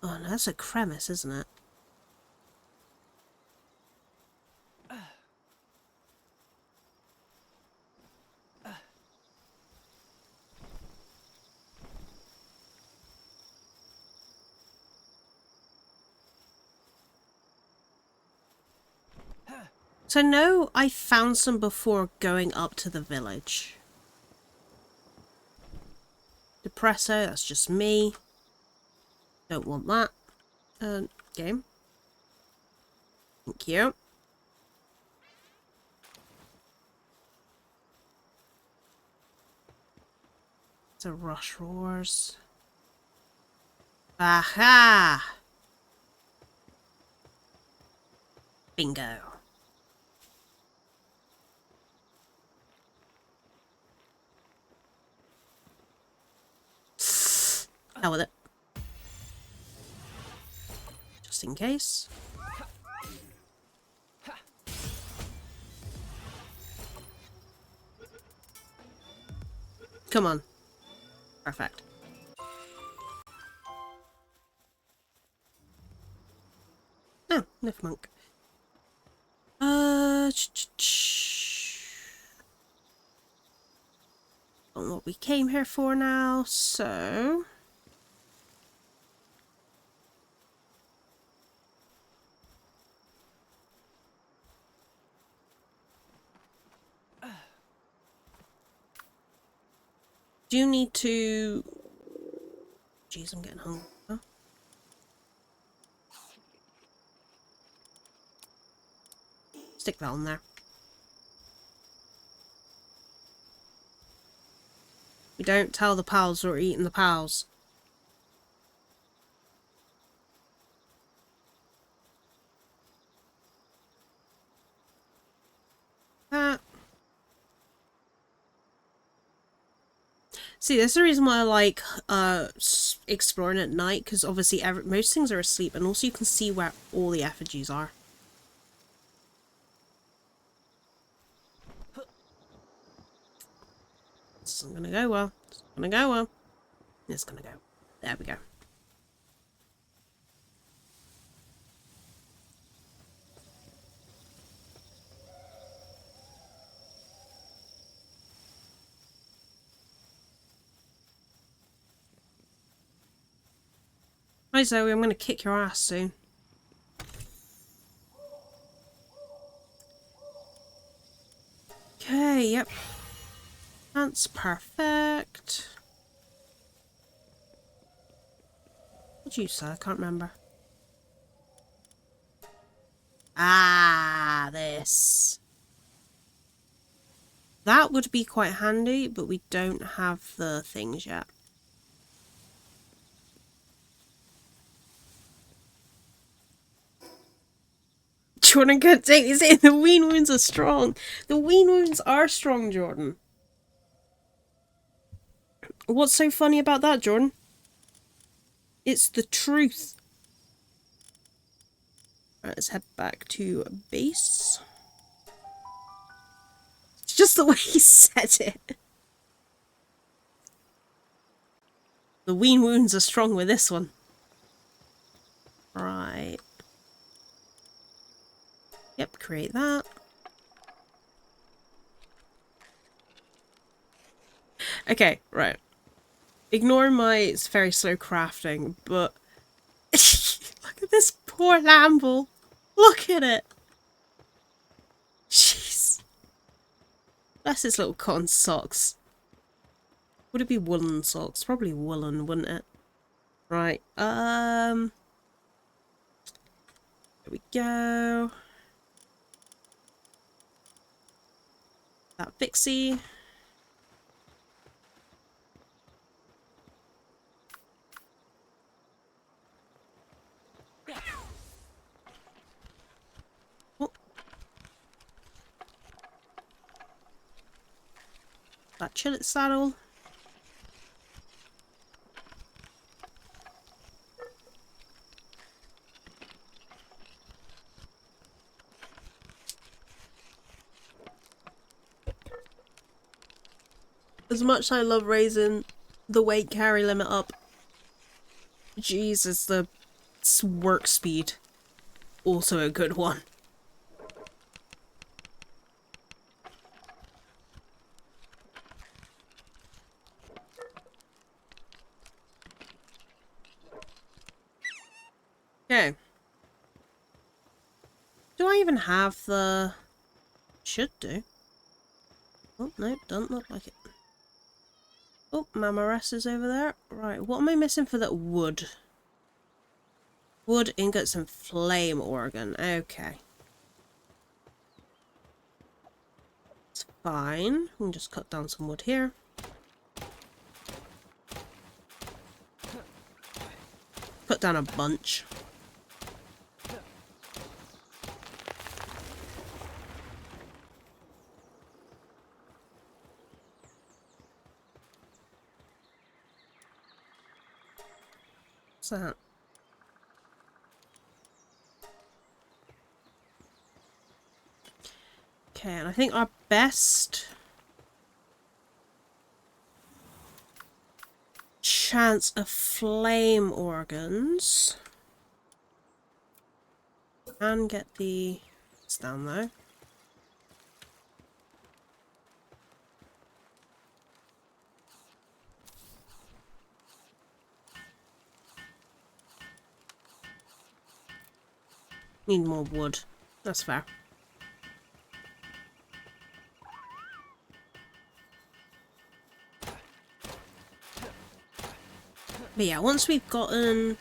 Oh no, that's a crevice, isn't it? So no, I found some before going up to the village. Depresso, that's just me. Don't want that. Game. Thank you. It's a Rush Roars. Aha! Bingo. Hell with it. Just in case. Come on. Perfect. Oh, Niff Monk. On what we came here for now, so... Do you need to... Jeez, I'm getting hungry. Huh? Stick that on there. We don't tell the pals we're eating the pals. See, that's the reason why I like exploring at night, because obviously most things are asleep, and also you can see where all the effigies are. This isn't gonna go well. It's gonna go well. It's gonna go. There we go. Hi Zoe, I'm gonna kick your ass soon. Okay, yep. That's perfect. What'd you say? I can't remember. Ah, this. That would be quite handy, but we don't have the things yet. Jordan can't take this in. The ween wounds are strong. The ween wounds are strong, Jordan. What's so funny about that, Jordan? It's the truth. Right, let's head back to base. It's just the way he said it. The ween wounds are strong with this one. Right. Yep, create that. Okay, right. Ignore my very slow crafting, but look at this poor lamble. Look at it. Jeez. Bless his little cotton socks. Would it be woolen socks? Probably woolen, wouldn't it? Right. There we go. That fixie. Oh. That chillet saddle. As much as I love raising the weight carry limit up, Jesus, the work speed, also a good one. Okay. Do I even have the... Should do. Oh, no, doesn't look like it. Oh, Mamaress is over there. Right, what am I missing for that wood? Wood, ingots, and flame organ. Okay. It's fine. We can just cut down some wood here. Put down a bunch. What's that? Okay, and I think our best... chance of flame organs. And get the... It's down though. Need more wood. That's fair. But yeah, once we've gotten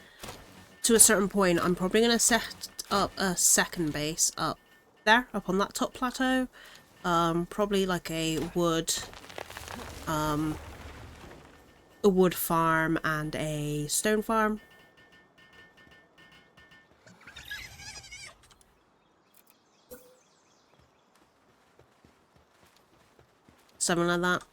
to a certain point, I'm probably going to set up a second base up there, up on that top plateau. Probably like a wood farm and a stone farm. Something like that.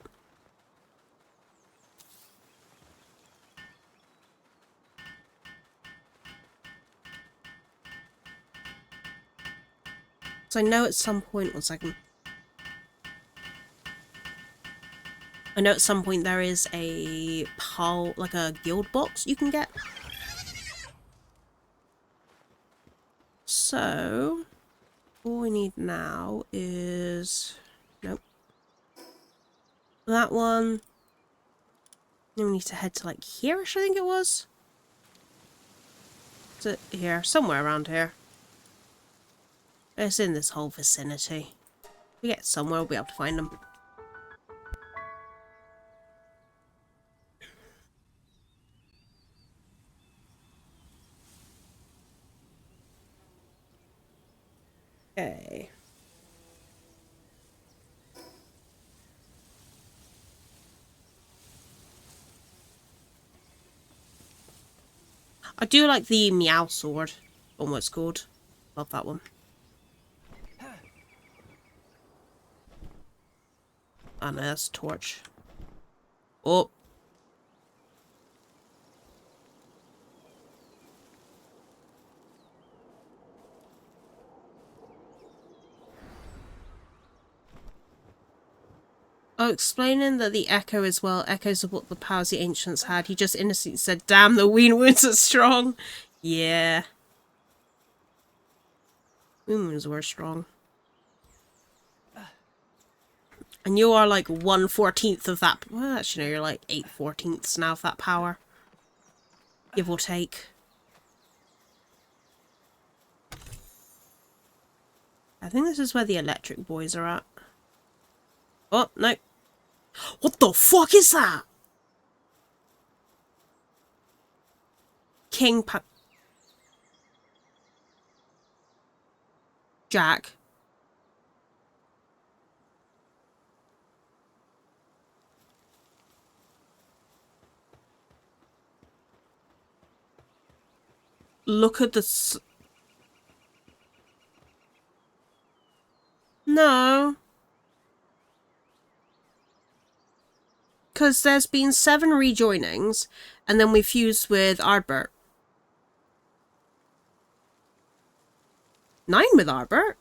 So I know at some point, one second. I know at some point there is a like a guild box you can get. So all we need now is, nope, that one. Then we need to head to like here-ish, I think it was. Is it here? Somewhere around here. It's in this whole vicinity. If we get somewhere, we'll be able to find them. Okay. I do like the meow sword. Or what it's called. Love that one. Oh no, that's a torch. Oh. Oh, explaining that the echo as well, echoes of what the powers the ancients had. He just innocently said, damn, the wound wounds are strong. Yeah. Wound wounds were strong. And you are like 1/14 of that. Well, actually, no, you're like 8/14 now of that power. Give or take. I think this is where the electric boys are at. Oh, no. What the fuck is that? Jack. Look at this. No. Because there's been 7 rejoinings, and then we fused with Ardbert. 9 with Ardbert?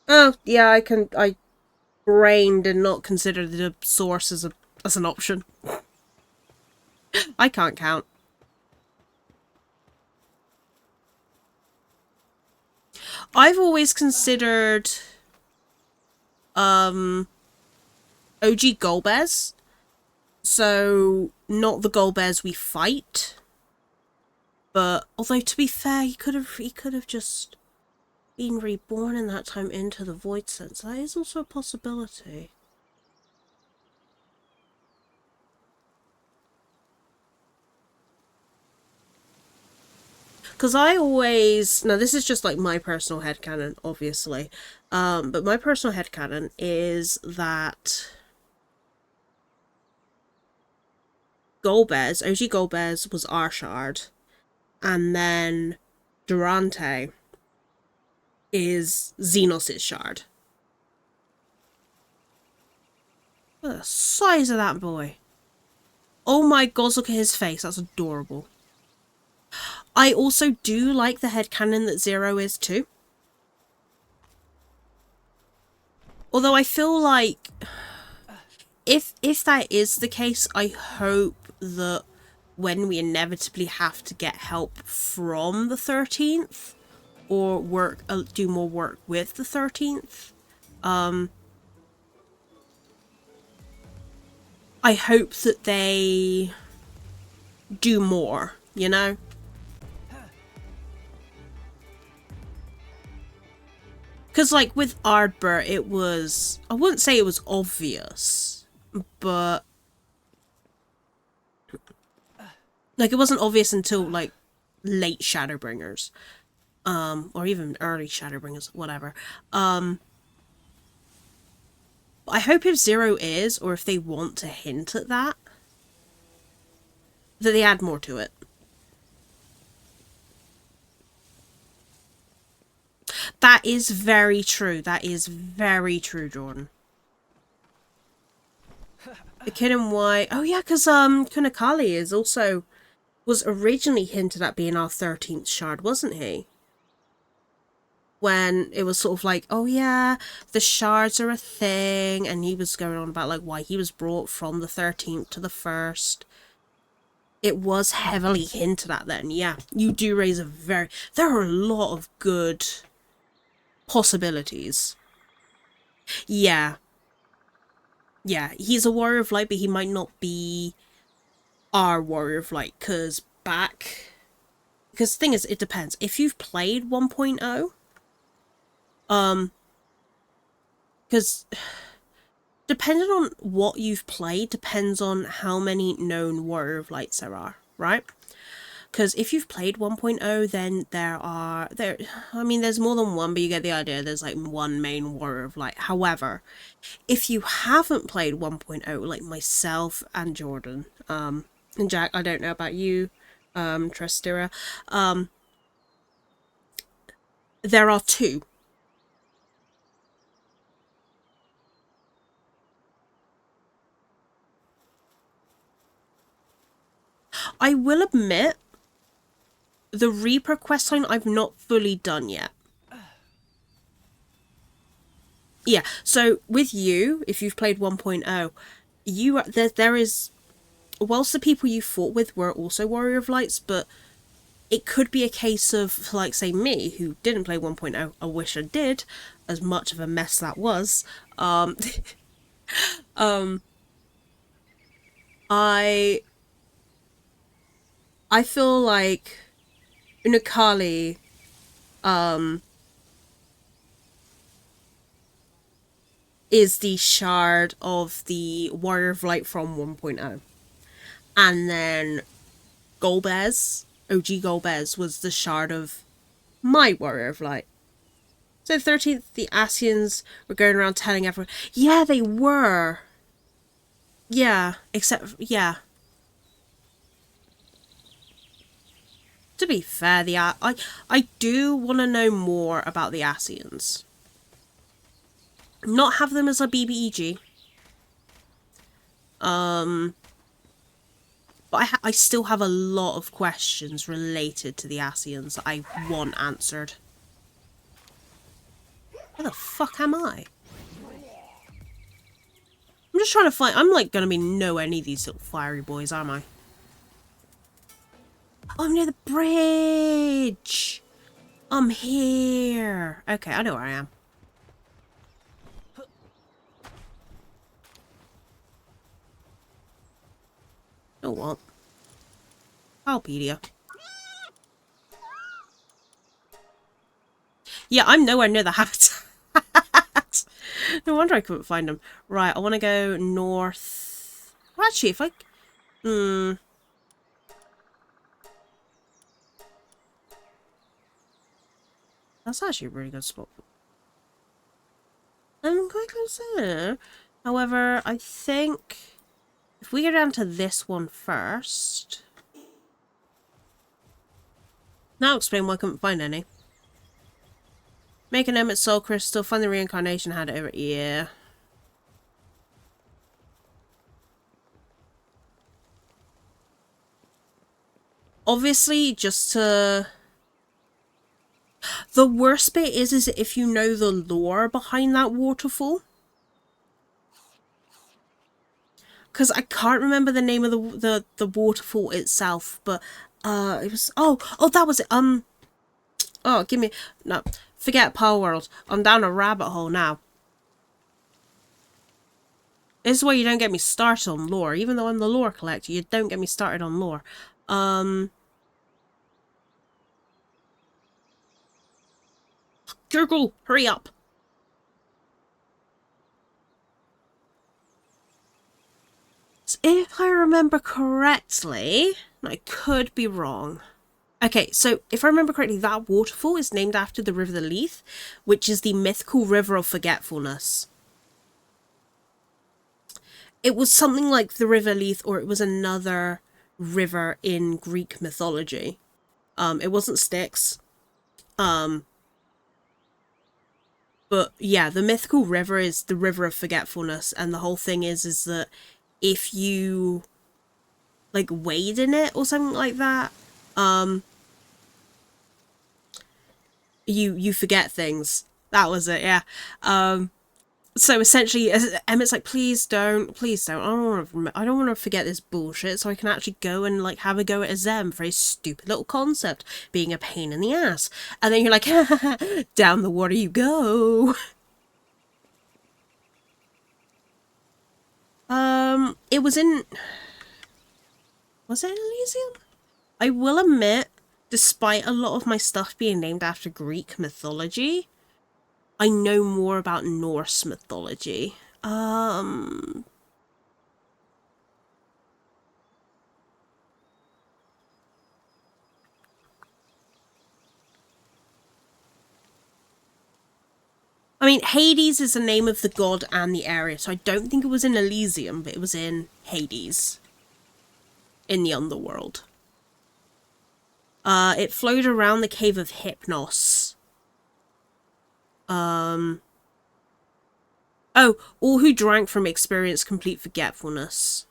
Oh, yeah, I brain did not consider the source as an option. I can't count. I've always considered OG Golbez. So not the Golbez we fight. But although to be fair, he could have just been reborn in that time into the Void Sense. That is also a possibility. Because I always... Now, this is just like my personal headcanon, obviously. But my personal headcanon is that Golbez, OG Golbez, was Arshard. And then Durante is Xenos' shard. Look at the size of that boy. Oh my god, look at his face. That's adorable. I also do like the headcanon that Zero is too. Although I feel like if that is the case, I hope that when we inevitably have to get help from the 13th or do more work with the 13th, I hope that they do more, you know? Because, like, with Ardbert, it was... I wouldn't say it was obvious, but... Like, it wasn't obvious until, like, late Shadowbringers. Or even early Shadowbringers, whatever. I hope if Zero is, or if they want to hint at that they add more to it. That is very true. That is very true, Jordan. The Kid and Why... Oh yeah, because Kunakali is also... was originally hinted at being our 13th shard, wasn't he? When it was sort of like, oh yeah, the shards are a thing, and he was going on about like why he was brought from the 13th to the 1st. It was heavily hinted at then, yeah. You do raise a very... There are a lot of good possibilities. Yeah. Yeah, he's a Warrior of Light, but he might not be our Warrior of Light, because the thing is, it depends. If you've played 1.0, because depending on what you've played depends on how many known Warrior of Lights there are, right? Because if you've played 1.0, then there's more than one, but you get the idea. There's like one main Warrior of Light. However, if you haven't played 1.0, like myself and Jordan, and Jack, I don't know about you, Trustira, there are two. I will admit, the Reaper questline I've not fully done yet. Yeah, so with you, if you've played 1.0, there is, whilst the people you fought with were also Warrior of Lights, but it could be a case of, like, say me, who didn't play 1.0, I wish I did, as much of a mess that was, I feel like Unakali, is the shard of the Warrior of Light from 1.0. And then Golbez, OG Golbez, was the shard of my Warrior of Light. So 13th, the Asians were going around telling everyone, yeah, they were. Yeah, yeah. To be fair, I do want to know more about the Asians. Not have them as a BBEG. But I still have a lot of questions related to the Asians that I want answered. Where the fuck am I? I'm just trying to find... I'm like gonna be nowhere near these little fiery boys, aren't I? Oh, I'm near the bridge! I'm here! Okay, I know where I am. Oh, what? Palpedia. Yeah, I'm nowhere near the habitat. No wonder I couldn't find them. Right, I want to go north. Well, actually, if I... That's actually a really good spot. I'm quite close there. However, I think if we go down to this one first... Now I'll explain why I couldn't find any. Make an Emmet Soul Crystal, find the reincarnation, hand it over. Yeah. obviously, just to... The worst bit is if you know the lore behind that waterfall. Because I can't remember the name of the waterfall itself, but it was... Oh, that was it. Oh, give me... No, forget Palworld. I'm down a rabbit hole now. This is why you don't get me started on lore. Even though I'm the lore collector, you don't get me started on lore. Google, hurry up. So if I remember correctly, I could be wrong. Okay, so if I remember correctly, that waterfall is named after the River the Leith, which is the mythical river of forgetfulness. It was something like the River Leith, or it was another river in Greek mythology. It wasn't Styx. But yeah, the mythical river is the River of Forgetfulness, and the whole thing is that if you like wade in it or something like that, you forget things. That was it, yeah. So essentially, Emmett's like, please don't. I don't want to forget this bullshit, so I can actually go and like have a go at a Zem for a stupid little concept being a pain in the ass. And then you're like, down the water you go. It was in... Was it Elysium? I will admit, despite a lot of my stuff being named after Greek mythology, I know more about Norse mythology. I mean, Hades is the name of the god and the area, so I don't think it was in Elysium, but it was in Hades. In the underworld. It flowed around the cave of Hypnos. Oh, all who drank from experienced complete forgetfulness.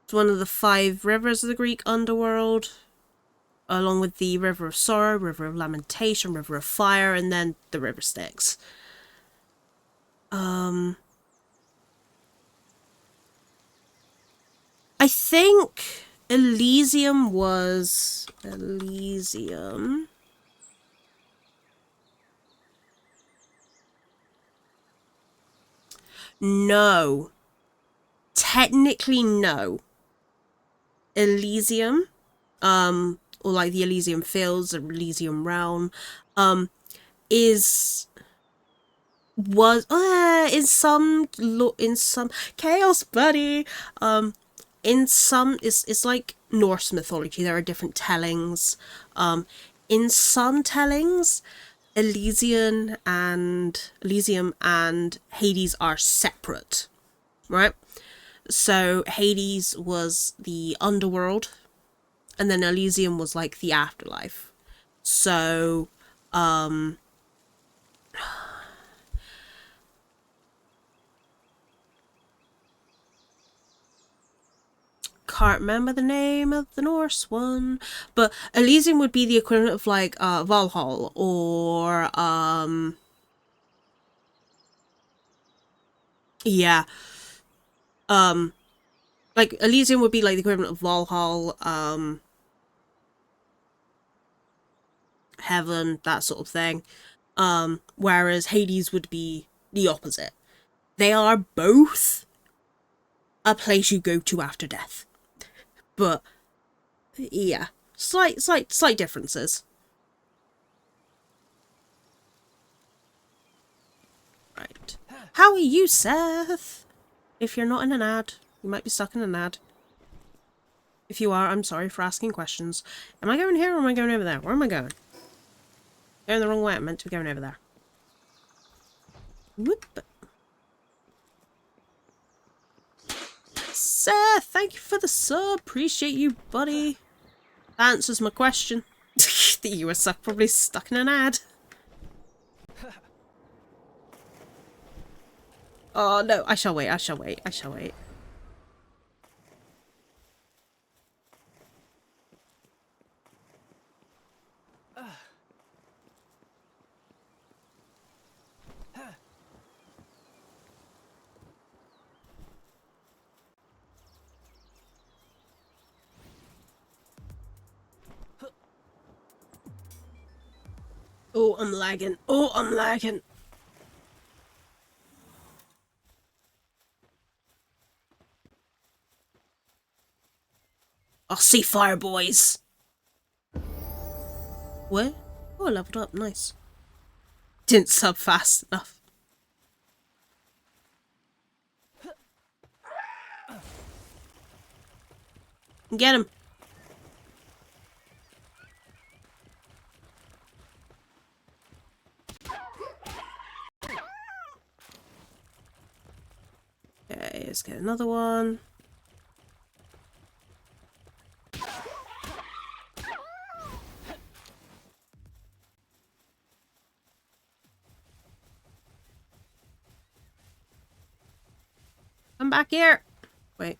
It's one of the 5 rivers of the Greek underworld, along with the River of Sorrow, River of Lamentation, River of Fire, and then the River Styx. I think Elysium was... Elysium... No. Technically, no. Elysium, or like the Elysium Fields, or Elysium Realm, was in some Chaos Buddy, in some it's like Norse mythology. There are different tellings. In some tellings, Elysium and Hades are separate, right? So Hades was the underworld, and then Elysium was like the afterlife. So, can't remember the name of the Norse one, but Elysium would be the equivalent of like Valhalla, or yeah, like Elysium would be like the equivalent of Valhalla, heaven, that sort of thing, whereas Hades would be the opposite. They are both a place you go to after death. But yeah, slight differences. Right. How are you, Seth? If you're not in an ad, you might be stuck in an ad. If you are, I'm sorry for asking questions. Am I going here or am I going over there? Where am I going? Going the wrong way. I meant to be going over there. Whoop. Seth, thank you for the sub. Appreciate you, buddy. That answers my question. You were probably stuck in an ad. Oh no, I shall wait. Oh, I'm lagging. Oh, I'm lagging. I'll see fire, boys. What? Oh, I leveled up. Nice. Didn't sub fast enough. Get him. Okay, let's get another one. Come back here. Wait.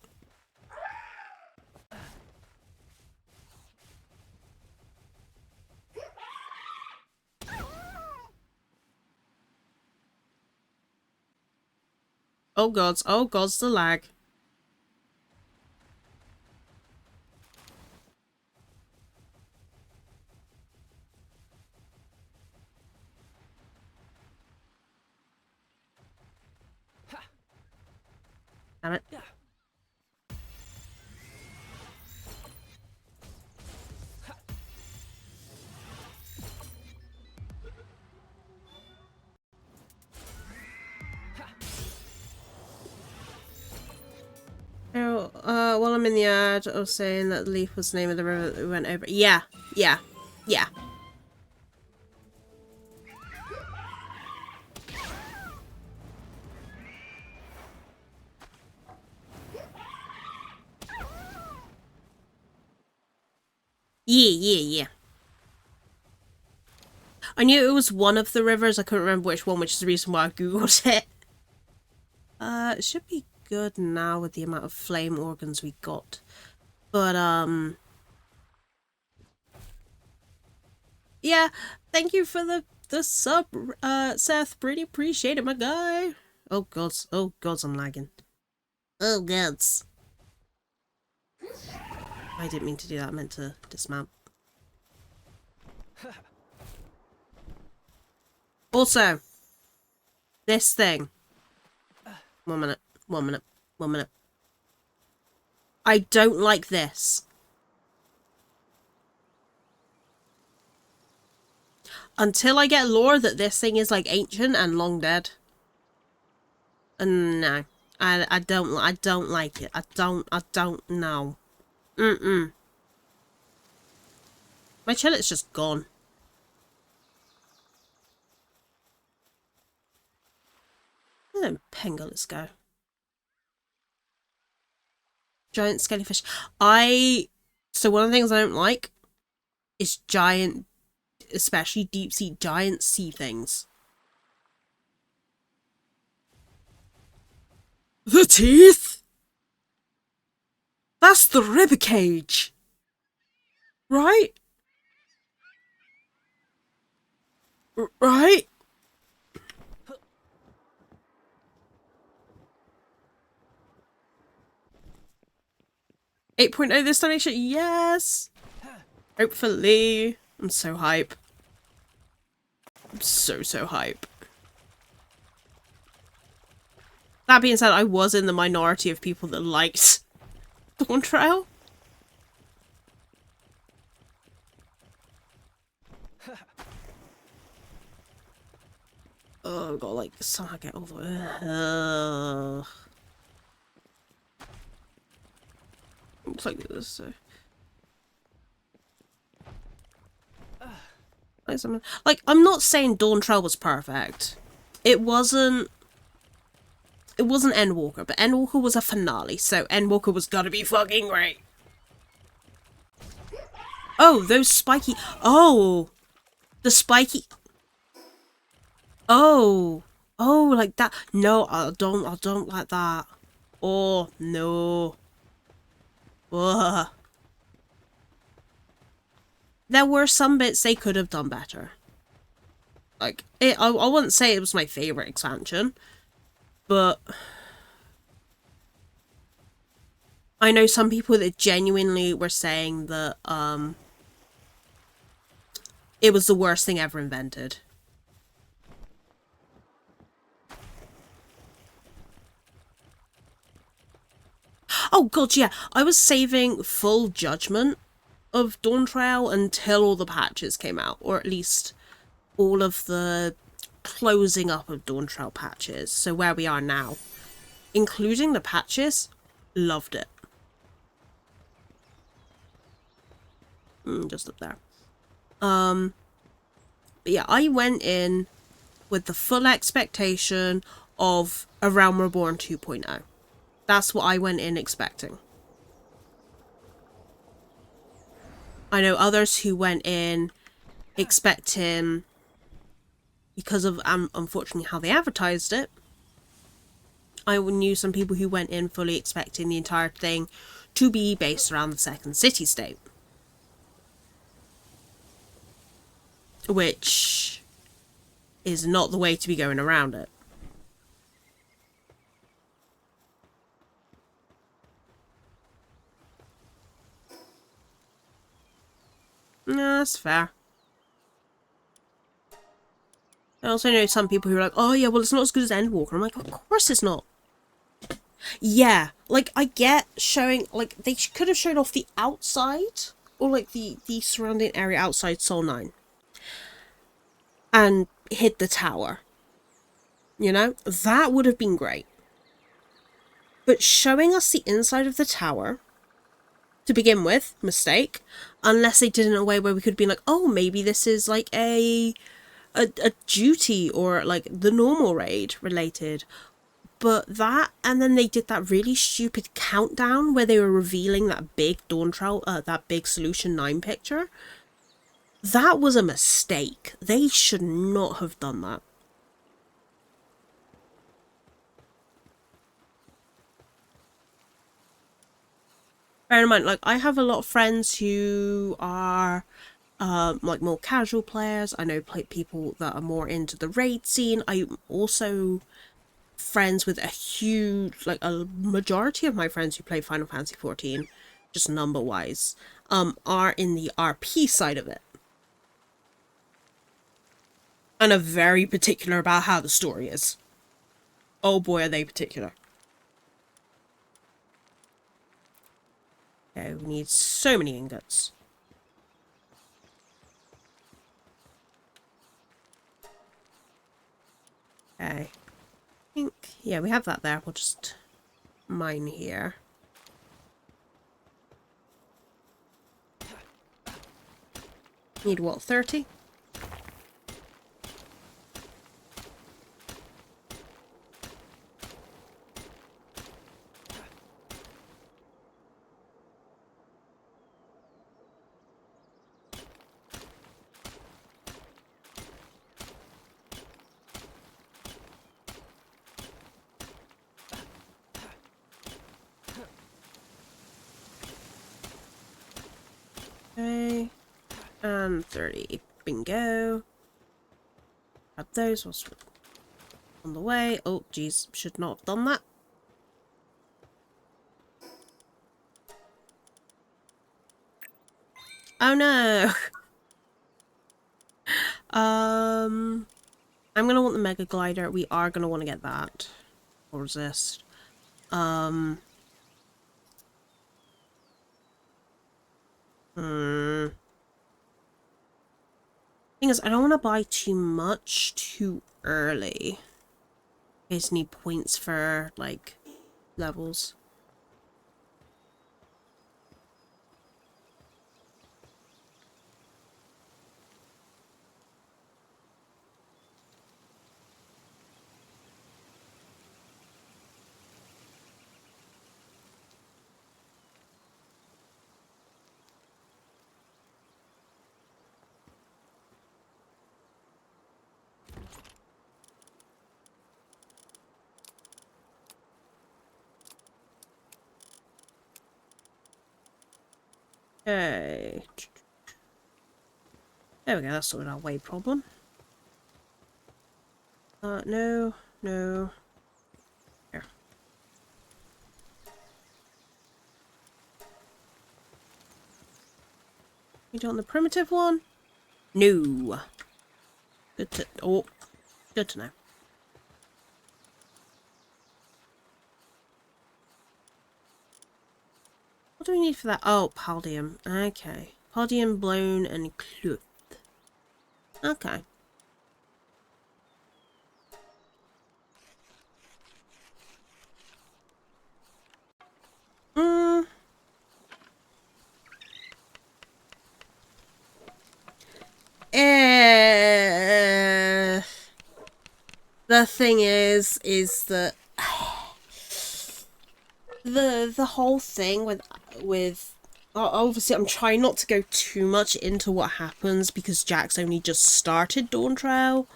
Oh gods, the lag. Damn it. Oh, while I'm in the ad, I was saying that Leaf was the name of the river that we went over. Yeah. Yeah. I knew it was one of the rivers, I couldn't remember which one, which is the reason why I googled it. It should be good now with the amount of flame organs we got. But, yeah, thank you for the sub, Seth. Really appreciate it, my guy. Oh gods, I'm lagging. Oh gods. I didn't mean to do that, I meant to dismount. Also, this thing. 1 minute. I don't like this. Until I get lore that this thing is like ancient and long dead. No. I don't like it. I don't know. My chillet's just gone. And Penga, let's go. Giant scalyfish. So one of the things I don't like is giant, especially deep sea giant sea things. The teeth? That's the ribcage. Right? Right? .8.0 this time, actually. Yes! Hopefully. I'm so hype. I'm so hype. That being said, I was in the minority of people that liked Dawn Trail. Oh, I've got like somehow get all the way. Looks like this. So. Like, I'm not saying Dawn Trail was perfect. It wasn't Endwalker, but Endwalker was a finale, so Endwalker was gotta be fucking great. Oh, those spiky. Oh, the spiky. Oh, like that. No, I don't like that. Oh no. Ugh. There were some bits they could have done better. Like, I wouldn't say it was my favourite expansion, but I know some people that genuinely were saying that, It was the worst thing ever invented. Oh god, yeah, I was saving full judgment of Dawn Trail until all the patches came out, or at least all of the closing up of Dawn Trail patches. So where we are now, including the patches, loved it. Just up there. But yeah, I went in with the full expectation of A Realm Reborn 2.0. That's what I went in expecting. I know others who went in expecting, because of unfortunately how they advertised it, I knew some people who went in fully expecting the entire thing to be based around the second city-state. Which is not the way to be going around it. No, that's fair. I also know some people who are like, oh yeah, well it's not as good as Endwalker. I'm like, of course it's not. Yeah, like I get showing, like they could have shown off the outside, or like the surrounding area outside Soul 9. And hit the tower. You know? That would have been great. But showing us the inside of the tower, to begin with, mistake. Unless they did it in a way where we could be like, oh, maybe this is like a duty or like the normal raid related. But that, and then they did that really stupid countdown where they were revealing that big Dawn Trail, that big Solution 9 picture. That was a mistake. They should not have done that. Bear in mind, like, I have a lot of friends who are, like, more casual players. I know people that are more into the raid scene. I'm also friends with a huge, like, a majority of my friends who play Final Fantasy XIV, just number-wise, are in the RP side of it. And are very particular about how the story is. Oh boy, are they particular. Okay, we need so many ingots. Okay. I think, yeah, we have that there. We'll just mine here. Need what, 30? Okay, and 30. Bingo. Grab those whilst we're on the way. Oh, geez, should not have done that. Oh no! I'm gonna want the Mega Glider. We are gonna want to get that. Or resist. Thing is, I don't want to buy too much too early. I just need points for, like, levels. Okay. There we go, that's sorted our weight problem. No. Here. You doing the primitive one? No. Good to good to know. What do we need for that? Oh, palladium. Okay. Palladium, blown, and cloth. Okay. The thing is that the whole thing with obviously I'm trying not to go too much into what happens because Jack's only just started Dawn Trail.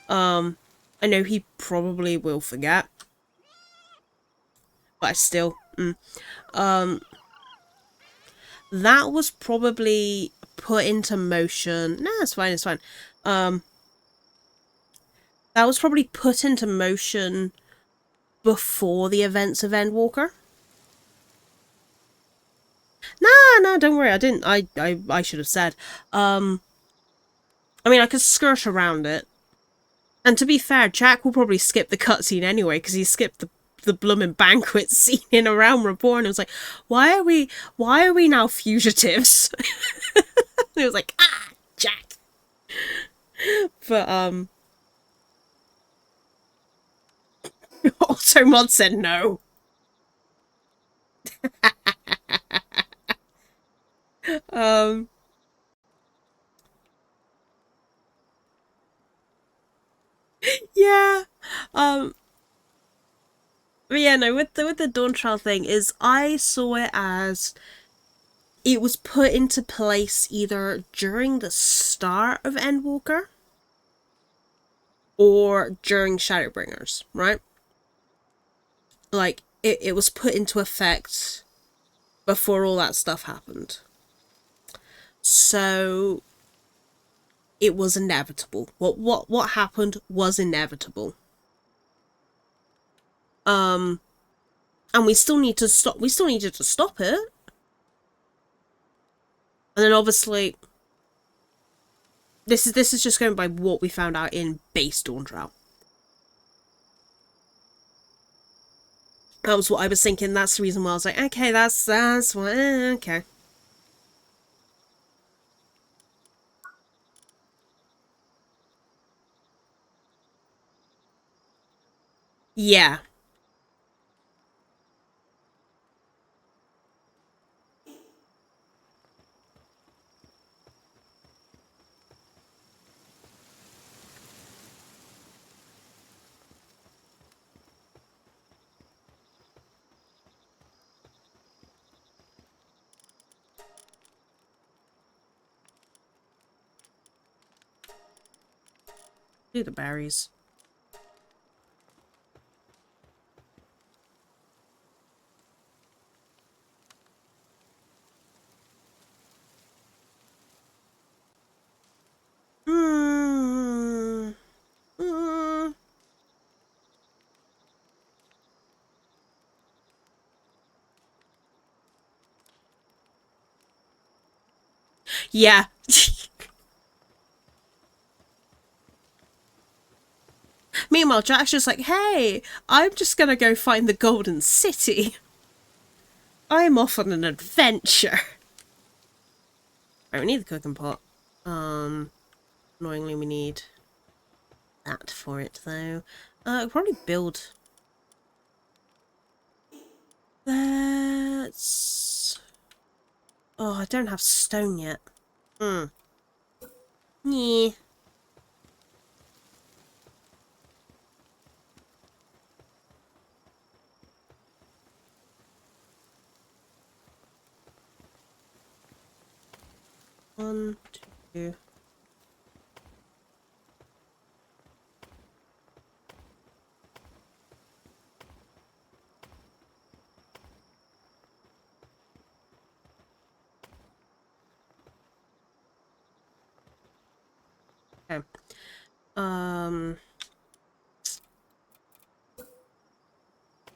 I know he probably will forget, but I still that was probably put into motion. No, it's fine, it's fine. That was probably put into motion before the events of Endwalker. No, don't worry. I didn't. I should have said. I mean, I could skirt around it. And to be fair, Jack will probably skip the cutscene anyway because he skipped the blooming banquet scene in A Realm Reborn. It was like, why are we now fugitives? It was like, Jack. But Automod said no. Yeah. But yeah, no, with the Dawn Trail thing is I saw it as it was put into place either during the start of Endwalker or during Shadowbringers, right? Like it was put into effect before all that stuff happened. So it was inevitable. What happened was inevitable. And we still need to stop. We still needed to stop it. And then obviously, this is just going by what we found out in base Dawn Trail. That was what I was thinking. That's the reason why I was like, okay, that's what. Okay. Yeah. Do the berries. Yeah. Meanwhile, Jack's just like, hey, I'm just gonna go find the Golden City. I'm off on an adventure. Right, we need the cooking pot. Annoyingly, we need that for it, though. I'll probably build... That's... Oh, I don't have stone yet. Yeah. 1, 2... Okay.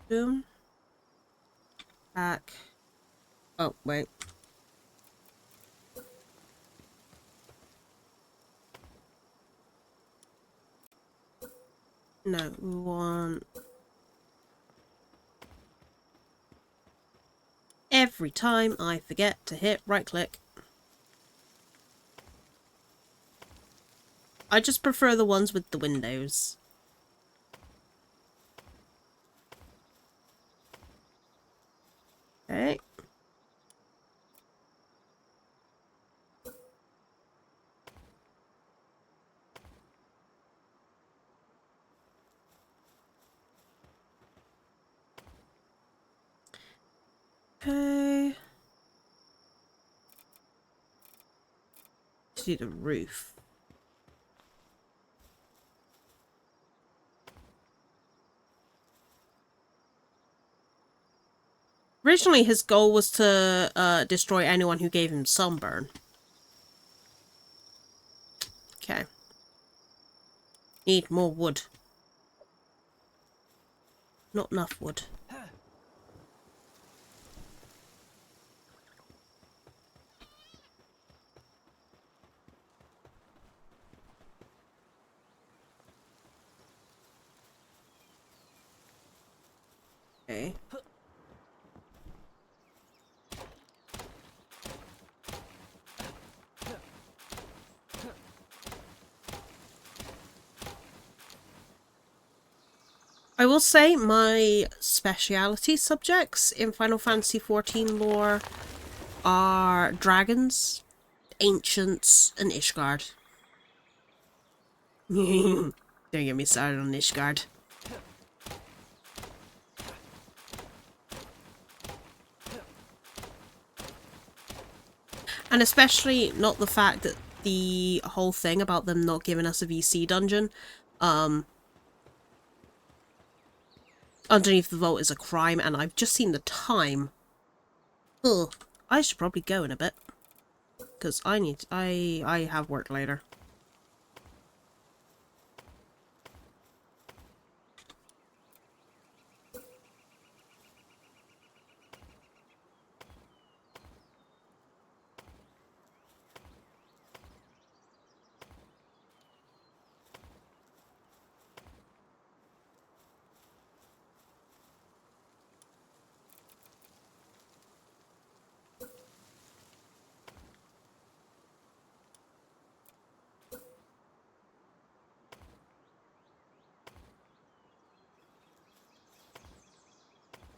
Boom. Back. Oh, wait. No, we want... Every time I forget to hit right click. I just prefer the ones with the windows. Okay. Okay. See the roof. Originally, his goal was to destroy anyone who gave him sunburn. Okay. Need more wood. Not enough wood. Okay. I will say my speciality subjects in Final Fantasy XIV lore are dragons, ancients, and Ishgard. Don't get me started on Ishgard. And especially not the fact that the whole thing about them not giving us a VC dungeon, underneath the vault is a crime, and I've just seen the time. Ugh, I should probably go in a bit. Because I have work later.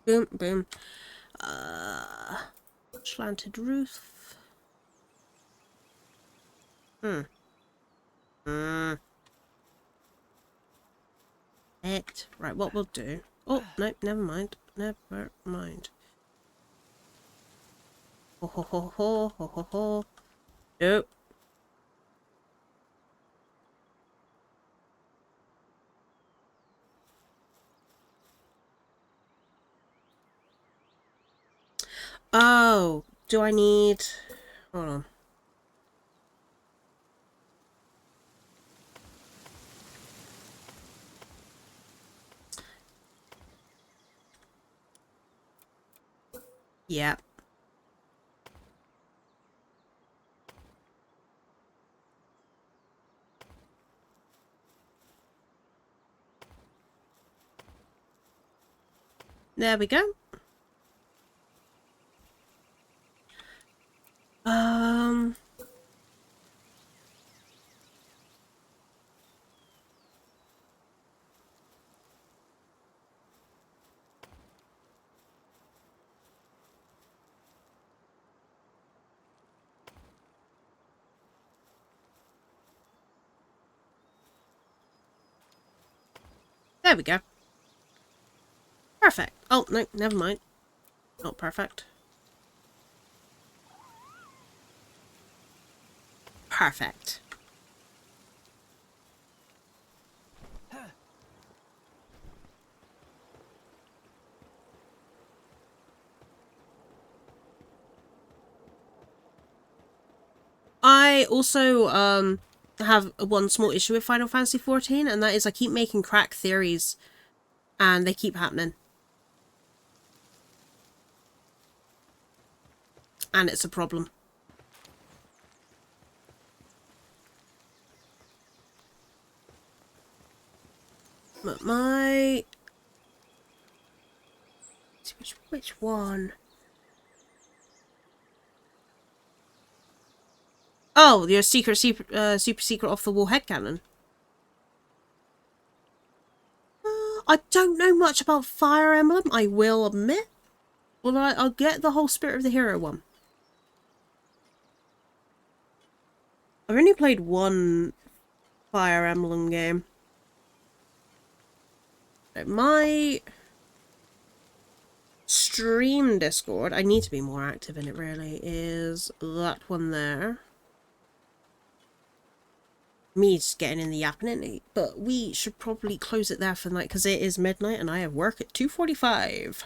Boom, boom. Slanted roof. It. Right, what we'll do. Oh, no, never mind. Never mind. Ho ho ho ho ho ho ho. Nope. Oh, do I need... Hold on. Yeah. There we go. There we go. Perfect. Oh, no, never mind. Not perfect. Perfect. I also have one small issue with Final Fantasy XIV, and that is I keep making crack theories, and they keep happening. And it's a problem. But my... Which one? Oh, your super secret off-the-wall headcanon. I don't know much about Fire Emblem, I will admit. Well, I'll get the whole Spirit of the Hero one. I've only played one Fire Emblem game. My stream Discord, I need to be more active in it really, is that one there. Me just getting in the yapping, but we should probably close it there for the night because it is midnight and I have work at 2:45.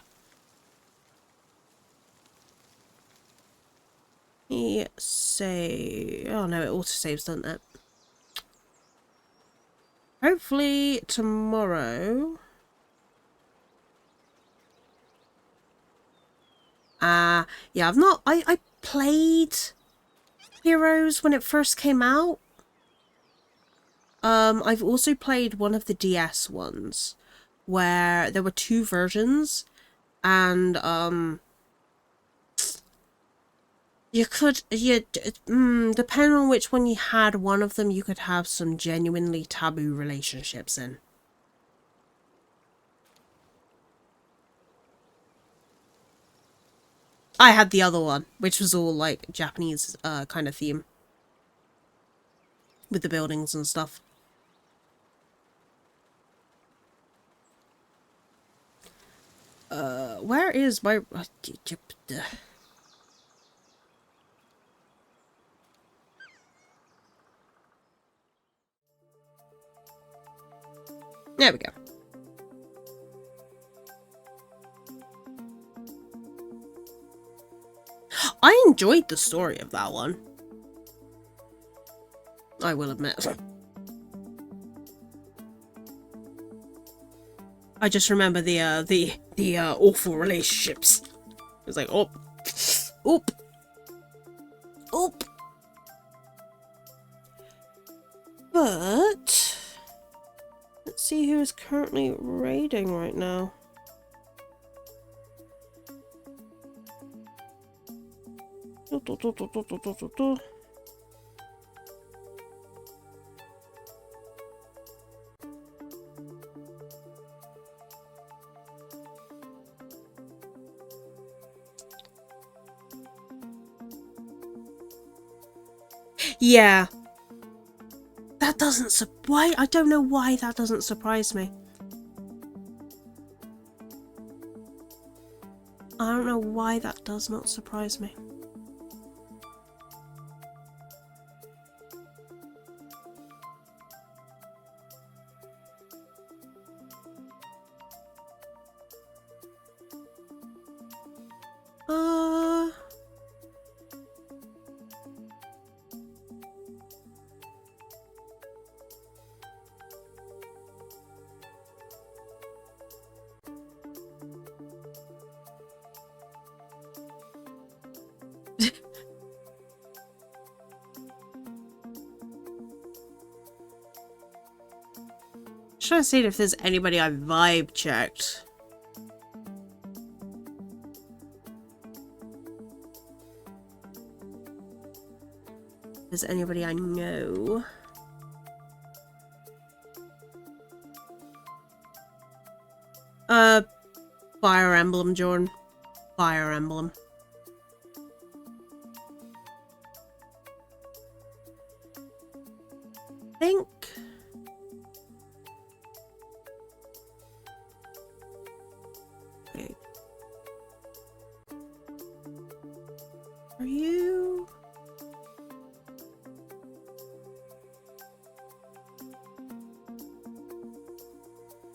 Let me say... Oh no, it autosaves, doesn't it? Hopefully tomorrow... yeah, I've not... I played Heroes when it first came out. I've also played one of the DS ones where there were 2 versions and depending on which one you had, one of them you could have some genuinely taboo relationships in. I had the other one, which was all like Japanese kind of theme with the buildings and stuff. Where is my... There we go. I enjoyed the story of that one. I will admit. I just remember the awful relationships. It was like, oh, oop, oop. But let's see who is currently raiding right now. Yeah. That doesn't why I don't know why that doesn't surprise me. I don't know why that does not surprise me. Trying to see if there's anybody I vibe checked. If there's anybody I know. Fire Emblem, Jordan. Fire Emblem. I think. Okay. Are you?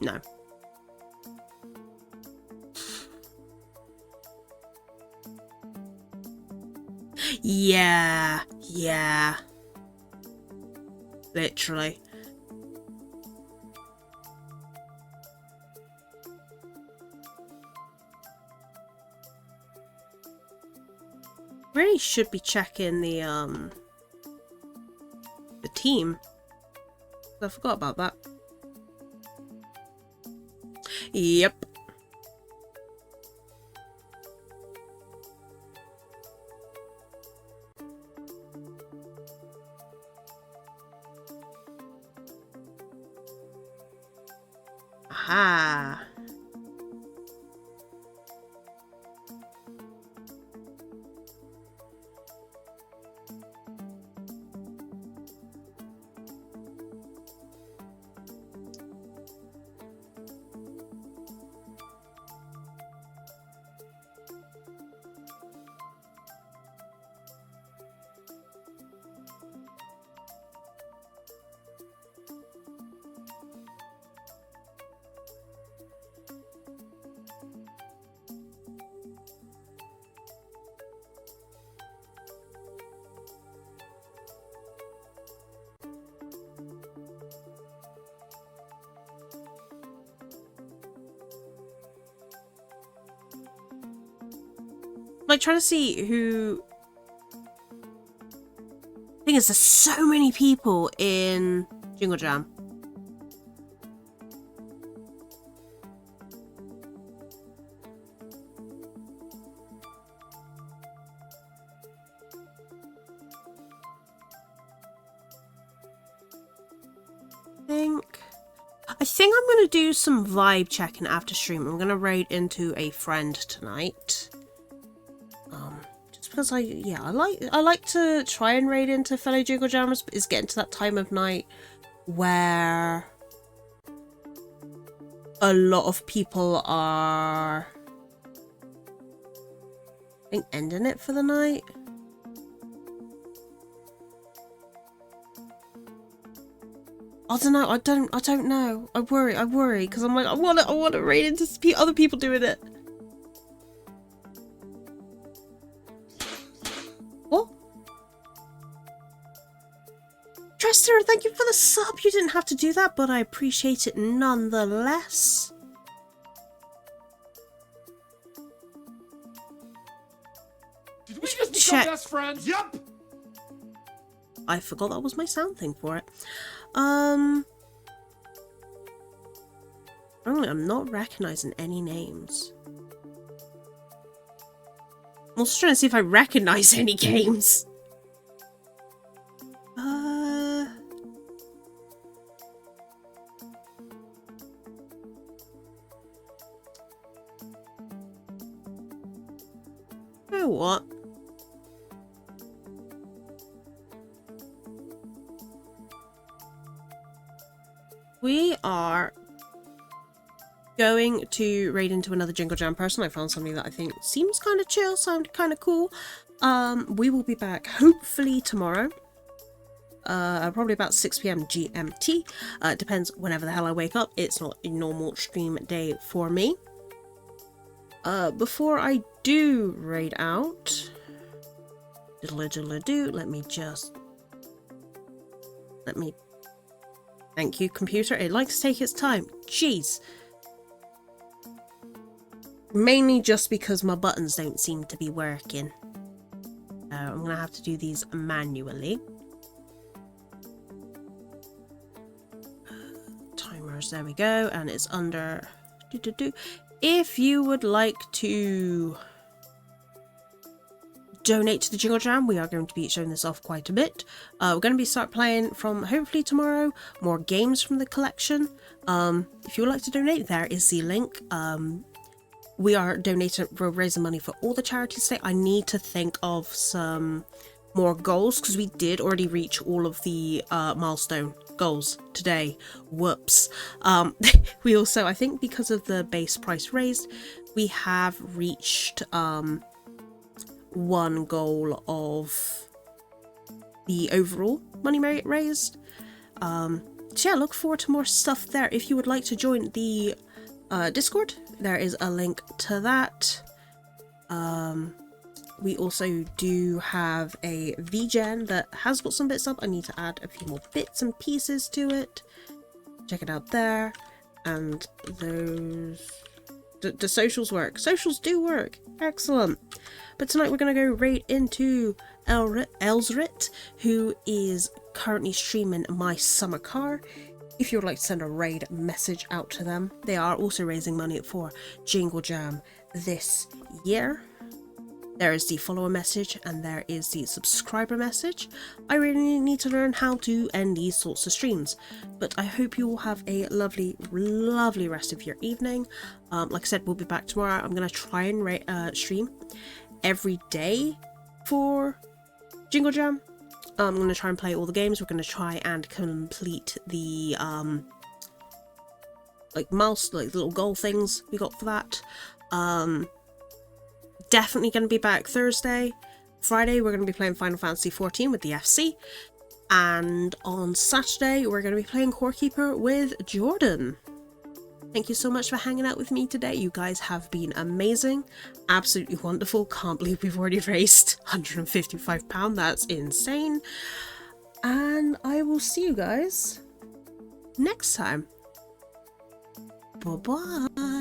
No. Yeah, yeah. Literally. Really should be checking the team. I forgot about that. Yep. Aha. Like, trying to see who... thing is, there's so many people in Jingle Jam. I think I'm going to do some vibe checking after stream. I'm going to raid into a friend tonight. Just because I like to try and raid into fellow Jingle Jammers, but it's getting to that time of night where a lot of people are, I think, ending it for the night. I don't know. I don't know. I worry because I'm like, I want to raid into other people doing it. What? Trester, thank you for the sub. You didn't have to do that, but I appreciate it nonetheless. Did we just become best friends? Yup. I forgot that was my sound thing for it. I'm not recognizing any names. I'm also trying to see if I recognize any games. You know what? We are going to raid into another Jingle Jam person. I found something that I think seems kind of chill, sounded kind of cool. We will be back hopefully tomorrow. Probably about 6 PM GMT. It depends whenever the hell I wake up. It's not a normal stream day for me. Before I do raid out, let me thank you, computer. It likes to take its time. Jeez. Mainly just because my buttons don't seem to be working. I'm going to have to do these manually. Timers, there we go. And it's under... If you would like to donate to the Jingle Jam, we are going to be showing this off quite a bit. We're going to start playing from hopefully tomorrow more games from the collection. If you would like to donate, there is the link. We are donating, we're raising money for all the charities today. I need to think of some more goals because we did already reach all of the milestone goals today. Whoops. We also, I think because of the base price raised, we have reached one goal of the overall money raised. So yeah, look forward to more stuff there. If you would like to join the Discord, there is a link to that. We also do have a VGen that has got some bits up. I need to add a few more bits and pieces to it. Check it out there. And those... the socials work. Socials do work. Excellent. But tonight we're going to go right into Elsrit, who is currently streaming My Summer Car. if you would like to send a raid message out to them. They are also raising money for Jingle Jam this year. There is the follower message and there is the subscriber message. I really need to learn how to end these sorts of streams, but I hope you all have a lovely, lovely rest of your evening. Like I said, we'll be back tomorrow. I'm going to try and stream every day for Jingle Jam. I'm going to try and play all the games. We're going to try and complete the like little goal things we got for that. Definitely going to be back Thursday. Friday we're going to be playing Final Fantasy XIV with the FC, and on Saturday we're going to be playing Core Keeper with Jordan. Thank you so much for hanging out with me today. You guys have been amazing, absolutely wonderful. Can't believe we've already raised £155. That's insane. And I will see you guys next time. Bye bye.